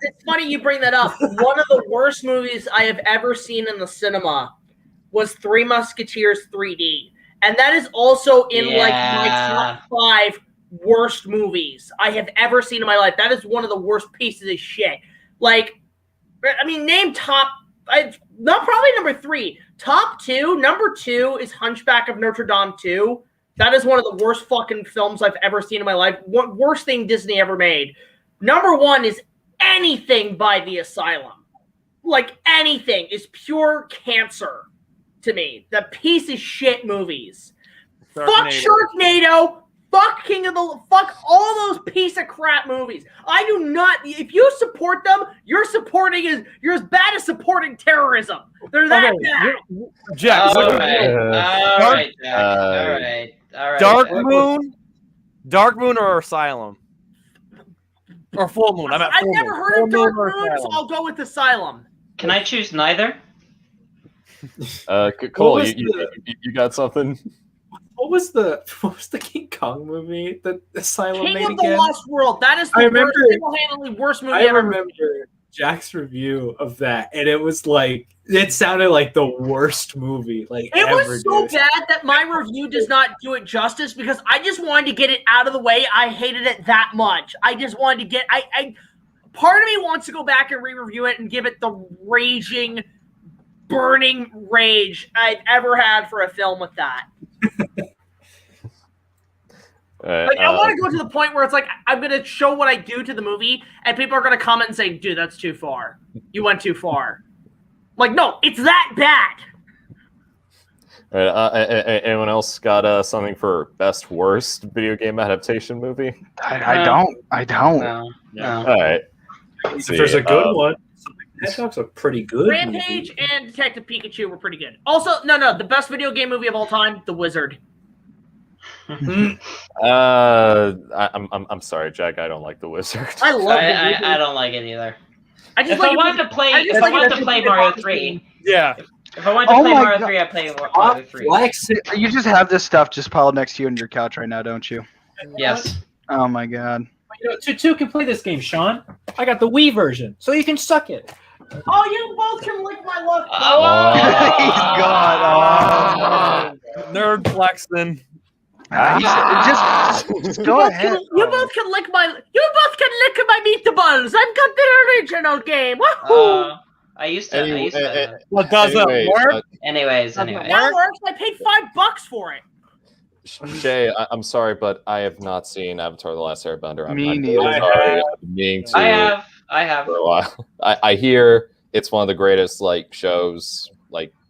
it's funny you bring that up. One of the worst movies I have ever seen in the cinema was Three Musketeers 3D. And that is also in like my top 5 worst movies I have ever seen in my life. That is one of the worst pieces of shit. Like, I mean, name top, not probably number 3. Top 2, number 2 is Hunchback of Notre Dame 2. That is one of the worst fucking films I've ever seen in my life. Worst thing Disney ever made. Number 1 is anything by The Asylum. Like, anything is pure cancer to me. The piece of shit movies. Fuck Sharknado. Fuck all those piece of crap movies. I do not. If you support them, you're as bad as supporting terrorism. They're that bad. Jack, All right. Dark Moon or Asylum? Or Full Moon? I've never heard of Dark Moon, so I'll go with Asylum. Can I choose neither? Cole, you got something? What was the King Kong movie that Asylum made again? King of the Lost World. That is the single-handedly worst movie ever. I remember Jack's review of that, and it was like, it sounded like the worst movie like it ever. Was so bad that my review does not do it justice because I just wanted to get it out of the way. I hated it that much. I just wanted to get. Part of me wants to go back and re-review it and give it the raging, burning rage I've ever had for a film with that. Like, I want to go to the point where it's like I'm going to show what I do to the movie, and people are going to comment and say, "Dude, that's too far. You went too far." Like, no, it's that bad. Anyone else got something for best worst video game adaptation movie? I don't. No. All right. If there's a good one, Hedgehog's a pretty good Rampage movie. and Detective Pikachu were pretty good. Also, no, the best video game movie of all time, The Wizard. I'm sorry, Jack. I don't like The Wizard. I love The Wizard. I don't like it either. If I wanted to play Mario 3, yeah. If I wanted to play Mario 3, I'd play Mario 3. You just have this stuff just piled next to you on your couch right now, don't you? Yes. Oh my god. Two can play this game, Sean. I got the Wii version, so you can suck it. Oh, you both can lick my left. God. Nerd flexing. Just go ahead. You both can lick my meatballs. I've got the original game. Woohoo! I used to. Well, does it work? Anyways. That works. I paid $5 for it. Jay, I'm sorry, but I have not seen Avatar: The Last Airbender. Me neither. Sorry. I've been meaning to I have. For a while. I hear it's one of the greatest shows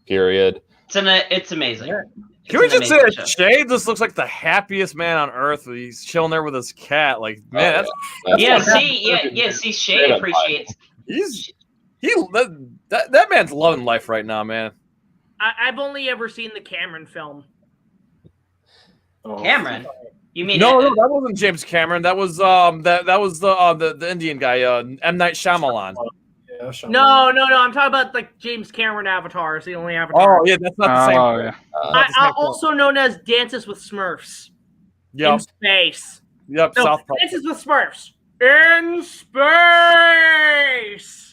period. It's amazing. Yeah. Can we just say that Shay just looks like the happiest man on earth? He's chilling there with his cat. Like, man, see, Shay appreciates. That man's loving life right now, man. I've only ever seen the Cameron film. Cameron? You mean no, that wasn't James Cameron. That was the Indian guy, M. Night Shyamalan. Yeah, no. I'm talking about James Cameron Avatar. It's the only Avatar. Oh yeah, that's not the same. Yeah. Also known as Dances with Smurfs. Yep. In space. Yep. No, South Park. Dances with Smurfs in space.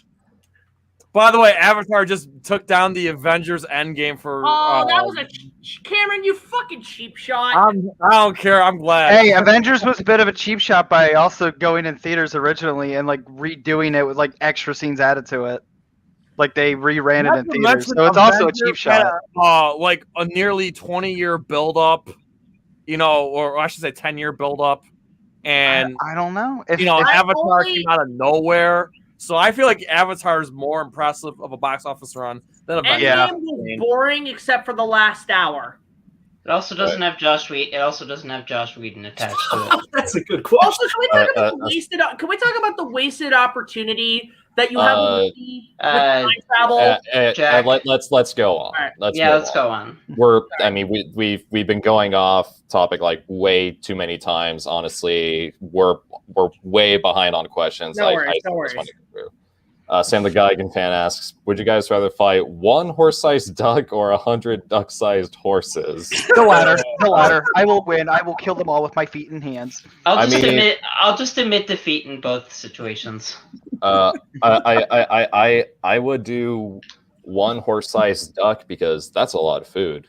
By the way, Avatar just took down the Avengers Endgame for. Oh, that was Cameron, you fucking cheap shot. I don't care. I'm glad. Hey, Avengers was a bit of a cheap shot by also going in theaters originally and redoing it with extra scenes added to it. They reran it in theaters, so it's also a cheap shot. A nearly 20-year build-up, or I should say 10-year build-up, and I don't know. Avatar came out of nowhere. So I feel like Avatar is more impressive of a box office run than Avengers. Endgame was boring except for the last hour. It also doesn't have Josh Whedon. It also doesn't have Josh Whedon attached to it. That's a good question. Also, can we talk about the wasted opportunity that you have with time travel? Jack. Let's go on. Right. Let's go on. We've been going off topic way too many times. Honestly, we're way behind on questions. No worries. Sam the Geigen fan asks, would you guys rather fight one horse-sized duck or 100 duck-sized horses? The latter. The latter. I will win. I will kill them all with my feet and hands. I'll just admit defeat in both situations. I would do one horse-sized duck because that's a lot of food.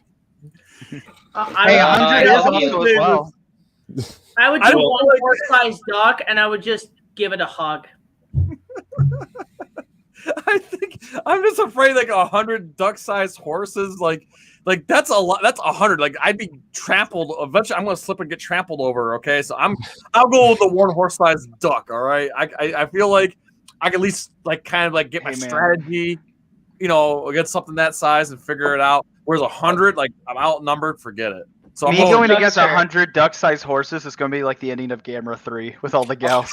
Hey, 100 is also as well. I would do one horse-sized duck, and I would just give it a hug. I think I'm just afraid 100 duck-sized horses, like that's a lot. That's 100. Like I'd be trampled. Eventually, I'm gonna slip and get trampled over. Okay, so I'll go with the one horse-sized duck. All right, I feel like I can at least get my strategy, against something that size and figure it out. Whereas 100, I'm outnumbered. Forget it. So me going against 100 duck-sized horses is going to be like the ending of Gamera 3 with all the gals.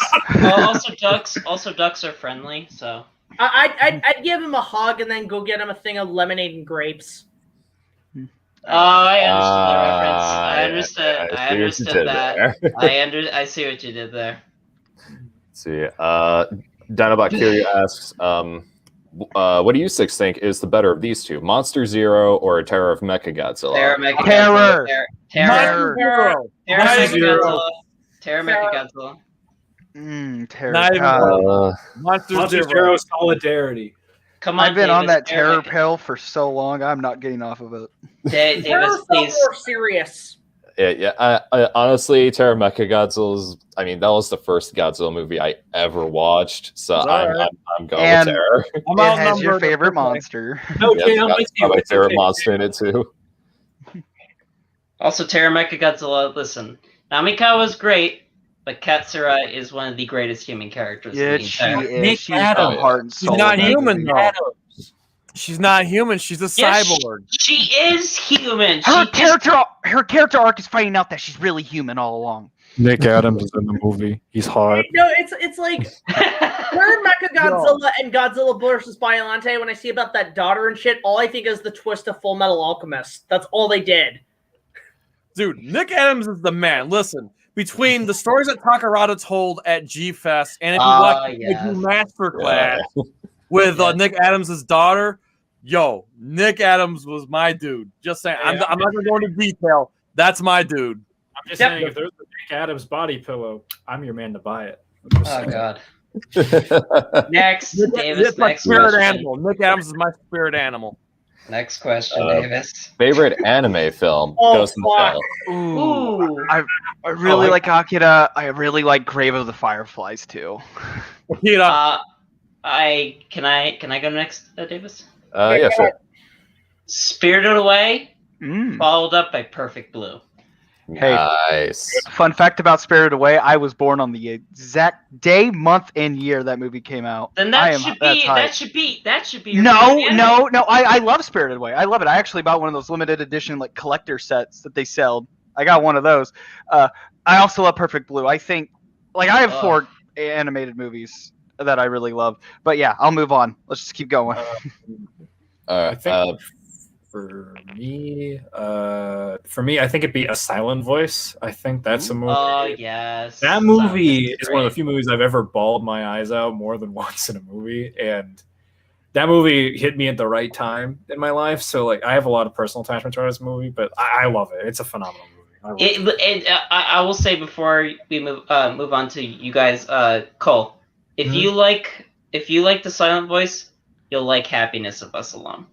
Also ducks are friendly, so. I'd give him a hug and then go get him a thing of lemonade and grapes. I understood the reference. I understood that. I see what you did there. Let's see. Dinobacteria asks, what do you six think is the better of these two, Monster Zero or Terror of Mechagodzilla? Terror. Mechagodzilla. Terror. Monster Zero solidarity. Come on, I've been on that terror pill for so long. I'm not getting off of it. Davis, please. More serious. Yeah. I honestly, Terror Mechagodzilla that was the first Godzilla movie I ever watched. So I'm going with Terror. It has your favorite monster. Okay, my favorite monster in it too. Also, Terror Mechagodzilla. Listen, Namikawa was great. But Katsura is one of the greatest human characters. Yeah, she is. She's heart and soul. She's not human, though. She's not human. She's a cyborg. She is human. Her character arc is finding out that she's really human all along. Nick Adams is in the movie. He's hot. No, it's like we're Mechagodzilla and Godzilla vs. Biollante. When I see about that daughter and shit, all I think is the twist of Full Metal Alchemist. That's all they did. Dude, Nick Adams is the man. Listen. Between the stories that Takarada told at G-Fest and if you watch the Masterclass with Nick Adams' daughter, Nick Adams was my dude. Just saying. I'm not going to go into detail. That's my dude. I'm just saying, if there's a Nick Adams body pillow, I'm your man to buy it. Oh, God. Next, Davis. It's my spirit animal. Nick Adams is my spirit animal. Next question, Davis. Favorite anime film? Ghost in the Shell. Ooh. I really like Akira. I really like Grave of the Fireflies too. Akira. Can I go next, Davis? Yeah, sure. Spirited Away, followed up by Perfect Blue. Hey, nice. Fun fact about Spirited Away: I was born on the exact day, month, and year that movie came out. Then that should be. Your No. I love Spirited Away. I love it. I actually bought one of those limited edition collector sets that they sell. I got one of those. I also love Perfect Blue. I think I have 4 animated movies that I really love. But yeah, I'll move on. Let's just keep going. I think for me, I think it'd be A Silent Voice. I think that's a movie. Oh yes, that movie is one of the few movies I've ever bawled my eyes out more than once in a movie, and that movie hit me at the right time in my life. So I have a lot of personal attachment to this movie, but I love it. It's a phenomenal movie. I will say before we move on to you guys, Cole, if you like The Silent Voice, you'll like Happiness of Us Alone.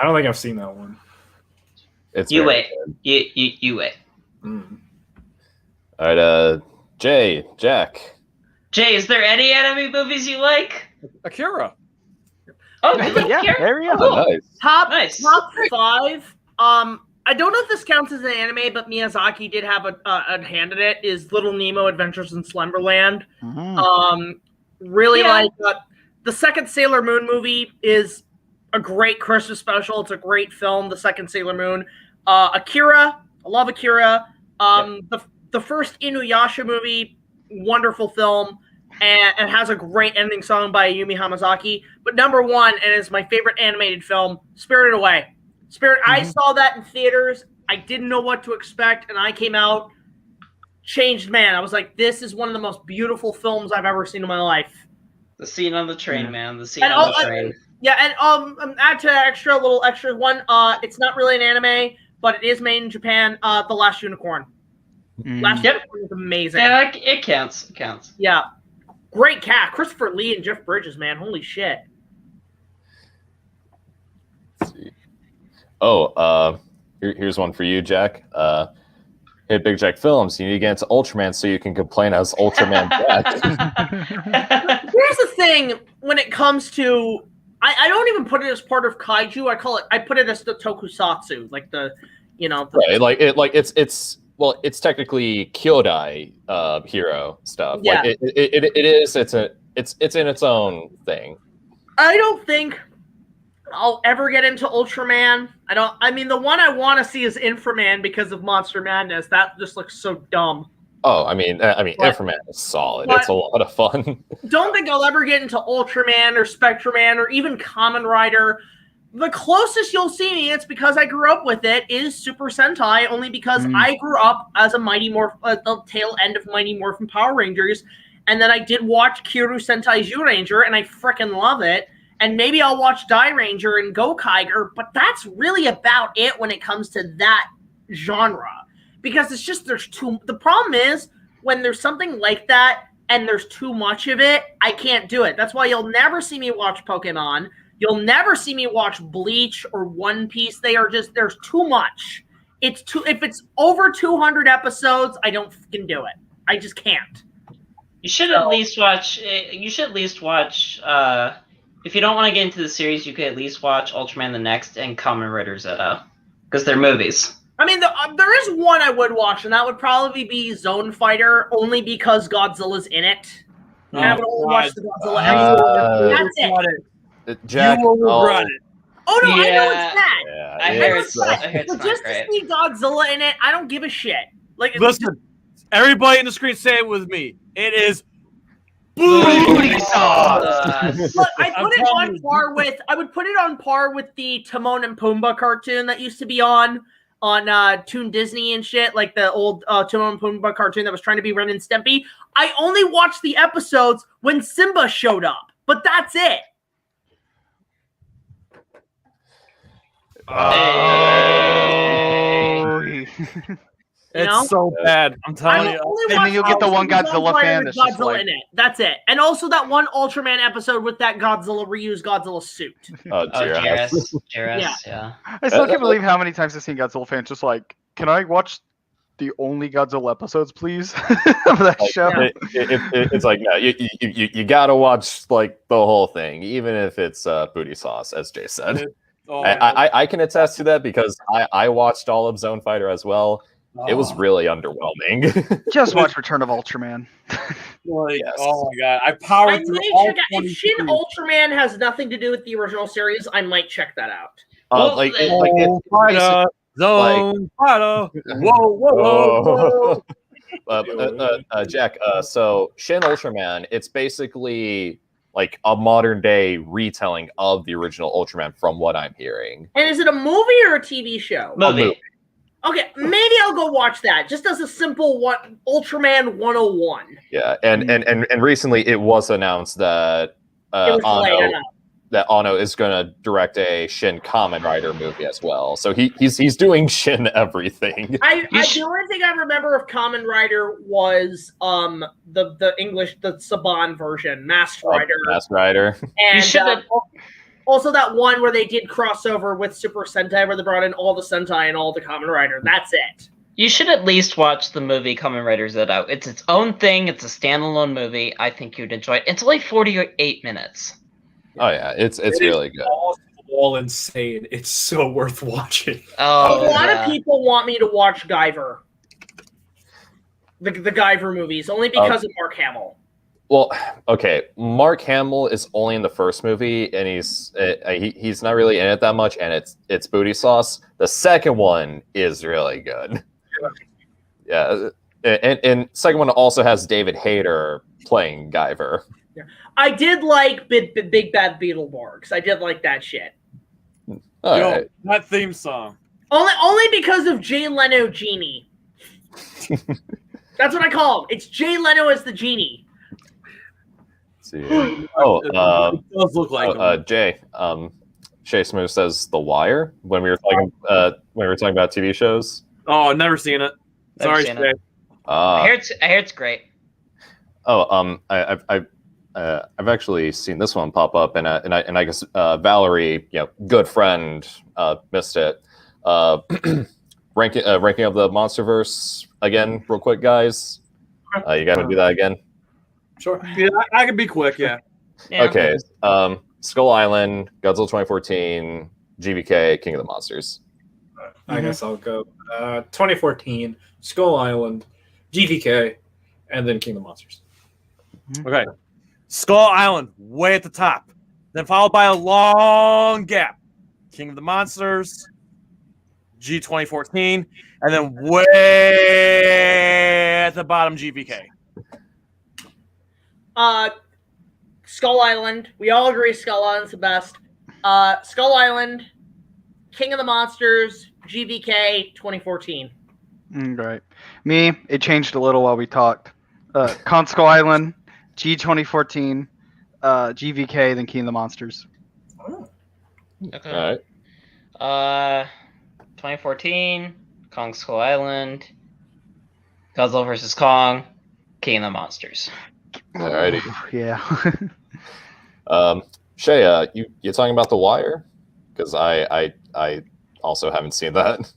I don't think I've seen that one. You wait. You wait. All right, Jack. Jay, is there any anime movies you like? Akira. Oh, you like yeah, Akira? there you go. Cool. Nice. Top 5. I don't know if this counts as an anime, but Miyazaki did have a hand in it. Is Little Nemo: Adventures in Slumberland. Really like the second Sailor Moon movie is a great Christmas special. It's a great film, the second Sailor Moon. Akira, I love Akira. The first Inuyasha movie, wonderful film, and it has a great ending song by Ayumi Hamazaki. But number 1, and it's my favorite animated film, Spirited Away. I saw that in theaters. I didn't know what to expect, and I came out changed man. I was like, this is one of the most beautiful films I've ever seen in my life. The scene on the train, man. The scene And on the train. Yeah, and add to extra one. It's not really an anime, but it is made in Japan. The Last Unicorn. Last Unicorn is amazing. Yeah, it counts. It counts. Yeah, great cast. Christopher Lee and Jeff Bridges, man. Holy shit. Let's see. Oh, here's one for you, Jack. Hey, BigJackFilms, you need to get into Ultraman so you can complain as Ultraman Jack. Here's the thing: when it comes to, I don't even put it as part of kaiju. I put it as the tokusatsu, like the, right, it's technically Kyodai hero stuff. Yeah. Like it's in its own thing. I don't think I'll ever get into Ultraman. I mean, the one I want to see is Inframan because of Monster Madness. That just looks so dumb. Oh, I mean, Inframan is solid. It's a lot of fun. Don't think I'll ever get into Ultraman or Spectraman or even Kamen Rider. The closest you'll see me, it's because I grew up with it, is Super Sentai, only because I grew up as a Mighty Morph, the tail end of Mighty Morphin Power Rangers, and then I did watch Kyoto Sentai Zyuranger, and I frickin' love it. And maybe I'll watch Die Ranger and Gokaiger, but that's really about it when it comes to that genre. Because it's just, the problem is, when there's something like that, and there's too much of it, I can't do it. That's why you'll never see me watch Pokemon. You'll never see me watch Bleach or One Piece. There's too much. If it's over 200 episodes, I don't fucking do it. I just can't. You should at least watch, if you don't want to get into the series, you could at least watch Ultraman the Next and Kamen Rider Zeta. Because they're movies. I mean, there is one I would watch, and that would probably be Zone Fighter, only because Godzilla's in it. And I would only watch the Godzilla episode. That's it. Jack, you will regret it. Oh no, Yeah. I know it's bad. Yeah, I hear it's not Just great. to see Godzilla in it, I don't give a shit. Like, Listen, everybody in the screen, say it with me. It is Booty sauce. Look, I would put it on par with the Timon and Pumbaa cartoon that used to be on Toon Disney and shit, like the old Timon and Pumbaa cartoon that was trying to be Ren and Stimpy. I only watched the episodes when Simba showed up, but that's it. It's so bad. I'm telling you. And then you'll get the one Godzilla fan that's just Godzilla like... in it. That's it. And also that one Ultraman episode with that reused Godzilla suit. Jiras, Yeah. I still can't believe how many times I've seen Godzilla fans just like, can I watch the only Godzilla episodes, please? Of that show. It's like, no, you gotta watch like the whole thing, even if it's booty sauce, as Jay said. I can attest to that because I watched all of Zone Fighter as well. It was really underwhelming. Just watch Return of Ultraman. Yes. Oh my god! I powered through all 23. If Shin Ultraman has nothing to do with the original series, I might check that out. Zone Fighter. Whoa. Jack, so Shin Ultraman, it's basically like a modern day retelling of the original Ultraman from what I'm hearing. And is it a movie or a TV show? Movie. Okay, maybe I'll go watch that just as a simple Ultraman 101. Yeah, and recently it was announced that Ono is going to direct a Shin Kamen Rider movie as well. So he's doing Shin everything. The only thing I remember of Kamen Rider was the English, the Saban version, Masked Rider. Masked Rider. And also that one where they did crossover with Super Sentai, where they brought in all the Sentai and all the Kamen Rider. That's it. You should at least watch the movie Kamen Rider Zeta. It's its own thing. It's a standalone movie. I think you'd enjoy it. It's only 48 minutes. Oh yeah, it's really good. All insane. It's so worth watching. Oh, a lot of people want me to watch Guyver, the Guyver movies, only because of Mark Hamill. Well, okay, Mark Hamill is only in the first movie, and he's not really in it that much, and it's booty sauce. The second one is really good. Yeah, and second one also has David Hayter playing Guyver. Yeah. I did like Big Bad Beetleborgs. I did like that shit. Right. That theme song. Only because of Jay Leno Genie. That's what I call him. It's Jay Leno as the genie. see. Oh, it does look like him. Jay. Shay Smooth says The Wire when we were talking about TV shows. Oh, I've never seen it. Never Sorry, seen Shay. it. I hear it's great. Oh, I've actually seen this one pop up, and I guess Valerie, good friend, missed it. Ranking of the MonsterVerse again, real quick, guys. You guys want to do that again? Sure. Yeah, I can be quick. Yeah. Okay. Skull Island, Godzilla 2014, GVK, King of the Monsters. I guess I'll go 2014, Skull Island, GVK, and then King of the Monsters. Okay. Skull Island, way at the top. Then followed by a long gap. King of the Monsters, G 2014, and then way at the bottom, GVK. Skull Island. We all agree Skull Island's the best. Skull Island, King of the Monsters, GVK, 2014. Right. Me, it changed a little while we talked. Skull Island, G 2014, GVK, then King of the Monsters. Okay. All right. 2014, Kong Skull Island, Godzilla vs. Kong, King of the Monsters. Alrighty. Yeah. Shay, you talking about The Wire? Because I also haven't seen that.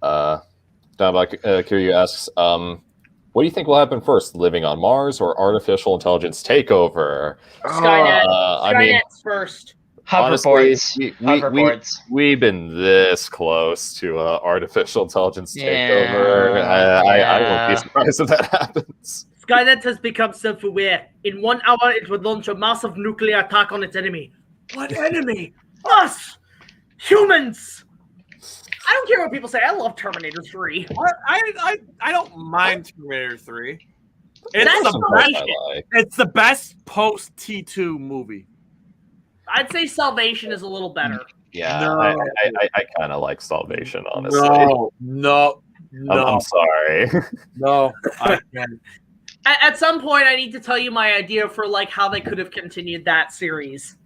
Kiryu asks, what do you think will happen first, living on Mars or artificial intelligence takeover? Skynet. Skynet's first. Honestly, Hoverboards. We've been this close to artificial intelligence Yeah. takeover. I won't be surprised if that happens. Skynet has become self-aware. In 1 hour, it would launch a massive nuclear attack on its enemy. What enemy? Us! Humans! I don't care what people say. I love Terminator 3. I don't mind Terminator 3. It's It's the best post T2 movie. I'd say Salvation is a little better. Yeah, No. I kind of like Salvation, honestly. No. I'm sorry. No, I can't. At some point, I need to tell you my idea for like how they could have continued that series.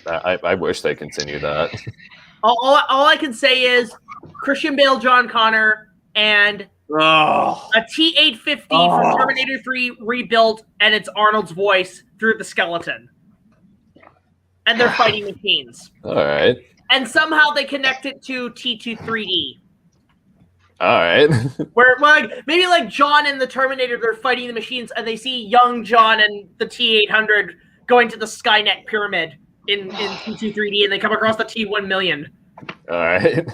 I wish they continued that. All I can say is Christian Bale, John Connor, and a T-850 from Terminator 3 rebuilt, and it's Arnold's voice through the skeleton. And they're fighting machines. All right. And somehow they connect it to T2 3D. All right. Where maybe like John and the Terminator, they're fighting the machines, and they see young John and the T-800 going to the Skynet pyramid in T2 3D, and they come across the T-100000. All right.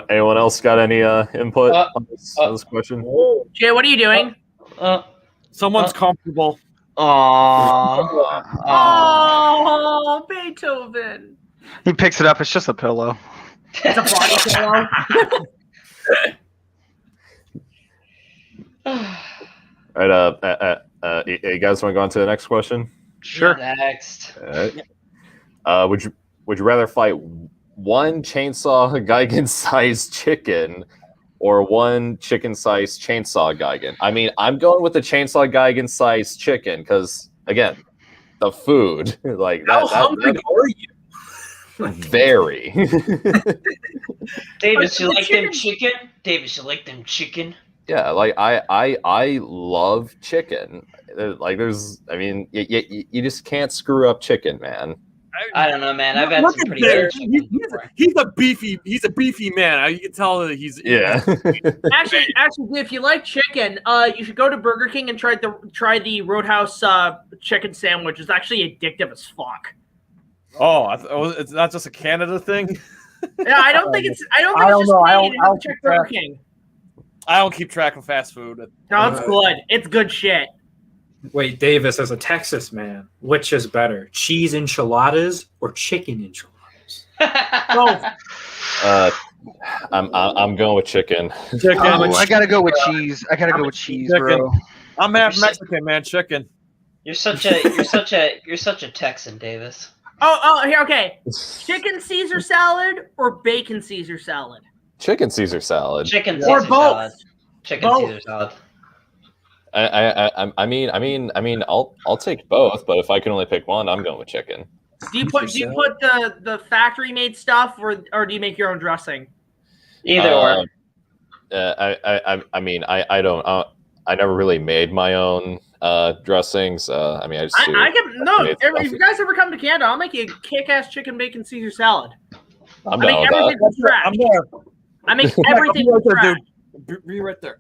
Anyone else got any input on this question? Jay, what are you doing? Someone's comfortable. Oh, Beethoven. He picks it up. It's just a pillow. It's a body pillow. All right. You guys want to go on to the next question? Sure. Next. All right. Would you rather fight one chainsaw Gigan-sized chicken or one chicken-sized chainsaw Gigan? I mean, I'm going with the chainsaw Gigan-sized chicken because, again, the food. Like How hungry are you? Very. Davis, you like them chicken? Davis, you like them chicken? Yeah, like I love chicken. Like you just can't screw up chicken, man. I don't know, man. I've had some pretty good chicken before. He's a beefy man. You can tell that he's Actually, if you like chicken, you should go to Burger King and try the Roadhouse chicken sandwich. It's actually addictive as fuck. Oh, it's not just a Canada thing. Yeah, I don't think it's. I don't think I it's don't just know. Canadian. You have to check Burger King. I don't keep track of fast food. No, it's good. It's good shit. Wait, Davis, as a Texas man, which is better, cheese enchiladas or chicken enchiladas? Both. I'm going with chicken. Chicken. I gotta go with cheese. I gotta go with cheese, bro. I'm half Mexican, man. Chicken. You're such a Texan, Davis. Oh, here, okay. Chicken Caesar salad or bacon Caesar salad? Chicken Caesar salad. Chicken Or Caesar both. salad. chicken Both. Caesar salad. I mean, I'll take both, but if I can only pick one, I'm going with chicken. Do you put the factory made stuff or do you make your own dressing? Either or. I mean, I don't. I never really made my own dressings. I mean, I just. If you guys ever come to Canada, I'll make you a kick-ass chicken bacon Caesar salad. I make everything from scratch. I'm there. I make everything from scratch. Dude. Be right there.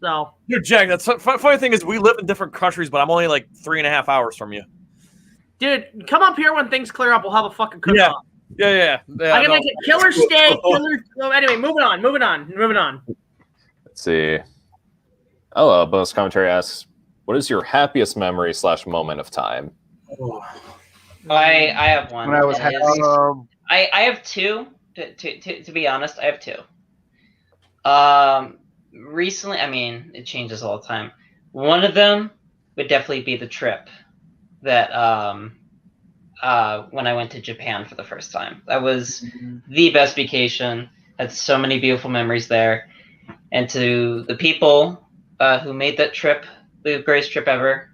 So, dude, Jack. That's funny thing is we live in different countries, but I'm only like 3.5 hours from you. Dude, come up here when things clear up. We'll have a fucking cook-off. Yeah. I can make a killer steak. Anyway, moving on. Let's see. Oh, bonus commentary asks, "What is your happiest memory / moment of time?" I have one. When I was happy. I have two. To be honest, I have two. Recently, I mean, it changes all the time. One of them would definitely be the trip that when I went to Japan for the first time. That was the best vacation. Had so many beautiful memories there. And to the people who made that trip the greatest trip ever,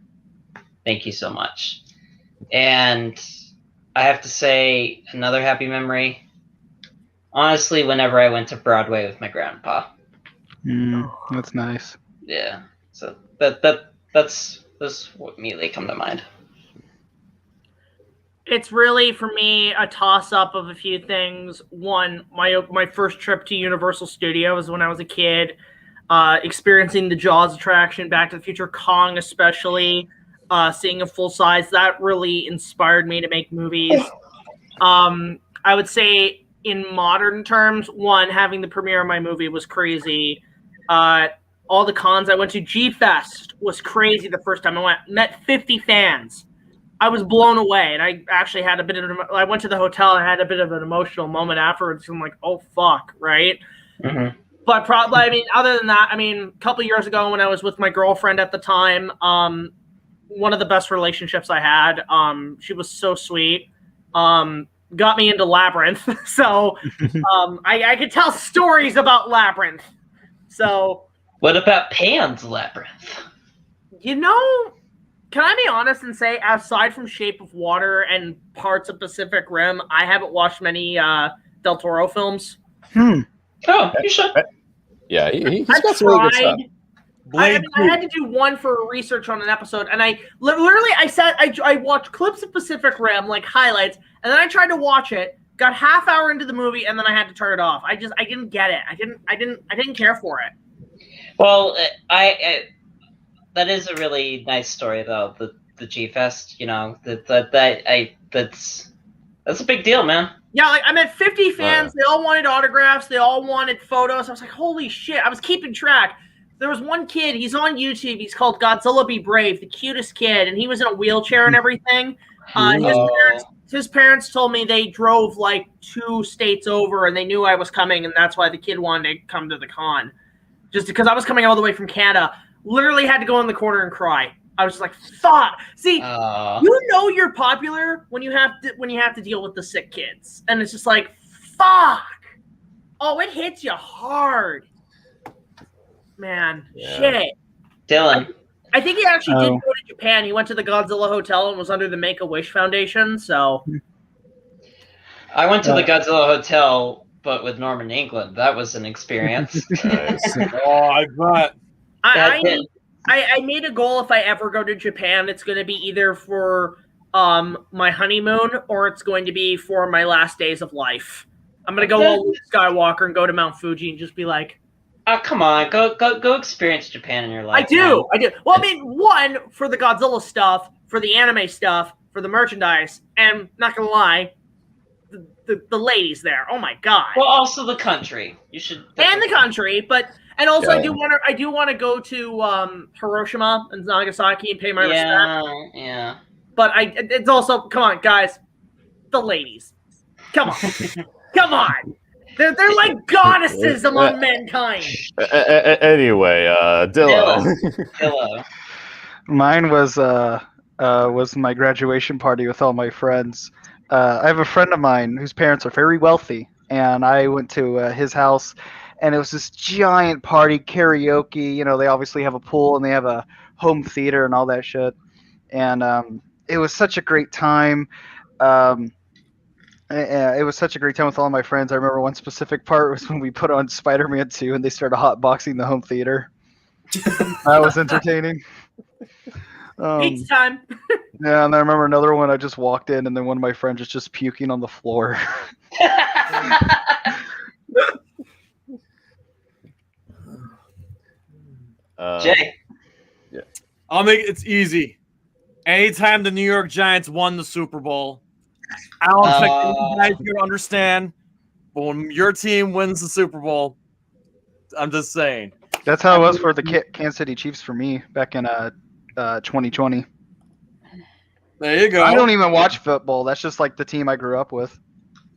thank you so much. And I have to say, another happy memory, honestly, whenever I went to Broadway with my grandpa. That's nice. Yeah, so that's what immediately come to mind. It's really, for me, a toss-up of a few things. One, my first trip to Universal Studios when I was a kid, experiencing the Jaws attraction, Back to the Future, Kong especially, seeing a full size, that really inspired me to make movies. I would say, in modern terms, one, having the premiere of my movie was crazy. All the cons I went to, G-Fest was crazy the first time I went. Met 50 fans. I was blown away, and I actually had I went to the hotel and had a bit of an emotional moment afterwards. I'm like, oh, fuck, right? Mm-hmm. But probably, I mean, other than that, I mean, a couple of years ago when I was with my girlfriend at the time, one of the best relationships I had, she was so sweet, got me into Labyrinth. So I could tell stories about Labyrinth. So, what about Pan's Labyrinth? You know, can I be honest and say, aside from Shape of Water and parts of Pacific Rim, I haven't watched many Del Toro films. Oh, you should. Yeah, he's got some really good stuff. I had to do one for research on an episode, and I literally I watched clips of Pacific Rim, like highlights, and then I tried to watch it. Got half hour into the movie, and then I had to turn it off. I didn't get it. I didn't care for it. Well, that is a really nice story, though. The G-Fest, you know, that's a big deal, man. Yeah, like I met 50 fans. They all wanted autographs. They all wanted photos. I was like, holy shit! I was keeping track. There was one kid. He's on YouTube. He's called Godzilla Be Brave, the cutest kid, and he was in a wheelchair and everything. His parents told me they drove like 2 states over, and they knew I was coming, and that's why the kid wanted to come to the con, just because I was coming all the way from Canada. Literally had to go in the corner and cry. I was just like, "Fuck!" See, you know you're popular when you have to deal with the sick kids, and it's just like, "Fuck!" Oh, it hits you hard, man. Yeah. Shit, Dylan. I think he actually did go to Japan. He went to the Godzilla Hotel and was under the Make-A-Wish Foundation. So, I went to the Godzilla Hotel, but with Norman England. That was an experience. Oh, I bet. I made a goal, if I ever go to Japan, it's going to be either for my honeymoon or it's going to be for my last days of life. I'm going to go all Luke Skywalker and go to Mount Fuji and just be like, oh, come on. Go experience Japan in your life. I do. Well, I mean, one, for the Godzilla stuff, for the anime stuff, for the merchandise, and not going to lie, the ladies there. Oh, my God. Well, also the country. You should. And the country, but... And also, I do want to go to Hiroshima and Nagasaki and pay my respect. Yeah. But it's also, come on, guys, the ladies, come on, come on, they're like goddesses among mankind. Anyway, Dilla. Mine was my graduation party with all my friends. I have a friend of mine whose parents are very wealthy, and I went to his house. and it was this giant party, karaoke. They obviously have a pool and they have a home theater and all that shit. And it was such a great time. It was such a great time with all my friends. I remember one specific part was when we put on Spider-Man 2 and they started hotboxing the home theater. That was entertaining. Pizza time. Yeah, and I remember another one. I just walked in, and then one of my friends was just puking on the floor. Jay. Yeah. I'll make it's easy. Anytime the New York Giants won the Super Bowl, I don't expect you guys to understand, but when your team wins the Super Bowl, I'm just saying. That's how it was for the Kansas City Chiefs for me back in 2020. There you go. I don't even watch football. That's just like the team I grew up with.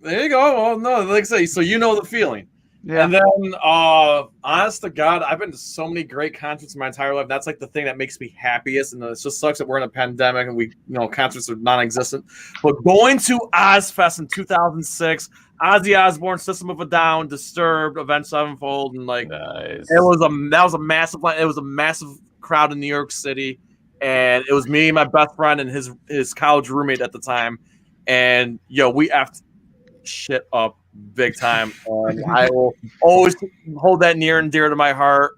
There you go. Well, no, like I say, so you know the feeling. Yeah. And then, honest to God, I've been to so many great concerts in my entire life. That's like the thing that makes me happiest. And it just sucks that we're in a pandemic and concerts are non-existent. But going to Ozfest in 2006, Ozzy Osbourne, System of a Down, Disturbed, Avenged Sevenfold, and nice. that was a massive crowd in New York City. And it was me, my best friend, and his college roommate at the time. And we effed shit up big time. And I will always hold that near and dear to my heart.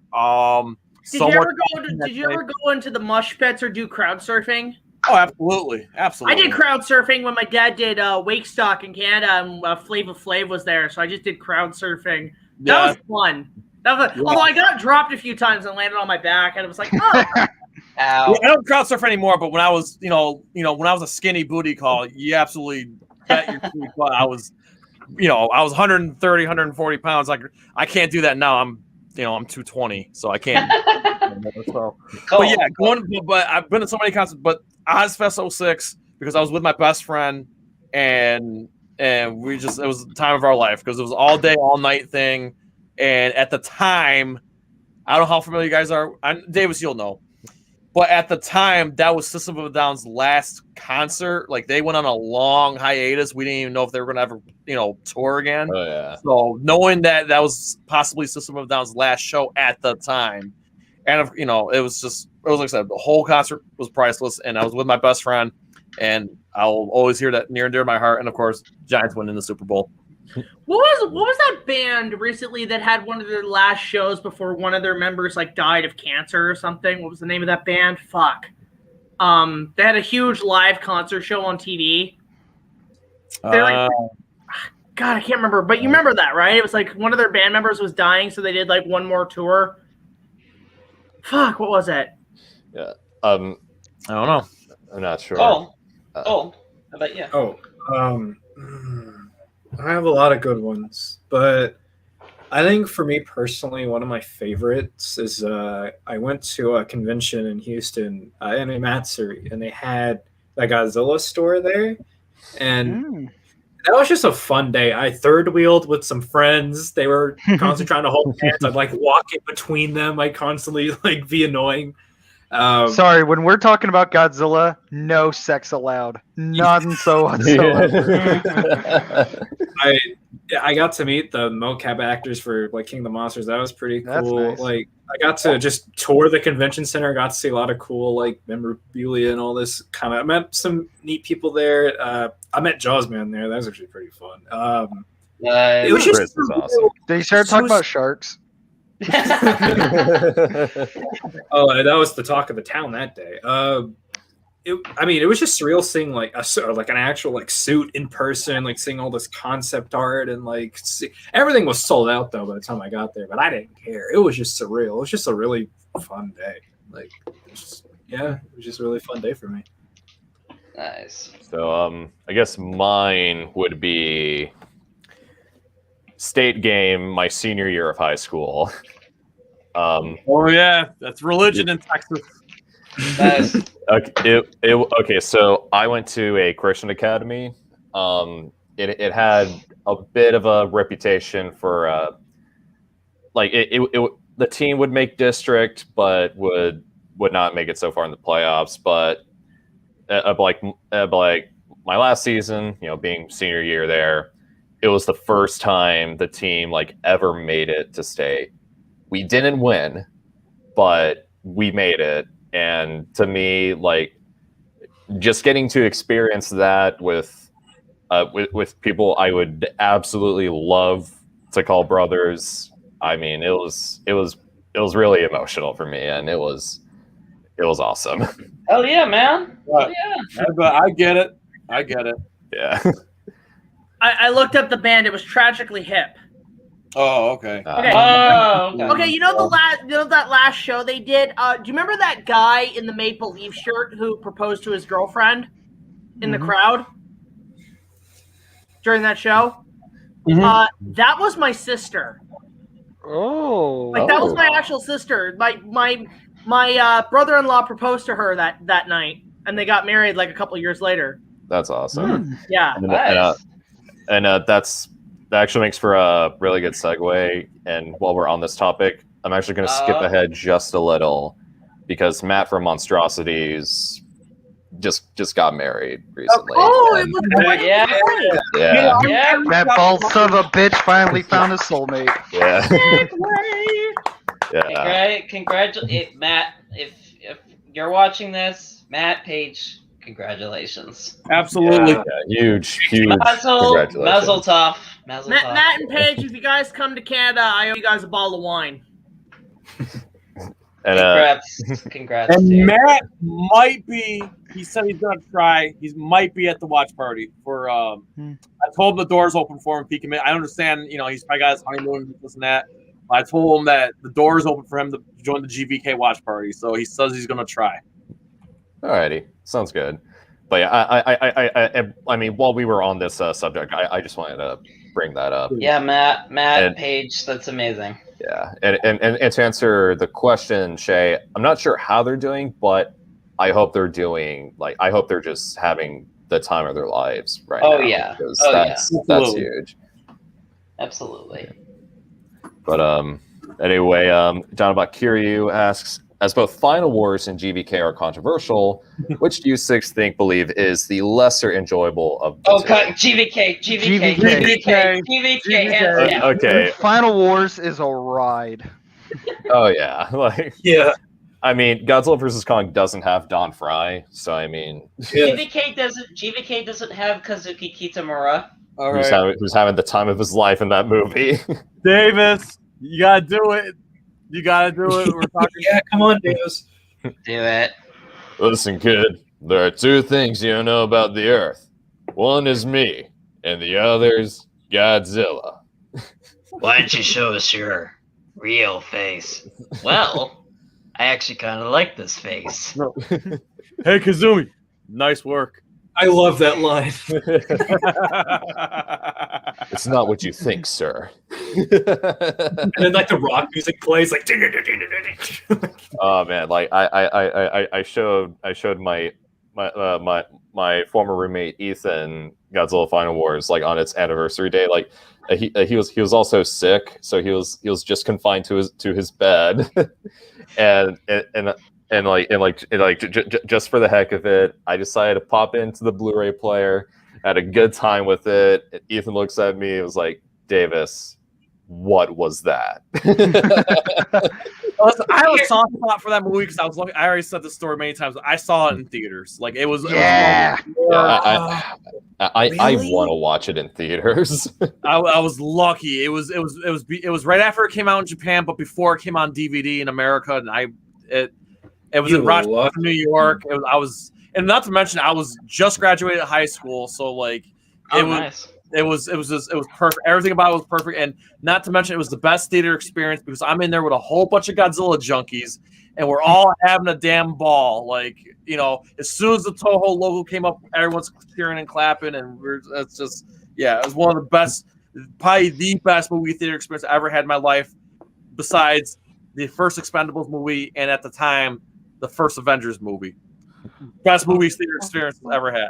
Did you ever go into the mush pits or do crowd surfing? Oh, absolutely. I did crowd surfing when my dad did Wakestock in Canada, and Flava Flav was there, so I just did crowd surfing. That was fun. Although I got dropped a few times and landed on my back, and it was like, oh. I don't crowd surf anymore, but when I was, when I was a skinny booty call, you absolutely bet your sweet butt I was, I was 130, 140 pounds. Like I can't do that now. I'm 220, so I can't. But yeah, but I've been to so many concerts. But Ozfest 06 because I was with my best friend, and it was the time of our life because it was all day, all night thing. And at the time, I don't know how familiar you guys are. Davis, you'll know. But at the time, that was System of a Down's last concert. Like they went on a long hiatus. We didn't even know if they were going to ever, tour again. Oh yeah. So knowing that was possibly System of a Down's last show at the time, and it was like I said, the whole concert was priceless. And I was with my best friend, and I'll always hear that near and dear to my heart. And of course, Giants winning the Super Bowl. What was that band recently that had one of their last shows before one of their members died of cancer or something? What was the name of that band? Fuck. They had a huge live concert show on TV. God, I can't remember, but you remember that, right? It was one of their band members was dying, so they did one more tour. Fuck, what was it? Yeah. I don't know. I'm not sure. How about you? I have a lot of good ones, but I think for me personally, one of my favorites is I went to a convention in Houston, Anime Matsuri, and they had the Godzilla store there, and that was just a fun day. I third wheeled with some friends. They were constantly trying to hold hands. I'd walk in between them. I'd constantly be annoying. Sorry, when we're talking about Godzilla, no sex allowed. None so whatsoever. I got to meet the mocap actors for King of the Monsters. That was pretty cool. Nice. I got to just tour the convention center. Got to see a lot of cool memorabilia and all this kind of. I met some neat people there. I met Jaws-Man there. That was actually pretty fun. It was just awesome. They started talking about sharks. Oh, that was the talk of the town that day. It was just surreal seeing an actual suit in person, seeing all this concept art and everything was sold out though by the time I got there, but I didn't care. It was just surreal. It was just a really fun day. It was just a really fun day for me. Nice. So I guess mine would be state game my senior year of high school. Oh yeah, that's religion in Texas. Nice. Okay, so I went to a Christian academy. It had a bit of a reputation for the team would make district, but would not make it so far in the playoffs. But my last season, being senior year there, it was the first time the team like ever made it to state. We didn't win, but we made it. And to me, like, just getting to experience that with people I would absolutely love to call brothers. I mean, it was really emotional for me, and it was awesome. Hell yeah, man! Hell yeah! I get it. Yeah. I looked up the band. It was Tragically Hip. Oh, okay. Okay. Okay. Okay, you know that last show they did? Do you remember that guy in the Make Believe shirt who proposed to his girlfriend in the crowd during that show? That was my sister. Oh. Like that was my actual sister. My brother-in-law proposed to her that night, and they got married like a couple years later. That's awesome. Yeah. And that actually makes for a really good segue. And while we're on this topic, I'm actually going to skip ahead just a little because Matt from Monstrosities just got married recently. Oh, it was yeah. That bald son of a bitch finally found his soulmate. Yeah. Congratulate Matt. If you're watching this, Matt Page, congratulations. Absolutely. Yeah, huge Mazel congratulations. tov. Matt and Paige, if you guys come to Canada, I owe you guys a bottle of wine. And, Congrats. And dude. Matt might be. He said he's gonna try. He might be at the watch party for. I told him the door's open for him. If he can, I understand. You know, he's probably got his honeymoon, this and that. I told him that the door is open for him to join the GVK watch party. So he says he's gonna try. Alrighty, sounds good. But yeah, I mean, while we were on this subject, I just wanted to bring that up. Yeah, Matt Page, that's amazing. Yeah, and to answer the question, Shay, I'm not sure how they're doing, but I hope they're doing I hope they're just having the time of their lives right now. Yeah. Because that's huge. Absolutely. But anyway, John about Kiryu asks, as both Final Wars and GVK are controversial, which do you six believe is the lesser enjoyable of the two? GVK. Yeah. Okay. Final Wars is a ride. Oh yeah, Yeah. I mean, Godzilla vs. Kong doesn't have Don Fry, so I mean, GVK doesn't have Kazuki Kitamura. All right. who's having the time of his life in that movie. Davis, you gotta do it. You gotta do it. We're talking. Yeah, come on, Davis. Do it. Listen, kid, there are two things you don't know about the Earth. One is me, and the other's Godzilla. Why don't you show us your real face? Well, I actually kind of like this face. Hey, Kazumi, nice work. I love that line. It's not what you think, sir. And then like the rock music plays like. Oh man, like I showed my former roommate Ethan Godzilla Final Wars like on its anniversary day. Like he was also sick, so he was just confined to his bed, and just for the heck of it, I decided to pop into the Blu-ray player. Had a good time with it. And Ethan looks at me. It was like, Davis, what was that? Listen, I have a soft spot for that movie because I was looking. I already said this story many times. I saw it in theaters. Like it was. Yeah. I want to watch it in theaters. I was lucky. It was right after it came out in Japan, but before it came on DVD in America, and it was in Rochester, New York. And not to mention, I was just graduated high school, so like it was perfect. Everything about it was perfect, and not to mention, it was the best theater experience because I'm in there with a whole bunch of Godzilla junkies, and we're all having a damn ball. Like, you know, as soon as the Toho logo came up, everyone's cheering and clapping, and it was one of the best, probably the best movie theater experience I ever had in my life, besides the first Expendables movie and at the time the first Avengers movie. Best movie theater experience I ever had.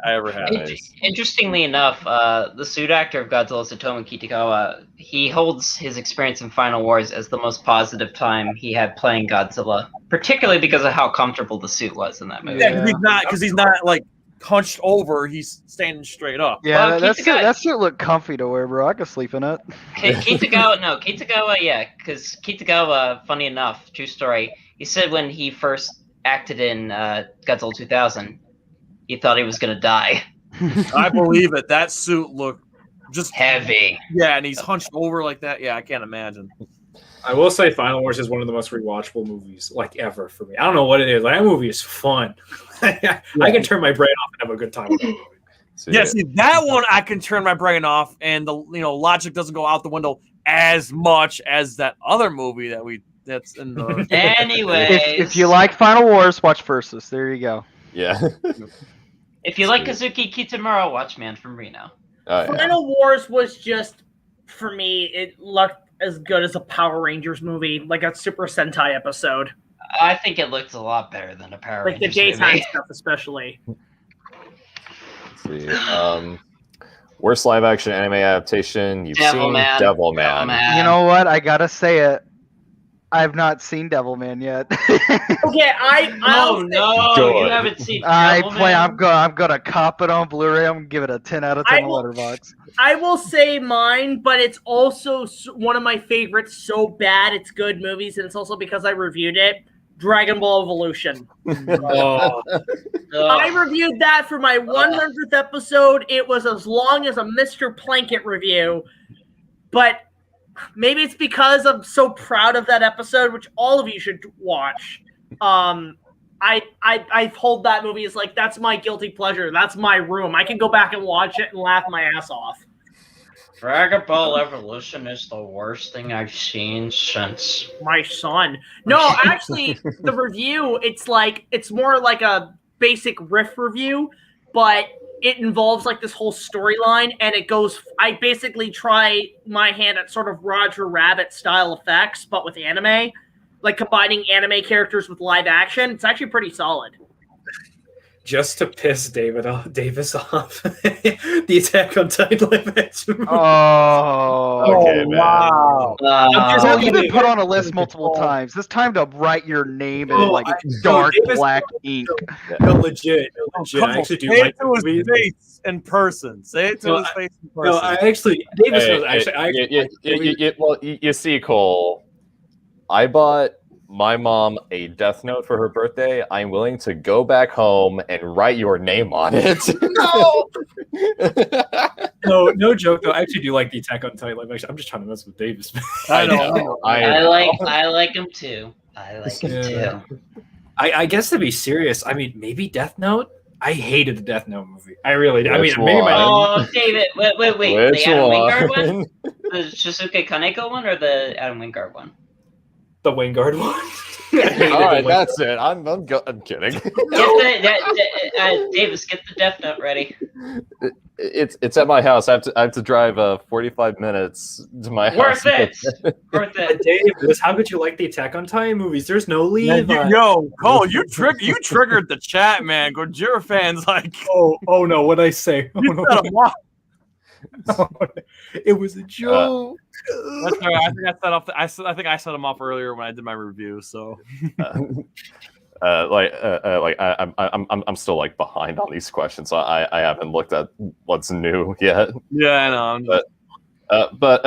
Interestingly enough, the suit actor of Godzilla, Satomu Kitagawa, he holds his experience in Final Wars as the most positive time he had playing Godzilla, particularly because of how comfortable the suit was in that movie. Yeah, because he's not like hunched over, he's standing straight up. Yeah, Well, that suit looked comfy to wear, bro. I could sleep in it. Kitagawa, yeah, because Kitagawa, funny enough, true story, he said when he first acted in Godzilla 2000, he thought he was going to die. I believe it. That suit looked just heavy. Yeah, and he's hunched over like that. Yeah, I can't imagine. I will say Final Wars is one of the most rewatchable movies like ever for me. I don't know what it is. That movie is fun. I can turn my brain off and have a good time with that movie. See, that one I can turn my brain off, and the logic doesn't go out the window as much as that other movie that's in the. Anyways, if you like Final Wars, watch Versus. There you go. Yeah. If you like Kazuki Kitamura, watch Man from Reno. Final Wars was just, for me, it looked as good as a Power Rangers movie, like a Super Sentai episode. I think it looks a lot better than a Power Rangers Like the daytime movie. stuff, especially. Let's see. Worst live action anime adaptation you've seen? Devilman. Devilman. You know what? I gotta say it. I've not seen Devilman yet. Okay, you haven't seen Devilman? I'm gonna cop it on Blu-ray. I'm gonna give it a 10 out of 10 on Letterboxd. I will say mine, but it's also one of my favorites. So bad it's good movies, and it's also because I reviewed it. Dragon Ball Evolution. I reviewed that for my 100th episode. It was as long as a Mr. Plankett review, but maybe it's because I'm so proud of that episode, which all of you should watch. I hold that movie as like, that's my guilty pleasure. That's my room. I can go back and watch it and laugh my ass off. Dragon Ball Evolution is the worst thing I've seen since my son. No, actually, the review, it's more like a basic riff review, but it involves like this whole storyline, and I basically try my hand at sort of Roger Rabbit style effects, but with anime, like combining anime characters with live action. It's actually pretty solid. Just to piss Davis off, the Attack on Titan live action. Okay, man. Wow. You've been put on a list multiple multiple times. It's time to write your name in dark black ink. No, legit. I actually do Say like it to his movies. face in person. Say it to his face in person. No, I actually, Davis knows. Actually, You see, Cole, I bought my mom a Death Note for her birthday. I'm willing to go back home and write your name on it. no joke though. I actually do like the Attack on Titan live action. I'm just trying to mess with Davis. I know. I like him too. I like him too. I guess to be serious, I mean, maybe Death Note. I hated the Death Note movie. I really did. Which maybe my. Oh, David, wait. Which The Adam one? Wingard one? The Shizuke Kaneko one or the Adam Wingard one? The Wingard one. All right, that's it. I'm kidding. Davis, get the Death Note ready. It's at my house. I have to drive 45 minutes to my house. Worth it. Davis, how could you like the Attack on Titan movies? There's no leave. Yo, Cole, you triggered the chat, man. Gojira fans like. Oh no! What I say? Oh, You no. set 'em off. It was a joke. That's all right. I think I set him off earlier when I did my review. So, I'm still like behind on these questions. So I haven't looked at what's new yet. yeah, I know. But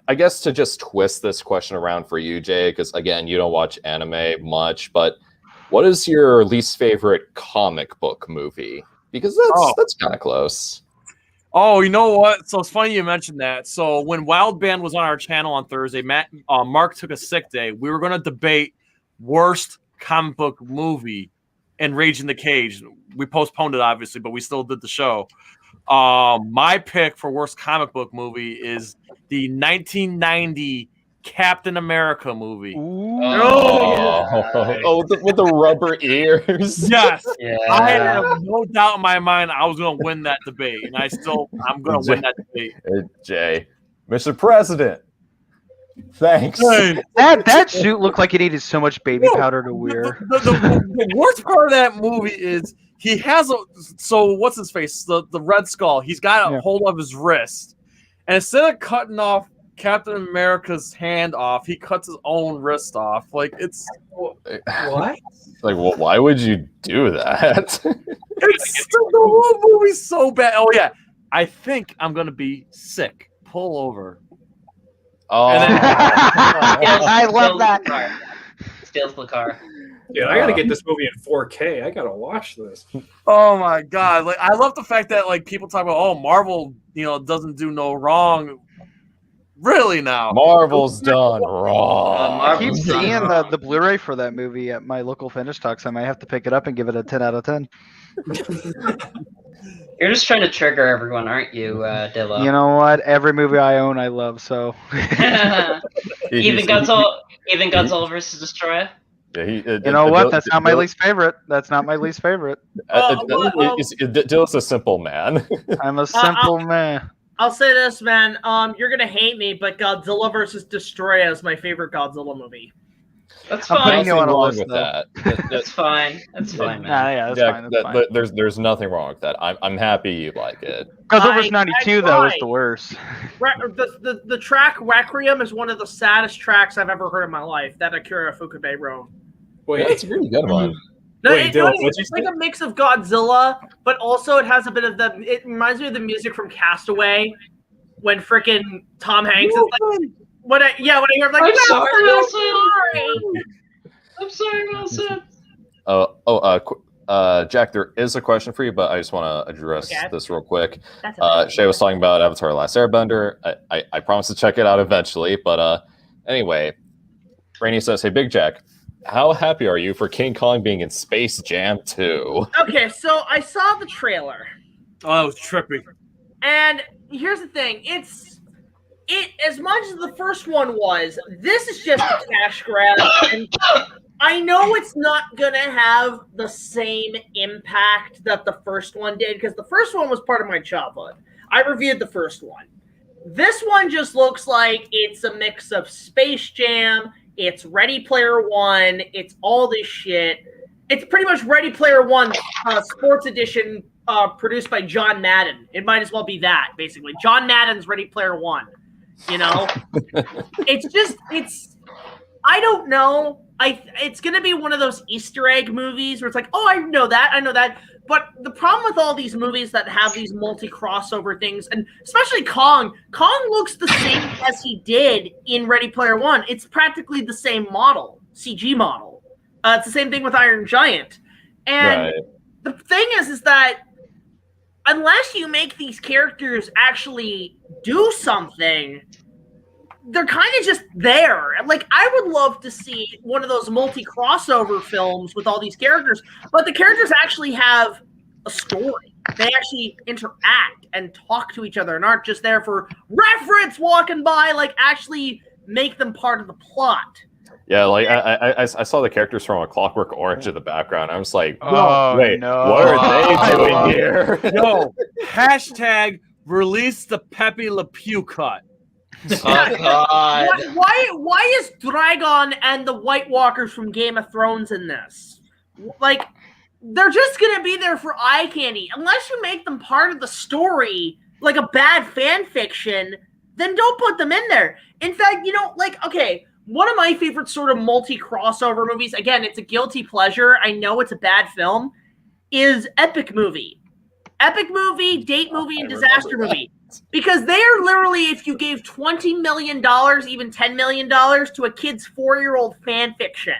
I guess to just twist this question around for you, Jay, because again, you don't watch anime much. But what is your least favorite comic book movie? Because that's kind of close. Oh, you know what? So it's funny you mentioned that. So when Wild Band was on our channel on Thursday, Mark took a sick day. We were going to debate worst comic book movie and Rage in the Cage. We postponed it, obviously, but we still did the show. My pick for worst comic book movie is the 1990 Captain America movie. With the rubber ears. Yes. Yeah. I have no doubt in my mind I was going to win that debate, and I'm going to win that debate. Jay, Mr. President, thanks. That suit looked like it needed so much baby powder to wear. The worst part of that movie is he has what's his face? The Red Skull. He's got a hold of his wrist, and instead of cutting off Captain America's hand off. He cuts his own wrist off. Like it's What? Like, well, why would you do that? it's the whole movie's so bad. Oh yeah, I think I'm gonna be sick. Pull over. Oh, I love that. Steals the car. Dude, I gotta get this movie in 4K. I gotta watch this. Oh my god! Like I love the fact that like people talk about Marvel, doesn't do no wrong. Really now? Marvel's done wrong. I keep seeing the Blu-ray for that movie at my local Finish Talks. I might have to pick it up and give it a 10 out of 10. You're just trying to trigger everyone, aren't you, Dilla? You know what? Every movie I own, I love. So even Godzilla versus Destroyer. Yeah, you know what? That's not my least favorite. That's not my least favorite. Dylan's a simple man. I'm a simple man. I'll say this, man. You're gonna hate me, but Godzilla versus Destroyer is my favorite Godzilla movie. That's I'm fine. putting you on a list, with though. that. That's fine. That's fine, man. Yeah, that's fine. That's fine. There's nothing wrong with that. I'm happy you like it. Godzilla vs. 92 though is the worst. The track Requiem is one of the saddest tracks I've ever heard in my life. That Akira Ifukube wrote. Wait, It's a really good one. No, Wait, Dylan, what'd you it's like say? a mix of Godzilla, but also it has a bit of it reminds me of the music from Castaway when frickin' Tom Hanks is like, when I hear like, I'm sorry, Wilson. I'm sorry. Jack, there is a question for you, but I just want to address this real quick. That's Shay was talking about Avatar: The Last Airbender. I promise to check it out eventually, but anyway, Rainey says, "Hey, Big Jack, how happy are you for King Kong being in Space Jam 2?" Okay, so I saw the trailer. Oh, that was trippy. And here's the thing, it as much as the first one was, this is just a cash grab. And I know it's not gonna have the same impact that the first one did, because the first one was part of my childhood. I reviewed the first one. This one just looks like it's a mix of Space Jam, it's Ready Player One, it's all this shit. It's pretty much Ready Player One sports edition produced by John Madden. It might as well be that, basically. John Madden's Ready Player One. I don't know. It's going to be one of those Easter egg movies where it's like, oh, I know that. But the problem with all these movies that have these multi-crossover things, and especially Kong looks the same as he did in Ready Player One. It's practically the same model, CG model. It's the same thing with Iron Giant. And the thing is that unless you make these characters actually do something, they're kind of just there. Like, I would love to see one of those multi-crossover films with all these characters, but the characters actually have a story. They actually interact and talk to each other and aren't just there for reference walking by, like actually make them part of the plot. Yeah, like I saw the characters from A Clockwork Orange in the background. I was like, oh, wait, no. what are they doing here? Yo, hashtag release the Pepe Le Pew cut. Oh God! Why is Dragon and the White Walkers from Game of Thrones in this? Like, they're just gonna be there for eye candy. Unless you make them part of the story, like a bad fan fiction, then don't put them in there. In fact, okay, one of my favorite sort of multi-crossover movies, again, it's a guilty pleasure, I know it's a bad film, is Epic Movie. Epic Movie, Date Movie, and Disaster Movie. Because they are literally, if you gave $20 million, even $10 million to a kid's 4-year-old fan fiction.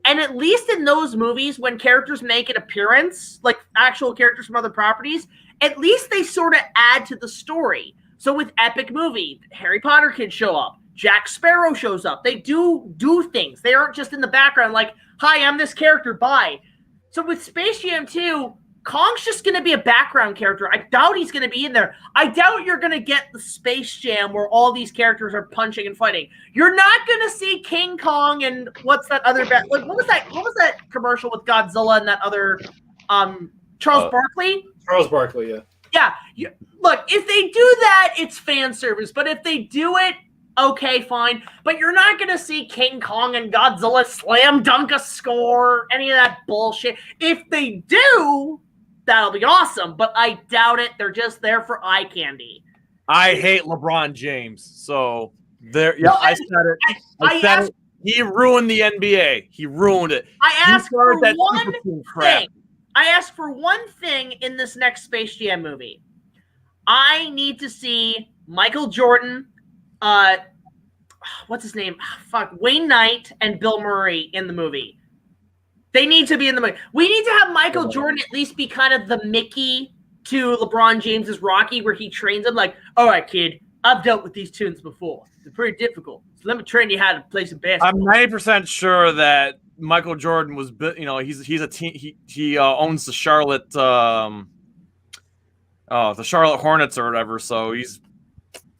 And at least in those movies, when characters make an appearance, like actual characters from other properties, at least they sort of add to the story. So with Epic Movie, Harry Potter kids show up. Jack Sparrow shows up. They do things. They aren't just in the background like, hi, I'm this character, bye. So with Space Jam 2, Kong's just going to be a background character. I doubt he's going to be in there. I doubt you're going to get the Space Jam where all these characters are punching and fighting. You're not going to see King Kong and what's that other what was that commercial with Godzilla and that other Charles Barkley? Charles Barkley, yeah. Yeah. Look, if they do that, it's fan service. But if they do it, okay, fine. But you're not going to see King Kong and Godzilla slam dunk a score, any of that bullshit. If they do, that'll be awesome. But I doubt it. They're just there for eye candy. I hate LeBron James, so There, yeah, I said it. I said it. He ruined the NBA. He ruined it. I asked for that one super team crap. thing. I asked for one thing in this next Space Jam movie. I need to see Michael Jordan, what's his name? Wayne Knight and Bill Murray in the movie. They need to be in the movie. We need to have Michael Jordan at least be kind of the Mickey to LeBron James's Rocky, where he trains him like, all right, kid, I've dealt with these tunes before. They're pretty difficult. So let me train you how to play some basketball. I'm 90% sure that Michael Jordan was, he's a team. He owns the Charlotte, the Charlotte Hornets or whatever. So he's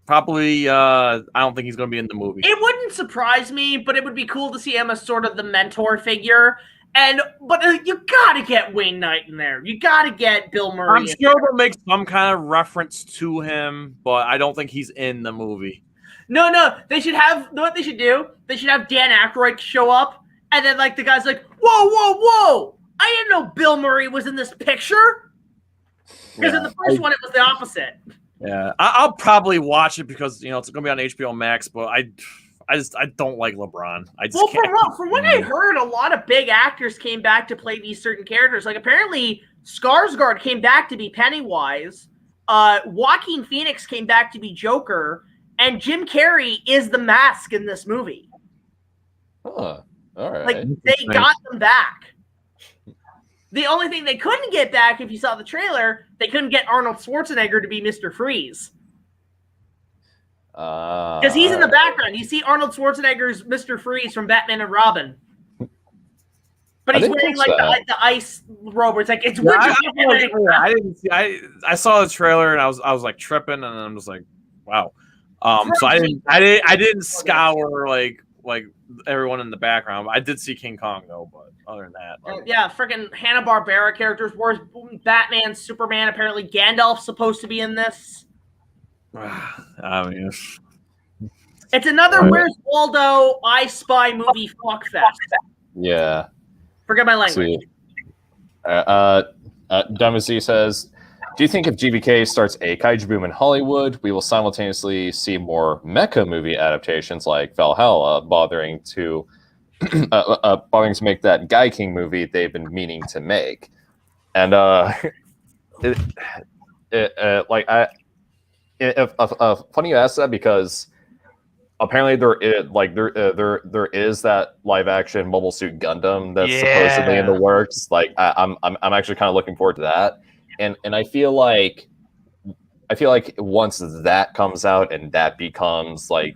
probably. I don't think he's going to be in the movie. It wouldn't surprise me, but it would be cool to see him as sort of the mentor figure. But you gotta get Wayne Knight in there. You gotta get Bill Murray. I'm sure they'll make some kind of reference to him, but I don't think he's in the movie. No. They should have. You know what they should do? They should have Dan Aykroyd show up, and then like the guy's like, "Whoa! I didn't know Bill Murray was in this picture." Because in the first one, it was the opposite. Yeah, I'll probably watch it because it's going to be on HBO Max, but I don't like LeBron. From what I heard, a lot of big actors came back to play these certain characters. Like apparently, Skarsgård came back to be Pennywise. Joaquin Phoenix came back to be Joker, and Jim Carrey is the Mask in this movie. Huh. All right. Like they got them back. The only thing they couldn't get back, if you saw the trailer, they couldn't get Arnold Schwarzenegger to be Mr. Freeze. Because he's in the background. You see Arnold Schwarzenegger's Mr. Freeze from Batman and Robin. But he's wearing like the ice robe. It's like it's I didn't see. I saw the trailer and I was like tripping, and I'm just like, wow. So I didn't scour like everyone in the background. I did see King Kong though, but other than that, yeah, freaking Hanna-Barbera characters. Where's Batman, Superman? Apparently, Gandalf's supposed to be in this. I mean, it's another Where's Waldo I Spy movie fuckfest. Yeah. Forget my language. Damazi says, do you think if GVK starts a kaiju boom in Hollywood, we will simultaneously see more mecha movie adaptations like Valhalla bothering to make that Guy King movie they've been meaning to make? And funny you ask that because apparently there is that live action Mobile Suit Gundam that's supposedly in the works. Like I'm actually kind of looking forward to that, and I feel like once that comes out and that becomes like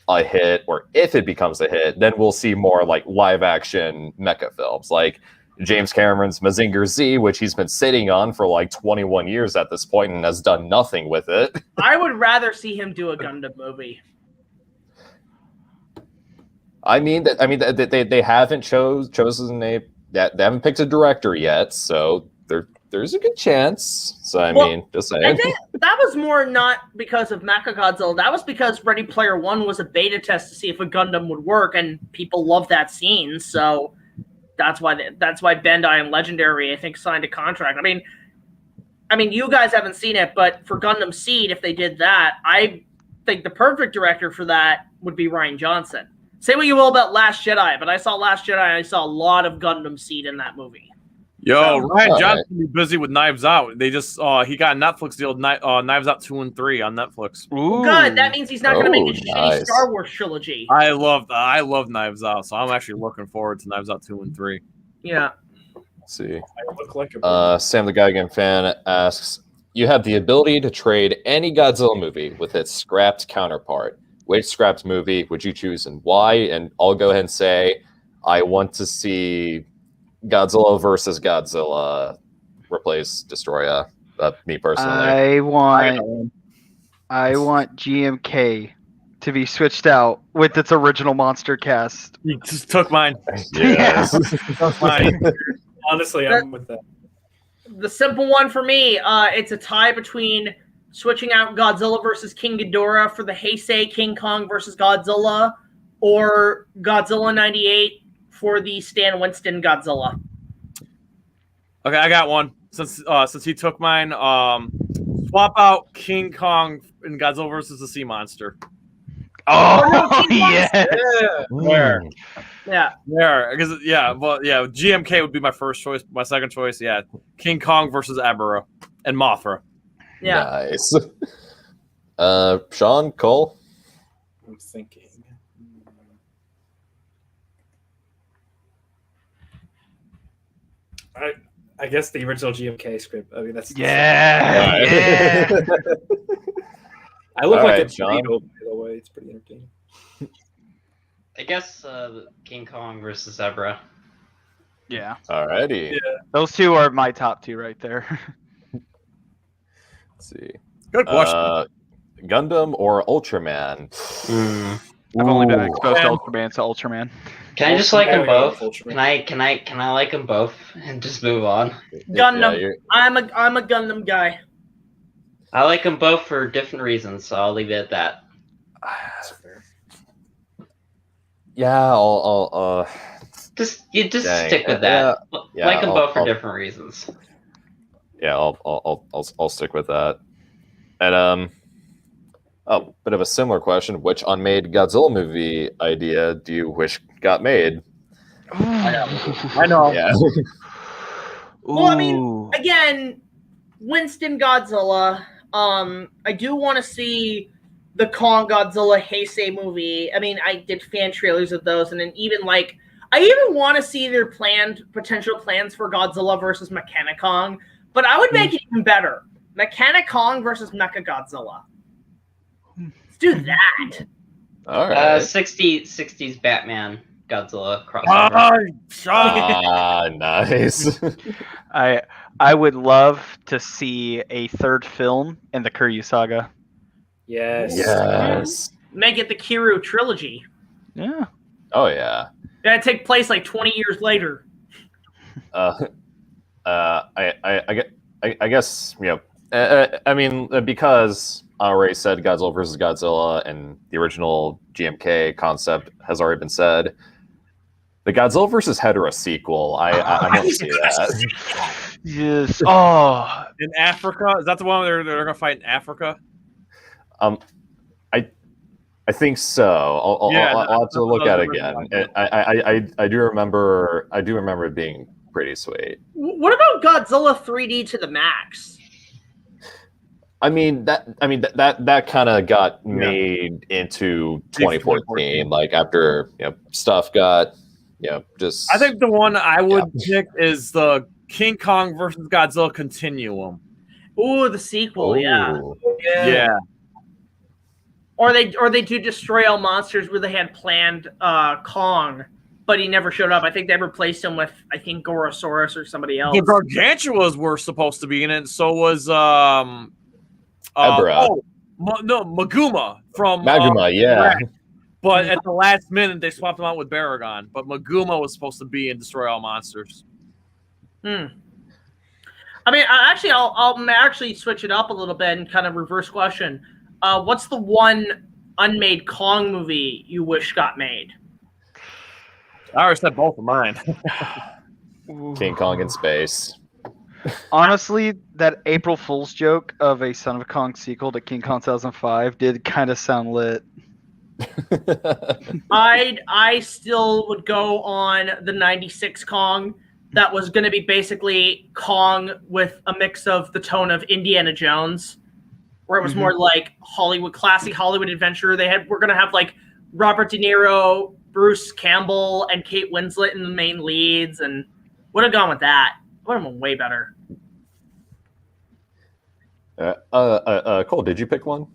a hit, or if it becomes a hit, then we'll see more like live action mecha films like James Cameron's Mazinger Z, which he's been sitting on for like 21 years at this point and has done nothing with it. I would rather see him do a Gundam movie. I mean, they haven't chosen they haven't picked a director yet, so there's a good chance. So I mean, just saying. I think that was more not because of Mechagodzilla. That was because Ready Player One was a beta test to see if a Gundam would work, and people love that scene. So that's why Bandai and Legendary, I think, signed a contract. I mean, you guys haven't seen it, but for Gundam Seed, if they did that, I think the perfect director for that would be Rian Johnson. Say what you will about Last Jedi, but I saw Last Jedi and I saw a lot of Gundam Seed in that movie. Rian Johnson be busy with Knives Out. They just he got a Netflix deal, Knives Out 2 and 3 on Netflix. Ooh. Good. That means he's not going to make a shitty Star Wars trilogy. I love Knives Out, so I'm actually looking forward to Knives Out 2 and 3. Yeah. Let's see. Sam the Geigen fan asks, you have the ability to trade any Godzilla movie with its scrapped counterpart. Which scrapped movie would you choose and why? And I'll go ahead and say I want to see Godzilla versus Godzilla replace Destroya. Me personally. I want GMK to be switched out with its original monster cast. You just took mine. Yes. Took mine. Honestly, I'm with that. The simple one for me, it's a tie between switching out Godzilla versus King Ghidorah for the Heisei King Kong versus Godzilla, or Godzilla 98 for the Stan Winston Godzilla. Okay, I got one. Since he took mine, swap out King Kong in Godzilla versus the Sea Monster. Oh, yes. There. Yeah. There, because GMK would be my first choice. My second choice, King Kong versus Abra and Mothra. Yeah. Nice. Sean, Cole? I'm thinking. I guess the original GMK script. I mean, that's Yeah. I look All like right, a John. tornado, by the way. It's pretty entertaining. I guess King Kong versus Zebra. Yeah. Alrighty. Yeah. Those two are my top two right there. Let's see. Good question. Gundam or Ultraman? I've only been Ooh. exposed to Ultraman, so Ultraman. Can I just like them I gotta both? go with Ultraman. Can I like them both and just move on? Gundam. Yeah, I'm a Gundam guy. I like them both for different reasons, so I'll leave it at that. That's fair. yeah, I'll Just Dang. stick with that. Yeah, Like them both for I'll- different reasons. yeah, I'll stick with that. And bit of a similar question: which unmade Godzilla movie idea do you wish got made? I know. Yeah. Well, I mean, again, Winston Godzilla. I do want to see the Kong Godzilla Heisei movie. I mean, I did fan trailers of those, and then I even want to see their potential plans for Godzilla versus Mechanic-Kong. But I would make it even better: Mechanic-Kong versus Mechagodzilla. Let's do that. All right. 60s Batman Godzilla crossover. Nice. I would love to see a third film in the Kiryu saga. Yes. Yes. Make it the Kiru trilogy. Yeah. Oh yeah. That'd take place like 20 years later. I guess I mean, because I already said Godzilla versus Godzilla, and the original GMK concept has already been said. The Godzilla versus Hedorah sequel, I want to see that. Yes. Oh. In Africa, is that the one where they're gonna fight in Africa? I think so. I'll have to look at it again. I do remember it being pretty sweet. What about Godzilla 3D to the max? I mean that kind of got made into 2014, like after stuff got just. I think the one I would pick is the King Kong versus Godzilla Continuum. Ooh, the sequel, yeah. Yeah. Or they do Destroy All Monsters, where they had planned Kong, but he never showed up. I think they replaced him with Gorosaurus or somebody else. The Gargantuas were supposed to be in it. So was Ebra. Maguma from Maguma, yeah. But at the last minute, they swapped him out with Baragon. But Maguma was supposed to be in Destroy All Monsters. I mean, I'll actually switch it up a little bit and kind of reverse question. What's the one unmade Kong movie you wish got made? I already said both of mine. King Kong in space. Honestly, that April Fool's joke of a Son of Kong sequel to King Kong 2005 did kind of sound lit. I still would go on the 96 Kong. That was going to be basically Kong with a mix of the tone of Indiana Jones, where it was more like classic Hollywood adventure. We're going to have like Robert De Niro, Bruce Campbell, and Kate Winslet in the main leads, and would have gone with that. Would have been way better. Cole, did you pick one?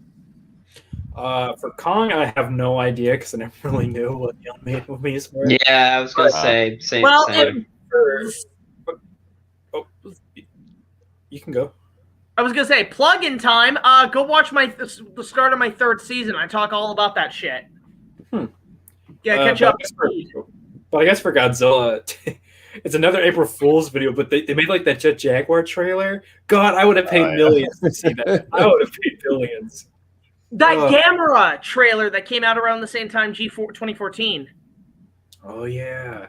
For Kong, I have no idea because I never really knew what the unmade movies were. Yeah, I was gonna say same. Well, same. You can go. I was gonna say plug-in time. Go watch the start of my third season. I talk all about that shit. Yeah, catch up. But I guess for Godzilla, it's another April Fool's video. But they made like that Jet Jaguar trailer. God, I would have paid millions to see that. I would have paid billions. That Gamera trailer that came out around the same time, 2014. Oh yeah.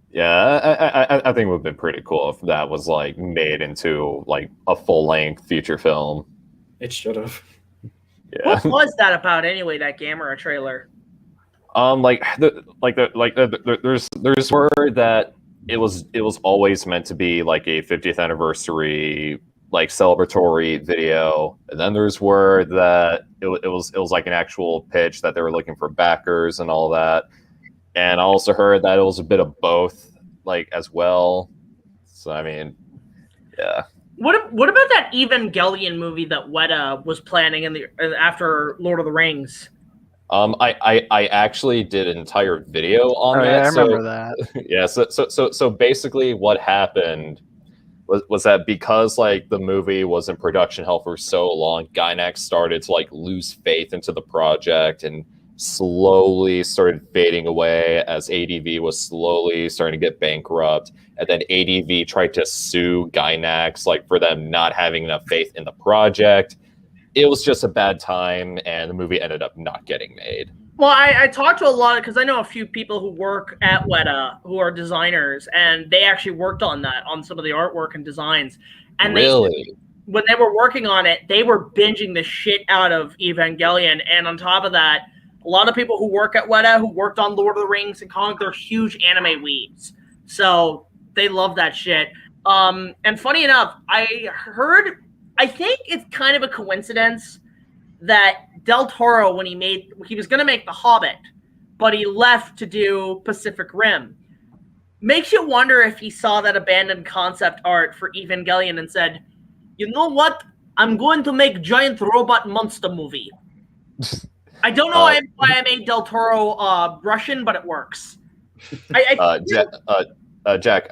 Yeah, I think it would have been pretty cool if that was like made into like a full-length feature film. It should have. Yeah. What was that about anyway? That Gamera trailer. There's word that it was always meant to be like a 50th anniversary like celebratory video, and then there's word that it was like an actual pitch that they were looking for backers and all that, and I also heard that it was a bit of both like as well. So I mean, yeah. What about that Evangelion movie that Weta was planning after Lord of the Rings? I actually did an entire video on that. Yeah, I remember that. Yeah, so basically what happened was that because like the movie was in production hell for so long, Gainax started to like lose faith into the project and slowly started fading away as ADV was slowly starting to get bankrupt. And then ADV tried to sue Gainax like for them not having enough faith in the project. It was just a bad time, and the movie ended up not getting made. Well, I talked to a lot because I know a few people who work at Weta who are designers, and they actually worked on that, on some of the artwork and designs. And really, when they were working on it, they were binging the shit out of Evangelion. And on top of that, a lot of people who work at Weta who worked on Lord of the Rings and Kong, they're huge anime weebs, so they love that shit. And funny enough, I think it's kind of a coincidence that Del Toro, when he was going to make The Hobbit, but he left to do Pacific Rim. Makes you wonder if he saw that abandoned concept art for Evangelion and said, you know what? I'm going to make giant robot monster movie. I don't know why I made Del Toro Russian, but it works. Jack,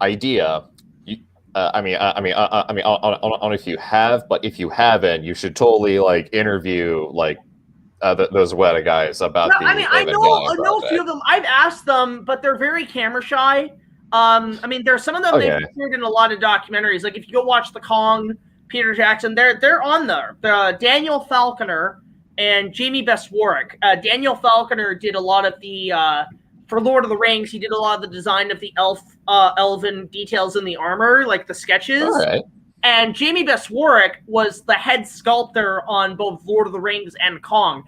idea. I mean, I don't know if you have, but if you haven't, you should totally like interview like those Weta guys about the. I mean, I know a few of them. I've asked them, but they're very camera shy. I mean, there's some of them they've appeared in a lot of documentaries. Like if you go watch the Kong, Peter Jackson, they're on there. Daniel Falconer and Jamie Best Warwick. Daniel Falconer did a lot of the. For Lord of the Rings, he did a lot of the design of the elven details in the armor, like the sketches. All right. And Jamie Best Warwick was the head sculptor on both Lord of the Rings and Kong.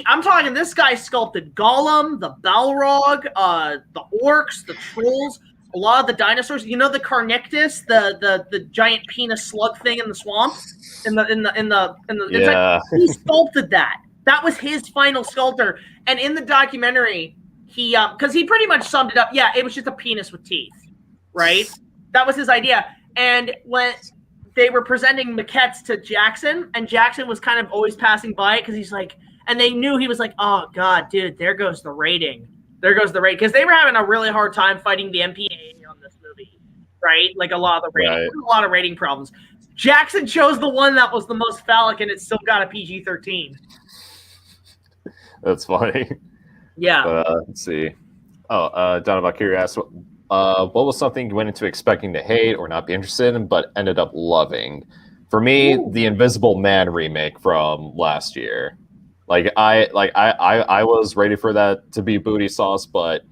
I'm talking, this guy sculpted Gollum, the Balrog, the orcs, the trolls, a lot of the dinosaurs. You know the Carnictus, the giant penis slug thing in the swamp, yeah. He sculpted that. That was his final sculptor. And in the documentary, because he pretty much summed it up. Yeah, it was just a penis with teeth, right? That was his idea. And when they were presenting maquettes to Jackson, and Jackson was kind of always passing by it because he's like, and they knew he was like, oh God, dude, there goes the rating. There goes the rating. Because they were having a really hard time fighting the MPAA on this movie, right? Like a lot of the rating, a lot of rating problems. Jackson chose the one that was the most phallic, and it still got a PG-13. That's funny. Yeah. Let's see. Don Valkyrie asked, what was something you went into expecting to hate or not be interested in, but ended up loving? For me, the Invisible Man remake from last year. I was ready for that to be booty sauce, but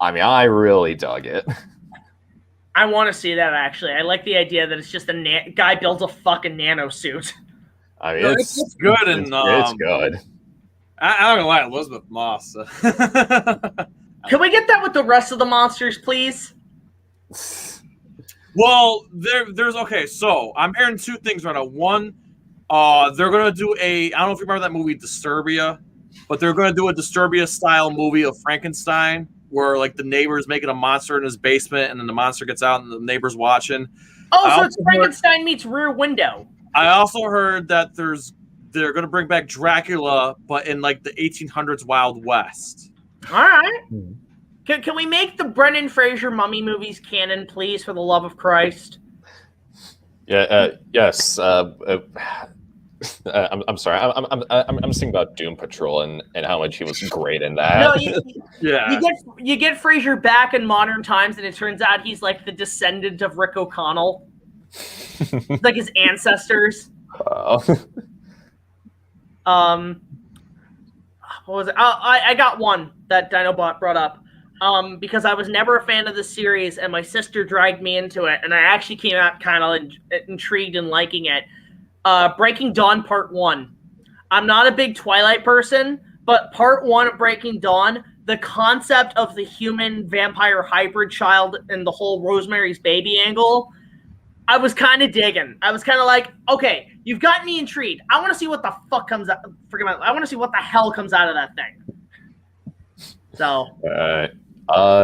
I mean, I really dug it. I want to see that actually. I like the idea that it's just a guy builds a fucking nano suit. I mean, it's good, and it's good. I'm not gonna lie, Elizabeth Moss. Can we get that with the rest of the monsters, please? Well, there's okay. So I'm hearing two things right now. One, they're gonna do I don't know if you remember that movie Disturbia, but they're gonna do a Disturbia style movie of Frankenstein, where like the neighbor's making a monster in his basement, and then the monster gets out, and the neighbor's watching. Oh, so it's Frankenstein meets Rear Window. I also heard that they're going to bring back Dracula, but in like the 1800s Wild West. All right. Can we make the Brendan Fraser mummy movies canon, please, for the love of Christ? Yeah. Yes. I'm sorry. I'm thinking about Doom Patrol and how much he was great in that. No, you get Fraser back in modern times, and it turns out he's like the descendant of Rick O'Connell, like his ancestors. What was it? I got one that Dinobot brought up. Because I was never a fan of the series, and my sister dragged me into it, and I actually came out kind of intrigued and liking it. Breaking Dawn Part 1. I'm not a big Twilight person, but Part 1 of Breaking Dawn, the concept of the human vampire hybrid child and the whole Rosemary's Baby angle, I was kind of digging. I was kind of like, okay, you've got me intrigued. I want to see what the fuck comes out. I want to see what the hell comes out of that thing. So. All right.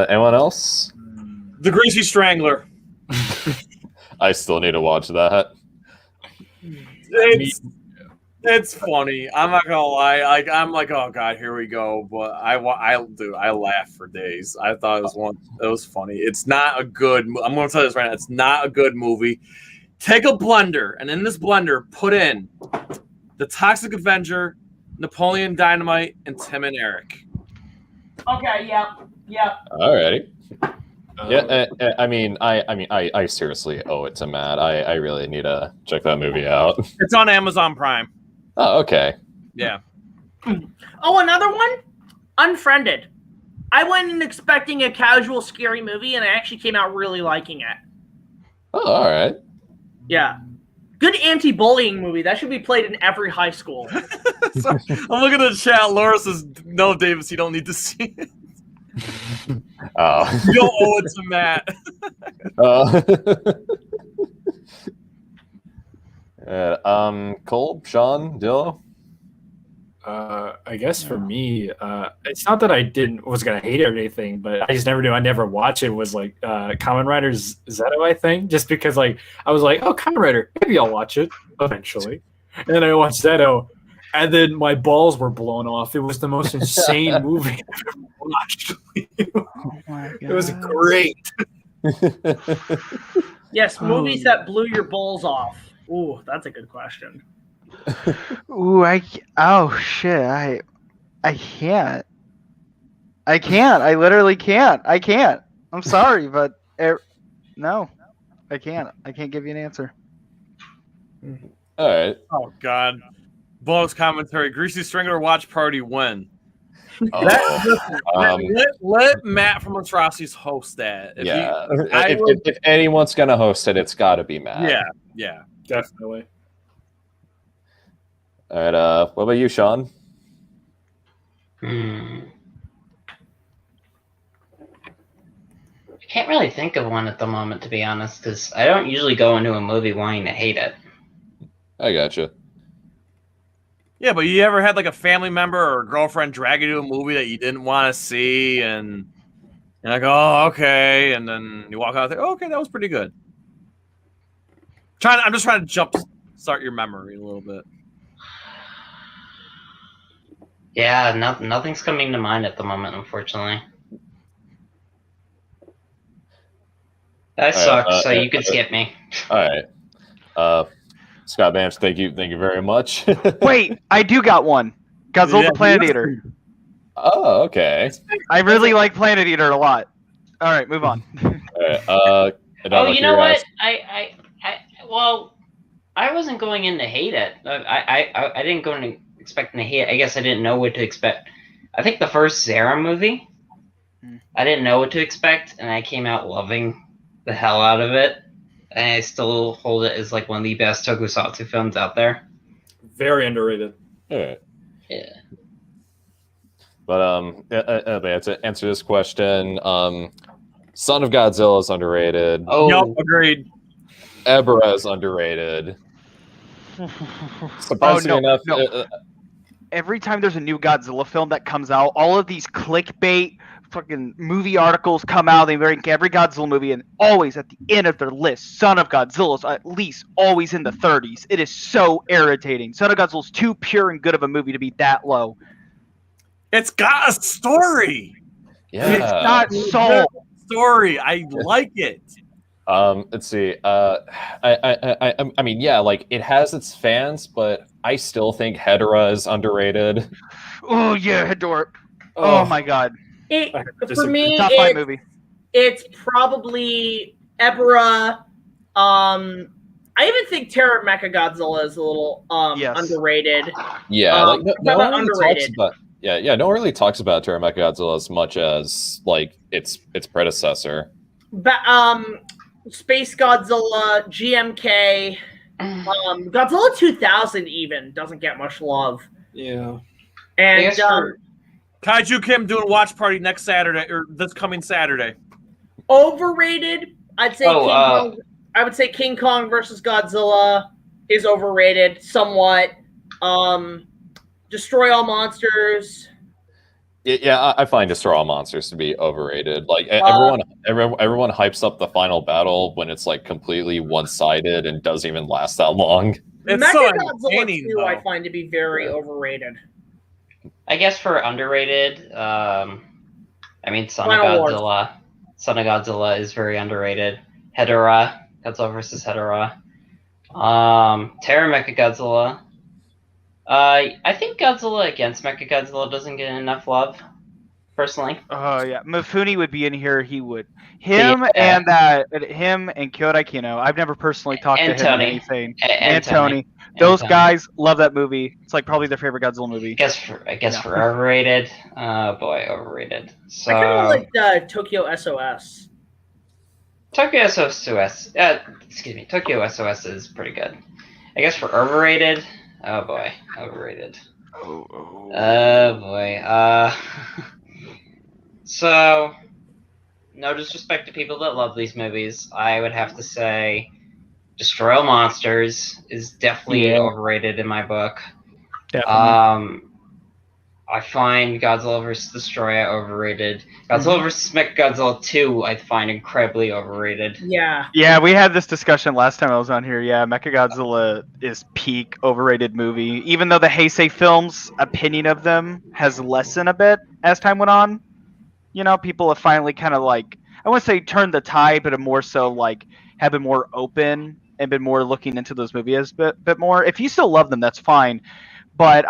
Anyone else? The Greasy Strangler. I still need to watch that. It's funny. I'm not gonna lie. Like I'm like, oh god, here we go. But I laughed for days. I thought it was funny. It's not a good. I'm gonna tell you this right now. It's not a good movie. Take a blender, and in this blender, put in the Toxic Avenger, Napoleon Dynamite, and Tim and Eric. Okay. Yeah. Alrighty. Yeah, I seriously owe it to Matt. I really need to check that movie out. It's on Amazon Prime. Oh, okay. Yeah. Oh, another one? Unfriended. I went in expecting a casual, scary movie, and I actually came out really liking it. Oh, all right. Yeah. Good anti-bullying movie. That should be played in every high school. So, I'm looking at the chat. Laura says, no, Davis, you don't need to see it. Oh. You don't owe it to Matt. Cole, Sean, Dillo? I guess for me, it's not that I was gonna hate it or anything, but I just never knew. I never watched it. Was like Kamen Rider Zeto, I think, just because like I was like, oh, Kamen Rider, maybe I'll watch it eventually. And then I watched Zeto, and then my balls were blown off. It was the most insane movie I've ever watched. It was great. Yes, movies that blew your balls off. Ooh, that's a good question. Ooh, oh shit, I can't. I literally can't. I can't. I'm sorry, but no, I can't. I can't give you an answer. All right. Oh god. Bonus commentary. Greasy Strangler watch party when? Let Matt from Atrocities host that. If anyone's gonna host it, it's got to be Matt. Yeah, definitely. All right. What about you, Sean? I can't really think of one at the moment, to be honest, because I don't usually go into a movie wanting to hate it. I gotcha. Yeah, but you ever had like a family member or a girlfriend drag you to a movie that you didn't want to see, and you're like, oh, okay, and then you walk out there, oh, okay, that was pretty good. I'm just trying to start your memory a little bit. Yeah, nothing's coming to mind at the moment, unfortunately. That sucks, so you can skip me. All right. Scott Banch, thank you very much. Wait, I do got one. Godzilla the Planet Eater. Oh, okay. I really like Planet Eater a lot. All right, move on. All right, oh, you know what? Well, I wasn't going in to hate it. I didn't go in expecting to hate it. I guess I didn't know what to expect. I think the first Zara movie, I didn't know what to expect, and I came out loving the hell out of it. And I still hold it as like one of the best tokusatsu films out there. Very underrated. All right. Yeah. But to answer this question, Son of Godzilla is underrated. Oh, yep, agreed. Ebra is underrated. Surprisingly enough, every time there's a new Godzilla film that comes out, all of these clickbait fucking movie articles come out. They rank every Godzilla movie, and always at the end of their list, Son of Godzilla's at least always in the 30s. It is so irritating. Son of Godzilla's too pure and good of a movie to be that low. It's got a story. Yeah, it's got soul. Story. I like it. Let's see. I mean, yeah, like it has its fans, but I still think Hedorah is underrated. Oh yeah, Hedorah. Oh my god. For me, top 5 movie. It's probably Ebra. I even think Terror Mechagodzilla is a little underrated. Yeah, like no one really underrated. talks about. Yeah, no one really talks about Terror Mechagodzilla as much as like its predecessor. Space Godzilla, GMK. Godzilla 2000 even doesn't get much love. Yeah. And Kaiju Kim doing watch party next Saturday or this coming Saturday. Overrated. I'd say King Kong. I would say King Kong versus Godzilla is overrated somewhat. Destroy All Monsters. Yeah, I find Destroy All Monsters to be overrated. Like everyone hypes up the final battle when it's like completely one-sided and doesn't even last that long. Mechagodzilla 2 I find to be very overrated. I guess for underrated, Son of Godzilla. Son of Godzilla is very underrated. Hedorah, Godzilla vs. Hedorah. Terra Mechagodzilla. I think Godzilla against Mechagodzilla doesn't get enough love, personally. Oh yeah, Mifune would be in here. He would. Him and Kyodai Kino. I've never personally talked to him or anything. And Tony. Those guys love that movie. It's like probably their favorite Godzilla movie. I guess for overrated. Oh boy, overrated. So I kind of like Tokyo SOS. Tokyo SOS. Tokyo SOS is pretty good. I guess for overrated. Oh boy, overrated. Oh boy. So, no disrespect to people that love these movies, I would have to say Destroy All Monsters is definitely overrated in my book. Definitely. I find Godzilla vs. Destroyer overrated. Godzilla vs. Mechagodzilla 2 I find incredibly overrated. Yeah. Yeah, we had this discussion last time I was on here. Yeah, Mechagodzilla is peak overrated movie. Even though the Heisei Films opinion of them has lessened a bit as time went on. You know, people have finally kind of like, I wouldn't say turned the tide, but have more so like have been more open and been more looking into those movies a bit more. If you still love them, that's fine. But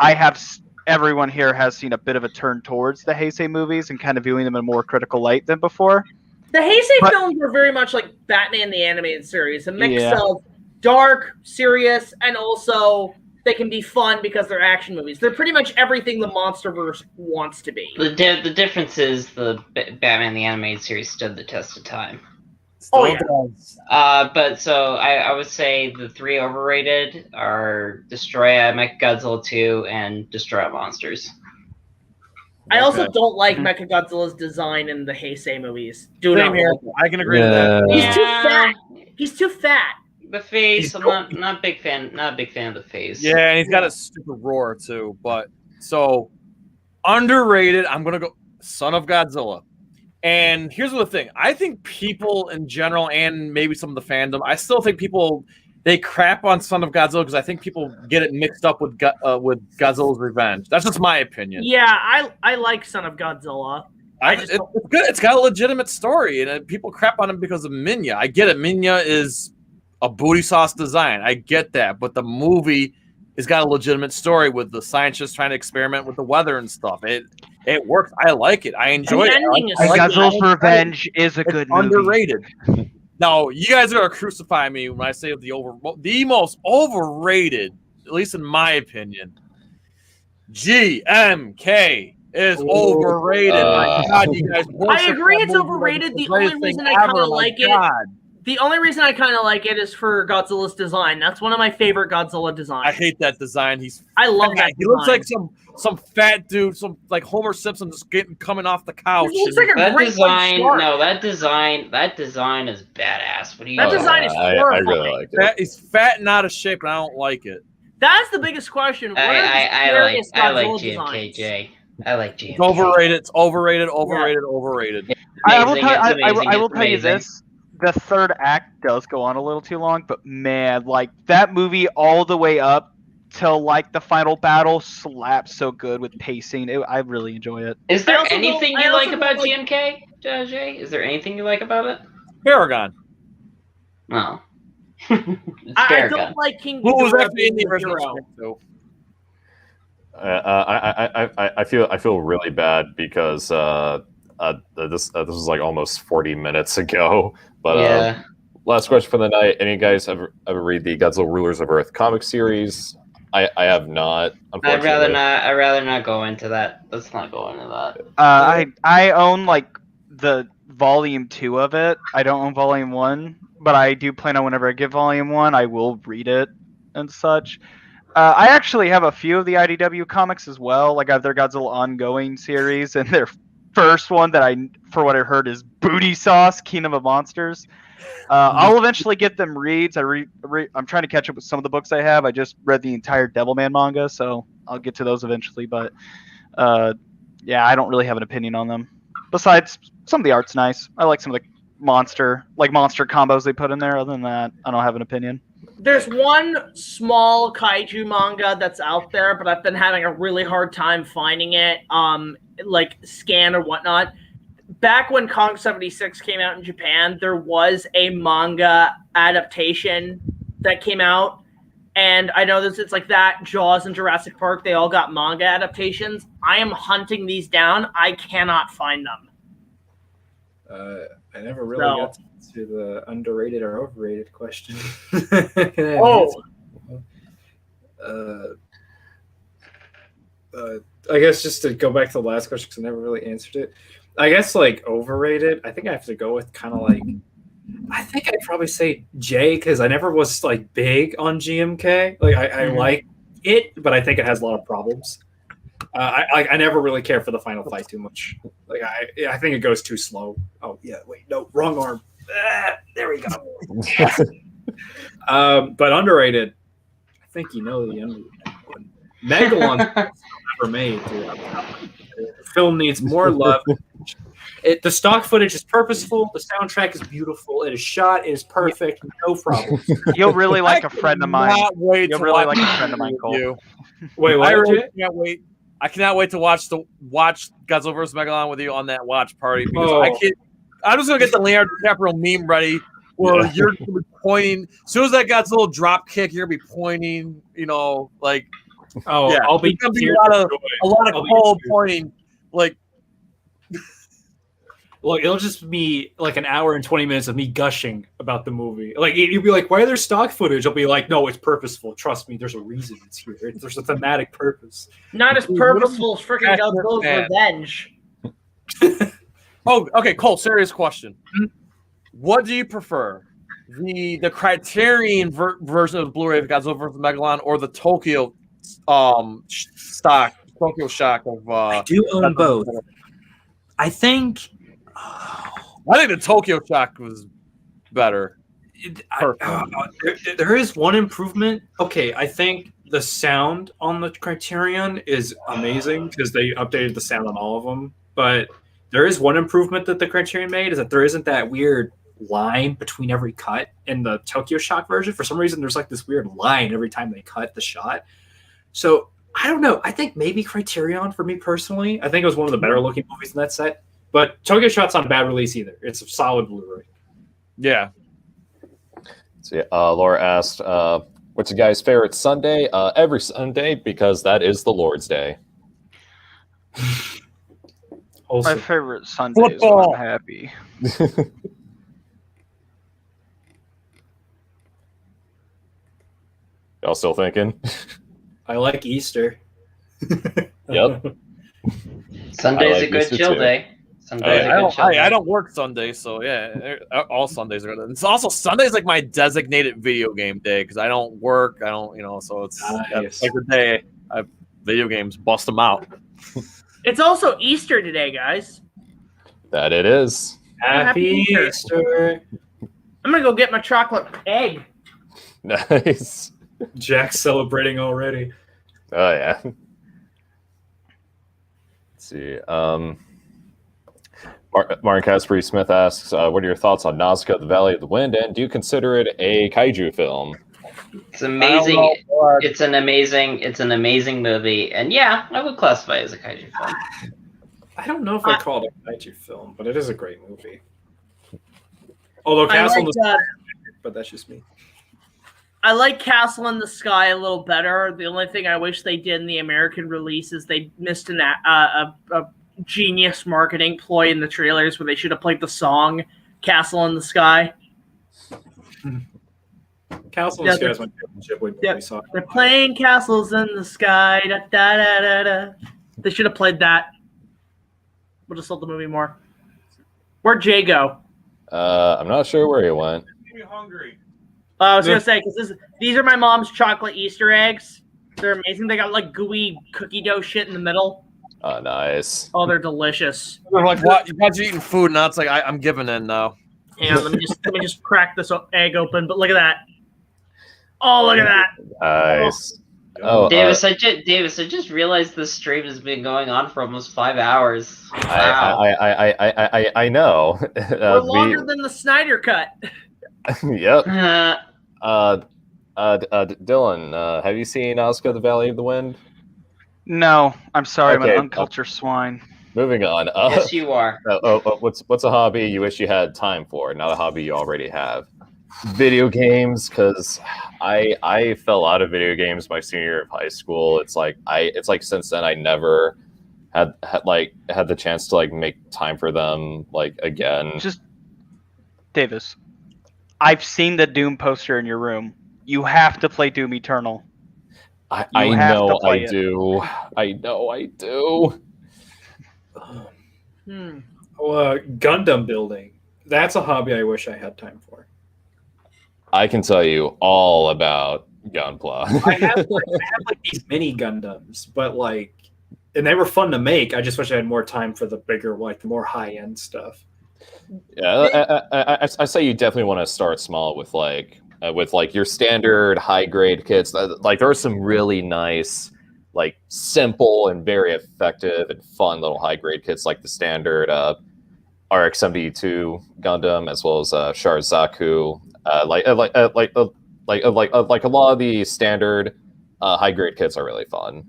everyone here has seen a bit of a turn towards the Heisei movies and kind of viewing them in a more critical light than before. The Heisei films were very much like Batman the Animated Series, a mix of dark, serious, and also they can be fun because they're action movies. They're pretty much everything the MonsterVerse wants to be. The difference is the Batman the Animated Series stood the test of time. But so I would say the three overrated are Destroy Mechagodzilla 2 and Destroy Monsters. I also don't like Mechagodzilla's design in the Heisei movies. Same here. I can agree with that. He's too fat. He's too fat. The face, I'm not a big fan of the face. Yeah, and he's got a stupid roar too. But so underrated, I'm gonna go Son of Godzilla. And here's the thing. I think people in general, and maybe some of the fandom, I still think people, they crap on Son of Godzilla because I think people get it mixed up with Godzilla's Revenge. That's just my opinion. Yeah, I like Son of Godzilla. It's good. It's got a legitimate story, and people crap on him because of Minya. I get it. Minya is a booty sauce design. I get that. But the movie has got a legitimate story with the scientists trying to experiment with the weather and stuff. It works. I like it. I enjoy it. Godzilla's Revenge is a good movie. Underrated. Now, you guys are going to crucify me when I say the most overrated, at least in my opinion, GMK is overrated. My God, you guys. I agree it's overrated. The only reason I kind of like it. The only reason I kind of like it is for Godzilla's design. That's one of my favorite Godzilla designs. I hate that design. I love that. He looks like some fat dude, some like Homer Simpson just coming off the couch. He looks like that design. No, that design is badass. What do you? That design is horrifying. I really like it. He's fat and out of shape, and I don't like it. That's the biggest question. I like GMKJ. I like GMK. It's overrated. It's overrated. Overrated. I will tell you this. The third act does go on a little too long, but man, like that movie all the way up till like the final battle slaps so good with pacing. I really enjoy it. Is there anything you like about GMK, Jay? Is there anything you like about it? Paragon. No. I don't like King. Who was actually in the original? I feel really bad because this was like almost 40 minutes ago. But last question for the night. Any of you guys ever read the Godzilla Rulers of Earth comic series? I have not. I'd rather not go into that. Let's not go into that. I own like the Volume 2 of it. I don't own Volume 1, but I do plan on whenever I get Volume 1, I will read it and such. I actually have a few of the IDW comics as well. Like I have their Godzilla ongoing series, and their first one that for what I heard, is Booty Sauce, Kingdom of Monsters. I'll eventually get them reads. I'm trying to catch up with some of the books I have. I just read the entire Devilman manga, so I'll get to those eventually. But yeah, I don't really have an opinion on them. Besides, some of the art's nice. I like some of the monster combos they put in there. Other than that, I don't have an opinion. There's one small kaiju manga that's out there, but I've been having a really hard time finding it, like scan or whatnot. Back when Kong 76 came out in Japan, there was a manga adaptation that came out. And I know that it's like that, Jaws and Jurassic Park, they all got manga adaptations. I am hunting these down. I cannot find them. I never really got to the underrated or overrated question. I guess just to go back to the last question, because I never really answered it. I guess like overrated, I think I have to go with kind of like, I think I'd probably say J, because I never was like big on GMK. Like I like it, but I think it has a lot of problems. I never really care for the final fight too much. Like I think it goes too slow. Oh yeah, wait, no, wrong arm. There we go. But underrated, I think you know the underrated one. Megalon never made. Dude. The film needs more love. The stock footage is purposeful. The soundtrack is beautiful. It is shot. It is perfect. No problem. You'll really like a friend of mine. You'll really like a friend of mine, Cole. Wait, I really can't wait. I cannot wait to watch Godzilla vs. Megalon with you on that watch party, because I'm just gonna get the Leonardo DiCaprio meme ready, where you're gonna be pointing. As soon as that Godzilla drop kick, you're gonna be pointing. You know, like I'll be gonna be a lot of Cole pointing. Like, look, it'll just be like an hour and 20 minutes of me gushing about the movie. Like you'll be like, "Why are there stock footage?" I'll be like, "No, it's purposeful. Trust me. There's a reason it's here. There's a thematic purpose." Not as purposeful as freaking Godzilla's Revenge. Oh, okay, Cole. Serious question. What do you prefer, the Criterion version of Blu-ray of Godzilla vs. Megalon, or the Tokyo Tokyo Shock of? I do own both. I think the Tokyo Shock was better. There is one improvement. Okay, I think the sound on the Criterion is amazing because they updated the sound on all of them. But there is one improvement that the Criterion made, is that there isn't that weird line between every cut in the Tokyo Shock version. For some reason, there's like this weird line every time they cut the shot. So I don't know. I think maybe Criterion for me personally. I think it was one of the better looking movies in that set. But Tokyo Shot's not a bad release either. It's a solid Blu-ray. Yeah. So Laura asked, what's your guys' favorite Sunday? Every Sunday, because that is the Lord's Day. My favorite Sunday is when I'm happy. Y'all still thinking? I like Easter. Yep. Sunday's a good chill day. I don't work Sundays, so yeah, all Sundays are good. It's also Sunday's like my designated video game day because I don't work. I don't, so it's like the day video games bust them out. It's also Easter today, guys. That it is. Happy Easter. I'm gonna go get my chocolate egg. Nice. Jack's celebrating already. Oh yeah. Let's see. Martin Caspery Smith asks, what are your thoughts on Nausicaa, the Valley of the Wind, and do you consider it a kaiju film? It's amazing. It's an amazing movie, and yeah, I would classify it as a kaiju film. I don't know if I call it a kaiju film, but it is a great movie. Although Castle but that's just me. I like Castle in the Sky a little better. The only thing I wish they did in the American release is they missed a genius marketing ploy in the trailers where they should have played the song Castle in the Sky. Castle in the Sky is my favorite movie. They're playing Castles in the Sky. Da, da, da, da, da. They should have played that. Would have sold the movie more. Where'd Jay go? I'm not sure where he went. I'm hungry. I was gonna say because these are my mom's chocolate Easter eggs. They're amazing. They got like gooey cookie dough shit in the middle. Oh, nice. Oh, they're delicious. They're like, what? You guys are eating food, and now it's like I'm giving in now. Yeah, let me just crack this egg open. But look at that. Oh, look at that. Nice. Oh, Davis, I just realized this stream has been going on for almost 5 hours. Wow. I know. We're longer than the Snyder cut. Yep. Dylan, have you seen Asuka: The Valley of the Wind? No, I'm sorry, Okay, I'm an uncultured swine. Moving on. Yes, you are. What's a hobby you wish you had time for, not a hobby you already have? Video games, because I fell out of video games my senior year of high school. It's like since then I never had the chance to like make time for them like again. Just Davis, I've seen the Doom poster in your room. You have to play Doom Eternal. I know I do. I know I do. Gundam building. That's a hobby I wish I had time for. I can tell you all about Gunpla. I have like these mini Gundams, but like, and they were fun to make. I just wish I had more time for the bigger, like the more high end stuff. Yeah, I say you definitely want to start small with your standard high grade kits. Like there are some really nice, like simple and very effective and fun little high grade kits, like the standard RX-72 Gundam, as well as Sharzaku. Like a lot of the standard high grade kits are really fun.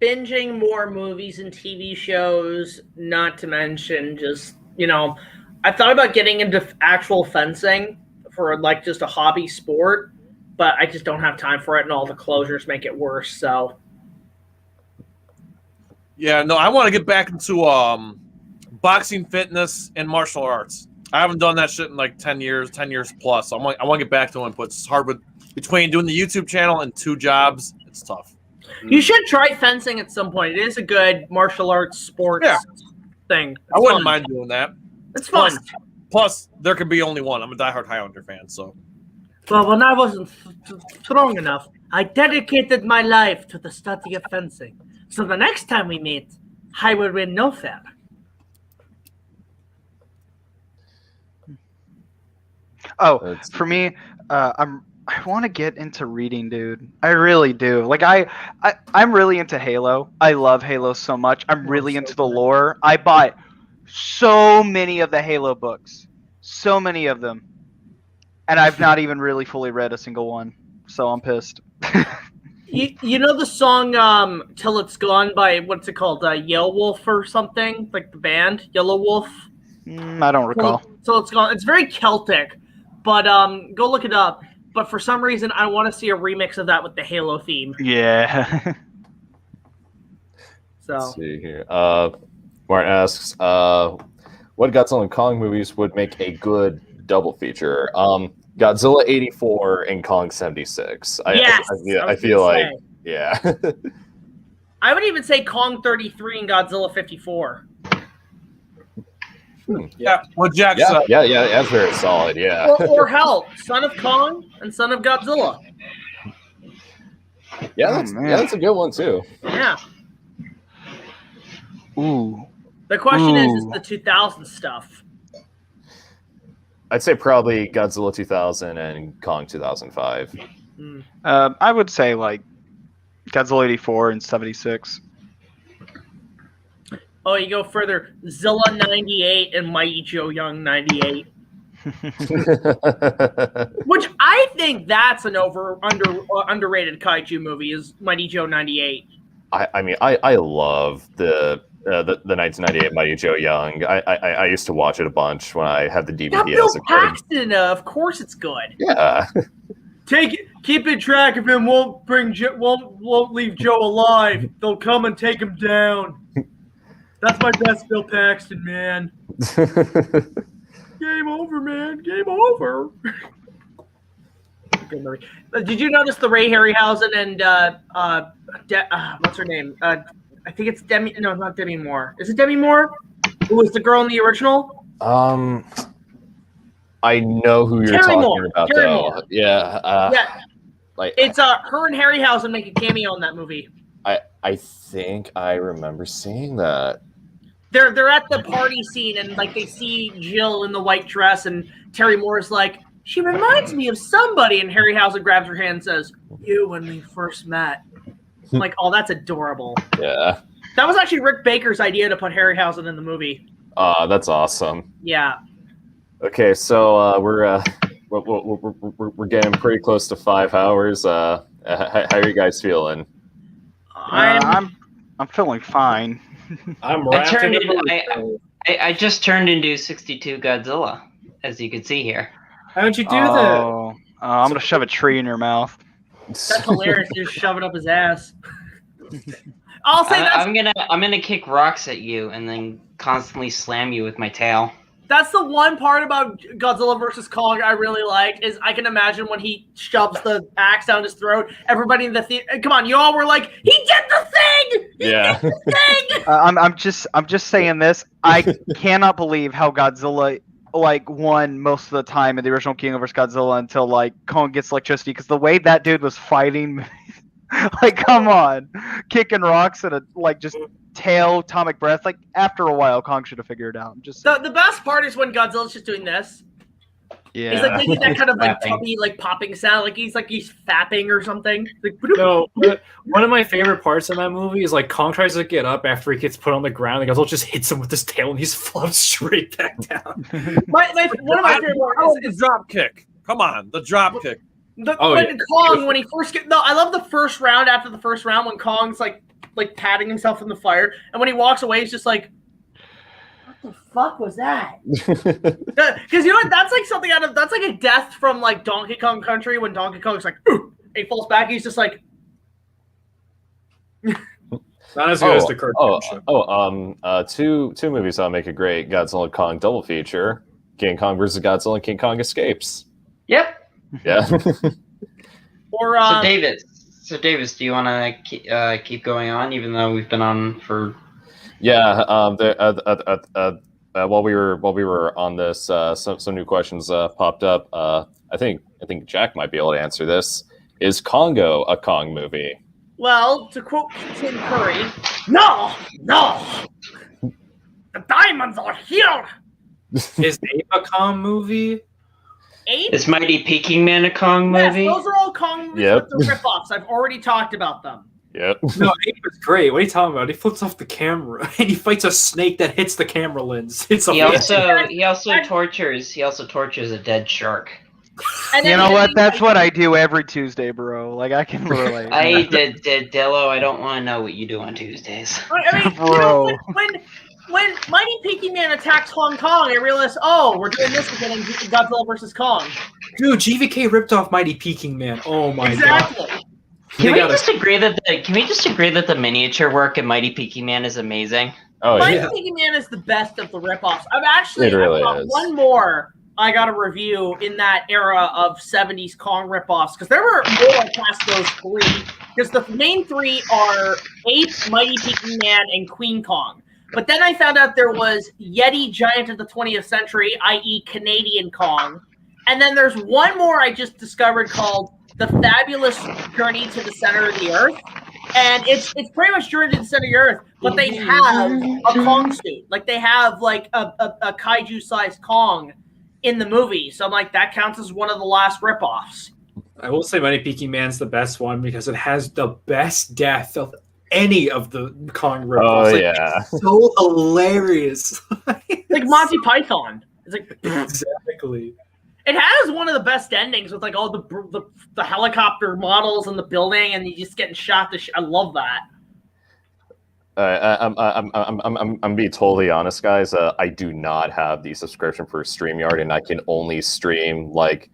Binging more movies and TV shows, not to mention just, I thought about getting into actual fencing for like just a hobby sport, but I just don't have time for it, and all the closures make it worse. So, yeah, no, I want to get back into boxing, fitness, and martial arts. I haven't done that shit in like 10 years plus. I want to get back to it, but it's hard between doing the YouTube channel and 2 jobs. It's tough. You should try fencing at some point. It is a good martial arts sports thing. It's I wouldn't fun. mind doing that. It's fun. Plus, there could be only one. I'm a diehard Highlander fan, so. Well, when I wasn't strong enough, I dedicated my life to the study of fencing. So the next time we meet, I will win no fair. Oh, for me, I want to get into reading, dude. I really do. Like I'm really into Halo. I love Halo so much. I'm really into the lore. I bought so many of the Halo books, so many of them, and I've not even really fully read a single one. So I'm pissed. You know the song "Till It's Gone" by what's it called? Yellow Wolf or something, like the band Yellow Wolf. I don't recall. Till It's Gone. It's very Celtic, but go look it up. But for some reason, I want to see a remix of that with the Halo theme. Yeah. So. Let's see here. Martin asks, what Godzilla and Kong movies would make a good double feature? Godzilla 84 and Kong 76. I feel like, yeah. I would even say Kong 33 and Godzilla 54. Yeah, well, Jack said. Yeah, that's very solid, yeah. Or hell, Son of Kong and Son of Godzilla. Yeah, that's a good one, too. Yeah. Ooh. The question is the 2000 stuff. I'd say probably Godzilla 2000 and Kong 2005. I would say like Godzilla 84 and 76. Oh, you go further. Zilla 98 and Mighty Joe Young 98. Which I think that's an underrated kaiju movie is Mighty Joe 98. I mean, I love the 1998 Mighty Joe Young. I used to watch it a bunch when I had the DVD. Bill Paxton, of course it's good. Yeah. Keeping track of him won't leave Joe alive. They'll come and take him down. That's my best Bill Paxton, man. Game over, man. Game over. Did you notice the Ray Harryhausen and what's her name? I think it's Demi. No, not Demi Moore. Is it Demi Moore? Who was the girl in the original? I know who you're Terry talking Moore. about, Terry though. Moore. Yeah. Yeah. Like It's her and Harryhausen make a cameo in that movie. I think I remember seeing that. They're at the party scene and like they see Jill in the white dress and Terry Moore's like, she reminds me of somebody, and Harryhausen grabs her hand and says, "You when we first met." I'm like, oh, that's adorable. Yeah. That was actually Rick Baker's idea to put Harryhausen in the movie. That's awesome. Yeah. Okay, so we're getting pretty close to 5 hours. How are you guys feeling? I'm feeling fine. I'm I wrapped turned in into, I just turned into 62 Godzilla, as you can see here. How'd you do that? Oh, I'm gonna shove a tree in your mouth. That's hilarious. You just shove it up his ass. I'll say I'm gonna kick rocks at you and then constantly slam you with my tail. that's the one part about Godzilla versus Kong I really like is I can imagine when he shoves the axe down his throat, everybody in the theater, come on, you all were like, he did the thing! He Yeah. did the thing! I'm just saying this. I cannot believe how Godzilla like won most of the time in the original King vs. Godzilla until like Kong gets electricity, because the way that dude was fighting, like come on, kicking rocks and a like just tail atomic breath. Like after a while, Kong should have figured it out. Just The best part is when Godzilla's just doing this. yeah. He's like making that kind of like Fapping. tubby like popping sound, like he's fapping or something. Like, No, one of my favorite parts in that movie is like Kong tries to get up after he gets put on the ground. And Godzilla just hits him with his tail and he just flops straight back down. one of my favorite parts the is drop kick. Come on, the drop kick. Kong when he first get. No, I love the first round. After the first round, when Kong's like patting himself in the fire, and when he walks away, he's just like, "What the fuck was that?" Because you know what? That's like something that's like a death from like Donkey Kong Country when Donkey Kong's like, "Ooh," and he falls back. He's just like, Not as good as the cartoon show. Two movies that'll make a great Godzilla Kong double feature: King Kong versus Godzilla and King Kong Escapes. Yep. Yeah. or So Davis, do you want to keep going on, even though we've been on for? Yeah. While we were on this, some new questions popped up. I think Jack might be able to answer this. Is Congo a Kong movie? well, to quote Tim Curry, no, the diamonds are here. Is Ape a Kong movie? Ape? Is Mighty Peking Man a Kong movie? Yes, those are all Kong movies Yep. with the ripoffs. I've already talked about them. Yep. No, Ape is great. What are you talking about? He flips off the camera and he fights a snake that hits the camera lens. It's He amazing. also tortures a dead shark. And You then- know and what? then- That's what I do every Tuesday, bro. Like I can relate. I did Dillo. I don't want to know what you do on Tuesdays. I mean, Bro. you know, when Mighty Peking Man attacks Hong Kong, I realized, oh, we're doing this again in Godzilla versus Kong. Dude, GVK ripped off Mighty Peking Man. Oh my god. Exactly. Can we gotta- just agree that the miniature work in Mighty Peking Man is amazing? Oh Mighty yeah. Peking Man is the best of the ripoffs. I've really got is. one more I got a review in that era of 70s Kong ripoffs, because there were more past those three. Because the main three are Ape, Mighty Peking Man, and Queen Kong. But then I found out there was Yeti Giant of the 20th Century, i.e. Canadian Kong. And then there's one more I just discovered called The Fabulous Journey to the Center of the Earth. And it's pretty much Journey to the Center of the Earth, but they have a Kong suit. Like they have like a kaiju-sized Kong in the movie. So I'm like, that counts as one of the last ripoffs. I will say Mighty Peking Man's the best one because it has the best death of any of the Kong ripoffs. Oh Like, yeah. it's so hilarious. Like Monty Python. It's like Exactly. it has one of the best endings with like all the helicopter models and the building, and you just getting shot. I love that. I'm being totally honest, guys. I do not have the subscription for StreamYard, and I can only stream like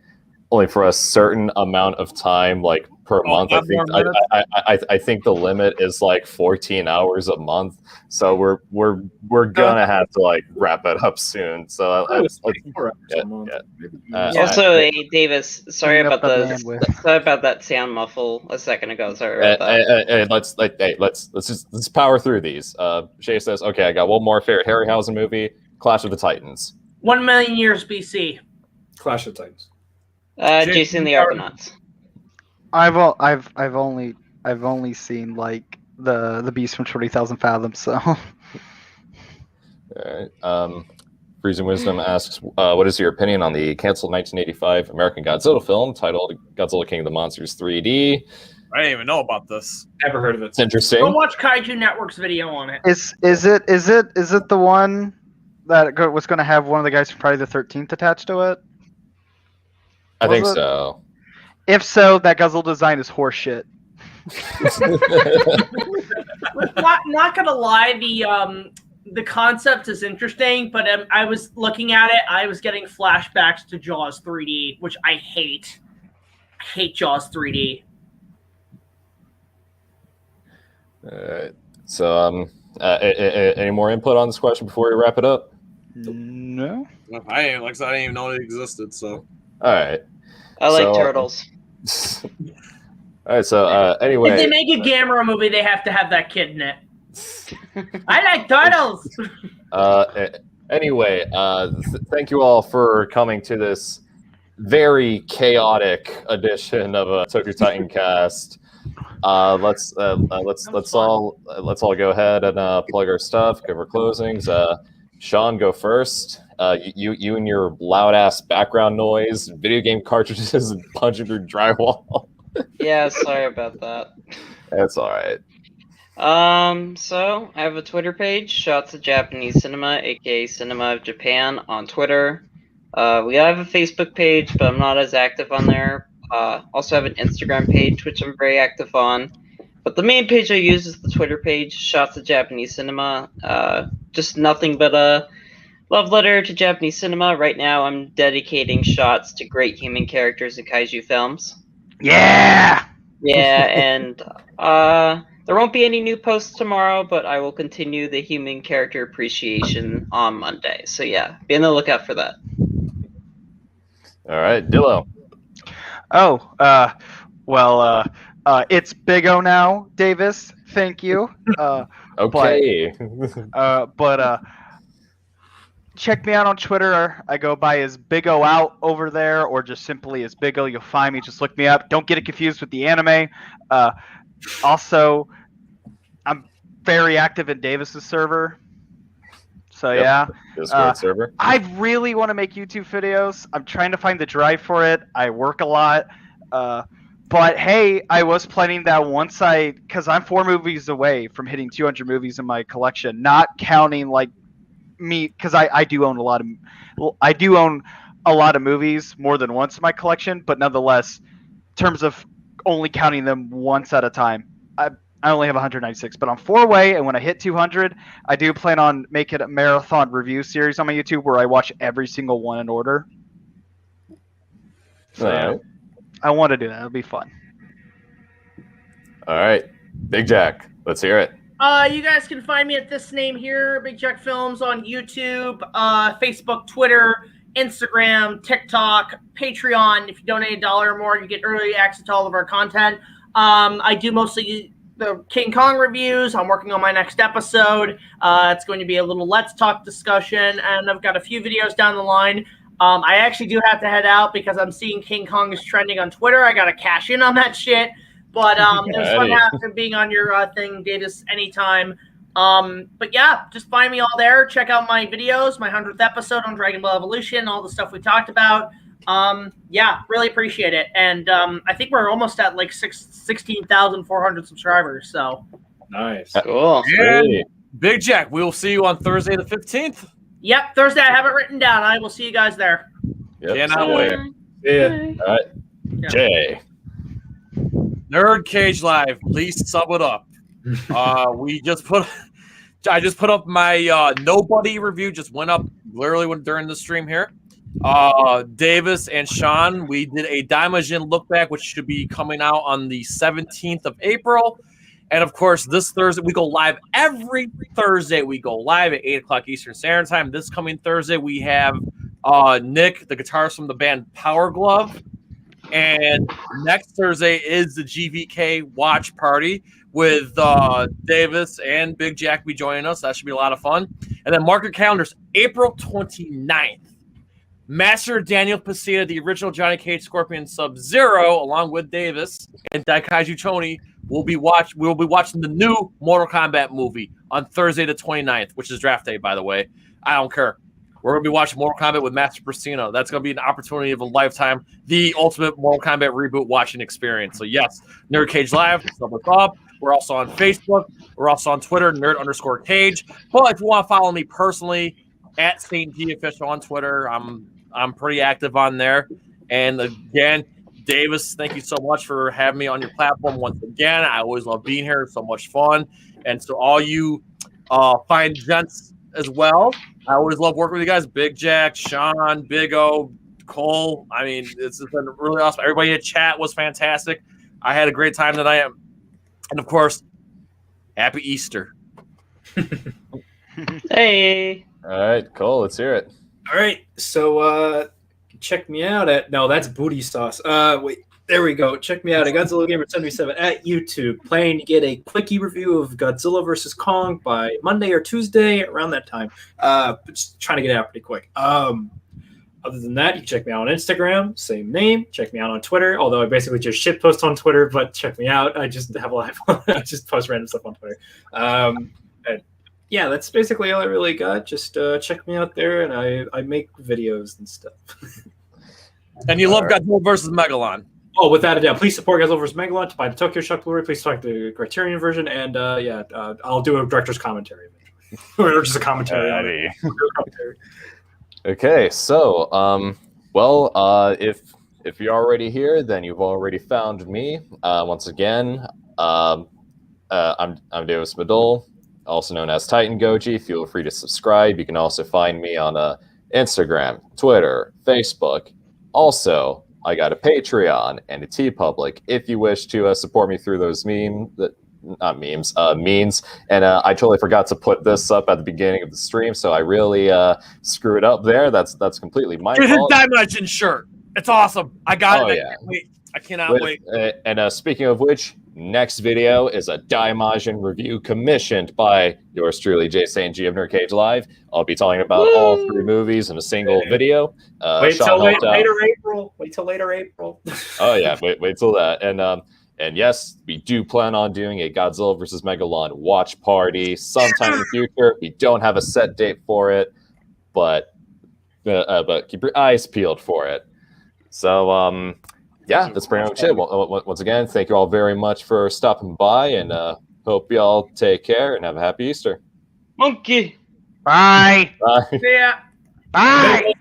only for a certain amount of time, like per month. I 5 think more minutes? I think the limit is like 14 hours a month. So we're gonna have to like wrap it up soon. So Also, hey, Davis, sorry Clean up about the the bandwidth. sorry about that sound muffle a second ago. Sorry about that. let's power through these. Shay says, okay, I got one more favorite Harryhausen movie, Clash of the Titans. 1 million years BC. Clash of Titans. Jason the Argonauts. I've only seen like the Beast from 20,000 Fathoms. So All right. Freezing Wisdom asks, what is your opinion on the canceled 1985 American Godzilla film titled Godzilla King of the Monsters 3D? I didn't even know about this. Never heard of it. It's interesting. Go watch Kaiju Network's video on it. is it the one that was going to have one of the guys from Friday the 13th attached to it? I think Was it? so. If so, that Godzilla design is horseshit. Not gonna lie, the concept is interesting, but I was looking at it, I was getting flashbacks to Jaws 3D, which I hate. I hate Jaws 3D. So, any more input on this question before we wrap it up? No. I didn't even know it existed. So, all right. I like turtles. All right. So, anyway, If they make a Gamera movie, they have to have that kid in it. I like turtles. Anyway, thank you all for coming to this very chaotic edition of a TokuTitanCast. Let's all go ahead and plug our stuff, give our closings. Sean, go first. You and your loud ass background noise, video game cartridges, and punching through drywall. Yeah, sorry about that. That's all right. So I have a Twitter page, Shots of Japanese Cinema, aka Cinema of Japan, on Twitter. We have a Facebook page, but I'm not as active on there. Also have an Instagram page, which I'm very active on. But the main page I use is the Twitter page, Shots of Japanese Cinema. Just nothing but a love letter to Japanese cinema. Right now, I'm dedicating shots to great human characters in kaiju films. Yeah. Yeah, and there won't be any new posts tomorrow, but I will continue the human character appreciation on Monday. So yeah, be on the lookout for that. All right, Dillo. Oh, it's Big O now, Davis. Thank you. Okay. But check me out on Twitter. I go by as Big O Out over there, or just simply as Big O. You'll find me. Just look me up. Don't get it confused with the anime. Also, I'm very active in Davis's server. So yeah, Discord server. I really want to make YouTube videos. I'm trying to find the drive for it. I work a lot. But hey, I was planning that because I'm 4 movies away from hitting 200 movies in my collection, not counting like me, because I do own a lot of movies more than once in my collection, but nonetheless, in terms of only counting them once at a time, I only have 196, but I'm 4 away, and when I hit 200, I do plan on making a marathon review series on my YouTube where I watch every single one in order. So, All right. I want to do that. It'll be fun. All right, Big Jack, let's hear it. You guys can find me at this name here, BigJackFilms, on YouTube, Facebook, Twitter, Instagram, TikTok, Patreon. If you donate $1 or more, you get early access to all of our content. I do mostly the King Kong reviews. I'm working on my next episode. It's going to be a little Let's Talk discussion, and I've got a few videos down the line. I actually do have to head out because I'm seeing King Kong is trending on Twitter. I got to cash in on that shit. But it was fun being on your thing, Davis, anytime. But yeah, just find me all there. Check out my videos, my 100th episode on Dragon Ball Evolution, all the stuff we talked about. Yeah, really appreciate it. And I think we're almost at like 16,400 subscribers. So nice. Cool. Yeah. Big Jack, we will see you on Thursday the 15th. Yep, Thursday. I have it written down. I will see you guys there. Yep. Cannot wait. Yeah. All right, Yeah. Jay. Nerd Cage Live, please sub it up. I just put up my Nobody review. Just went up literally during the stream here. Davis and Sean, we did a Daimajin look back, which should be coming out on the 17th of April. And of course, this Thursday, we go live every Thursday. We go live at 8 o'clock Eastern Standard Time. This coming Thursday, we have Nick, the guitarist from the band Power Glove. And next Thursday is the GVK watch party with Davis and Big Jack be joining us. That should be a lot of fun. And then mark your calendars, April 29th. Master Daniel Pasita, the original Johnny Cage Scorpion Sub-Zero, along with Davis and Daikaiju Tony, we'll be watching the new Mortal Kombat movie on Thursday the 29th, which is draft day, by the way. I don't care. We're going to be watching Mortal Kombat with Master Pasita. That's going to be an opportunity of a lifetime, the ultimate Mortal Kombat reboot watching experience. So yes, Nerd Cage Live, sub us up. We're also on Facebook. We're also on Twitter, nerd_cage. But if you want to follow me personally, at St. G Official on Twitter, I'm pretty active on there. And again, Davis, thank you so much for having me on your platform once again. I always love being here. It's so much fun. And to all you fine gents as well, I always love working with you guys. Big Jack, Sean, Big O, Cole. I mean, it's been really awesome. Everybody in chat was fantastic. I had a great time tonight. And of course, happy Easter. Hey. All right, Cole, let's hear it. All right, so check me out at that's booty sauce. Wait, there we go. Check me out at Godzilla Gamer 77 at YouTube. Planning to get a quickie review of Godzilla vs. Kong by Monday or Tuesday around that time. Just trying to get it out pretty quick. Other than that, you can check me out on Instagram, same name. Check me out on Twitter, although I basically just shitpost on Twitter, but check me out. I just have a live. I just post random stuff on Twitter. And yeah, that's basically all I really got. Just check me out there, and I make videos and stuff. And you love Godzilla versus Megalon. Oh, without a doubt. Please support Godzilla vs. Megalon to buy the Tokyo Shock Blu-ray. Please select the Criterion version, and I'll do a director's commentary. Or just a commentary. Okay, so if you're already here, then you've already found me. Once again, I'm Davis Madole, also known as Titan Goji. Feel free to subscribe. You can also find me on Instagram, Twitter, Facebook. Also, I got a Patreon and a TeePublic if you wish to support me through those means. And I totally forgot to put this up at the beginning of the stream, so I really screwed up there. That's completely my fault. His Daimajin shirt. It's awesome. I got it. Yeah. I cannot wait. And speaking of which, next video is a Daimajin review commissioned by yours truly, J. St. G of Nerd Cage Live. I'll be talking about all three movies in a single video. Wait till later April. Wait till later April. Oh yeah, wait till that. And yes, we do plan on doing a Godzilla vs. Megalon watch party sometime in the future. We don't have a set date for it, but keep your eyes peeled for it. So yeah, that's pretty much it. Once again, thank you all very much for stopping by, and hope you all take care and have a happy Easter. Monkey. Bye. Bye. Yeah. Bye.